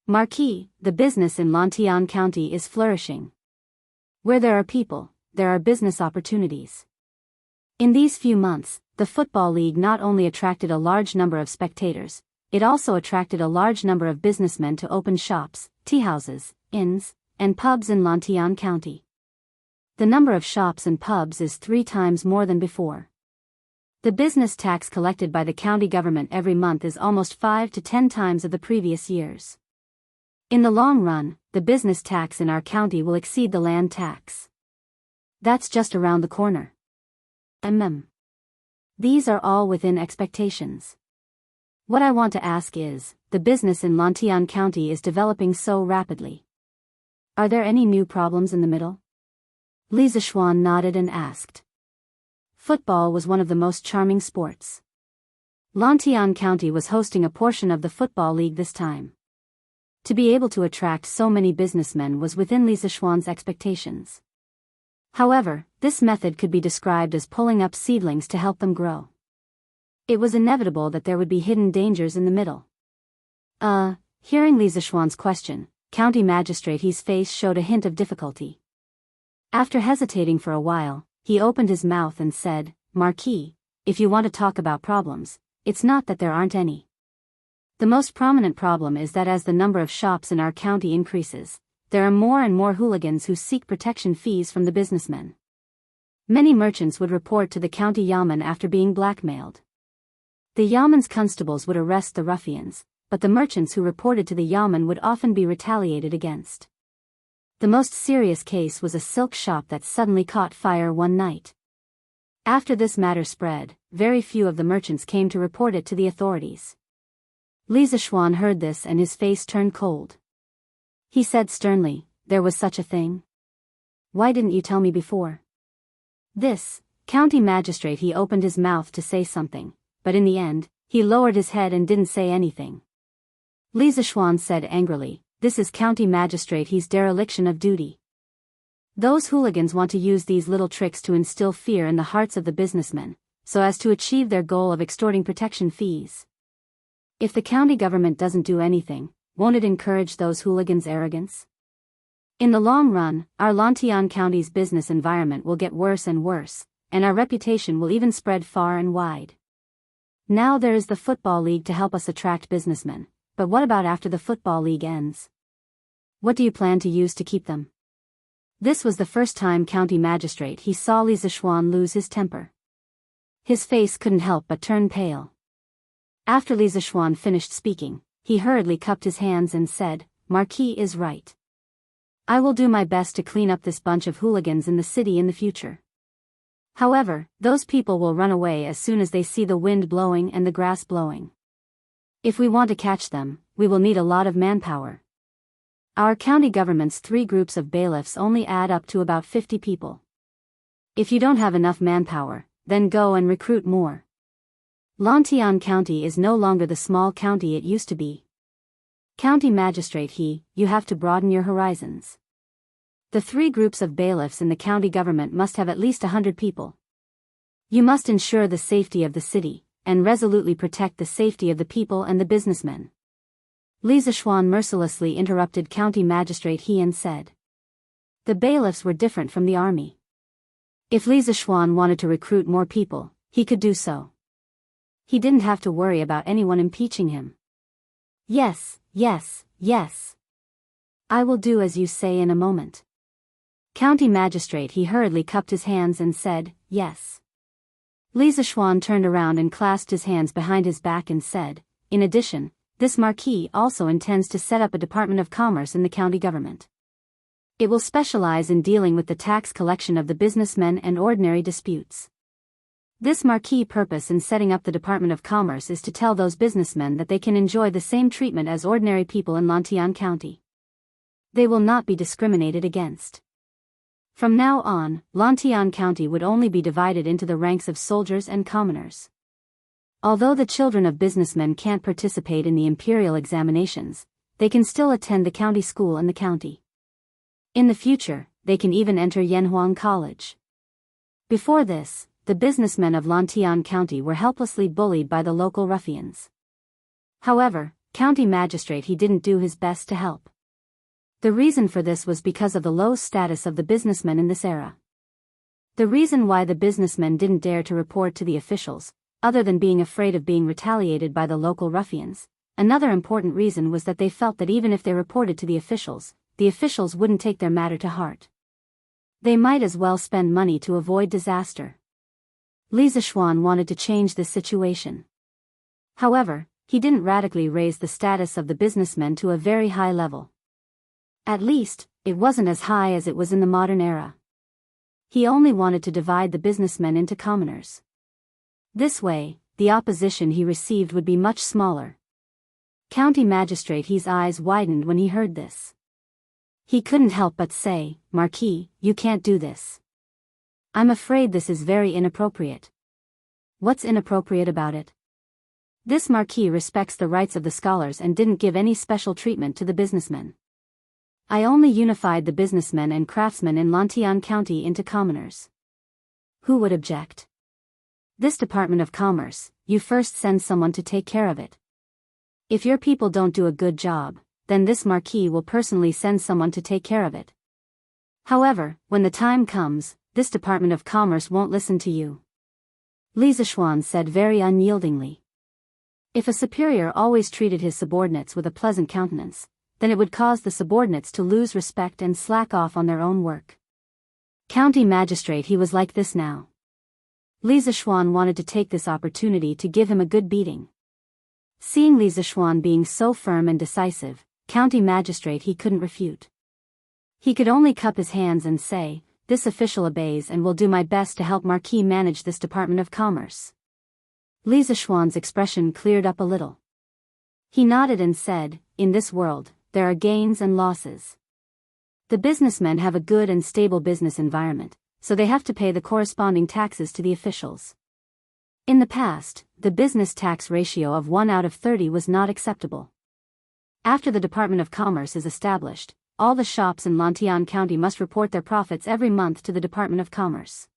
Marquis, the business in Lantian County is flourishing. Where there are people, there are business opportunities." In these few months, the Football League not only attracted a large number of spectators, it also attracted a large number of businessmen to open shops, teahouses, inns, and pubs in Lantian County. The number of shops and pubs is 3 times more than before. The business tax collected by the county government every month is almost 5 to 10 times of the previous years. In the long run, the business tax in our county will exceed the land tax. That's just around the corner. These are all within expectations. What I want to ask is, the business in Lantian County is developing so rapidly. Are there any new problems in the middle? Li Zishuan nodded and asked. Football was one of the most charming sports. Lantian County was hosting a portion of the football league this time. To be able to attract so many businessmen was within Li Zishuan's expectations. However, this method could be described as pulling up seedlings to help them grow. It was inevitable that there would be hidden dangers in the middle. Hearing Li Zishuan's question, County Magistrate He's face showed a hint of difficulty. After hesitating for a while, he opened his mouth and said, Marquis, if you want to talk about problems, it's not that there aren't any. The most prominent problem is that as the number of shops in our county increases, there are more and more hooligans who seek protection fees from the businessmen. Many merchants would report to the county yamen after being blackmailed. The yamen's constables would arrest the ruffians, but the merchants who reported to the yamen would often be retaliated against. The most serious case was a silk shop that suddenly caught fire one night. After this matter spread, very few of the merchants came to report it to the authorities. Li Zishuan heard this and his face turned cold. He said sternly, there was such a thing? Why didn't you tell me before? This, county magistrate he opened his mouth to say something, but in the end, he lowered his head and didn't say anything. Li Zishuan said angrily, this is county magistrate he's dereliction of duty. Those hooligans want to use these little tricks to instill fear in the hearts of the businessmen, so as to achieve their goal of extorting protection fees. If the county government doesn't do anything, won't it encourage those hooligans' arrogance? In the long run, our Lantian County's business environment will get worse and worse, and our reputation will even spread far and wide. Now there is the football league to help us attract businessmen, but what about after the football league ends? What do you plan to use to keep them? This was the first time county magistrate he saw Li Zishuan lose his temper. His face couldn't help but turn pale. After Li Zishuan finished speaking, he hurriedly cupped his hands and said, Marquis is right. I will do my best to clean up this bunch of hooligans in the city in the future. However, those people will run away as soon as they see the wind blowing and the grass blowing. If we want to catch them, we will need a lot of manpower. Our county government's 3 groups of bailiffs only add up to about 50 people. If you don't have enough manpower, then go and recruit more. Lantian County is no longer the small county it used to be. County Magistrate you have to broaden your horizons. The 3 groups of bailiffs in the county government must have at least 100 people. You must ensure the safety of the city, and resolutely protect the safety of the people and the businessmen. Li Zishuan mercilessly interrupted County Magistrate and said. The bailiffs were different from the army. If Li Zishuan wanted to recruit more people, he could do so. He didn't have to worry about anyone impeaching him. Yes. I will do as you say in a moment. County Magistrate hurriedly cupped his hands and said, yes. Li Zishuan turned around and clasped his hands behind his back and said, in addition, this Marquis also intends to set up a Department of Commerce in the county government. It will specialize in dealing with the tax collection of the businessmen and ordinary disputes. This Marquis' purpose in setting up the Department of Commerce is to tell those businessmen that they can enjoy the same treatment as ordinary people in Lantian County. They will not be discriminated against. From now on, Lantian County would only be divided into the ranks of soldiers and commoners. Although the children of businessmen can't participate in the imperial examinations, they can still attend the county school in the county. In the future, they can even enter Yanhuang College. Before this, the businessmen of Lantian County were helplessly bullied by the local ruffians. However, County Magistrate didn't do his best to help. The reason for this was because of the low status of the businessmen in this era. The reason why the businessmen didn't dare to report to the officials, other than being afraid of being retaliated by the local ruffians, another important reason was that they felt that even if they reported to the officials wouldn't take their matter to heart. They might as well spend money to avoid disaster. Li Zishuan wanted to change this situation. However, he didn't radically raise the status of the businessmen to a very high level. At least, it wasn't as high as it was in the modern era. He only wanted to divide the businessmen into commoners. This way, the opposition he received would be much smaller. County Magistrate He's eyes widened when he heard this. He couldn't help but say, "Marquis, you can't do this. I'm afraid this is very inappropriate." What's inappropriate about it? This marquis respects the rights of the scholars and didn't give any special treatment to the businessmen. I only unified the businessmen and craftsmen in Lantian County into commoners. Who would object? This Department of Commerce, you first send someone to take care of it. If your people don't do a good job, then this marquis will personally send someone to take care of it. However, when the time comes, this Department of Commerce won't listen to you. Li Zishuan said very unyieldingly. If a superior always treated his subordinates with a pleasant countenance, then it would cause the subordinates to lose respect and slack off on their own work. County Magistrate He was like this now. Li Zishuan wanted to take this opportunity to give him a good beating. Seeing Li Zishuan being so firm and decisive, County Magistrate He couldn't refute. He could only cup his hands and say, "This official obeys and will do my best to help Marquis manage this Department of Commerce." Li Zishuan's expression cleared up a little. He nodded and said, "In this world, there are gains and losses. The businessmen have a good and stable business environment, so they have to pay the corresponding taxes to the officials. In the past, the business tax ratio of 1 out of 30 was not acceptable. After the Department of Commerce is established, all the shops in Lantian County must report their profits every month to the Department of Commerce.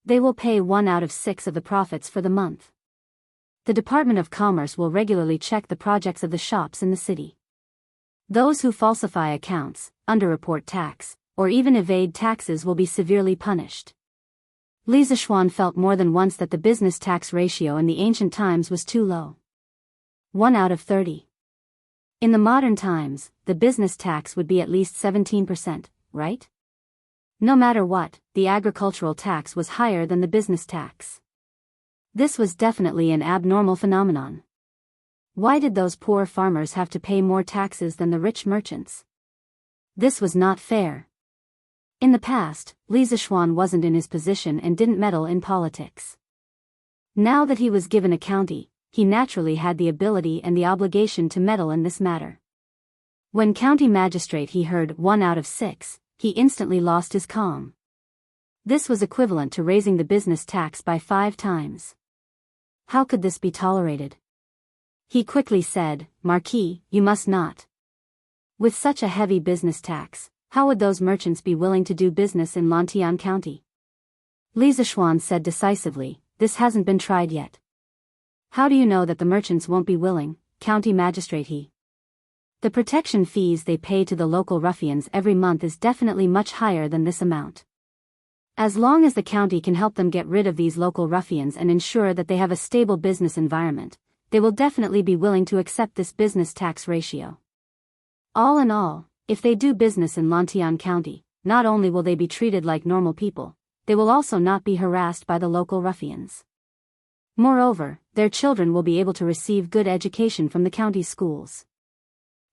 They will pay 1 out of 6 of the profits for the month. The Department of Commerce will regularly check the projects of the shops in the city. Those who falsify accounts, underreport tax, or even evade taxes will be severely punished." Li Zishuan felt more than once that the business tax ratio in the ancient times was too low. 1 out of 30. In the modern times, the business tax would be at least 17%, right? No matter what, the agricultural tax was higher than the business tax. This was definitely an abnormal phenomenon. Why did those poor farmers have to pay more taxes than the rich merchants? This was not fair. In the past, Li Zishuan wasn't in his position and didn't meddle in politics. Now that he was given a county, he naturally had the ability and the obligation to meddle in this matter. When County Magistrate He heard 1 out of 6, he instantly lost his calm. This was equivalent to raising the business tax by 5 times. How could this be tolerated? He quickly said, "Marquis, you must not. With such a heavy business tax, how would those merchants be willing to do business in Lantian County?" Li Zishuan said decisively, "This hasn't been tried yet." "How do you know that the merchants won't be willing, County Magistrate He? The protection fees they pay to the local ruffians every month is definitely much higher than this amount. As long as the county can help them get rid of these local ruffians and ensure that they have a stable business environment, they will definitely be willing to accept this business tax ratio. All in all, if they do business in Lantian County, not only will they be treated like normal people, they will also not be harassed by the local ruffians. Moreover, their children will be able to receive good education from the county schools.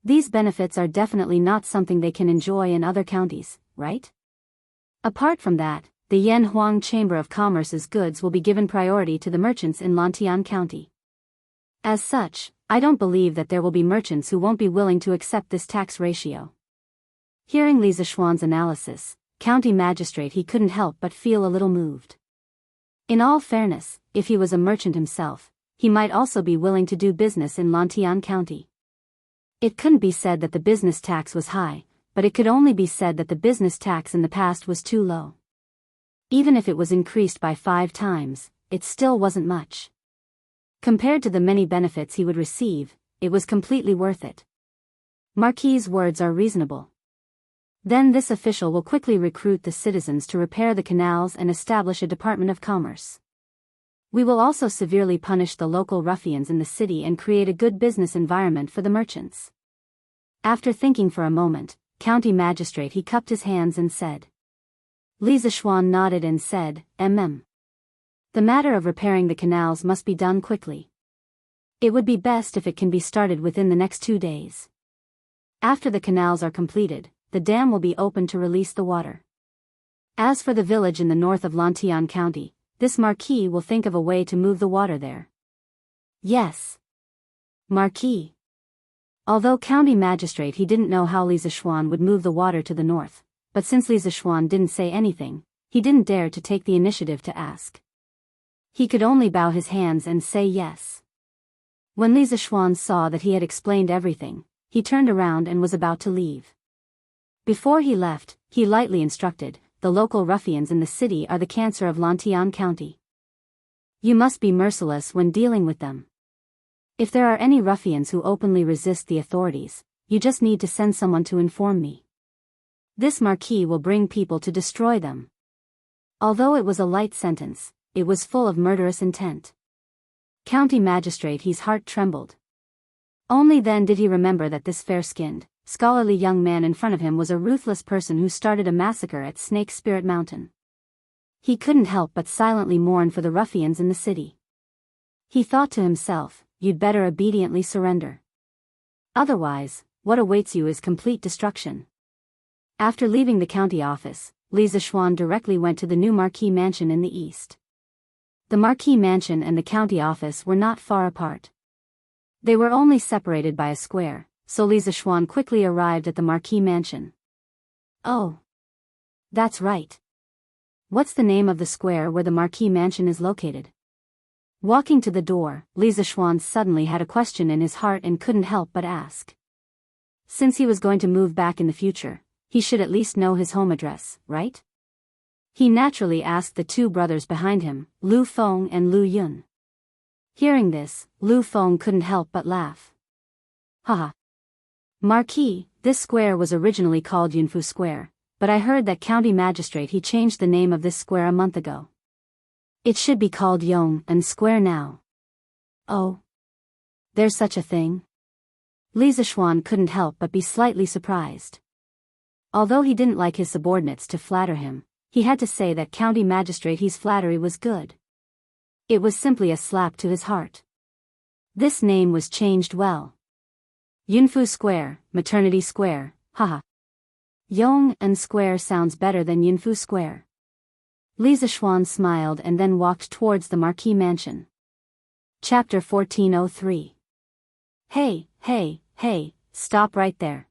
These benefits are definitely not something they can enjoy in other counties, right? Apart from that, the Yanhuang Chamber of Commerce's goods will be given priority to the merchants in Lantian County. As such, I don't believe that there will be merchants who won't be willing to accept this tax ratio." Hearing Li Zishuan's analysis, County Magistrate He couldn't help but feel a little moved. In all fairness, if he was a merchant himself, he might also be willing to do business in Lantian County. It couldn't be said that the business tax was high, but it could only be said that the business tax in the past was too low. Even if it was increased by 5 times, it still wasn't much. Compared to the many benefits he would receive, it was completely worth it. Marquis's words are reasonable. Then this official will quickly recruit the citizens to repair the canals and establish a Department of Commerce. We will also severely punish the local ruffians in the city and create a good business environment for the merchants." After thinking for a moment, County Magistrate He cupped his hands and said. Li Zishuan nodded and said, The matter of repairing the canals must be done quickly. It would be best if it can be started within the next 2 days. After the canals are completed, the dam will be opened to release the water. As for the village in the north of Lantian County, this Marquis will think of a way to move the water there. Yes. Marquis. Although county magistrate, he didn't know how Li Zishuan would move the water to the north, but since Li Zishuan didn't say anything, he didn't dare to take the initiative to ask. He could only bow his hands and say yes. When Li Zishuan saw that he had explained everything, he turned around and was about to leave. Before he left, he lightly instructed, "The local ruffians in the city are the cancer of Lantian County. You must be merciless when dealing with them. If there are any ruffians who openly resist the authorities, you just need to send someone to inform me. This Marquis will bring people to destroy them." Although it was a light sentence, it was full of murderous intent. County magistrate, his heart trembled. Only then did he remember that this fair-skinned, scholarly young man in front of him was a ruthless person who started a massacre at Snake Spirit Mountain. He couldn't help but silently mourn for the ruffians in the city. He thought to himself, "You'd better obediently surrender. Otherwise, what awaits you is complete destruction." After leaving the county office, Li Zishuan directly went to the new Marquis mansion in the east. The Marquis mansion and the county office were not far apart. They were only separated by a square, so Li Zishuan quickly arrived at the Marquis mansion. Oh. That's right. What's the name of the square where the Marquis mansion is located? Walking to the door, Li Zishuan suddenly had a question in his heart and couldn't help but ask. Since he was going to move back in the future, he should at least know his home address, right? He naturally asked the two brothers behind him, Lu Feng and Lu Yun. Hearing this, Lu Feng couldn't help but laugh. Haha. Marquis, this square was originally called Yunfu Square, but I heard that county magistrate he changed the name of this square a month ago. It should be called Yong'an Square now. Oh. There's such a thing? Li Zishuan couldn't help but be slightly surprised. Although he didn't like his subordinates to flatter him, he had to say that county magistrate his flattery was good. It was simply a slap to his heart. This name was changed well. Yunfu Square, Maternity Square, haha. Yong'an Square sounds better than Yunfu Square. Li Zishuan smiled and then walked towards the Marquis mansion. Chapter 1403. Hey, stop right there.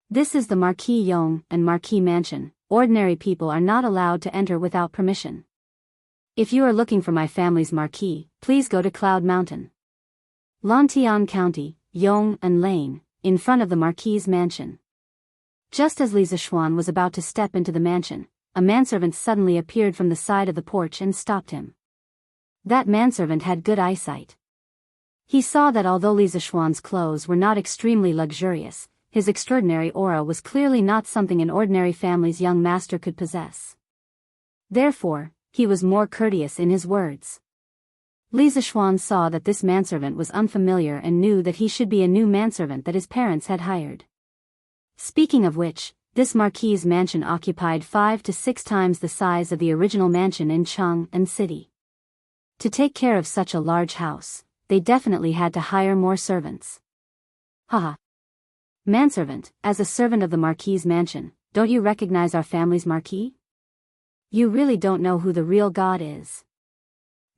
This is the Marquis Yong'an Marquis mansion. Ordinary people are not allowed to enter without permission. If you are looking for my family's Marquis, please go to Cloud Mountain, Lantian County, Yong'an Lane, in front of the Marquis's mansion. Just as Li Zishuan was about to step into the mansion, a manservant suddenly appeared from the side of the porch and stopped him. That manservant had good eyesight. He saw that although Li Zishuan's clothes were not extremely luxurious, his extraordinary aura was clearly not something an ordinary family's young master could possess. Therefore, he was more courteous in his words. Li Zishuan saw that this manservant was unfamiliar and knew that he should be a new manservant that his parents had hired. Speaking of which, this Marquis's mansion occupied 5 to 6 times the size of the original mansion in Chang'an City. To take care of such a large house, they definitely had to hire more servants. Haha. Manservant, as a servant of the Marquis's mansion, don't you recognize our family's Marquis? You really don't know who the real god is.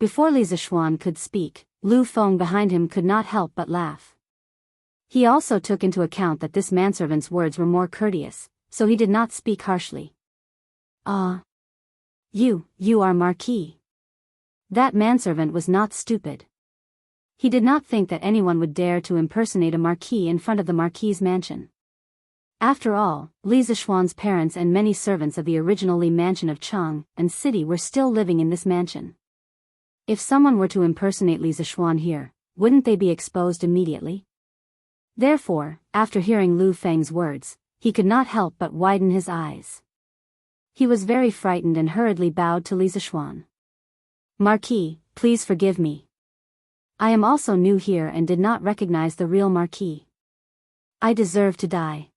Before Li Zishuan could speak, Lu Feng behind him could not help but laugh. He also took into account that this manservant's words were more courteous, so he did not speak harshly. You are Marquis. That manservant was not stupid. He did not think that anyone would dare to impersonate a Marquis in front of the Marquis's mansion. After all, Li Zishuan's parents and many servants of the original Li mansion of Chang'an City were still living in this mansion. If someone were to impersonate Li Zishuan here, wouldn't they be exposed immediately? Therefore, after hearing Lu Feng's words, he could not help but widen his eyes. He was very frightened and hurriedly bowed to Li Zishuan. Marquis, please forgive me. I am also new here and did not recognize the real Marquis. I deserve to die.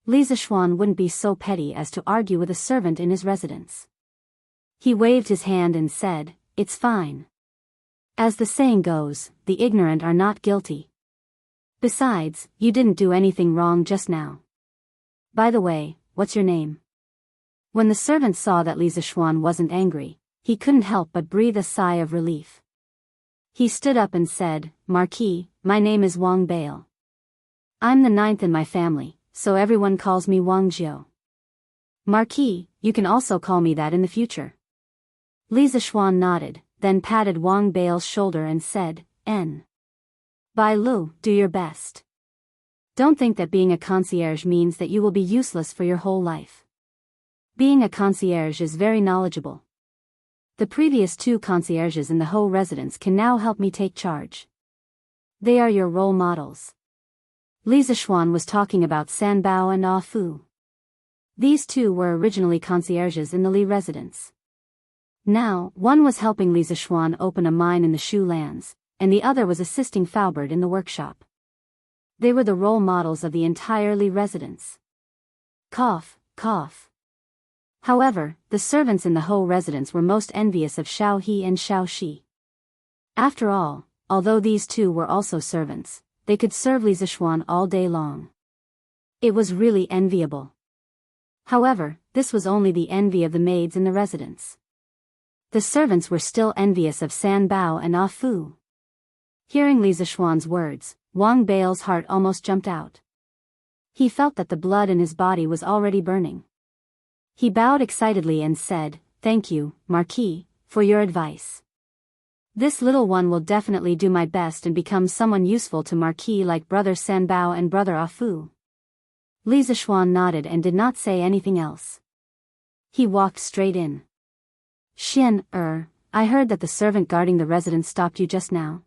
Li Zishuan wouldn't be so petty as to argue with a servant in his residence. He waved his hand and said, it's fine. As the saying goes, the ignorant are not guilty. Besides, you didn't do anything wrong just now. By the way, what's your name? When the servant saw that Li Zishuan wasn't angry, he couldn't help but breathe a sigh of relief. He stood up and said, Marquis, my name is Wang Bail. I'm the 9th in my family, so everyone calls me Wang Jiu. Marquis, you can also call me that in the future. Li Zishuan nodded, then patted Wang Bail's shoulder and said, Bai Lu, do your best. Don't think that being a concierge means that you will be useless for your whole life. Being a concierge is very knowledgeable. The previous 2 concierges in the Ho residence can now help me take charge. They are your role models. Li Zishuan was talking about San Bao and Ah Fu. These 2 were originally concierges in the Li residence. Now, one was helping Li Zishuan open a mine in the Shu lands, and the other was assisting Faubert in the workshop. They were the role models of the entire Li residence. Cough, cough. However, the servants in the Ho residence were most envious of Xiao He and Xiao Shi. After all, although these 2 were also servants, they could serve Li Zishuan all day long. It was really enviable. However, this was only the envy of the maids in the residence. The servants were still envious of San Bao and Ah Fu. Hearing Li Zishuan's words, Wang Bail's heart almost jumped out. He felt that the blood in his body was already burning. He bowed excitedly and said, Thank you, Marquis, for your advice. This little one will definitely do my best and become someone useful to Marquis like brother San Bao and brother Ah Fu. Li Zishuan nodded and did not say anything else. He walked straight in. I heard that the servant guarding the residence stopped you just now.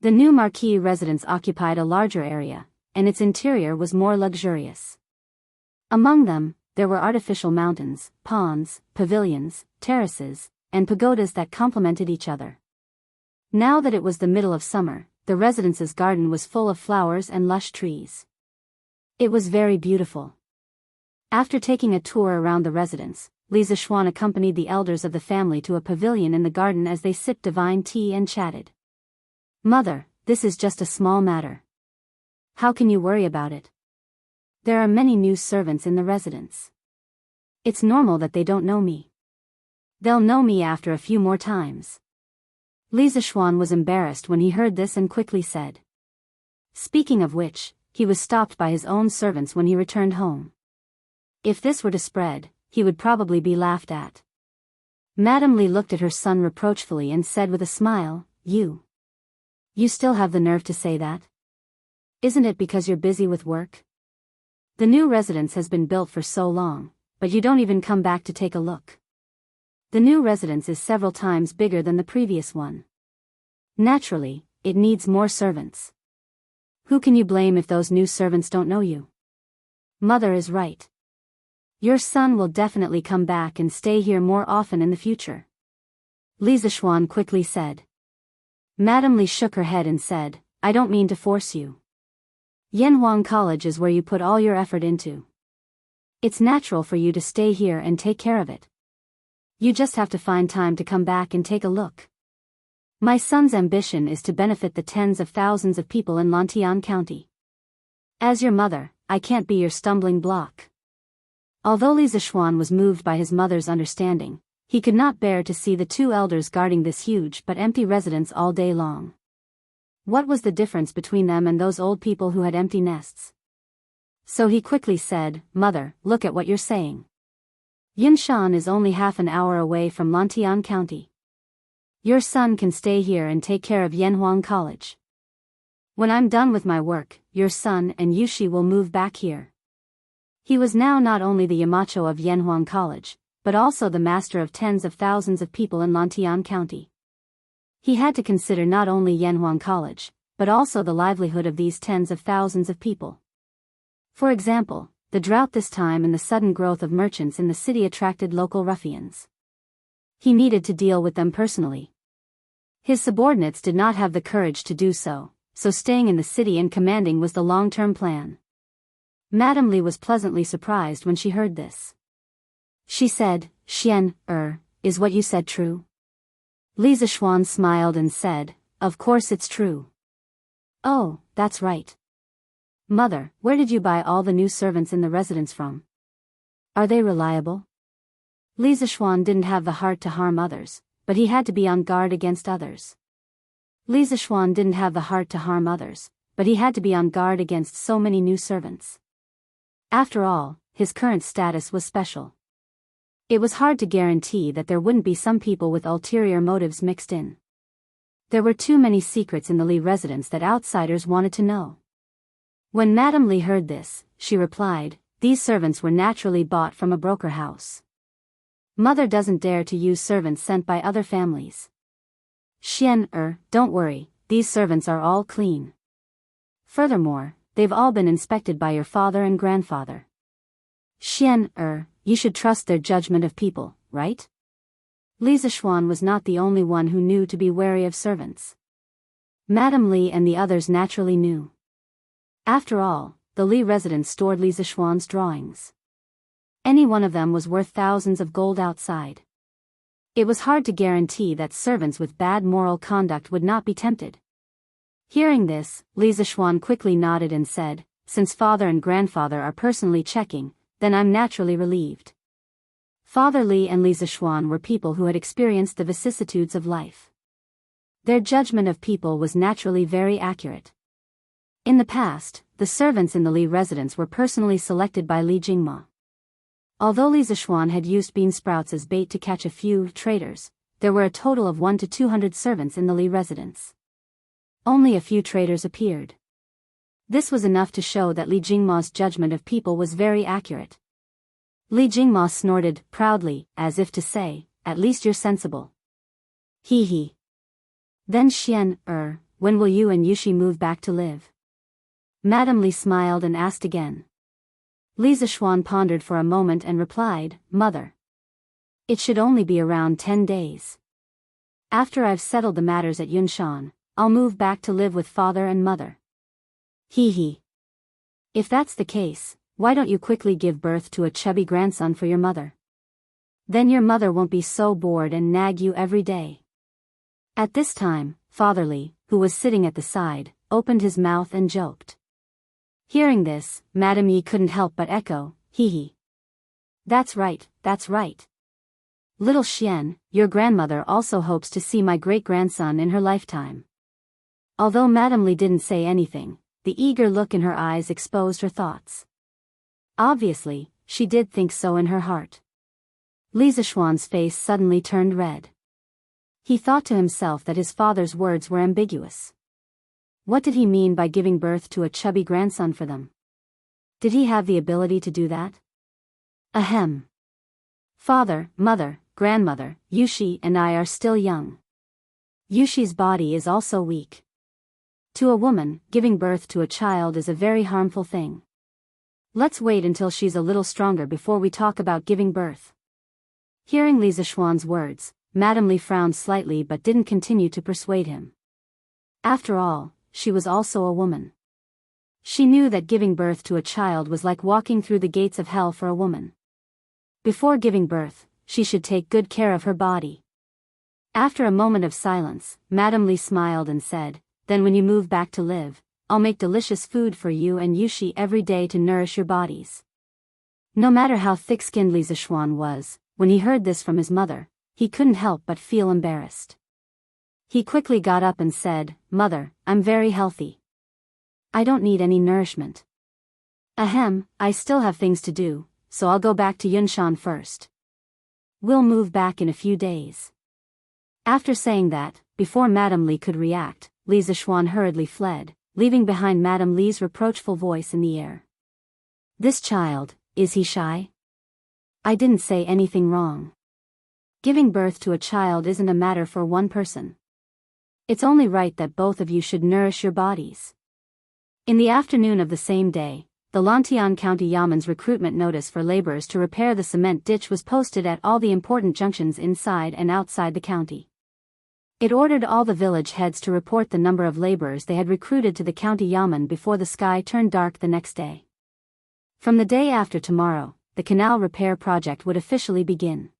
The new Marquis residence occupied a larger area, and its interior was more luxurious. Among them, there were artificial mountains, ponds, pavilions, terraces, and pagodas that complemented each other. Now that it was the middle of summer, the residence's garden was full of flowers and lush trees. It was very beautiful. After taking a tour around the residence, Li Zishuan accompanied the elders of the family to a pavilion in the garden as they sipped divine tea and chatted. Mother, this is just a small matter. How can you worry about it? There are many new servants in the residence. It's normal that they don't know me. They'll know me after a few more times. Li Zishuan was embarrassed when he heard this and quickly said. Speaking of which, he was stopped by his own servants when he returned home. If this were to spread, he would probably be laughed at. Madame Li looked at her son reproachfully and said with a smile, You still have the nerve to say that? Isn't it because you're busy with work? The new residence has been built for so long, but you don't even come back to take a look. The new residence is several times bigger than the previous one. Naturally, it needs more servants. Who can you blame if those new servants don't know you? Mother is right. Your son will definitely come back and stay here more often in the future. Li Zishuan quickly said. Madame Li shook her head and said, I don't mean to force you. Yanhuang College is where you put all your effort into. It's natural for you to stay here and take care of it. You just have to find time to come back and take a look. My son's ambition is to benefit the tens of thousands of people in Lantian County. As your mother, I can't be your stumbling block. Although Li Zishuan was moved by his mother's understanding, he could not bear to see the 2 elders guarding this huge but empty residence all day long. What was the difference between them and those old people who had empty nests? So he quickly said, Mother, look at what you're saying. Yinshan is only half an hour away from Lantian County. Your son can stay here and take care of Yanhuang College. When I'm done with my work, your son and Yushi will move back here. He was now not only the Yamacho of Yanhuang College, but also the master of tens of thousands of people in Lantian County. He had to consider not only Yanhuang College, but also the livelihood of these tens of thousands of people. For example, the drought this time and the sudden growth of merchants in the city attracted local ruffians. He needed to deal with them personally. His subordinates did not have the courage to do so, so staying in the city and commanding was the long-term plan. Madame Li was pleasantly surprised when she heard this. She said, is what you said true? Li Zishuan smiled and said, "Of course it's true." "Oh, that's right. Mother, where did you buy all the new servants in the residence from? Are they reliable?" Li Zishuan didn't have the heart to harm others, but he had to be on guard against others. Li Zishuan didn't have the heart to harm others, but he had to be on guard against so many new servants. After all, his current status was special. It was hard to guarantee that there wouldn't be some people with ulterior motives mixed in. There were too many secrets in the Li residence that outsiders wanted to know. When Madame Li heard this, she replied, "These servants were naturally bought from a broker house. Mother doesn't dare to use servants sent by other families." Don't worry, these servants are all clean. Furthermore, they've all been inspected by your father and grandfather. You should trust their judgment of people, right? Li Zishuan was not the only one who knew to be wary of servants. Madame Li and the others naturally knew. After all, the Li residence stored Li Zishuan's drawings. Any one of them was worth thousands of gold outside. It was hard to guarantee that servants with bad moral conduct would not be tempted. Hearing this, Li Zishuan quickly nodded and said, "Since father and grandfather are personally checking, then I'm naturally relieved." Father Li and Li Zishuan were people who had experienced the vicissitudes of life. Their judgment of people was naturally very accurate. In the past, the servants in the Li residence were personally selected by Li Jingma. Although Li Zishuan had used bean sprouts as bait to catch a few traders, there were a total of 1 to 200 servants in the Li residence. Only a few traders appeared. This was enough to show that Li Jingma's judgment of people was very accurate. Li Jingma snorted proudly, as if to say, "At least you're sensible." Hee hee. Then when will you and Yushi move back to live? Madame Li smiled and asked again. Li Zishuan pondered for a moment and replied, "Mother, it should only be around 10 days. After I've settled the matters at Yunshan, I'll move back to live with father and mother." Hee hee. If that's the case, why don't you quickly give birth to a chubby grandson for your mother? Then your mother won't be so bored and nag you every day. At this time, Father Li, who was sitting at the side, opened his mouth and joked. Hearing this, Madame Yi couldn't help but echo, "Hee hee. That's right, that's right. Little Xian, your grandmother also hopes to see my great-grandson in her lifetime." Although Madame Li didn't say anything, the eager look in her eyes exposed her thoughts. Obviously, she did think so in her heart. Li Zishuan's face suddenly turned red. He thought to himself that his father's words were ambiguous. What did he mean by giving birth to a chubby grandson for them? Did he have the ability to do that? Ahem. Father, mother, grandmother, Yushi and I are still young. Yushi's body is also weak. To a woman, giving birth to a child is a very harmful thing. Let's wait until she's a little stronger before we talk about giving birth. Hearing Li Zishuan's words, Madame Li frowned slightly but didn't continue to persuade him. After all, she was also a woman. She knew that giving birth to a child was like walking through the gates of hell for a woman. Before giving birth, she should take good care of her body. After a moment of silence, Madame Li smiled and said, "Then when you move back to live, I'll make delicious food for you and Yushi every day to nourish your bodies." No matter how thick-skinned Li Zishuan was, when he heard this from his mother, he couldn't help but feel embarrassed. He quickly got up and said, "Mother, I'm very healthy. I don't need any nourishment. I still have things to do, so I'll go back to Yunshan first. We'll move back in a few days." After saying that, before Madame Li could react, Li Zishuan hurriedly fled, leaving behind Madame Li's reproachful voice in the air. "This child, is he shy? I didn't say anything wrong. Giving birth to a child isn't a matter for one person. It's only right that both of you should nourish your bodies." In the afternoon of the same day, the Lantian County Yaman's recruitment notice for laborers to repair the cement ditch was posted at all the important junctions inside and outside the county. It ordered all the village heads to report the number of laborers they had recruited to the county Yaman before the sky turned dark the next day. From the day after tomorrow, the canal repair project would officially begin.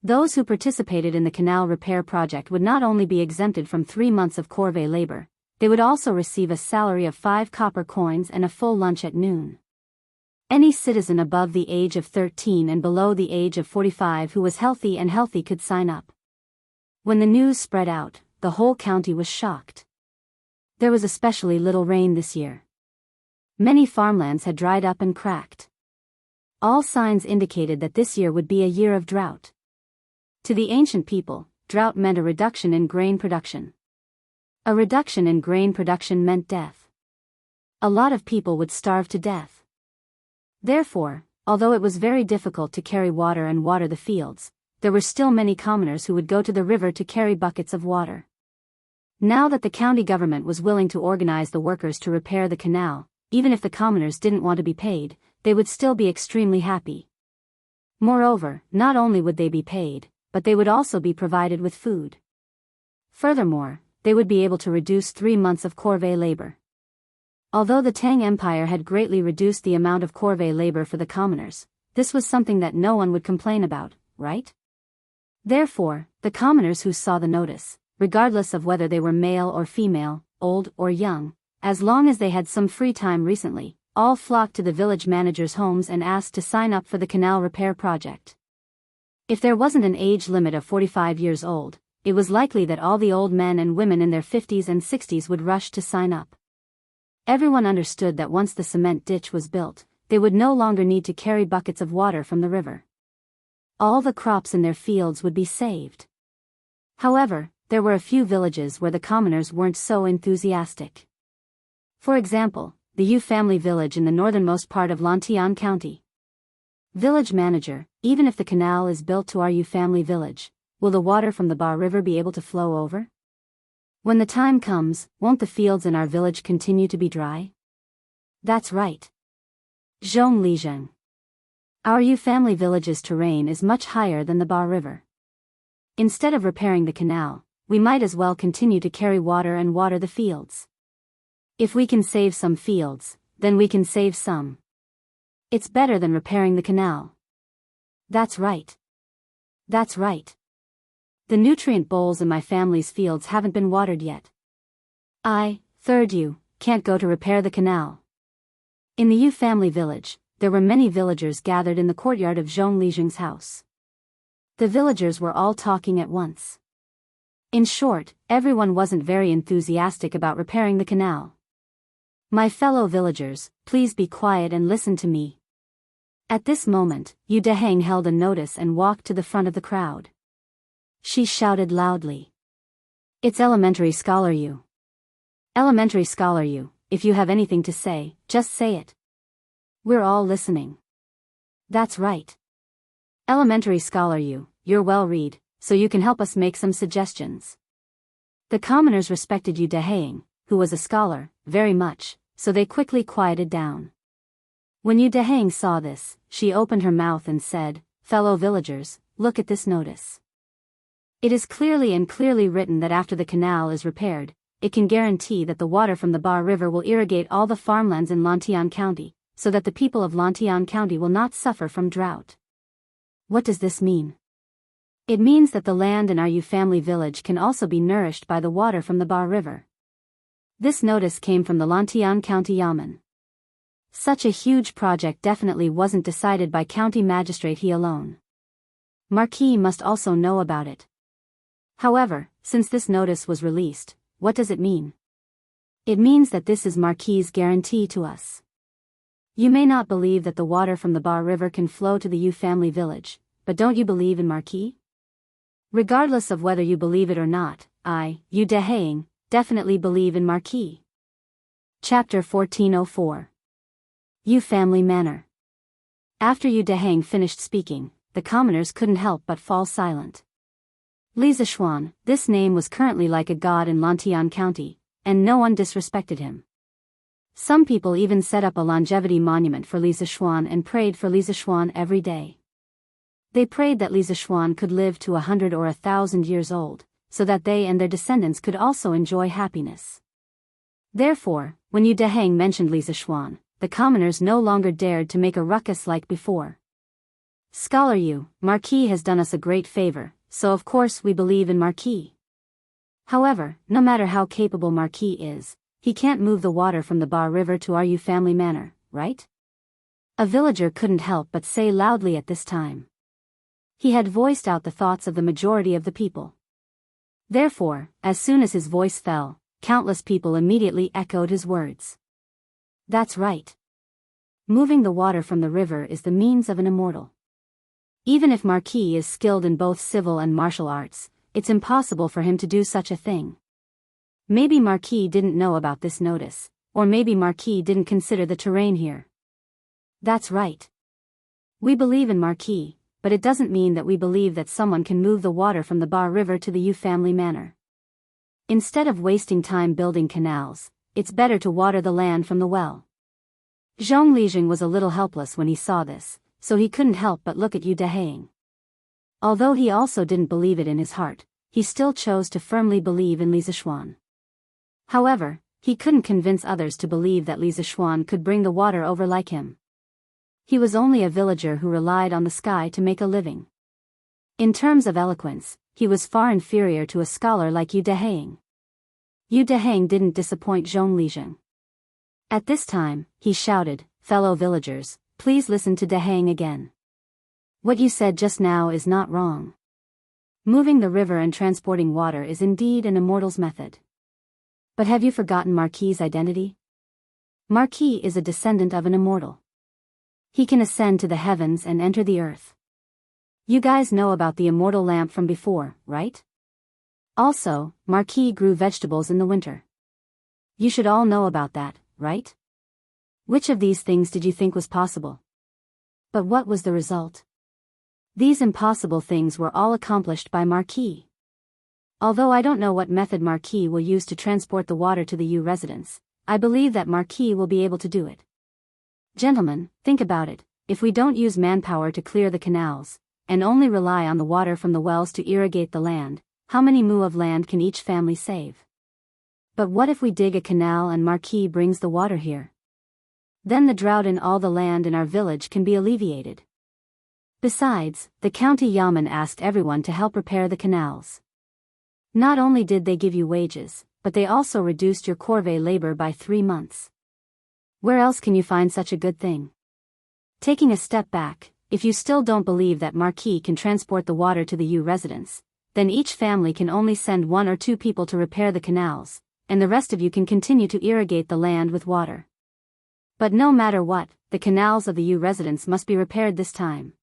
Those who participated in the canal repair project would not only be exempted from 3 months of corvée labor, they would also receive a salary of 5 copper coins and a full lunch at noon. Any citizen above the age of 13 and below the age of 45 who was healthy could sign up. When the news spread out, the whole county was shocked. There was especially little rain this year. Many farmlands had dried up and cracked. All signs indicated that this year would be a year of drought. To the ancient people, drought meant a reduction in grain production. A reduction in grain production meant death. A lot of people would starve to death. Therefore, although it was very difficult to carry water and water the fields, there were still many commoners who would go to the river to carry buckets of water. Now that the county government was willing to organize the workers to repair the canal, even if the commoners didn't want to be paid, they would still be extremely happy. Moreover, not only would they be paid, but they would also be provided with food. Furthermore, they would be able to reduce 3 months of corvée labor. Although the Tang Empire had greatly reduced the amount of corvée labor for the commoners, this was something that no one would complain about, right? Therefore, the commoners who saw the notice, regardless of whether they were male or female, old or young, as long as they had some free time recently, all flocked to the village managers' homes and asked to sign up for the canal repair project. If there wasn't an age limit of 45 years old, it was likely that all the old men and women in their 50s and 60s would rush to sign up. Everyone understood that once the cement ditch was built, they would no longer need to carry buckets of water from the river. All the crops in their fields would be saved. However, there were a few villages where the commoners weren't so enthusiastic. For example, the Yu family village in the northernmost part of Lantian County. Village manager, even if the canal is built to our Yu family village, will the water from the Ba River be able to flow over? When the time comes, won't the fields in our village continue to be dry? That's right. Zhong Lizheng. Our Yu family village's terrain is much higher than the Ba River. Instead of repairing the canal, we might as well continue to carry water and water the fields. If we can save some fields, then we can save some. It's better than repairing the canal. That's right. That's right. The nutrient bowls in my family's fields haven't been watered yet. I, third Yu, can't go to repair the canal. In the Yu family village, there were many villagers gathered in the courtyard of Zhong Lizheng's house. The villagers were all talking at once. In short, everyone wasn't very enthusiastic about repairing the canal. My fellow villagers, please be quiet and listen to me. At this moment, Yu Deheng held a notice and walked to the front of the crowd. She shouted loudly. It's elementary scholar Yu. Elementary scholar Yu, if you have anything to say, just say it. We're all listening. That's right. Elementary scholar Yu, you're well read, so you can help us make some suggestions. The commoners respected Yu Deheng, who was a scholar, very much, so they quickly quieted down. When Yu Deheng saw this, she opened her mouth and said, "Fellow villagers, look at this notice. It is clearly written that after the canal is repaired, it can guarantee that the water from the Ba River will irrigate all the farmlands in Lantian County, so that the people of Lantian County will not suffer from drought." What does this mean? It means that the land in our Yu family village can also be nourished by the water from the Ba River. This notice came from the Lantian County Yamen. Such a huge project definitely wasn't decided by County Magistrate he alone. Marquis must also know about it. However, since this notice was released, what does it mean? It means that this is Marquis's guarantee to us. You may not believe that the water from the Ba River can flow to the Yu family village, but don't you believe in Marquis? Regardless of whether you believe it or not, I, Yu Deheng, definitely believe in Marquis. Chapter 1404. Yu Family Manor. After Yu Deheng finished speaking, the commoners couldn't help but fall silent. Li Zishuan, this name was currently like a god in Lantian County, and no one disrespected him. Some people even set up a longevity monument for Li Zishuan and prayed for Li Zishuan every day. They prayed that Li Zishuan could live to 100 or 1,000 years old, so that they and their descendants could also enjoy happiness. Therefore, when Yu Deheng mentioned Li Zishuan, the commoners no longer dared to make a ruckus like before. Scholar Yu, Marquis has done us a great favor, so of course we believe in Marquis. However, no matter how capable Marquis is, he can't move the water from the Bar River to our Yu family manor, right? A villager couldn't help but say loudly at this time. He had voiced out the thoughts of the majority of the people. Therefore, as soon as his voice fell, countless people immediately echoed his words. That's right. Moving the water from the river is the means of an immortal. Even if Marquis is skilled in both civil and martial arts, it's impossible for him to do such a thing. Maybe Marquis didn't know about this notice, or maybe Marquis didn't consider the terrain here. That's right. We believe in Marquis, but it doesn't mean that we believe that someone can move the water from the Bar River to the Yu family manor. Instead of wasting time building canals, it's better to water the land from the well. Zhong Lijing was a little helpless when he saw this, so he couldn't help but look at Yu Deheng. Although he also didn't believe it in his heart, he still chose to firmly believe in Li Zishuan. However, he couldn't convince others to believe that Li Zishuan could bring the water over like him. He was only a villager who relied on the sky to make a living. In terms of eloquence, he was far inferior to a scholar like Yu Deheng. Yu Deheng didn't disappoint Zhong Lijing. At this time, he shouted, "Fellow villagers, please listen to Deheng again. What you said just now is not wrong. Moving the river and transporting water is indeed an immortal's method. But have you forgotten Marquis' identity? Marquis is a descendant of an immortal. He can ascend to the heavens and enter the earth. You guys know about the immortal lamp from before, right? Also, Marquis grew vegetables in the winter. You should all know about that, right? Which of these things did you think was possible? But what was the result? These impossible things were all accomplished by Marquis. Although I don't know what method Marquis will use to transport the water to the Yu residence, I believe that Marquis will be able to do it. Gentlemen, think about it. If we don't use manpower to clear the canals, and only rely on the water from the wells to irrigate the land, how many mu of land can each family save? But what if we dig a canal and Marquis brings the water here? Then the drought in all the land in our village can be alleviated. Besides, the county yamen asked everyone to help repair the canals. Not only did they give you wages, but they also reduced your corvée labor by 3 months. Where else can you find such a good thing? Taking a step back, if you still don't believe that Marquis can transport the water to the Yu residence, then each family can only send 1 or 2 people to repair the canals, and the rest of you can continue to irrigate the land with water. But no matter what, the canals of the Yu residence must be repaired this time.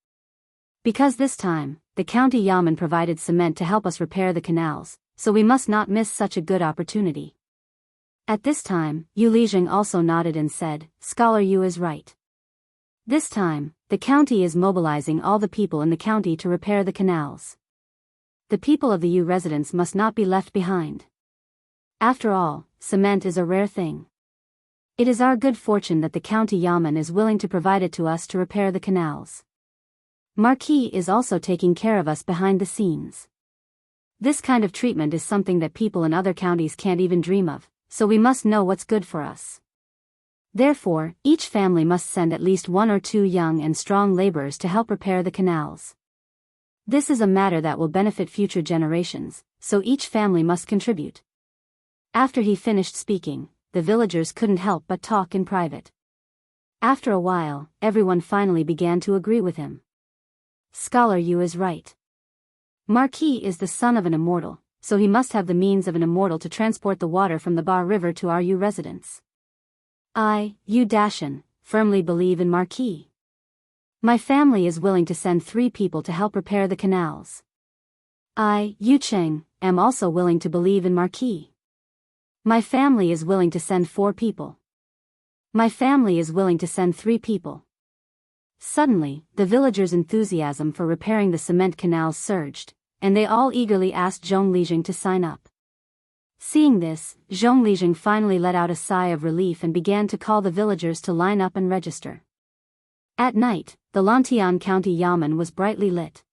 Because this time, the county yamen provided cement to help us repair the canals, so we must not miss such a good opportunity. At this time, Yu Lijing also nodded and said, "Scholar Yu is right. This time, the county is mobilizing all the people in the county to repair the canals. The people of the Yu residence must not be left behind. After all, cement is a rare thing. It is our good fortune that the county yamen is willing to provide it to us to repair the canals. Marquis is also taking care of us behind the scenes. This kind of treatment is something that people in other counties can't even dream of, so we must know what's good for us. Therefore, each family must send at least 1 or 2 young and strong laborers to help repair the canals. This is a matter that will benefit future generations, so each family must contribute." After he finished speaking, the villagers couldn't help but talk in private. After a while, everyone finally began to agree with him. Scholar Yu is right. Marquis is the son of an immortal, so he must have the means of an immortal to transport the water from the Bar River to our Yu residence. I, Yu Dashan, firmly believe in Marquis. My family is willing to send 3 people to help repair the canals. I, Yu Cheng, am also willing to believe in Marquis. My family is willing to send 4 people. My family is willing to send 3 people. Suddenly, the villagers' enthusiasm for repairing the cement canals surged, and they all eagerly asked Zhong Lijing to sign up. Seeing this, Zhong Lijing finally let out a sigh of relief and began to call the villagers to line up and register. At night, the Lantian County Yamen was brightly lit.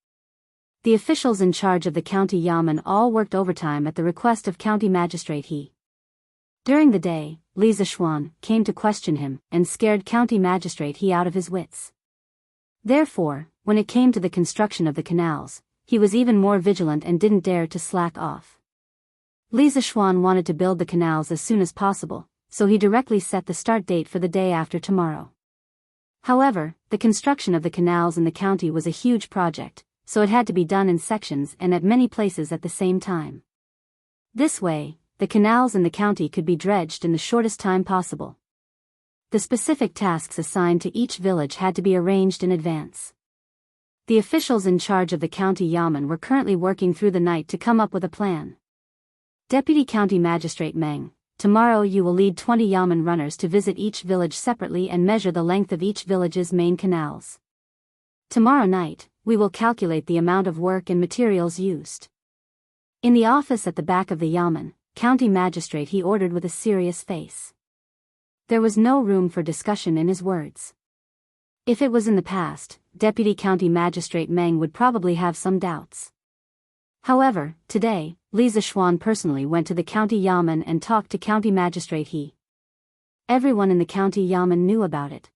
The officials in charge of the County Yamen all worked overtime at the request of County Magistrate He. During the day, Li Zishuan came to question him and scared County Magistrate He out of his wits. Therefore, when it came to the construction of the canals, he was even more vigilant and didn't dare to slack off. Li Zishuan wanted to build the canals as soon as possible, so he directly set the start date for the day after tomorrow. However, the construction of the canals in the county was a huge project, so it had to be done in sections and at many places at the same time. This way, the canals in the county could be dredged in the shortest time possible. The specific tasks assigned to each village had to be arranged in advance. The officials in charge of the county yamen were currently working through the night to come up with a plan. Deputy County Magistrate Meng, tomorrow you will lead 20 yamen runners to visit each village separately and measure the length of each village's main canals. Tomorrow night, we will calculate the amount of work and materials used. In the office at the back of the yamen, County Magistrate he ordered with a serious face. There was no room for discussion in his words. If it was in the past, Deputy County Magistrate Meng would probably have some doubts. However, today, Li Zishuan personally went to the county yamen and talked to County Magistrate he. Everyone in the county yamen knew about it.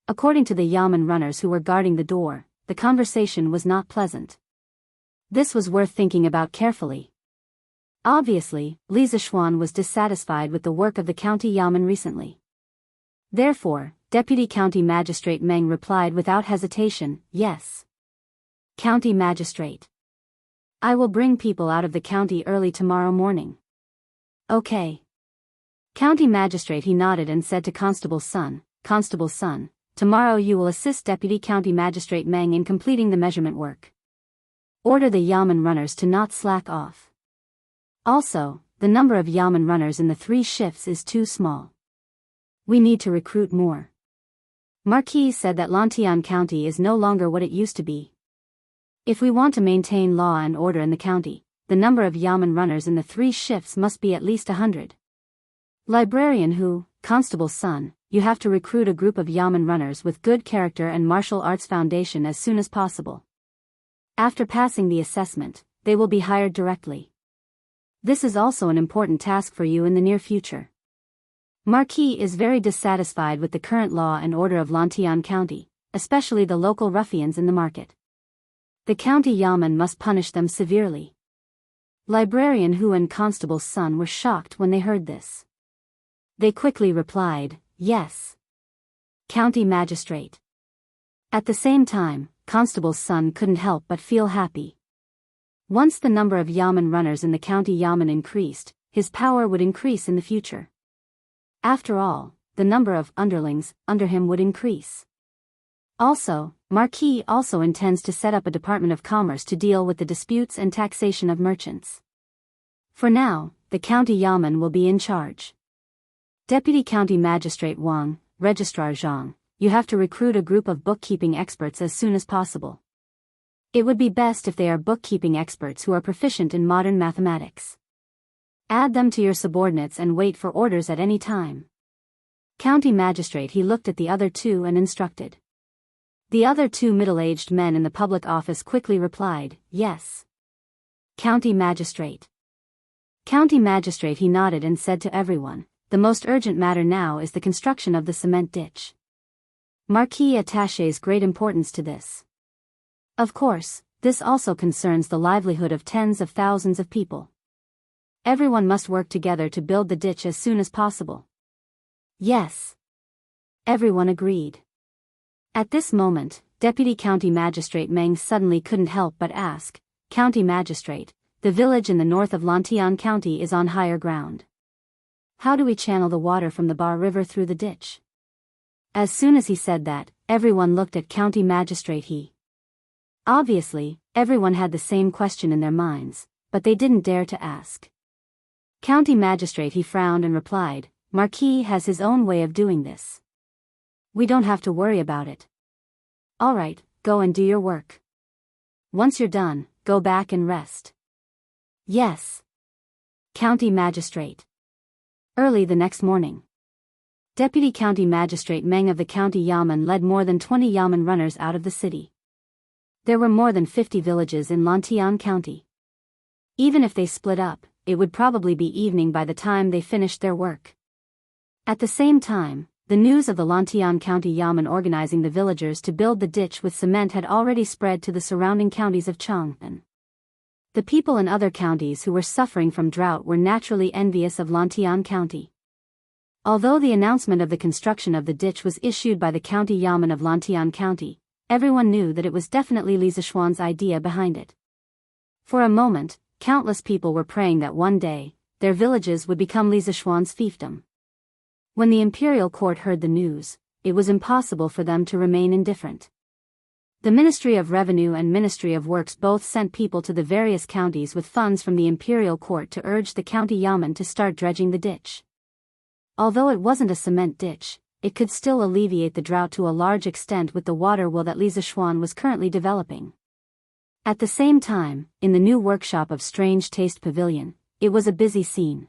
According to the yamen runners who were guarding the door, the conversation was not pleasant. This was worth thinking about carefully. Obviously, Li Zishuan was dissatisfied with the work of the county yamen recently. Therefore, Deputy County Magistrate Meng replied without hesitation, "Yes. County Magistrate. I will bring people out of the county early tomorrow morning." "Okay." County Magistrate he nodded and said to Constable's son, "Constable's son, tomorrow you will assist Deputy County Magistrate Meng in completing the measurement work. Order the yamen runners to not slack off. Also, the number of yamen runners in the 3 shifts is too small. We need to recruit more." Marquis said that Lantian County is no longer what it used to be. If we want to maintain law and order in the county, the number of yamen runners in the 3 shifts must be at least 100. Librarian Hu, Constable's son, you have to recruit a group of yamen runners with good character and martial arts foundation as soon as possible. After passing the assessment, they will be hired directly. This is also an important task for you in the near future. Marquis is very dissatisfied with the current law and order of Lantian County, especially the local ruffians in the market. The county yamen must punish them severely. Librarian Hu and Constable's son were shocked when they heard this. They quickly replied, "Yes. County Magistrate." At the same time, Constable's son couldn't help but feel happy. Once the number of yamen runners in the county yamen increased, his power would increase in the future. After all, the number of underlings under him would increase. Also, Marquis also intends to set up a Department of Commerce to deal with the disputes and taxation of merchants. For now, the county yamen will be in charge. Deputy County Magistrate Wang, Registrar Zhang, you have to recruit a group of bookkeeping experts as soon as possible. It would be best if they are bookkeeping experts who are proficient in modern mathematics. Add them to your subordinates and wait for orders at any time. County Magistrate he looked at the other 2 and instructed. The other 2 middle-aged men in the public office quickly replied, "Yes. County Magistrate." County Magistrate he nodded and said to everyone, "The most urgent matter now is the construction of the cement ditch." Marquis attaches great importance to this. Of course, this also concerns the livelihood of tens of thousands of people. Everyone must work together to build the ditch as soon as possible. "Yes." Everyone agreed. At this moment, Deputy County Magistrate Meng suddenly couldn't help but ask, "County Magistrate, the village in the north of Lantian County is on higher ground. How do we channel the water from the Bar River through the ditch?" As soon as he said that, everyone looked at County Magistrate he. Obviously, everyone had the same question in their minds, but they didn't dare to ask. County Magistrate he frowned and replied, "Marquis has his own way of doing this. We don't have to worry about it. All right, go and do your work. Once you're done, go back and rest." "Yes." County Magistrate. Early the next morning, Deputy County Magistrate Meng of the County Yamen led more than 20 yamen runners out of the city. There were more than 50 villages in Lantian County. Even if they split up, it would probably be evening by the time they finished their work. At the same time, the news of the Lantian County Yamen organizing the villagers to build the ditch with cement had already spread to the surrounding counties of Chang'an. The people in other counties who were suffering from drought were naturally envious of Lantian County. Although the announcement of the construction of the ditch was issued by the County Yamen of Lantian County, everyone knew that it was definitely Li Zishuan's idea behind it. For a moment, countless people were praying that one day, their villages would become Li Zishuan's fiefdom. When the imperial court heard the news, it was impossible for them to remain indifferent. The Ministry of Revenue and Ministry of Works both sent people to the various counties with funds from the imperial court to urge the county yamen to start dredging the ditch. Although it wasn't a cement ditch, it could still alleviate the drought to a large extent with the water wheel that Li Zishuan was currently developing. At the same time, in the new workshop of Strange Taste Pavilion, it was a busy scene.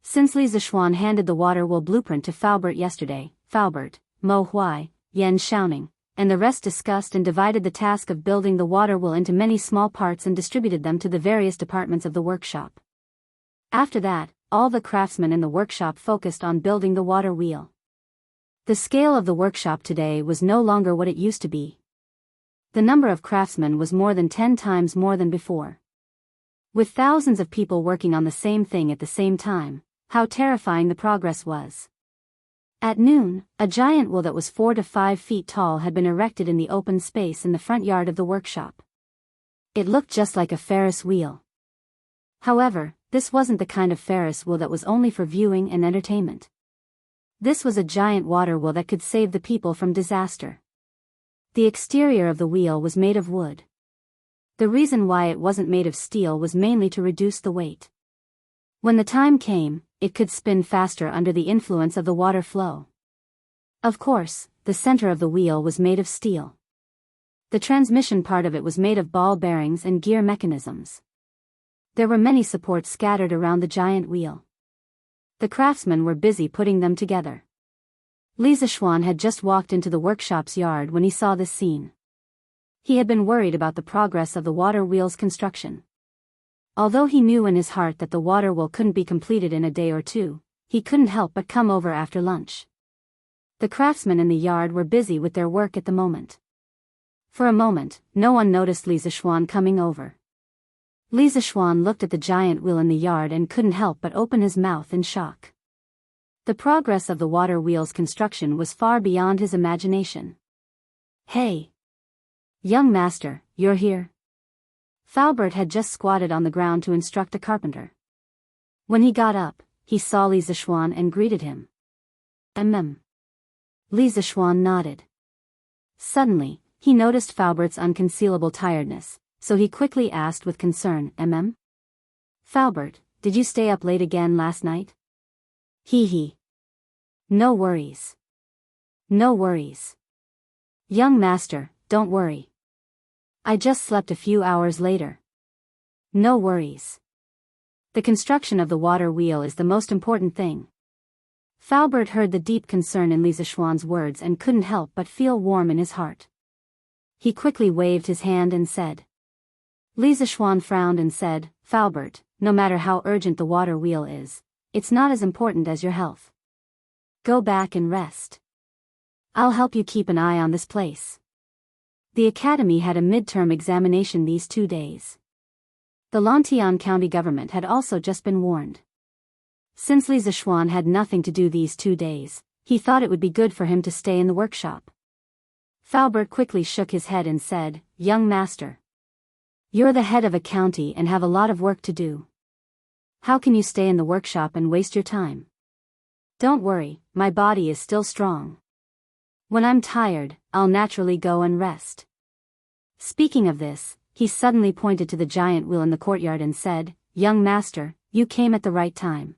Since Li Zishuan handed the water wheel blueprint to Faubert yesterday, Faubert, Mo Huai, Yan Xiaoning, and the rest discussed and divided the task of building the water wheel into many small parts and distributed them to the various departments of the workshop. After that, all the craftsmen in the workshop focused on building the water wheel. The scale of the workshop today was no longer what it used to be. The number of craftsmen was more than 10 times more than before. With thousands of people working on the same thing at the same time, how terrifying the progress was. At noon, a giant wheel that was 4 to 5 feet tall had been erected in the open space in the front yard of the workshop. It looked just like a Ferris wheel. However, this wasn't the kind of Ferris wheel that was only for viewing and entertainment. This was a giant water wheel that could save the people from disaster. The exterior of the wheel was made of wood. The reason why it wasn't made of steel was mainly to reduce the weight. When the time came, it could spin faster under the influence of the water flow. Of course, the center of the wheel was made of steel. The transmission part of it was made of ball bearings and gear mechanisms. There were many supports scattered around the giant wheel. The craftsmen were busy putting them together. Li Zishuan had just walked into the workshop's yard when he saw this scene. He had been worried about the progress of the water wheel's construction. Although he knew in his heart that the water wheel couldn't be completed in a day or two, he couldn't help but come over after lunch. The craftsmen in the yard were busy with their work at the moment. For a moment, no one noticed Li Zishuan coming over. Li Zishuan looked at the giant wheel in the yard and couldn't help but open his mouth in shock. The progress of the water wheel's construction was far beyond his imagination. "Hey! Young master, you're here." Faubert had just squatted on the ground to instruct a carpenter. When he got up, he saw Li Zishuan and greeted him. Li Zishuan nodded. Suddenly, he noticed Faubert's unconcealable tiredness, so he quickly asked with concern, "Faubert, did you stay up late again last night?" He. No worries. No worries. Young master, don't worry. I just slept a few hours later. No worries. The construction of the water wheel is the most important thing. Faubert heard the deep concern in Li Zishuan's words and couldn't help but feel warm in his heart. He quickly waved his hand and said. Li Zishuan frowned and said, "Faubert, no matter how urgent the water wheel is, it's not as important as your health. Go back and rest. I'll help you keep an eye on this place." The academy had a midterm examination these 2 days. The Lantian County government had also just been warned. Since Li Zishuan had nothing to do these 2 days, he thought it would be good for him to stay in the workshop. Faubert quickly shook his head and said, "Young master. You're the head of a county and have a lot of work to do. How can you stay in the workshop and waste your time?" "Don't worry, my body is still strong. When I'm tired, I'll naturally go and rest." Speaking of this, he suddenly pointed to the giant wheel in the courtyard and said, "Young master, you came at the right time.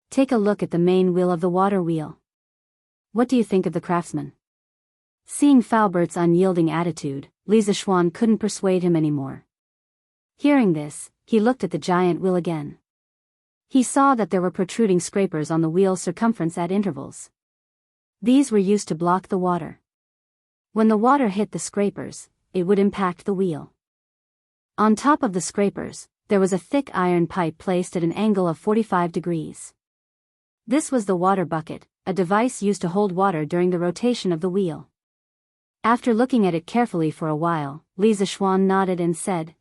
Take a look at the main wheel of the water wheel. What do you think of the craftsman?" Seeing Faubert's unyielding attitude, Li Zishuan couldn't persuade him anymore. Hearing this, he looked at the giant wheel again. He saw that there were protruding scrapers on the wheel's circumference at intervals. These were used to block the water. When the water hit the scrapers, it would impact the wheel. On top of the scrapers, there was a thick iron pipe placed at an angle of 45 degrees. This was the water bucket, a device used to hold water during the rotation of the wheel. After looking at it carefully for a while, Li Zishuan nodded and said,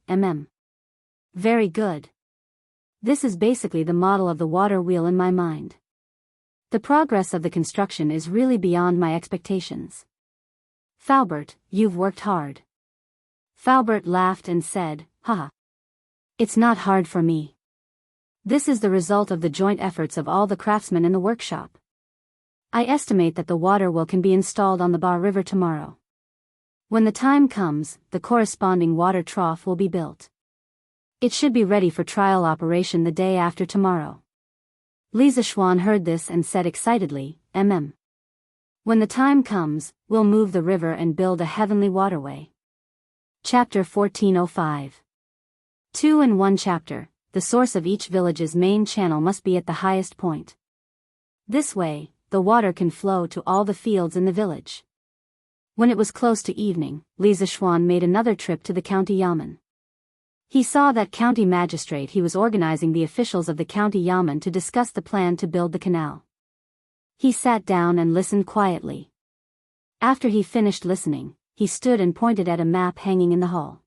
Very good. This is basically the model of the water wheel in my mind. The progress of the construction is really beyond my expectations. Faubert, you've worked hard. Faubert laughed and said, Haha. It's not hard for me. This is the result of the joint efforts of all the craftsmen in the workshop. I estimate that the water wheel can be installed on the Ba River tomorrow. When the time comes, the corresponding water trough will be built. It should be ready for trial operation the day after tomorrow. Li Zishuan heard this and said excitedly, When the time comes, we'll move the river and build a heavenly waterway. Chapter 1405. 2 in 1 chapter, the source of each village's main channel must be at the highest point. This way, the water can flow to all the fields in the village. When it was close to evening, Li Zishuan made another trip to the county yamen. He saw that county magistrate. He was organizing the officials of the county yamen to discuss the plan to build the canal. He sat down and listened quietly. After he finished listening, he stood and pointed at a map hanging in the hall.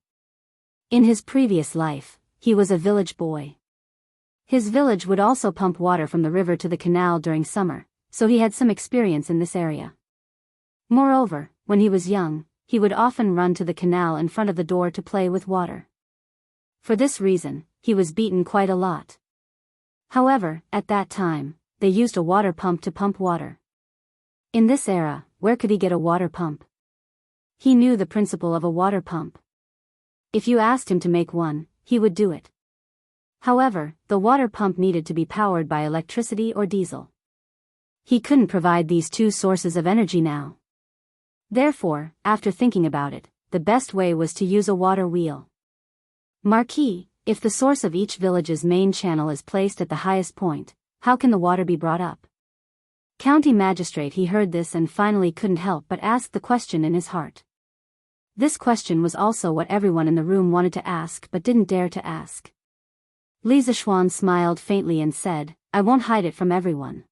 In his previous life, he was a village boy. His village would also pump water from the river to the canal during summer, so he had some experience in this area. Moreover, when he was young, he would often run to the canal in front of the door to play with water. For this reason, he was beaten quite a lot. However, at that time, they used a water pump to pump water. In this era, where could he get a water pump? He knew the principle of a water pump. If you asked him to make one, he would do it. However, the water pump needed to be powered by electricity or diesel. He couldn't provide these two sources of energy now. Therefore, after thinking about it, the best way was to use a water wheel. Marquis, if the source of each village's main channel is placed at the highest point, how can the water be brought up? County magistrate. He heard this and finally couldn't help but ask the question in his heart. This question was also what everyone in the room wanted to ask but didn't dare to ask. Li Zishuan smiled faintly and said, I won't hide it from everyone.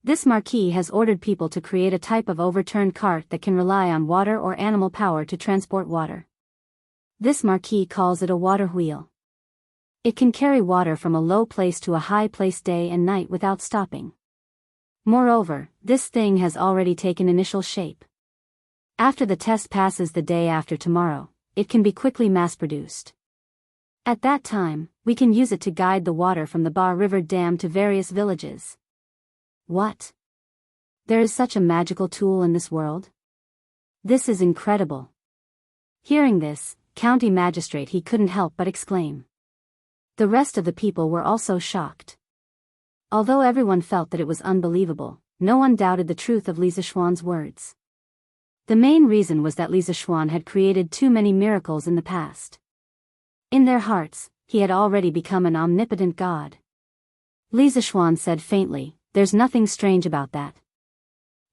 This marquis has ordered people to create a type of overturned cart that can rely on water or animal power to transport water. This marquis calls it a water wheel. It can carry water from a low place to a high place day and night without stopping. Moreover, this thing has already taken initial shape. After the test passes the day after tomorrow, it can be quickly mass-produced. At that time, we can use it to guide the water from the Ba River Dam to various villages. What? There is such a magical tool in this world? This is incredible. Hearing this, county magistrate, he couldn't help but exclaim. The rest of the people were also shocked. Although everyone felt that it was unbelievable, no one doubted the truth of Li Zishuan's words. The main reason was that Li Zishuan had created too many miracles in the past. In their hearts, he had already become an omnipotent god. Li Zishuan said faintly, There's nothing strange about that.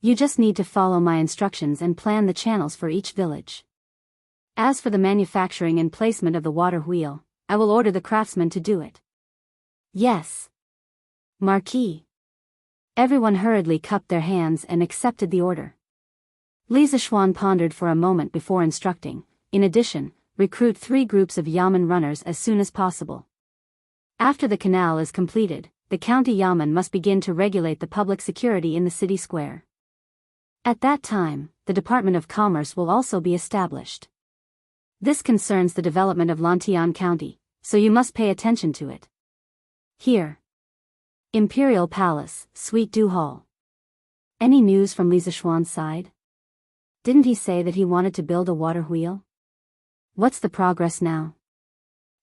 You just need to follow my instructions and plan the channels for each village. As for the manufacturing and placement of the water wheel, I will order the craftsmen to do it. Yes. Marquis. Everyone hurriedly cupped their hands and accepted the order. Li Zishuan pondered for a moment before instructing, in addition, recruit 3 groups of yamen runners as soon as possible. After the canal is completed, the county yamen must begin to regulate the public security in the city square. At that time, the Department of Commerce will also be established. This concerns the development of Lantian County, so you must pay attention to it. Here. Imperial Palace, Suite Du Hall. Any news from Li Zishuan's side? Didn't he say that he wanted to build a water wheel? What's the progress now?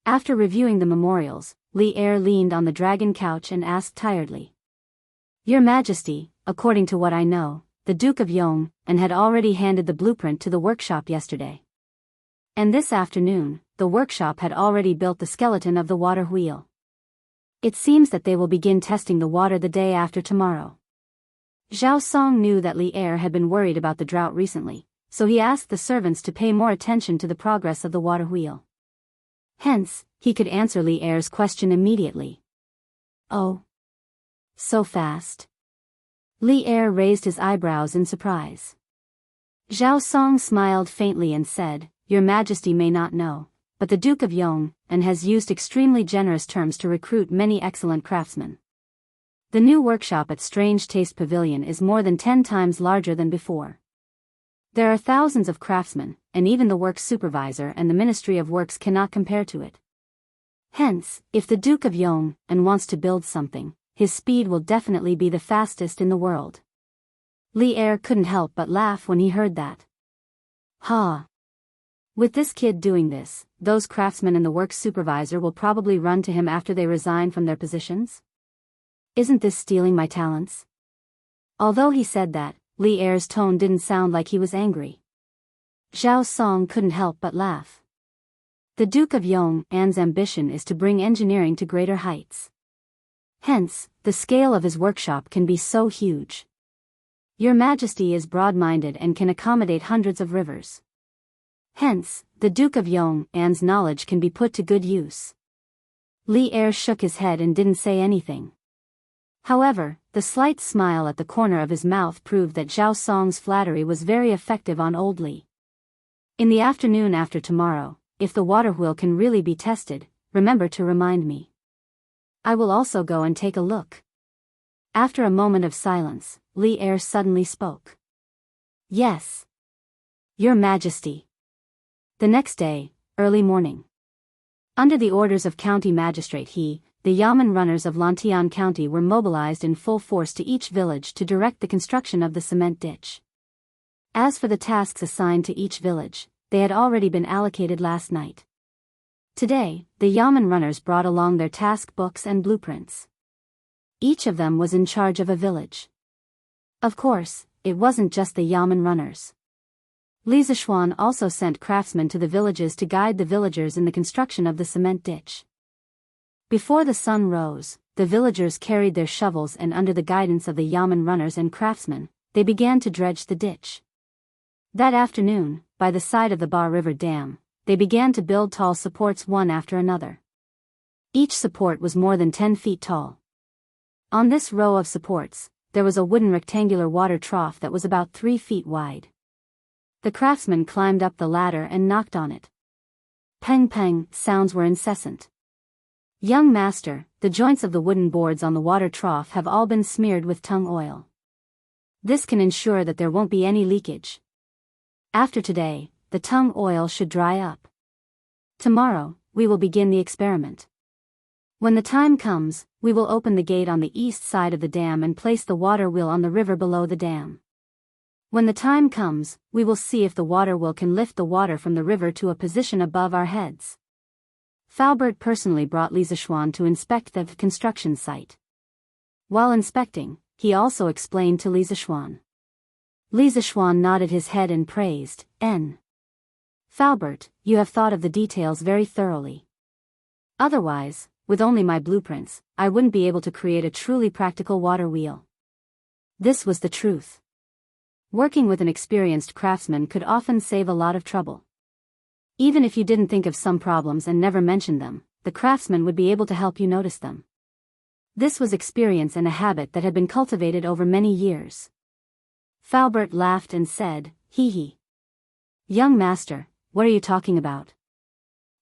After reviewing the memorials, Li Er leaned on the dragon couch and asked tiredly. Your Majesty, according to what I know, the Duke of Yong and had already handed the blueprint to the workshop yesterday. And this afternoon, the workshop had already built the skeleton of the water wheel. It seems that they will begin testing the water the day after tomorrow. Zhao Song knew that Li Er had been worried about the drought recently, so he asked the servants to pay more attention to the progress of the water wheel. Hence, he could answer Li Er's question immediately. Oh. So fast. Li Er raised his eyebrows in surprise. Zhao Song smiled faintly and said, Your Majesty may not know, but the Duke of Yong and has used extremely generous terms to recruit many excellent craftsmen. The new workshop at Strange Taste Pavilion is more than 10 times larger than before. There are thousands of craftsmen, and even the works supervisor and the Ministry of Works cannot compare to it. Hence, if the Duke of Yong wants to build something, his speed will definitely be the fastest in the world. Li Er couldn't help but laugh when he heard that. Ha! With this kid doing this, those craftsmen and the works supervisor will probably run to him after they resign from their positions? Isn't this stealing my talents? Although he said that, Li Er's tone didn't sound like he was angry. Zhao Song couldn't help but laugh. The Duke of Yong's ambition is to bring engineering to greater heights. Hence, the scale of his workshop can be so huge. Your Majesty is broad-minded and can accommodate hundreds of rivers. Hence, the Duke of Yong's knowledge can be put to good use. Li Er shook his head and didn't say anything. However, the slight smile at the corner of his mouth proved that Zhao Song's flattery was very effective on old Li. In the afternoon after tomorrow, if the water wheel can really be tested, remember to remind me. I will also go and take a look. After a moment of silence, Li Er suddenly spoke. Yes. Your Majesty. The next day, early morning. Under the orders of County Magistrate the Yamen runners of Lantian County were mobilized in full force to each village to direct the construction of the cement ditch. As for the tasks assigned to each village, they had already been allocated last night. Today, the Yamen runners brought along their task books and blueprints. Each of them was in charge of a village. Of course, it wasn't just the Yamen runners. Li Zishuan also sent craftsmen to the villages to guide the villagers in the construction of the cement ditch. Before the sun rose, the villagers carried their shovels and under the guidance of the Yamen runners and craftsmen, they began to dredge the ditch. That afternoon, by the side of the Ba River Dam, they began to build tall supports one after another. Each support was more than 10 feet tall. On this row of supports, there was a wooden rectangular water trough that was about 3 feet wide. The craftsmen climbed up the ladder and knocked on it. Peng peng sounds were incessant. Young master, the joints of the wooden boards on the water trough have all been smeared with tung oil. This can ensure that there won't be any leakage. After today, the tung oil should dry up. Tomorrow, we will begin the experiment. When the time comes, we will open the gate on the east side of the dam and place the water wheel on the river below the dam. When the time comes, we will see if the water wheel can lift the water from the river to a position above our heads. Faubert personally brought Li Zishuan to inspect the construction site. While inspecting, he also explained to Li Zishuan. Li Zishuan nodded his head and praised, Faubert, you have thought of the details very thoroughly. Otherwise, with only my blueprints, I wouldn't be able to create a truly practical water wheel. This was the truth. Working with an experienced craftsman could often save a lot of trouble. Even if you didn't think of some problems and never mentioned them, the craftsman would be able to help you notice them. This was experience and a habit that had been cultivated over many years. Faubert laughed and said, Hee hee. Young master, what are you talking about?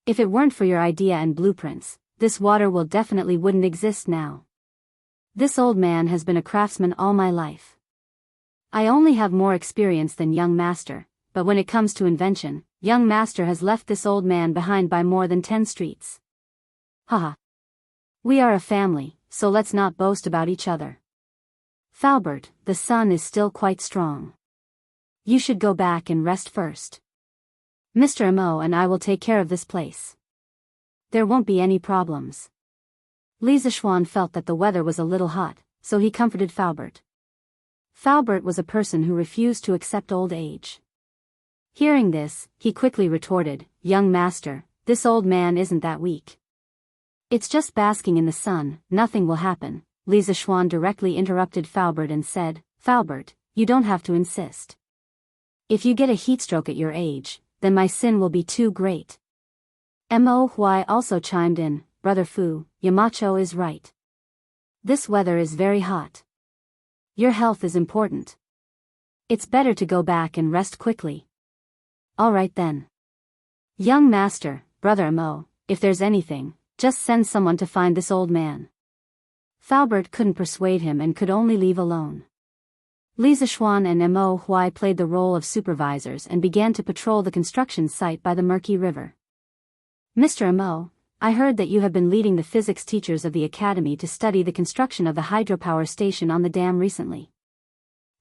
If it weren't for your idea and blueprints, this water wheel definitely wouldn't exist now. This old man has been a craftsman all my life. I only have more experience than young master, but when it comes to invention, young master has left this old man behind by more than 10 streets. Haha. We are a family, so let's not boast about each other. Faubert, the sun is still quite strong. You should go back and rest first. Mr. Mo and I will take care of this place. There won't be any problems. Li Zishuan felt that the weather was a little hot, so he comforted Faubert. Faubert was a person who refused to accept old age. Hearing this, he quickly retorted, Young master, this old man isn't that weak. It's just basking in the sun, nothing will happen. Li Zishuan directly interrupted Faubert and said, Faubert, you don't have to insist. If you get a heatstroke at your age, then my sin will be too great. Mo Huai also chimed in, Brother Fu, Yamacho is right. This weather is very hot. Your health is important. It's better to go back and rest quickly. All right then. Young master, brother Mo, if there's anything, just send someone to find this old man. Falbert couldn't persuade him and could only leave alone. Li Zishuan and Mo Huai played the role of supervisors and began to patrol the construction site by the murky river. Mr. Mo, I heard that you have been leading the physics teachers of the academy to study the construction of the hydropower station on the dam recently.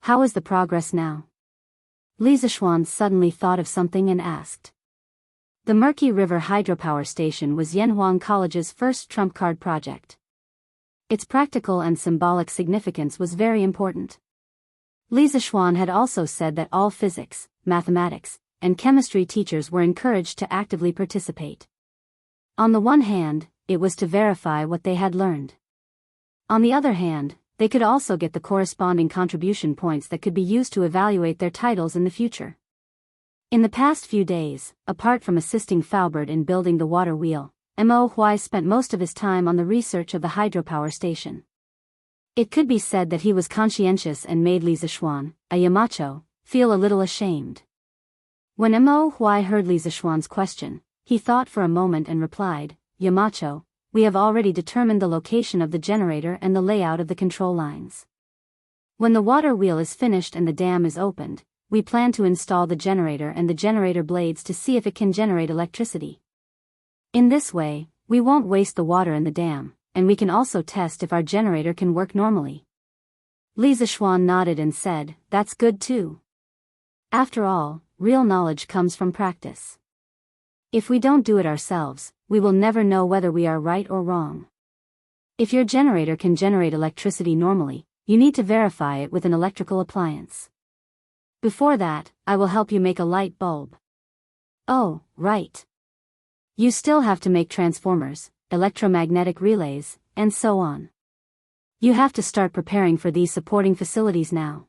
How is the progress now? Li Zishuan suddenly thought of something and asked. The Murky River Hydropower Station was Yanhuang College's first trump card project. Its practical and symbolic significance was very important. Li Zishuan had also said that all physics, mathematics, and chemistry teachers were encouraged to actively participate. On the one hand, it was to verify what they had learned. On the other hand, they could also get the corresponding contribution points that could be used to evaluate their titles in the future. In the past few days, apart from assisting Falbert in building the water wheel, Mo Huai spent most of his time on the research of the hydropower station. It could be said that he was conscientious and made Li Zishuan, a Yamacho, feel a little ashamed. When Mo Huai heard Li Zishuan's question, he thought for a moment and replied, Yamacho, we have already determined the location of the generator and the layout of the control lines. When the water wheel is finished and the dam is opened, we plan to install the generator and the generator blades to see if it can generate electricity. In this way, we won't waste the water in the dam, and we can also test if our generator can work normally. Li Zishuan nodded and said, that's good too. After all, real knowledge comes from practice. If we don't do it ourselves, we will never know whether we are right or wrong. If your generator can generate electricity normally, you need to verify it with an electrical appliance. Before that, I will help you make a light bulb. Oh, right. You still have to make transformers, electromagnetic relays, and so on. You have to start preparing for these supporting facilities now.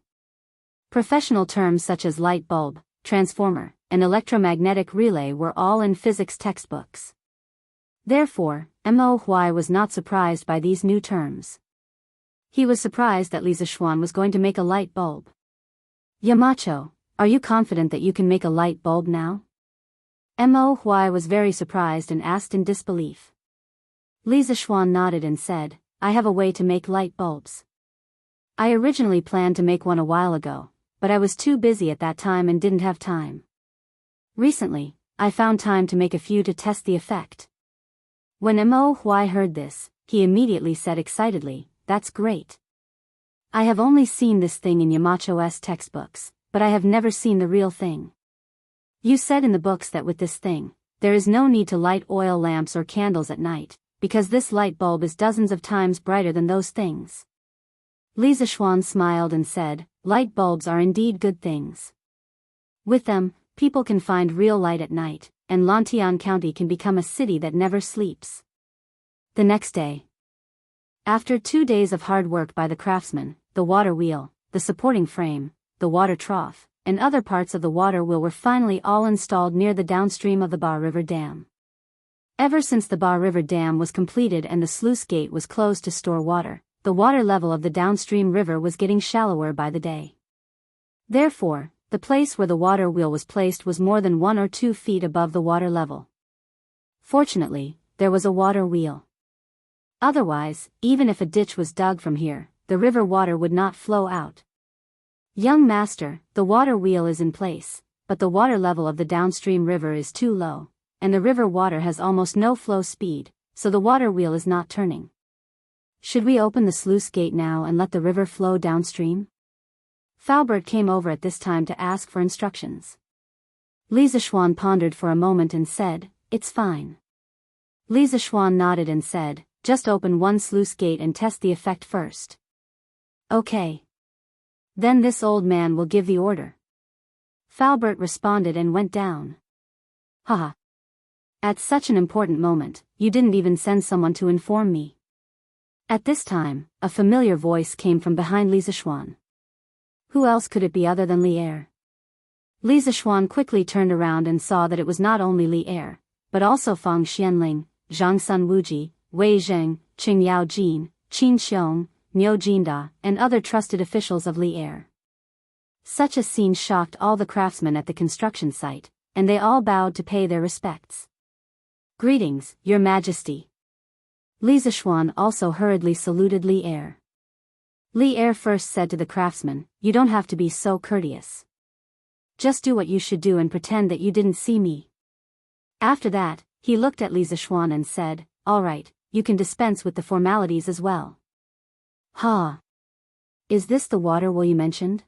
Professional terms such as light bulb, transformer, and electromagnetic relay were all in physics textbooks. Therefore, Mo Huai was not surprised by these new terms. He was surprised that Li Zishuan was going to make a light bulb. Yamacho, are you confident that you can make a light bulb now? Mo Huai was very surprised and asked in disbelief. Li Zishuan nodded and said, I have a way to make light bulbs. I originally planned to make one a while ago, but I was too busy at that time and didn't have time. Recently, I found time to make a few to test the effect. When Mo Huai heard this, he immediately said excitedly, that's great. I have only seen this thing in Yamacho's textbooks, but I have never seen the real thing. You said in the books that with this thing, there is no need to light oil lamps or candles at night, because this light bulb is dozens of times brighter than those things. Li Zishuan smiled and said, light bulbs are indeed good things. With them, people can find real light at night, and Lantian County can become a city that never sleeps. The next day. After 2 days of hard work by the craftsmen, the water wheel, the supporting frame, the water trough, and other parts of the water wheel were finally all installed near the downstream of the Ba River Dam. Ever since the Ba River Dam was completed and the sluice gate was closed to store water, the water level of the downstream river was getting shallower by the day. Therefore, the place where the water wheel was placed was more than 1 or 2 feet above the water level. Fortunately, there was a water wheel. Otherwise, even if a ditch was dug from here, the river water would not flow out. Young master, the water wheel is in place, but the water level of the downstream river is too low, and the river water has almost no flow speed, so the water wheel is not turning. Should we open the sluice gate now and let the river flow downstream? Falbert came over at this time to ask for instructions. Li Zishuan pondered for a moment and said, it's fine. Li Zishuan nodded and said, just open one sluice gate and test the effect first. Okay. Then this old man will give the order. Falbert responded and went down. Haha. At such an important moment, you didn't even send someone to inform me. At this time, a familiar voice came from behind Li Zishuan. Who else could it be other than Li Er? Li Zishuan quickly turned around and saw that it was not only Li Er, but also Fang Xianling, Zhang Sun Wuji, Wei Zheng, Qing Yao Jin, Qin Xiong, Nyo Jinda, and other trusted officials of Li Air. Such a scene shocked all the craftsmen at the construction site, and they all bowed to pay their respects. "Greetings, Your Majesty." Li Zishuan also hurriedly saluted Li Air. Li Air first said to the craftsman, "You don't have to be so courteous. Just do what you should do and pretend that you didn't see me." After that, he looked at Li Zishuan and said, "All right, you can dispense with the formalities as well." "Ha! Is this the water wheel you mentioned?"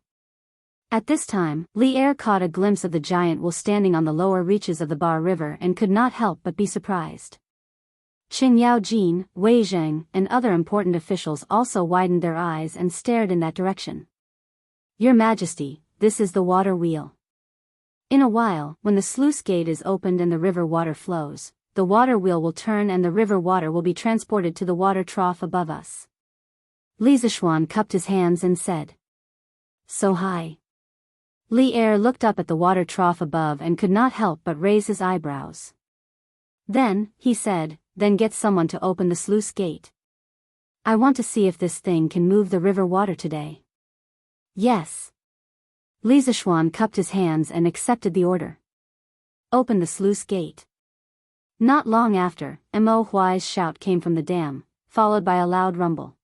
At this time, Li Air caught a glimpse of the giant wheel standing on the lower reaches of the Bar River and could not help but be surprised. Qing Yaojin, Wei Zheng, and other important officials also widened their eyes and stared in that direction. "Your Majesty, this is the water wheel. In a while, when the sluice gate is opened and the river water flows, the water wheel will turn and the river water will be transported to the water trough above us." Li Zishuan cupped his hands and said, "So high?" Li Air looked up at the water trough above and could not help but raise his eyebrows. Then, he said, "Then get someone to open the sluice gate. I want to see if this thing can move the river water today." "Yes." Li Zishuan cupped his hands and accepted the order. "Open the sluice gate." Not long after, Mo Huai's shout came from the dam, followed by a loud rumble.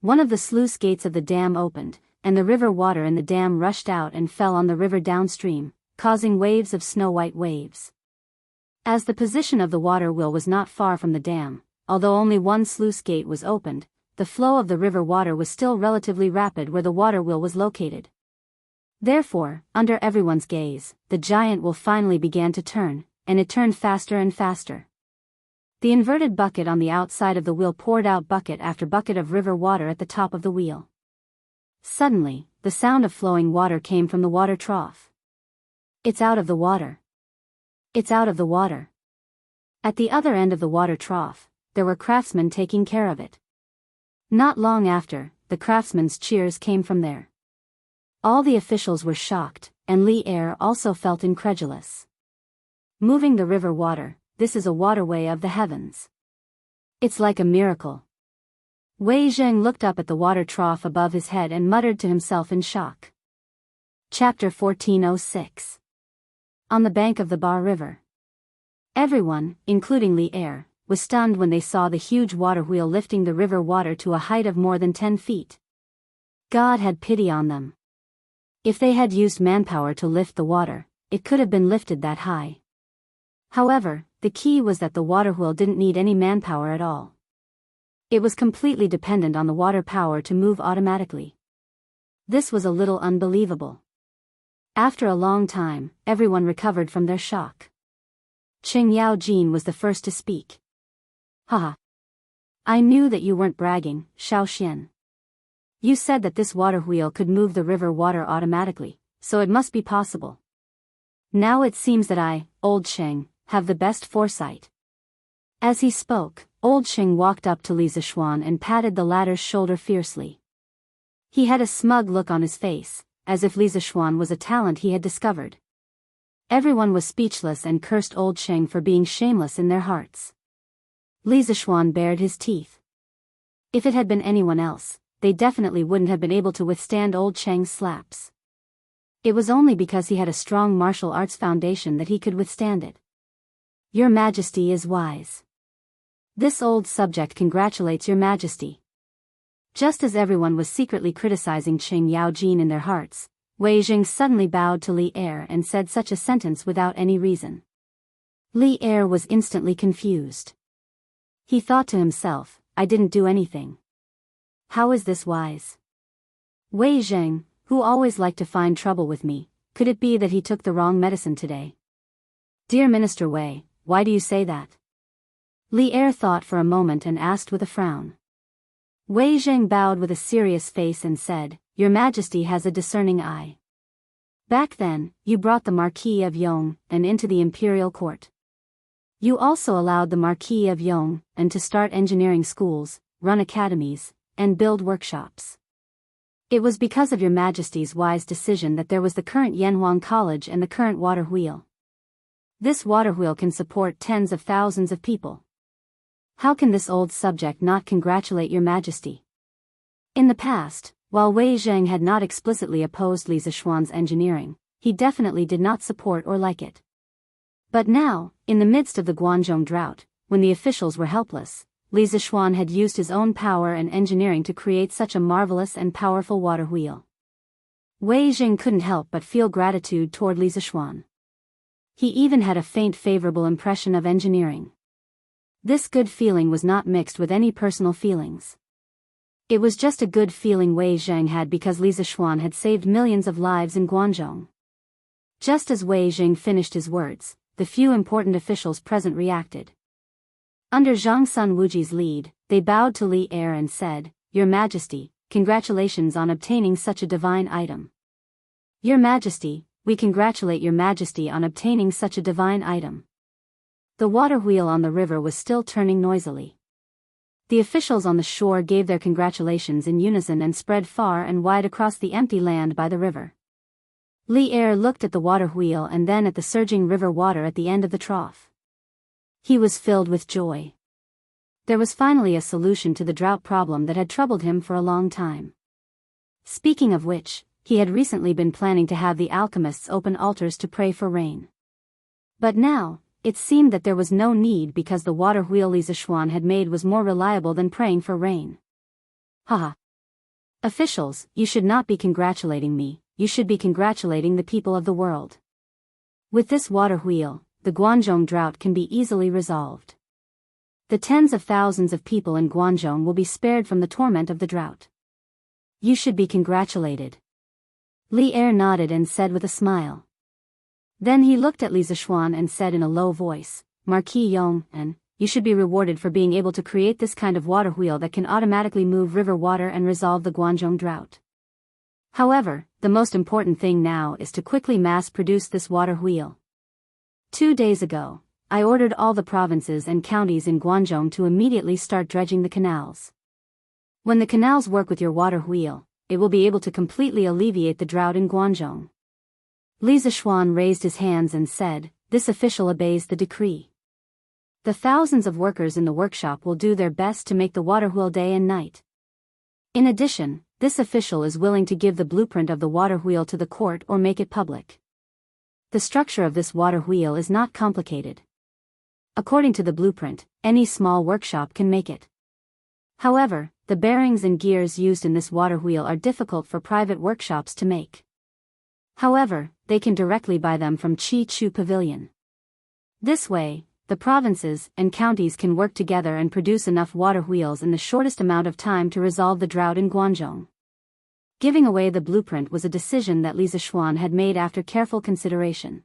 One of the sluice gates of the dam opened, and the river water in the dam rushed out and fell on the river downstream, causing waves of snow-white waves. As the position of the water wheel was not far from the dam, although only one sluice gate was opened, the flow of the river water was still relatively rapid where the water wheel was located. Therefore, under everyone's gaze, the giant wheel finally began to turn, and it turned faster and faster. The inverted bucket on the outside of the wheel poured out bucket after bucket of river water at the top of the wheel. Suddenly, the sound of flowing water came from the water trough. "It's out of the water. It's out of the water." At the other end of the water trough, there were craftsmen taking care of it. Not long after, the craftsmen's cheers came from there. All the officials were shocked, and Li Air also felt incredulous. Moving the river water, this is a waterway of the heavens. It's like a miracle. Wei Zheng looked up at the water trough above his head and muttered to himself in shock. Chapter 1406. On the bank of the Bar River. Everyone, including Li Air, was stunned when they saw the huge water wheel lifting the river water to a height of more than 10 feet. God had pity on them. If they had used manpower to lift the water, it could have been lifted that high. However, the key was that the water wheel didn't need any manpower at all. It was completely dependent on the water power to move automatically. This was a little unbelievable. After a long time, everyone recovered from their shock. Qing Yaojin was the first to speak. "Haha. I knew that you weren't bragging, Xiaoxian. You said that this water wheel could move the river water automatically, so it must be possible. Now it seems that I, Old Sheng, have the best foresight." As he spoke, Old Sheng walked up to Li Zishuan and patted the latter's shoulder fiercely. He had a smug look on his face, as if Li Zishuan was a talent he had discovered. Everyone was speechless and cursed Old Sheng for being shameless in their hearts. Li Zishuan bared his teeth. If it had been anyone else, they definitely wouldn't have been able to withstand Old Sheng's slaps. It was only because he had a strong martial arts foundation that he could withstand it. "Your Majesty is wise. This old subject congratulates Your Majesty." Just as everyone was secretly criticizing Qing Yaojin in their hearts, Wei Jing suddenly bowed to Li Air and said such a sentence without any reason. Li Air was instantly confused. He thought to himself, "I didn't do anything. How is this wise?" Wei Zheng, who always liked to find trouble with me, could it be that he took the wrong medicine today? "Dear Minister Wei, why do you say that?" Li Air thought for a moment and asked with a frown. Wei Zheng bowed with a serious face and said, "Your Majesty has a discerning eye. Back then, you brought the Marquis of Yong and into the imperial court. You also allowed the Marquis of Yong and to start engineering schools, run academies, and build workshops. It was because of Your Majesty's wise decision that there was the current Yanhuang College and the current water wheel. This water wheel can support tens of thousands of people. How can this old subject not congratulate Your Majesty?" In the past, while Wei Zheng had not explicitly opposed Li Zixuan's engineering, he definitely did not support or like it. But now, in the midst of the Guanzhong drought, when the officials were helpless, Li Zixuan had used his own power and engineering to create such a marvelous and powerful water wheel. Wei Zheng couldn't help but feel gratitude toward Li Zixuan. He even had a faint favorable impression of engineering. This good feeling was not mixed with any personal feelings. It was just a good feeling Wei Zheng had because Li Zixuan had saved millions of lives in Guanzhong. Just as Wei Zheng finished his words, the few important officials present reacted. Under Zhang Sun Wuji's lead, they bowed to Li Er and said, "Your Majesty, congratulations on obtaining such a divine item." "Your Majesty, we congratulate Your Majesty on obtaining such a divine item." The water wheel on the river was still turning noisily. The officials on the shore gave their congratulations in unison and spread far and wide across the empty land by the river. Li Er looked at the water wheel and then at the surging river water at the end of the trough. He was filled with joy. There was finally a solution to the drought problem that had troubled him for a long time. Speaking of which, he had recently been planning to have the alchemists open altars to pray for rain. But now, it seemed that there was no need because the water wheel Li Zixuan had made was more reliable than praying for rain. Haha. Officials, you should not be congratulating me, you should be congratulating the people of the world. With this water wheel, the Guanzhong drought can be easily resolved. The tens of thousands of people in Guanzhong will be spared from the torment of the drought. You should be congratulated. Li Er nodded and said with a smile. Then he looked at Li Zixuan and said in a low voice, "Marquis Yong, and you should be rewarded for being able to create this kind of water wheel that can automatically move river water and resolve the Guanzhong drought. However, the most important thing now is to quickly mass-produce this water wheel. 2 days ago, I ordered all the provinces and counties in Guanzhong to immediately start dredging the canals. When the canals work with your water wheel, it will be able to completely alleviate the drought in Guanzhong." Li Zixuan raised his hands and said, "This official obeys the decree. The thousands of workers in the workshop will do their best to make the water wheel day and night. In addition, this official is willing to give the blueprint of the water wheel to the court or make it public. The structure of this water wheel is not complicated. According to the blueprint, any small workshop can make it. However, the bearings and gears used in this water wheel are difficult for private workshops to make. However, they can directly buy them from Chi Chu Pavilion. This way, the provinces and counties can work together and produce enough water wheels in the shortest amount of time to resolve the drought in Guanzhong." Giving away the blueprint was a decision that Li Zixuan had made after careful consideration.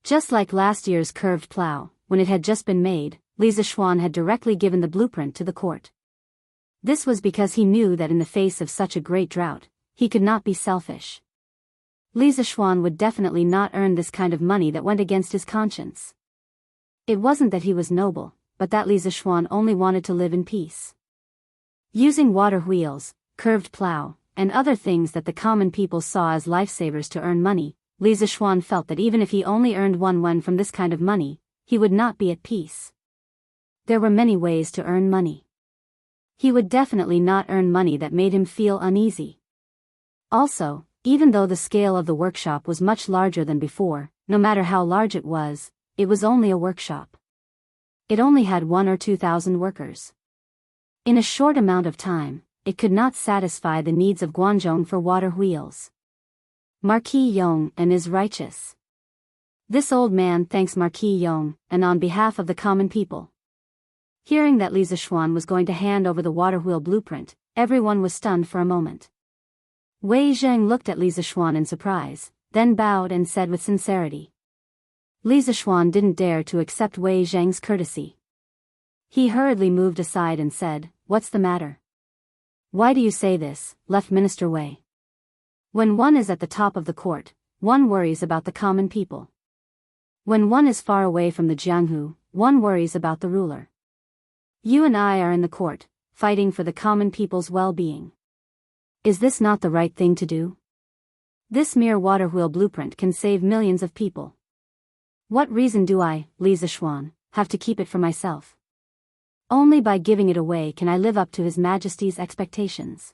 Just like last year's curved plow, when it had just been made, Li Zixuan had directly given the blueprint to the court. This was because he knew that in the face of such a great drought, he could not be selfish. Li Zixuan would definitely not earn this kind of money that went against his conscience. It wasn't that he was noble, but that Li Zixuan only wanted to live in peace. Using water wheels, curved plow, and other things that the common people saw as lifesavers to earn money, Li Zixuan felt that even if he only earned 1 yuan from this kind of money, he would not be at peace. There were many ways to earn money. He would definitely not earn money that made him feel uneasy. Also, even though the scale of the workshop was much larger than before, no matter how large it was only a workshop. It only had 1 or 2,000 workers. In a short amount of time, it could not satisfy the needs of Guanzhong for water wheels. Marquis Yong and is righteous. This old man thanks Marquis Yong, and on behalf of the common people. Hearing that Li Zixuan was going to hand over the water wheel blueprint, everyone was stunned for a moment. Wei Zheng looked at Li Zixuan in surprise, then bowed and said with sincerity. Li Zixuan didn't dare to accept Wei Zheng's courtesy. He hurriedly moved aside and said, "What's the matter? Why do you say this, Left Minister Wei? When one is at the top of the court, one worries about the common people. When one is far away from the Jianghu, one worries about the ruler. You and I are in the court, fighting for the common people's well-being. Is this not the right thing to do? This mere water wheel blueprint can save millions of people. What reason do I, Li Zixuan, have to keep it for myself? Only by giving it away can I live up to His Majesty's expectations."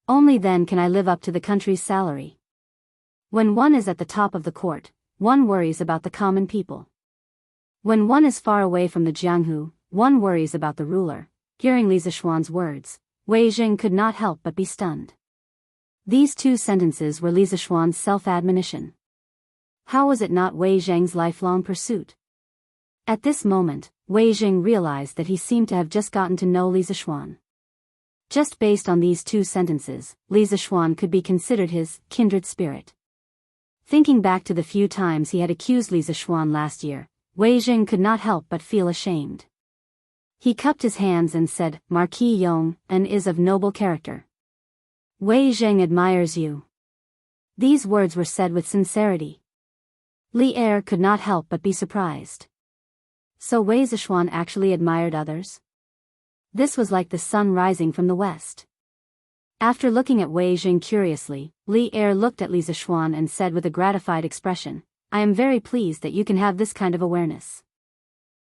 Only then can I live up to the country's salary. When one is at the top of the court, one worries about the common people. When one is far away from the Jianghu, one worries about the ruler. Hearing Li Zishuan's words, Wei Jing could not help but be stunned. These two sentences were Li Zishuan's self-admonition. How was it not Wei Zheng's lifelong pursuit? At this moment, Wei Jing realized that he seemed to have just gotten to know Li Zishuan. Just based on these two sentences, Li Zishuan could be considered his kindred spirit. Thinking back to the few times he had accused Li Zishuan last year, Wei Jing could not help but feel ashamed. He cupped his hands and said, Marquis Yong, and is of noble character. Wei Jing admires you. These words were said with sincerity. Li Er could not help but be surprised. So Wei Zishuan actually admired others? This was like the sun rising from the west. After looking at Wei Jing curiously, Li Er looked at Li Zishuan and said with a gratified expression, I am very pleased that you can have this kind of awareness.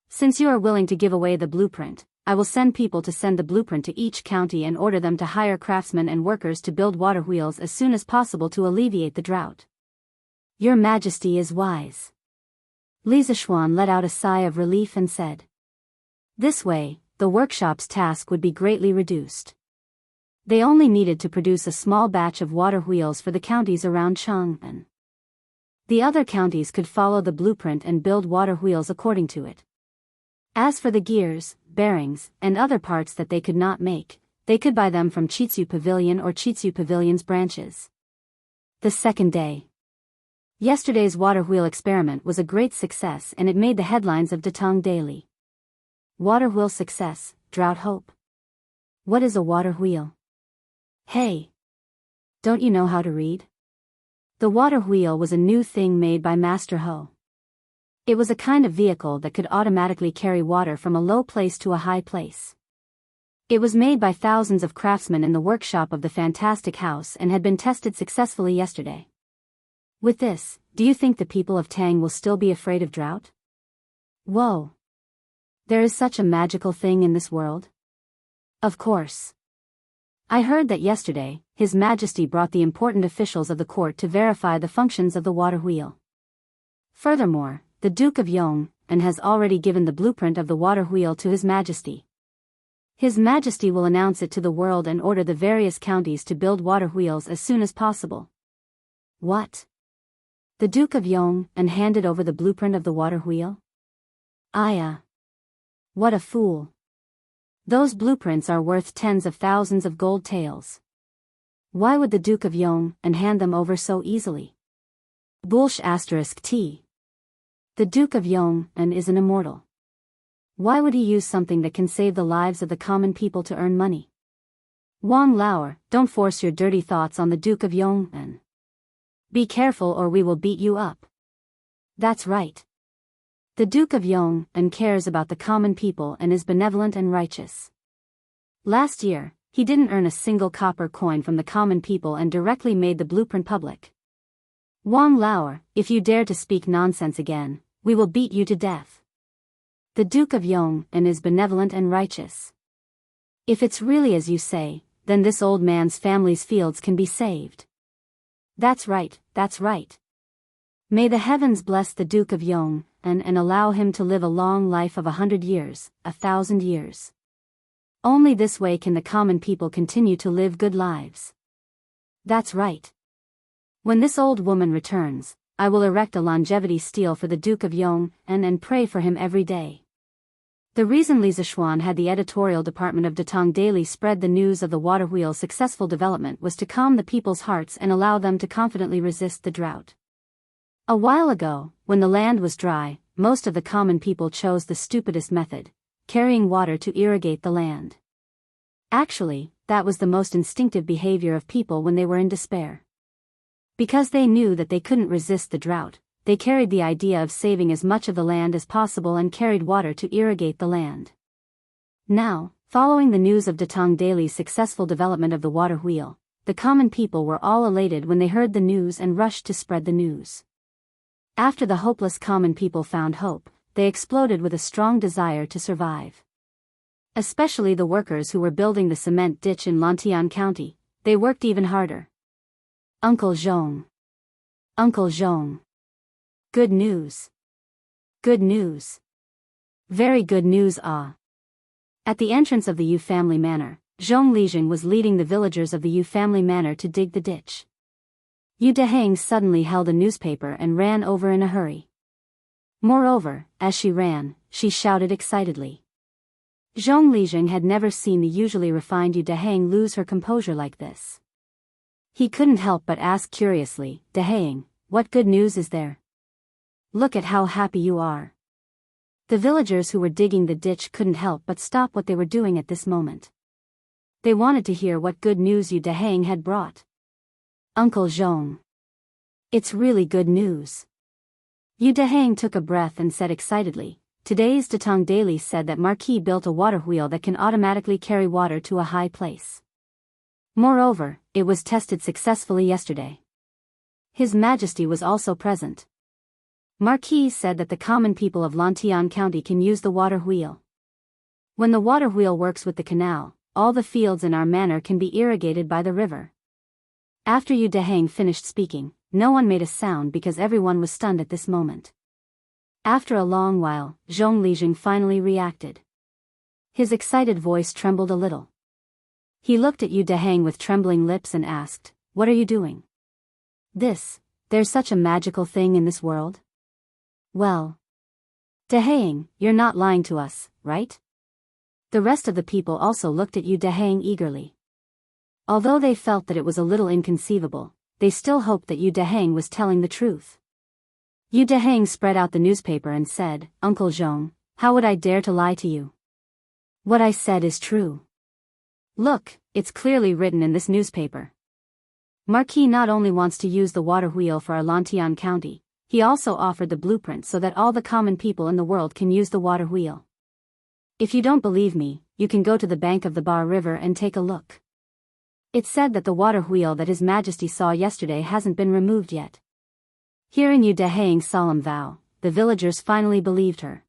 Since you are willing to give away the blueprint, I will send people to send the blueprint to each county and order them to hire craftsmen and workers to build water wheels as soon as possible to alleviate the drought. Your Majesty is wise. Li Zishuan let out a sigh of relief and said. This way, the workshop's task would be greatly reduced. They only needed to produce a small batch of water wheels for the counties around Chang'an. The other counties could follow the blueprint and build water wheels according to it. As for the gears, bearings, and other parts that they could not make, they could buy them from Chitsu Pavilion or Chitsu Pavilion's branches. The second day. Yesterday's water wheel experiment was a great success and it made the headlines of Datong Daily. Water wheel success, drought hope. What is a water wheel? Hey! Don't you know how to read? The water wheel was a new thing made by Master Ho. It was a kind of vehicle that could automatically carry water from a low place to a high place. It was made by thousands of craftsmen in the workshop of the fantastic house and had been tested successfully yesterday. With this, do you think the people of Tang will still be afraid of drought? Whoa! There is such a magical thing in this world? Of course. I heard that yesterday, His Majesty brought the important officials of the court to verify the functions of the water wheel. Furthermore, the Duke of Yong has already given the blueprint of the water wheel to His Majesty. His Majesty will announce it to the world and order the various counties to build water wheels as soon as possible. What? The Duke of Yong handed over the blueprint of the water wheel? What a fool. Those blueprints are worth tens of thousands of gold taels. Why would the Duke of Yong hand them over so easily? Bullsh *T. The Duke of Yong is an immortal. Why would he use something that can save the lives of the common people to earn money? Wang Lauer, don't force your dirty thoughts on the Duke of Yong. Be careful or we will beat you up. That's right. The Duke of Yong cares about the common people and is benevolent and righteous. Last year, he didn't earn a single copper coin from the common people and directly made the blueprint public. Wang Lauer, if you dare to speak nonsense again, we will beat you to death. The Duke of Yong is benevolent and righteous. If it's really as you say, then this old man's family's fields can be saved. That's right, that's right. May the heavens bless the Duke of Yong and allow him to live a long life of 100 years, 1,000 years. Only this way can the common people continue to live good lives. That's right. When this old woman returns, I will erect a longevity stele for the Duke of Yong and pray for him every day. The reason Li Zishuan had the editorial department of Datong Daily spread the news of the water wheel's successful development was to calm the people's hearts and allow them to confidently resist the drought. A while ago, when the land was dry, most of the common people chose the stupidest method, carrying water to irrigate the land. Actually, that was the most instinctive behavior of people when they were in despair. Because they knew that they couldn't resist the drought, they carried the idea of saving as much of the land as possible and carried water to irrigate the land. Now, following the news of Datong Daily's successful development of the water wheel, the common people were all elated when they heard the news and rushed to spread the news. After the hopeless common people found hope, they exploded with a strong desire to survive. Especially the workers who were building the cement ditch in Lantian County, they worked even harder. Uncle Zhong. Uncle Zhong. Good news. Good news. Very good news, ah. At the entrance of the Yu family manor, Zhong Lijing was leading the villagers of the Yu family manor to dig the ditch. Yu Deheng suddenly held a newspaper and ran over in a hurry. Moreover, as she ran, she shouted excitedly. Zhong Lijing had never seen the usually refined Yu Deheng lose her composure like this. He couldn't help but ask curiously, Deheng, what good news is there? Look at how happy you are. The villagers who were digging the ditch couldn't help but stop what they were doing at this moment. They wanted to hear what good news Yu Deheng had brought. Uncle Zhong. It's really good news. Yu Deheng took a breath and said excitedly, today's Datang Daily said that Marquis built a water wheel that can automatically carry water to a high place. Moreover, it was tested successfully yesterday. His Majesty was also present. Marquis said that the common people of Lantian County can use the water wheel. When the water wheel works with the canal, all the fields in our manor can be irrigated by the river. After Yu Deheng finished speaking, no one made a sound because everyone was stunned at this moment. After a long while, Zhong Lijing finally reacted. His excited voice trembled a little. He looked at Yu Deheng with trembling lips and asked, what are you doing? There's such a magical thing in this world? Well. Deheng, you're not lying to us, right? The rest of the people also looked at Yu Deheng eagerly. Although they felt that it was a little inconceivable, they still hoped that Yu Deheng was telling the truth. Yu Deheng spread out the newspaper and said, Uncle Zhong, how would I dare to lie to you? What I said is true. Look, it's clearly written in this newspaper. Marquis not only wants to use the water wheel for our Lantian County, he also offered the blueprint so that all the common people in the world can use the water wheel. If you don't believe me, you can go to the bank of the Bar River and take a look. It's said that the water wheel that His Majesty saw yesterday hasn't been removed yet. Hearing Yu Deheng's solemn vow, the villagers finally believed her.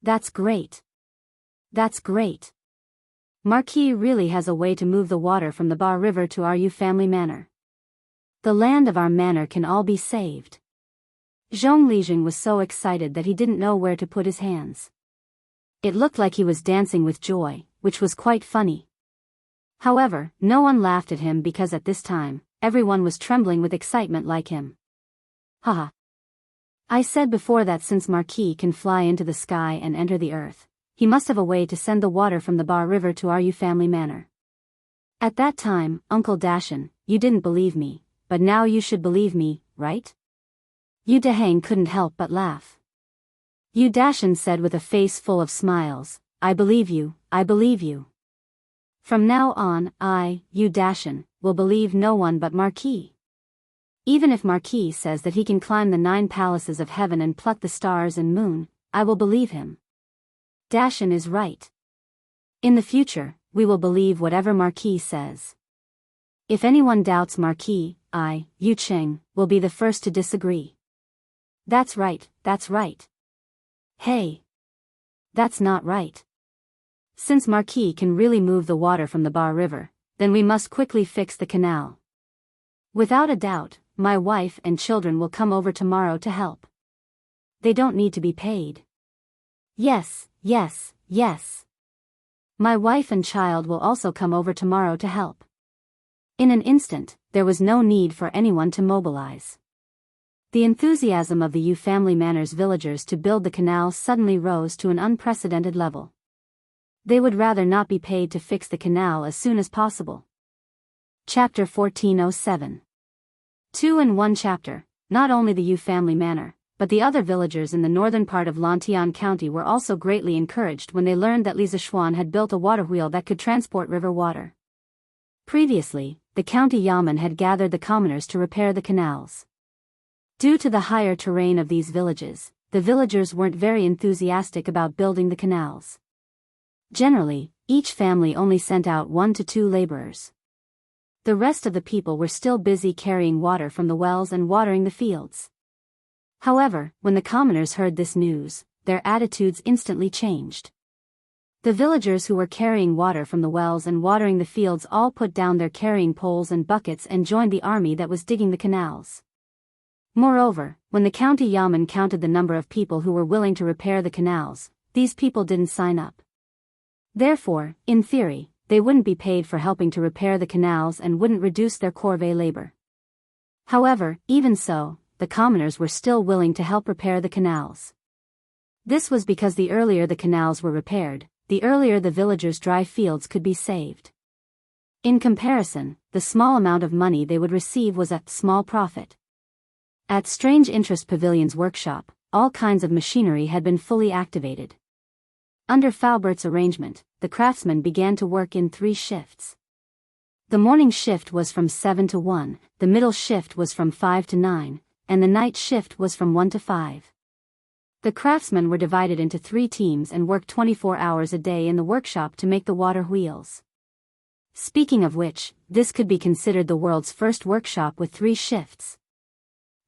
That's great. That's great. Marquis really has a way to move the water from the Bar River to our Yu family manor. The land of our manor can all be saved. Zhong Lijing was so excited that he didn't know where to put his hands. It looked like he was dancing with joy, which was quite funny. However, no one laughed at him because at this time, everyone was trembling with excitement like him. Haha. I said before that since Marquis can fly into the sky and enter the earth, he must have a way to send the water from the Bar River to our Yu family manor. At that time, Uncle Dashan, you didn't believe me, but now you should believe me, right? Yu Deheng couldn't help but laugh. Yu Dashan said with a face full of smiles, I believe you, I believe you. From now on, I, Yu Dashan, will believe no one but Marquis. Even if Marquis says that he can climb the 9 palaces of heaven and pluck the stars and moon, I will believe him. Dashan is right. In the future, we will believe whatever Marquis says. If anyone doubts Marquis, I, Yu Cheng, will be the first to disagree. That's right, that's right. Hey. That's not right. Since Marquis can really move the water from the Bar River, then we must quickly fix the canal. Without a doubt, my wife and children will come over tomorrow to help. They don't need to be paid. Yes, yes, yes. My wife and child will also come over tomorrow to help. In an instant, there was no need for anyone to mobilize. The enthusiasm of the Yu family manor's villagers to build the canal suddenly rose to an unprecedented level. They would rather not be paid to fix the canal as soon as possible. Chapter 1407. 2 in 1 chapter. Not only the Yu family manor, but the other villagers in the northern part of Lantian County were also greatly encouraged when they learned that Li Zishuan had built a water wheel that could transport river water. Previously, the county yamen had gathered the commoners to repair the canals. Due to the higher terrain of these villages, the villagers weren't very enthusiastic about building the canals. Generally, each family only sent out 1 to 2 laborers. The rest of the people were still busy carrying water from the wells and watering the fields. However, when the commoners heard this news, their attitudes instantly changed. The villagers who were carrying water from the wells and watering the fields all put down their carrying poles and buckets and joined the army that was digging the canals. Moreover, when the county yamen counted the number of people who were willing to repair the canals, these people didn't sign up. Therefore, in theory, they wouldn't be paid for helping to repair the canals and wouldn't reduce their corvée labor. However, even so, the commoners were still willing to help repair the canals. This was because the earlier the canals were repaired, the earlier the villagers' dry fields could be saved. In comparison, the small amount of money they would receive was a small profit. At Strange Interest Pavilion's workshop, all kinds of machinery had been fully activated. Under Faubert's arrangement, the craftsmen began to work in 3 shifts. The morning shift was from 7 to 1, the middle shift was from 5 to 9, and the night shift was from 1 to 5. The craftsmen were divided into 3 teams and worked 24 hours a day in the workshop to make the water wheels. Speaking of which, this could be considered the world's first workshop with 3 shifts.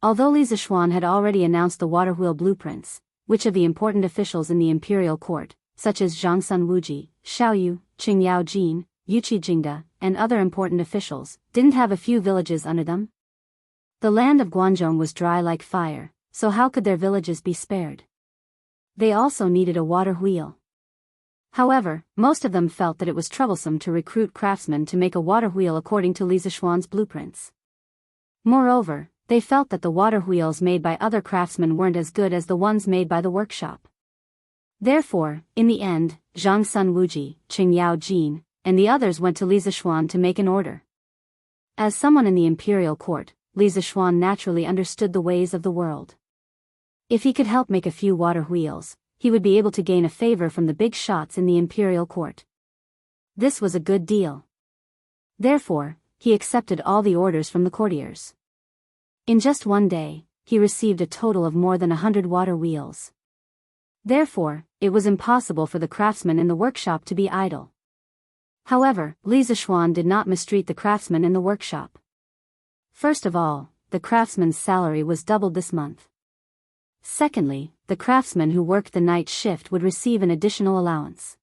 Although Li Zishuan had already announced the water wheel blueprints, which of the important officials in the imperial court, such as Zhang Sun Wuji, Xiaoyu, Qing Yao Jin, Yuqi Jingda, and other important officials, didn't have a few villages under them? The land of Guanzhong was dry like fire, so how could their villages be spared? They also needed a water wheel. However, most of them felt that it was troublesome to recruit craftsmen to make a water wheel according to Li Zishuan's blueprints. Moreover, they felt that the water wheels made by other craftsmen weren't as good as the ones made by the workshop. Therefore, in the end, Zhang Sun Wuji, Qing Yao Jin, and the others went to Li Zishuan to make an order. As someone in the imperial court, Li Zishuan naturally understood the ways of the world. If he could help make a few water wheels, he would be able to gain a favor from the big shots in the imperial court. This was a good deal. Therefore, he accepted all the orders from the courtiers. In just one day, he received a total of more than 100 water wheels. Therefore, it was impossible for the craftsmen in the workshop to be idle. However, Li Zishuan did not mistreat the craftsmen in the workshop. First of all, the craftsman's salary was doubled this month. Secondly, the craftsmen who worked the night shift would receive an additional allowance.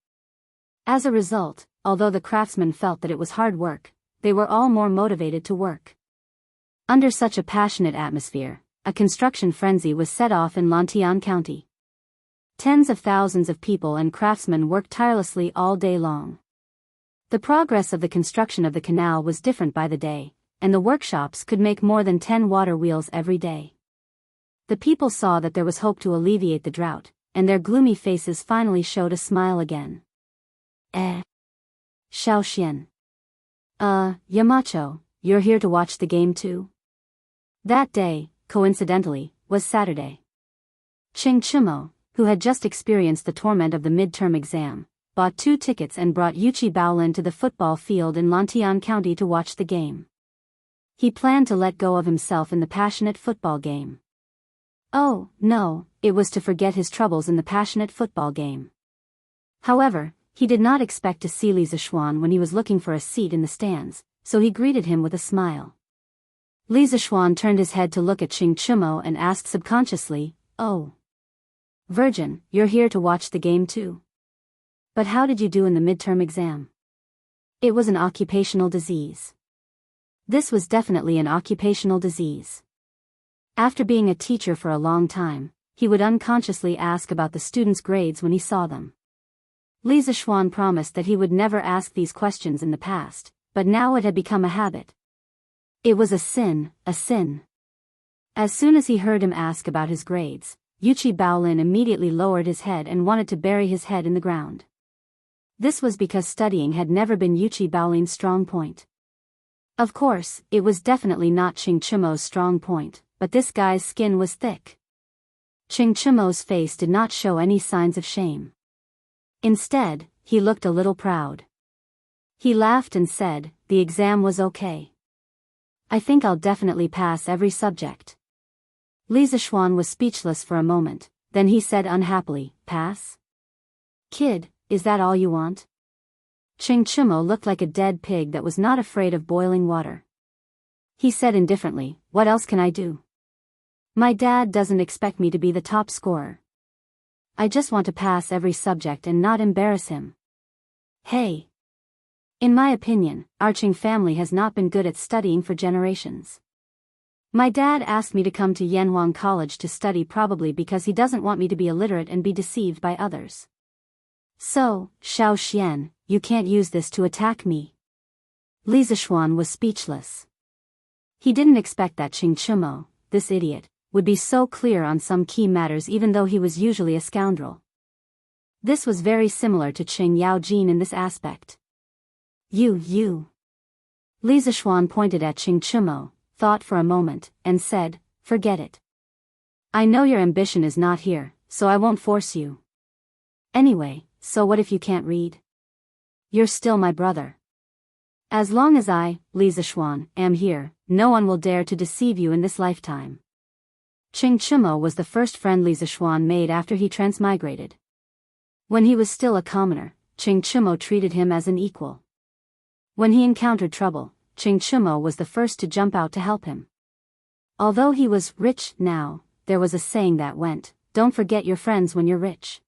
As a result, although the craftsmen felt that it was hard work, they were all more motivated to work. Under such a passionate atmosphere, a construction frenzy was set off in Lantian County. Tens of thousands of people and craftsmen worked tirelessly all day long. The progress of the construction of the canal was different by the day, and the workshops could make more than 10 water wheels every day. The people saw that there was hope to alleviate the drought, and their gloomy faces finally showed a smile again. Xiaoxian. Yamacho, you're here to watch the game too? That day, coincidentally, was Saturday. Qing Chimo, who had just experienced the torment of the midterm exam, bought 2 tickets and brought Yuqi Baolin to the football field in Lantian County to watch the game. He planned to let go of himself in the passionate football game. Oh, no, it was to forget his troubles in the passionate football game. However, he did not expect to see Li Zishuan when he was looking for a seat in the stands, so he greeted him with a smile. Li Zishuan turned his head to look at Qing Chimo and asked subconsciously, "Oh, Virgin, you're here to watch the game too? But how did you do in the midterm exam?" It was an occupational disease. This was definitely an occupational disease. After being a teacher for a long time, he would unconsciously ask about the students' grades when he saw them. Li Zishuan promised that he would never ask these questions in the past, but now it had become a habit. It was a sin, a sin. As soon as he heard him ask about his grades, Yuqi Baolin immediately lowered his head and wanted to bury his head in the ground. This was because studying had never been Yuqi Baolin's strong point. Of course, it was definitely not Qing Chimo's strong point, but this guy's skin was thick. Qing Chimo's face did not show any signs of shame. Instead, he looked a little proud. He laughed and said, "The exam was okay. I think I'll definitely pass every subject." Li Zishuan was speechless for a moment, then he said unhappily, "Pass? Kid, is that all you want?" Qing Chimo looked like a dead pig that was not afraid of boiling water. He said indifferently, "What else can I do? My dad doesn't expect me to be the top scorer. I just want to pass every subject and not embarrass him." hey. In my opinion, our Qing family has not been good at studying for generations. My dad asked me to come to Yanhuang College to study probably because he doesn't want me to be illiterate and be deceived by others. So, Xiao Xian, you can't use this to attack me. Li Zishuan was speechless. He didn't expect that Qing Chumo, this idiot, would be so clear on some key matters even though he was usually a scoundrel. This was very similar to Qing Yaojin in this aspect. You. Li Zishuan pointed at Qing Chumo, thought for a moment, and said, forget it. I know your ambition is not here, so I won't force you. Anyway, so what if you can't read? You're still my brother. As long as I, Li Zishuan, am here, no one will dare to deceive you in this lifetime. Qing Chumo was the first friend Li Zishuan made after he transmigrated. When he was still a commoner, Qing Chumo treated him as an equal. When he encountered trouble, Qing Chumo was the first to jump out to help him. Although he was rich now, there was a saying that went, don't forget your friends when you're rich.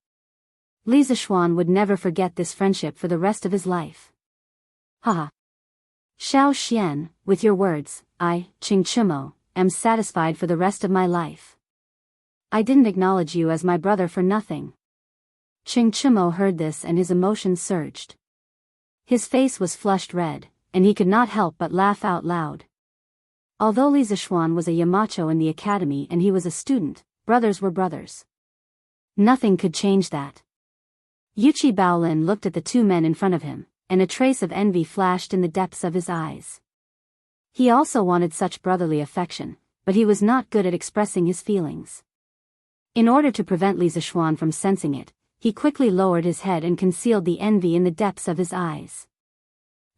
Li Zishuan would never forget this friendship for the rest of his life. Haha. Xiao Xian, with your words, I, Qing Chumo, am satisfied for the rest of my life. I didn't acknowledge you as my brother for nothing. Qing Chumo heard this and his emotions surged. His face was flushed red, and he could not help but laugh out loud. Although Li Zishuan was a Yamacho in the academy and he was a student, brothers were brothers. Nothing could change that. Yuchi Baolin looked at the two men in front of him, and a trace of envy flashed in the depths of his eyes. He also wanted such brotherly affection, but he was not good at expressing his feelings. In order to prevent Li Zishuan from sensing it, he quickly lowered his head and concealed the envy in the depths of his eyes.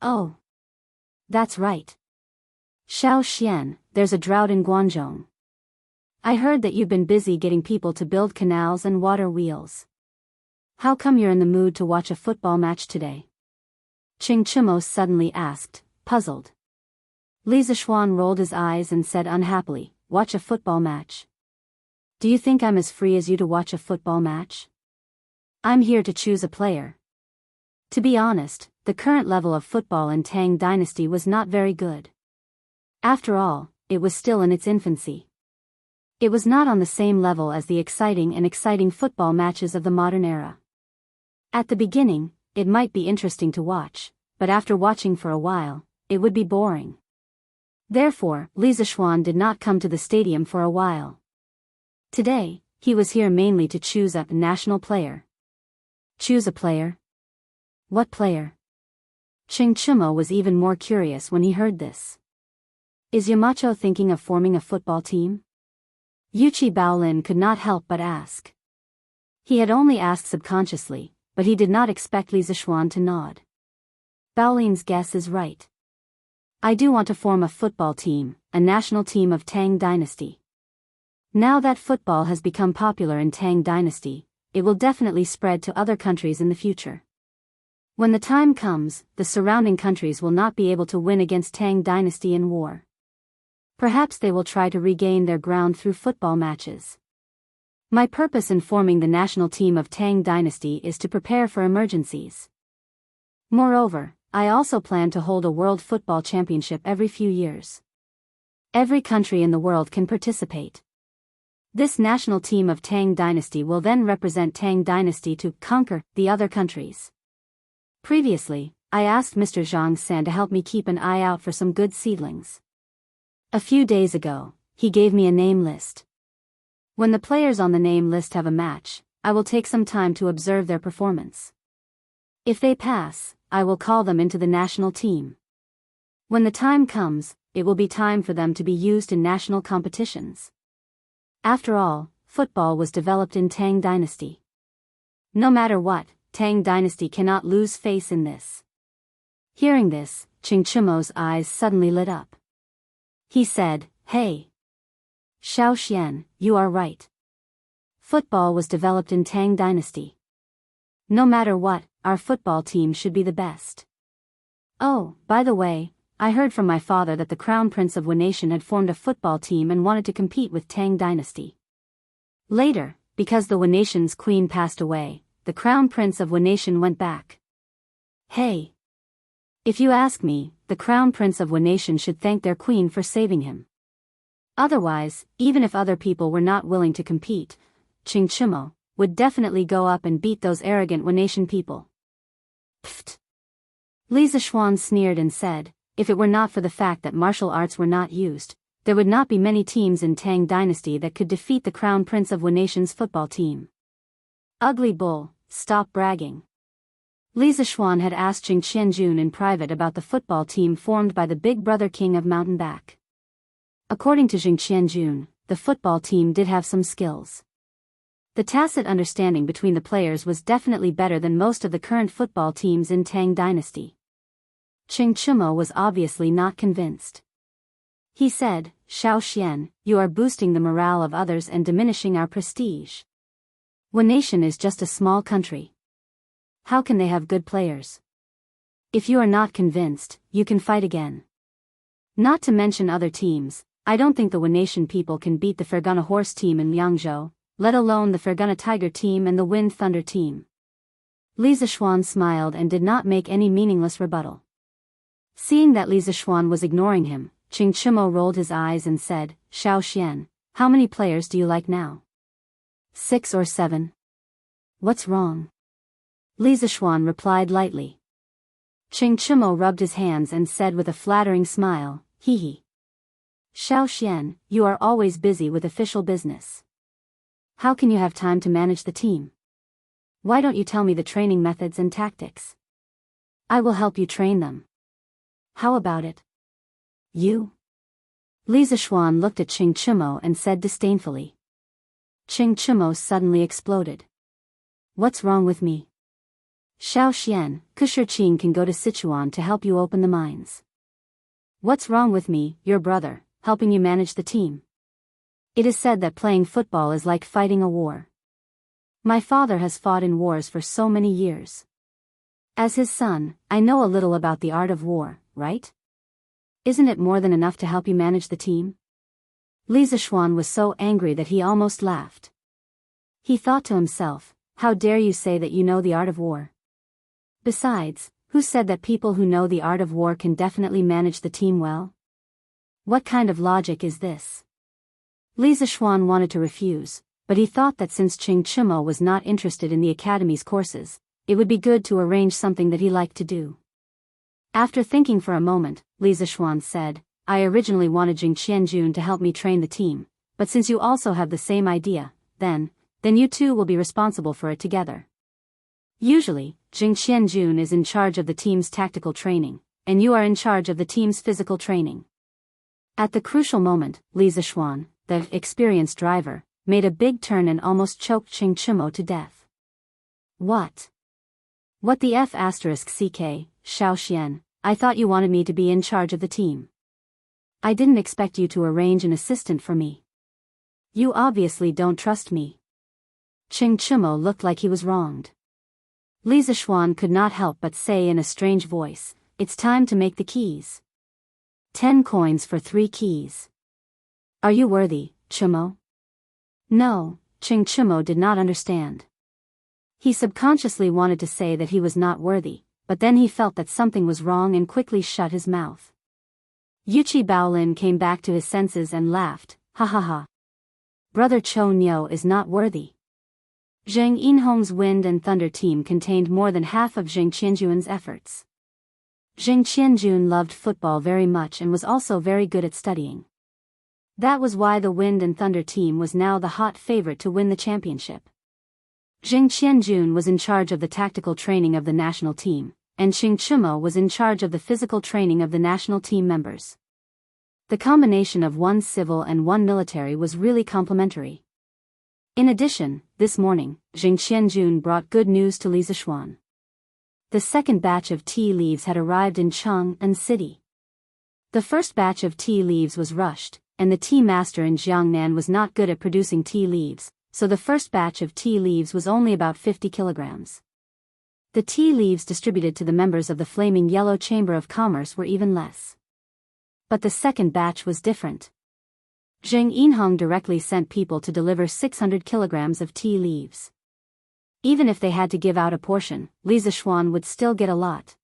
Oh. That's right. Xiao Xian, there's a drought in Guangzhou. I heard that you've been busy getting people to build canals and water wheels. How come you're in the mood to watch a football match today? Qing Chumo suddenly asked, puzzled. Li Zishuan rolled his eyes and said unhappily, watch a football match? Do you think I'm as free as you to watch a football match? I'm here to choose a player. To be honest, the current level of football in Tang Dynasty was not very good. After all, it was still in its infancy. It was not on the same level as the exciting football matches of the modern era. At the beginning, it might be interesting to watch, but after watching for a while, it would be boring. Therefore, Li Zishuan did not come to the stadium for a while. Today, he was here mainly to choose a national player. Choose a player? What player? Qing Chumo was even more curious when he heard this. Is Yamacho thinking of forming a football team? Yuchi Baolin could not help but ask. He had only asked subconsciously, but he did not expect Li Zishuan to nod. Baolin's guess is right. I do want to form a football team, a national team of Tang Dynasty. Now that football has become popular in Tang Dynasty, it will definitely spread to other countries in the future. When the time comes, the surrounding countries will not be able to win against Tang Dynasty in war. Perhaps they will try to regain their ground through football matches. My purpose in forming the national team of Tang Dynasty is to prepare for emergencies. Moreover, I also plan to hold a World Football Championship every few years. Every country in the world can participate. This national team of Tang Dynasty will then represent Tang Dynasty to conquer the other countries. Previously, I asked Mr. Zhang San to help me keep an eye out for some good seedlings. A few days ago, he gave me a name list. When the players on the name list have a match, I will take some time to observe their performance. If they pass, I will call them into the national team. When the time comes, it will be time for them to be used in national competitions. After all, football was developed in Tang Dynasty. No matter what, Tang Dynasty cannot lose face in this. Hearing this, Qing Chumo's eyes suddenly lit up. He said, hey. Xiao Xian, you are right. Football was developed in Tang Dynasty. No matter what, our football team should be the best. Oh, by the way, I heard from my father that the Crown Prince of Wanation had formed a football team and wanted to compete with Tang Dynasty. Later, because the Wanation's queen passed away, the Crown Prince of Wanation went back. Hey. If you ask me, the crown prince of one nation should thank their queen for saving him. Otherwise, even if other people were not willing to compete, Ching Chimo would definitely go up and beat those arrogant one nation people. Pfft. Li Zishuan sneered and said, if it were not for the fact that martial arts were not used, there would not be many teams in Tang Dynasty that could defeat the crown prince of one nation's football team. Ugly bull, stop bragging. Li Zishuan had asked Jing Qianjun in private about the football team formed by the big brother king of Mountain Back. According to Jing Qianjun, the football team did have some skills. The tacit understanding between the players was definitely better than most of the current football teams in Tang Dynasty. Ching Chimo was obviously not convinced. He said, Xiao Xian, you are boosting the morale of others and diminishing our prestige. One nation is just a small country. How can they have good players? If you are not convinced, you can fight again. Not to mention other teams, I don't think the One Nation people can beat the Fergana Horse team in Liangzhou, let alone the Fergana Tiger team and the Wind Thunder team. Li Zishuan smiled and did not make any meaningless rebuttal. Seeing that Li Zishuan was ignoring him, Ching Chimo rolled his eyes and said, Xiao Xian, how many players do you like now? 6 or 7. What's wrong? Li Zishuan replied lightly. Ching Chimo rubbed his hands and said with a flattering smile, hee hee. Xiao Xian, you are always busy with official business. How can you have time to manage the team? Why don't you tell me the training methods and tactics? I will help you train them. How about it? You? Li Zishuan looked at Ching Chimo and said disdainfully. Ching Chimo suddenly exploded. What's wrong with me? Xiao Xian, Kusher Qing can go to Sichuan to help you open the mines. What's wrong with me, your brother, helping you manage the team? It is said that playing football is like fighting a war. My father has fought in wars for so many years. As his son, I know a little about the art of war, right? Isn't it more than enough to help you manage the team? Li Zishuan was so angry that he almost laughed. He thought to himself, how dare you say that you know the art of war? Besides, who said that people who know the art of war can definitely manage the team well? What kind of logic is this? Li Zishuan wanted to refuse, but he thought that since Ching Chimo was not interested in the academy's courses, it would be good to arrange something that he liked to do. After thinking for a moment, Li Zishuan said, I originally wanted Jing Qianjun to help me train the team, but since you also have the same idea, then you two will be responsible for it together. Usually, Jing Qianjun is in charge of the team's tactical training, and you are in charge of the team's physical training. At the crucial moment, Li Zishuan, the experienced driver, made a big turn and almost choked Ching Chimo to death. What? What the F***, Xiao Xian, I thought you wanted me to be in charge of the team. I didn't expect you to arrange an assistant for me. You obviously don't trust me. Ching Chimo looked like he was wronged. Li Zishuan could not help but say in a strange voice, it's time to make the keys. 10 coins for 3 keys. Are you worthy, Chimo? No, Ching Chimo did not understand. He subconsciously wanted to say that he was not worthy, but then he felt that something was wrong and quickly shut his mouth. Yuchi Baolin came back to his senses and laughed, ha ha ha. Brother Cho Nyo is not worthy. Zheng Yinhong's Wind and Thunder team contained more than half of Zheng Qianjun's efforts. Zheng Qianjun loved football very much and was also very good at studying. That was why the Wind and Thunder team was now the hot favorite to win the championship. Zheng Qianjun was in charge of the tactical training of the national team, and Ching Chimo was in charge of the physical training of the national team members. The combination of one civil and one military was really complementary. In addition, this morning, Zheng Qianjun brought good news to Li Zishuan. The second batch of tea leaves had arrived in Chang'an City. The first batch of tea leaves was rushed, and the tea master in Jiangnan was not good at producing tea leaves, so the first batch of tea leaves was only about 50 kilograms. The tea leaves distributed to the members of the Flaming Yellow Chamber of Commerce were even less. But the second batch was different. Zheng Yinhong directly sent people to deliver 600 kilograms of tea leaves. Even if they had to give out a portion, Li Zishuan would still get a lot.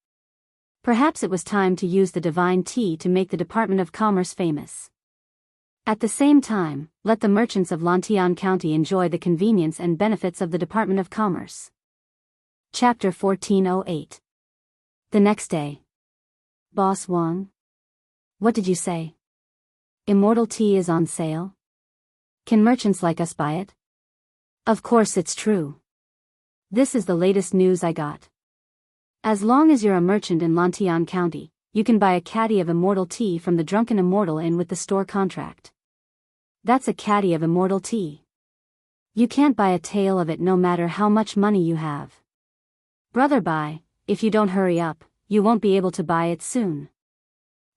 Perhaps it was time to use the divine tea to make the Department of Commerce famous. At the same time, let the merchants of Lantian County enjoy the convenience and benefits of the Department of Commerce. Chapter 1408. The next day. Boss Wang? What did you say? Immortal tea is on sale? Can merchants like us buy it? Of course it's true. This is the latest news I got. As long as you're a merchant in Lantian County, you can buy a caddy of immortal tea from the Drunken Immortal Inn with the store contract. That's a caddy of immortal tea. You can't buy a tale of it no matter how much money you have. Brother Bai, if you don't hurry up, you won't be able to buy it soon.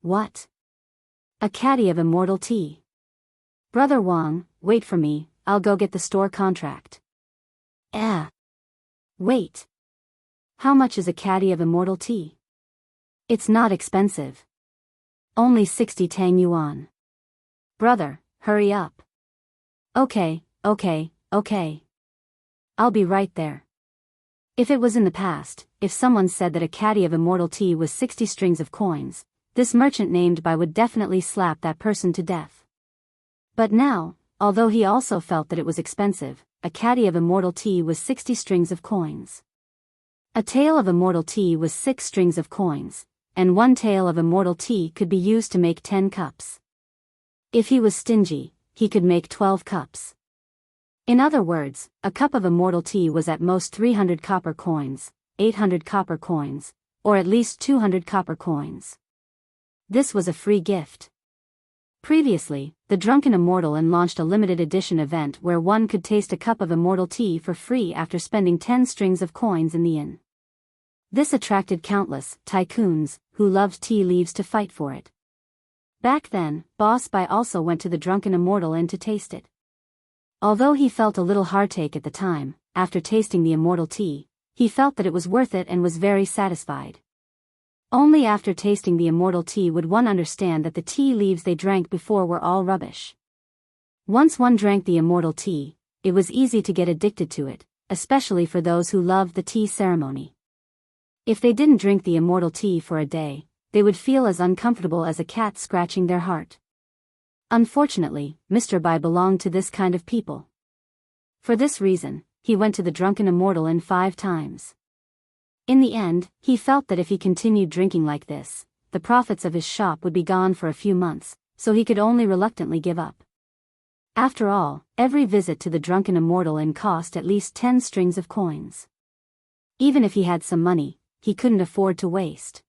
What? A caddy of immortal tea. Brother Wang, wait for me, I'll go get the store contract. Wait. How much is a caddy of immortal tea? It's not expensive. Only 60 Tang Yuan. Brother, hurry up. Okay. I'll be right there. If it was in the past, if someone said that a caddy of immortal tea was 60 strings of coins, this merchant named Bai would definitely slap that person to death. But now, although he also felt that it was expensive, a caddy of immortal tea was 60 strings of coins. A tael of immortal tea was 6 strings of coins, and 1 tael of immortal tea could be used to make 10 cups. If he was stingy, he could make 12 cups. In other words, a cup of immortal tea was at most 300 copper coins, 800 copper coins, or at least 200 copper coins. This was a free gift. Previously, the Drunken Immortal Inn launched a limited edition event where one could taste a cup of immortal tea for free after spending 10 strings of coins in the inn. This attracted countless tycoons who loved tea leaves to fight for it. Back then, Boss Bai also went to the Drunken Immortal Inn to taste it. Although he felt a little heartache at the time, after tasting the immortal tea, he felt that it was worth it and was very satisfied. Only after tasting the immortal tea would one understand that the tea leaves they drank before were all rubbish. Once one drank the immortal tea, it was easy to get addicted to it, especially for those who loved the tea ceremony. If they didn't drink the immortal tea for a day, they would feel as uncomfortable as a cat scratching their heart. Unfortunately, Mr. Bai belonged to this kind of people. For this reason, he went to the Drunken Immortal Inn 5 times. In the end, he felt that if he continued drinking like this, the profits of his shop would be gone for a few months, so he could only reluctantly give up. After all, every visit to the Drunken Immortal Inn cost at least 10 strings of coins. Even if he had some money, he couldn't afford to waste.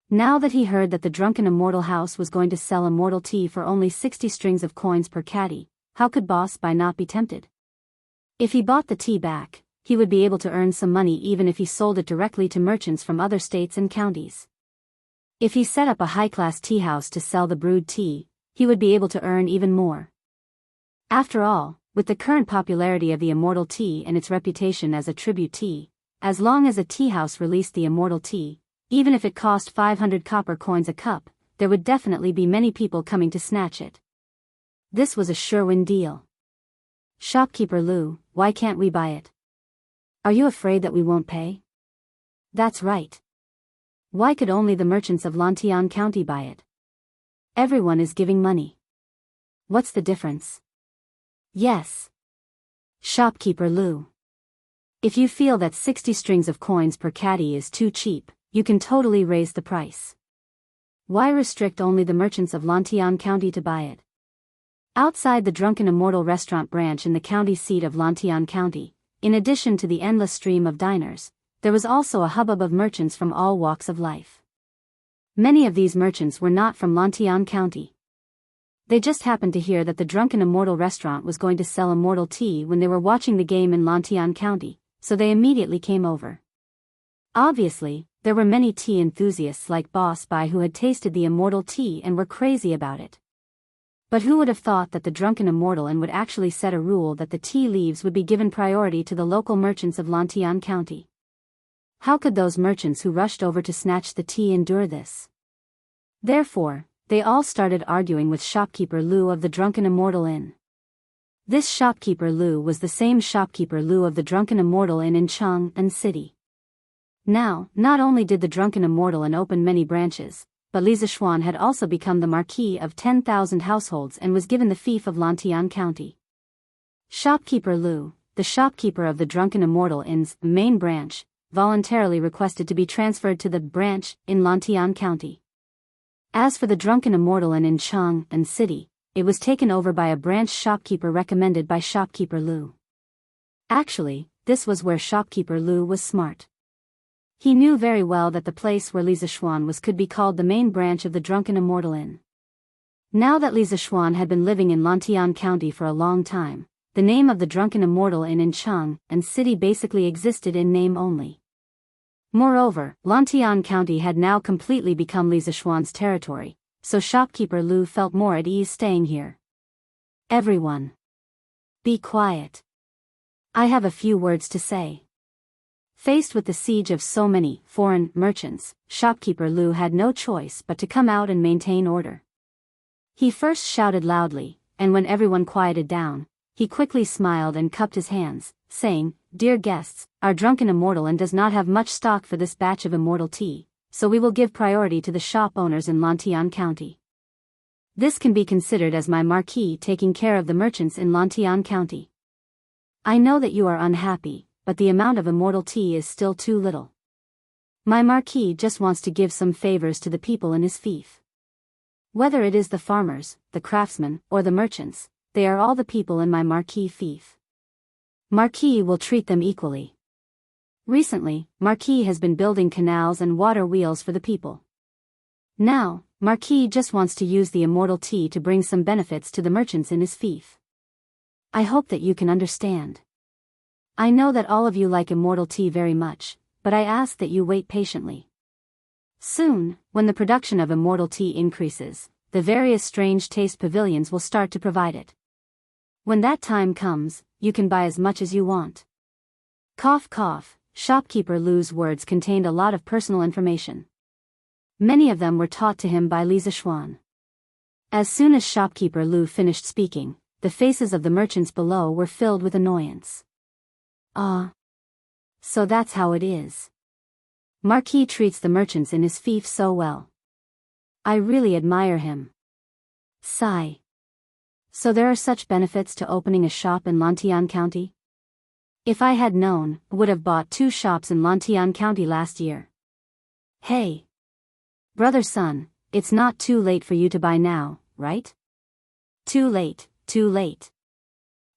Now that he heard that the Drunken Immortal House was going to sell immortal tea for only 60 strings of coins per caddy, how could Boss Bai not be tempted? If he bought the tea back, he would be able to earn some money even if he sold it directly to merchants from other states and counties. If he set up a high-class tea house to sell the brewed tea, he would be able to earn even more. After all, with the current popularity of the immortal tea and its reputation as a tribute tea, as long as a tea house released the immortal tea, even if it cost 500 copper coins a cup, there would definitely be many people coming to snatch it. This was a sure-win deal. Shopkeeper Lu, why can't we buy it? Are you afraid that we won't pay? That's right. Why could only the merchants of Lantian County buy it? Everyone is giving money. What's the difference? Yes. Shopkeeper Lu. If you feel that 60 strings of coins per caddy is too cheap, you can totally raise the price. Why restrict only the merchants of Lantian County to buy it? Outside the Drunken Immortal restaurant branch in the county seat of Lantian County, in addition to the endless stream of diners, there was also a hubbub of merchants from all walks of life. Many of these merchants were not from Lantian County. They just happened to hear that the Drunken Immortal restaurant was going to sell immortal tea when they were watching the game in Lantian County, so they immediately came over. Obviously, there were many tea enthusiasts like Boss Bai who had tasted the immortal tea and were crazy about it. But who would have thought that the Drunken Immortal Inn would actually set a rule that the tea leaves would be given priority to the local merchants of Lantian County? How could those merchants who rushed over to snatch the tea endure this? Therefore, they all started arguing with shopkeeper Lu of the Drunken Immortal Inn. This shopkeeper Lu was the same shopkeeper Lu of the Drunken Immortal Inn in Chang'an City. Now, not only did the drunken immortal open many branches, but Li Zishuan had also become the marquis of 10,000 households and was given the fief of Lantian County. Shopkeeper Lu, the shopkeeper of the Drunken Immortal Inn's main branch, voluntarily requested to be transferred to the branch in Lantian County. As for the Drunken Immortal Inn in Chang'an City, it was taken over by a branch shopkeeper recommended by shopkeeper Lu. Actually, this was where shopkeeper Lu was smart. He knew very well that the place where Li Zishuan was could be called the main branch of the Drunken Immortal Inn. Now that Li Zishuan had been living in Lantian County for a long time, the name of the Drunken Immortal Inn in Chang'an City basically existed in name only. Moreover, Lantian County had now completely become Li Zishuan's territory, so shopkeeper Lu felt more at ease staying here. Everyone, be quiet. I have a few words to say. Faced with the siege of so many foreign merchants, shopkeeper Lu had no choice but to come out and maintain order. He first shouted loudly, and when everyone quieted down, he quickly smiled and cupped his hands, saying, "Dear guests, our Drunken Immortal Inn does not have much stock for this batch of immortal tea, so we will give priority to the shop owners in Lantian County. This can be considered as my marquis taking care of the merchants in Lantian County. I know that you are unhappy, but the amount of immortal tea is still too little. My marquis just wants to give some favors to the people in his fief. Whether it is the farmers, the craftsmen, or the merchants, they are all the people in my marquis fief. Marquis will treat them equally. Recently, Marquis has been building canals and water wheels for the people. Now, Marquis just wants to use the immortal tea to bring some benefits to the merchants in his fief. I hope that you can understand. I know that all of you like immortal tea very much, but I ask that you wait patiently. Soon, when the production of immortal tea increases, the various strange taste pavilions will start to provide it. When that time comes, you can buy as much as you want." Cough cough, shopkeeper Lu's words contained a lot of personal information. Many of them were taught to him by Li Zishuan. As soon as shopkeeper Lu finished speaking, the faces of the merchants below were filled with annoyance. Ah. So that's how it is. Marquis treats the merchants in his fief so well. I really admire him. Sigh. So there are such benefits to opening a shop in Lantian County? If I had known, I would have bought 2 shops in Lantian County last year. Hey. Brother son, it's not too late for you to buy now, right? Too late, too late.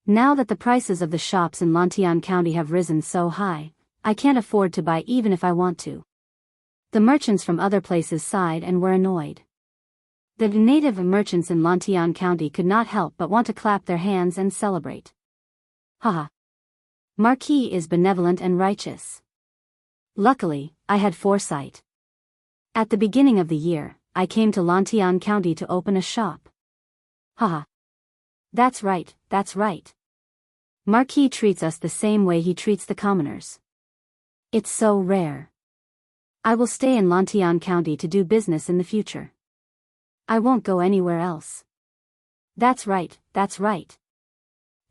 Now that the prices of the shops in Lantian County have risen so high, I can't afford to buy even if I want to. The merchants from other places sighed and were annoyed. The native merchants in Lantian County could not help but want to clap their hands and celebrate. Haha. Marquis is benevolent and righteous. Luckily, I had foresight. At the beginning of the year, I came to Lantian County to open a shop. Haha. That's right, that's right. Marquis treats us the same way he treats the commoners. It's so rare. I will stay in Lantian County to do business in the future. I won't go anywhere else. That's right, that's right.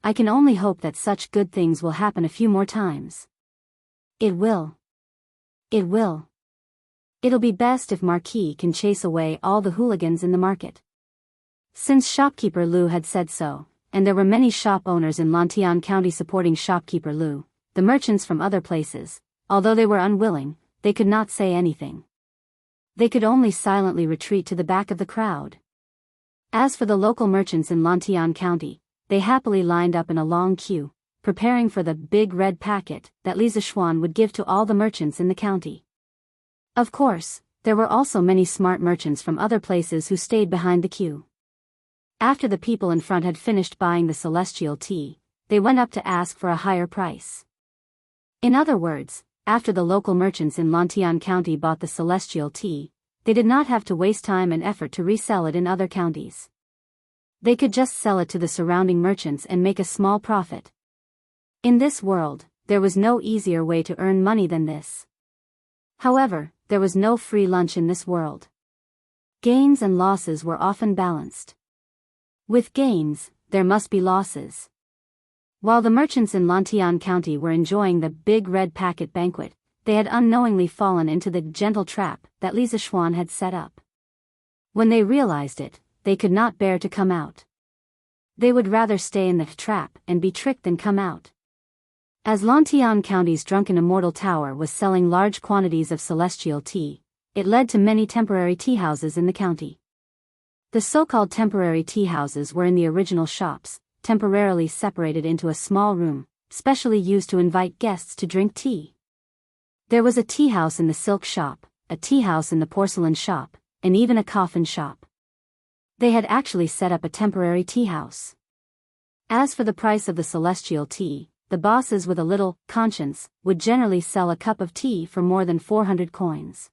I can only hope that such good things will happen a few more times. It will. It will. It'll be best if Marquis can chase away all the hooligans in the market. Since shopkeeper Lu had said so, and there were many shop owners in Lantian County supporting shopkeeper Lu, the merchants from other places, although they were unwilling, they could not say anything. They could only silently retreat to the back of the crowd. As for the local merchants in Lantian County, they happily lined up in a long queue, preparing for the big red packet that Li Zishuan would give to all the merchants in the county. Of course, there were also many smart merchants from other places who stayed behind the queue. After the people in front had finished buying the celestial tea, they went up to ask for a higher price. In other words, after the local merchants in Lantian County bought the celestial tea, they did not have to waste time and effort to resell it in other counties. They could just sell it to the surrounding merchants and make a small profit. In this world, there was no easier way to earn money than this. However, there was no free lunch in this world. Gains and losses were often balanced. With gains, there must be losses. While the merchants in Lantian County were enjoying the big red packet banquet, they had unknowingly fallen into the gentle trap that Li Zixuan had set up. When they realized it, they could not bear to come out. They would rather stay in the trap and be tricked than come out. As Lantian County's drunken immortal tower was selling large quantities of celestial tea, it led to many temporary tea houses in the county. The so-called temporary tea houses were in the original shops, temporarily separated into a small room, specially used to invite guests to drink tea. There was a tea house in the silk shop, a tea house in the porcelain shop, and even a coffin shop. They had actually set up a temporary tea house. As for the price of the celestial tea, the bosses with a little conscience would generally sell a cup of tea for more than 400 coins.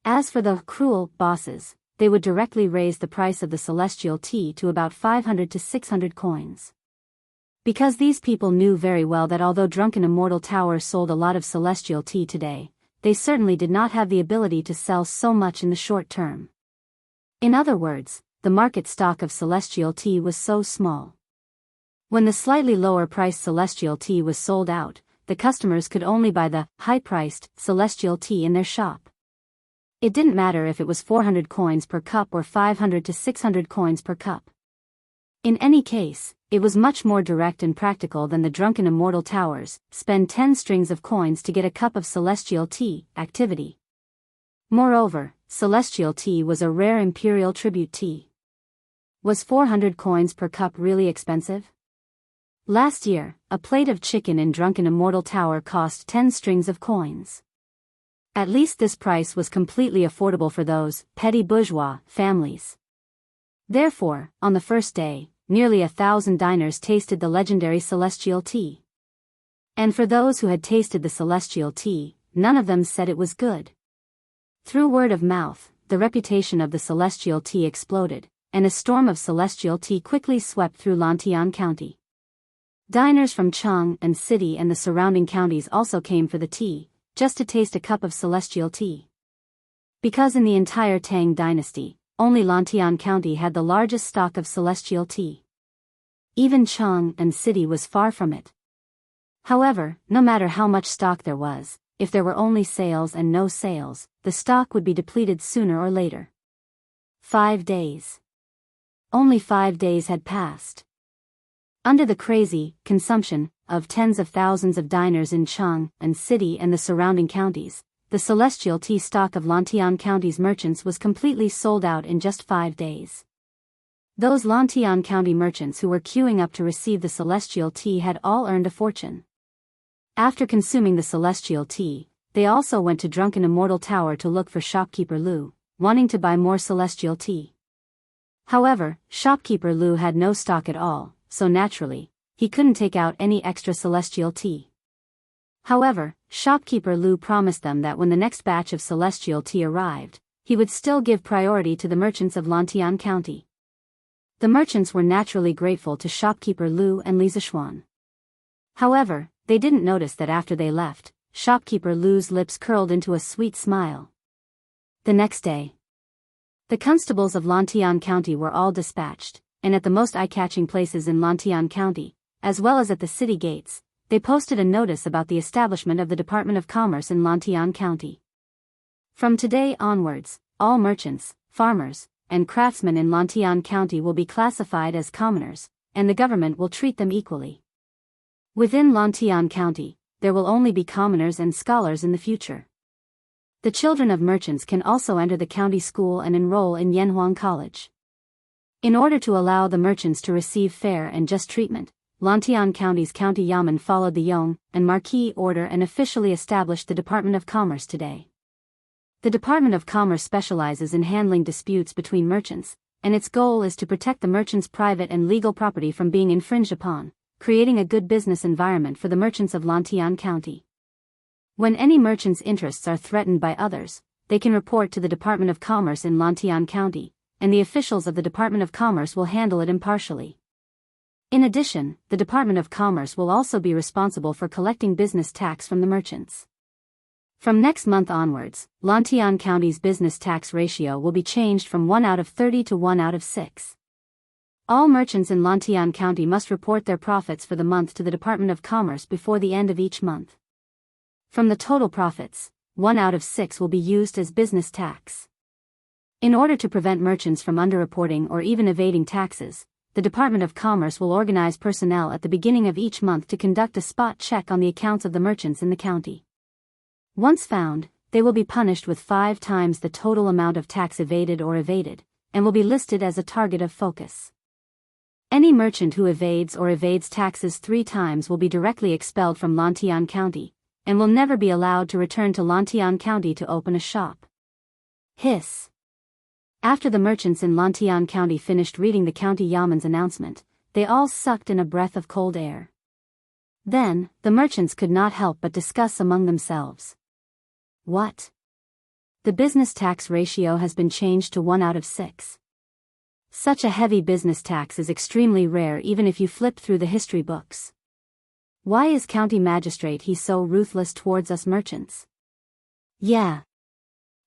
As for the cruel bosses, they would directly raise the price of the celestial tea to about 500 to 600 coins. Because these people knew very well that although Drunken Immortal Tower sold a lot of celestial tea today, they certainly did not have the ability to sell so much in the short term. In other words, the market stock of celestial tea was so small. When the slightly lower-priced celestial tea was sold out, the customers could only buy the high-priced celestial tea in their shop. It didn't matter if it was 400 coins per cup or 500 to 600 coins per cup. In any case, it was much more direct and practical than the Drunken Immortal Towers, spend 10 strings of coins to get a cup of celestial tea, activity. Moreover, celestial tea was a rare imperial tribute tea. Was 400 coins per cup really expensive? Last year, a plate of chicken in Drunken Immortal Tower cost 10 strings of coins. At least this price was completely affordable for those petty bourgeois families. Therefore, on the first day, nearly 1,000 diners tasted the legendary celestial tea. And for those who had tasted the celestial tea, none of them said it was good. Through word of mouth, the reputation of the celestial tea exploded, and a storm of celestial tea quickly swept through Lantian County. Diners from Cheng and City and the surrounding counties also came for the tea, just to taste a cup of celestial tea. Because in the entire Tang dynasty, only Lantian County had the largest stock of celestial tea. Even Cheng and City was far from it. However, no matter how much stock there was, if there were only sales and no sales, the stock would be depleted sooner or later. 5 days. Only 5 days had passed. Under the crazy consumption of tens of thousands of diners in Cheng and City and the surrounding counties, the celestial tea stock of Lantian County's merchants was completely sold out in just 5 days. Those Lantian County merchants who were queuing up to receive the celestial tea had all earned a fortune. After consuming the celestial tea, they also went to Drunken Immortal Tower to look for shopkeeper Lu, wanting to buy more celestial tea. However, shopkeeper Lu had no stock at all, so naturally, he couldn't take out any extra celestial tea. However, shopkeeper Lu promised them that when the next batch of celestial tea arrived, he would still give priority to the merchants of Lantian County. The merchants were naturally grateful to shopkeeper Lu and Li Zixuan. However, they didn't notice that after they left, shopkeeper Lu's lips curled into a sweet smile. The next day, the constables of Lantian County were all dispatched, and at the most eye-catching places in Lantian County, as well as at the city gates, they posted a notice about the establishment of the Department of Commerce in Lantian County. From today onwards, all merchants, farmers, and craftsmen in Lantian County will be classified as commoners, and the government will treat them equally. Within Lantian County, there will only be commoners and scholars in the future. The children of merchants can also enter the county school and enroll in Yanhuang College. In order to allow the merchants to receive fair and just treatment, Lantian County's county yamen followed the Yong and Marquis order and officially established the Department of Commerce today. The Department of Commerce specializes in handling disputes between merchants, and its goal is to protect the merchants' private and legal property from being infringed upon, creating a good business environment for the merchants of Lantian County. When any merchant's interests are threatened by others, they can report to the Department of Commerce in Lantian County, and the officials of the Department of Commerce will handle it impartially. In addition, the Department of Commerce will also be responsible for collecting business tax from the merchants. From next month onwards, Lantian County's business tax ratio will be changed from 1 out of 30 to 1 out of 6. All merchants in Lantian County must report their profits for the month to the Department of Commerce before the end of each month. From the total profits, 1 out of 6 will be used as business tax. In order to prevent merchants from underreporting or even evading taxes, the Department of Commerce will organize personnel at the beginning of each month to conduct a spot check on the accounts of the merchants in the county. Once found, they will be punished with 5 times the total amount of tax evaded, and will be listed as a target of focus. Any merchant who evades taxes 3 times will be directly expelled from Lantian County, and will never be allowed to return to Lantian County to open a shop. Hiss. After the merchants in Lantian County finished reading the county yaman's announcement, they all sucked in a breath of cold air. Then, the merchants could not help but discuss among themselves. What? The business tax ratio has been changed to 1 out of 6. Such a heavy business tax is extremely rare even if you flip through the history books. Why is county magistrate he so ruthless towards us merchants? Yeah.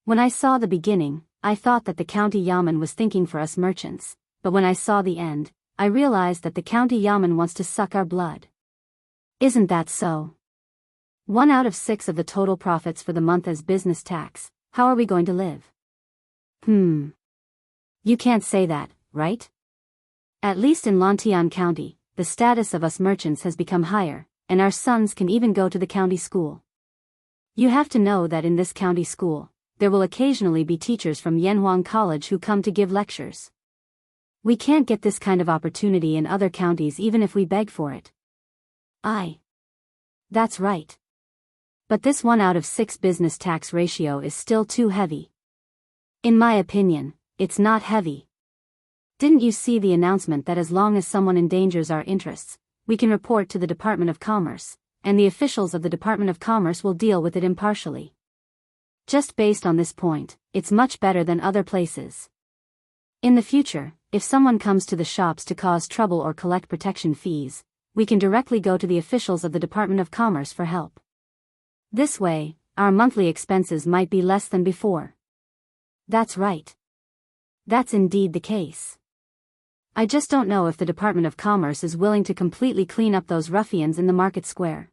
When I saw the beginning, I thought that the county yaman was thinking for us merchants, but when I saw the end, I realized that the county yaman wants to suck our blood. Isn't that so? 1 out of 6 of the total profits for the month as business tax. How are we going to live? You can't say that, right? At least in Lantian County, the status of us merchants has become higher, and our sons can even go to the county school. You have to know that in this county school, there will occasionally be teachers from Yanhuang College who come to give lectures. We can't get this kind of opportunity in other counties even if we beg for it. That's right. But this 1 out of 6 business tax ratio is still too heavy. In my opinion, it's not heavy. Didn't you see the announcement that as long as someone endangers our interests, we can report to the Department of Commerce, and the officials of the Department of Commerce will deal with it impartially? Just based on this point, it's much better than other places. In the future, if someone comes to the shops to cause trouble or collect protection fees, we can directly go to the officials of the Department of Commerce for help. This way, our monthly expenses might be less than before. That's right. That's indeed the case. I just don't know if the Department of Commerce is willing to completely clean up those ruffians in the market square.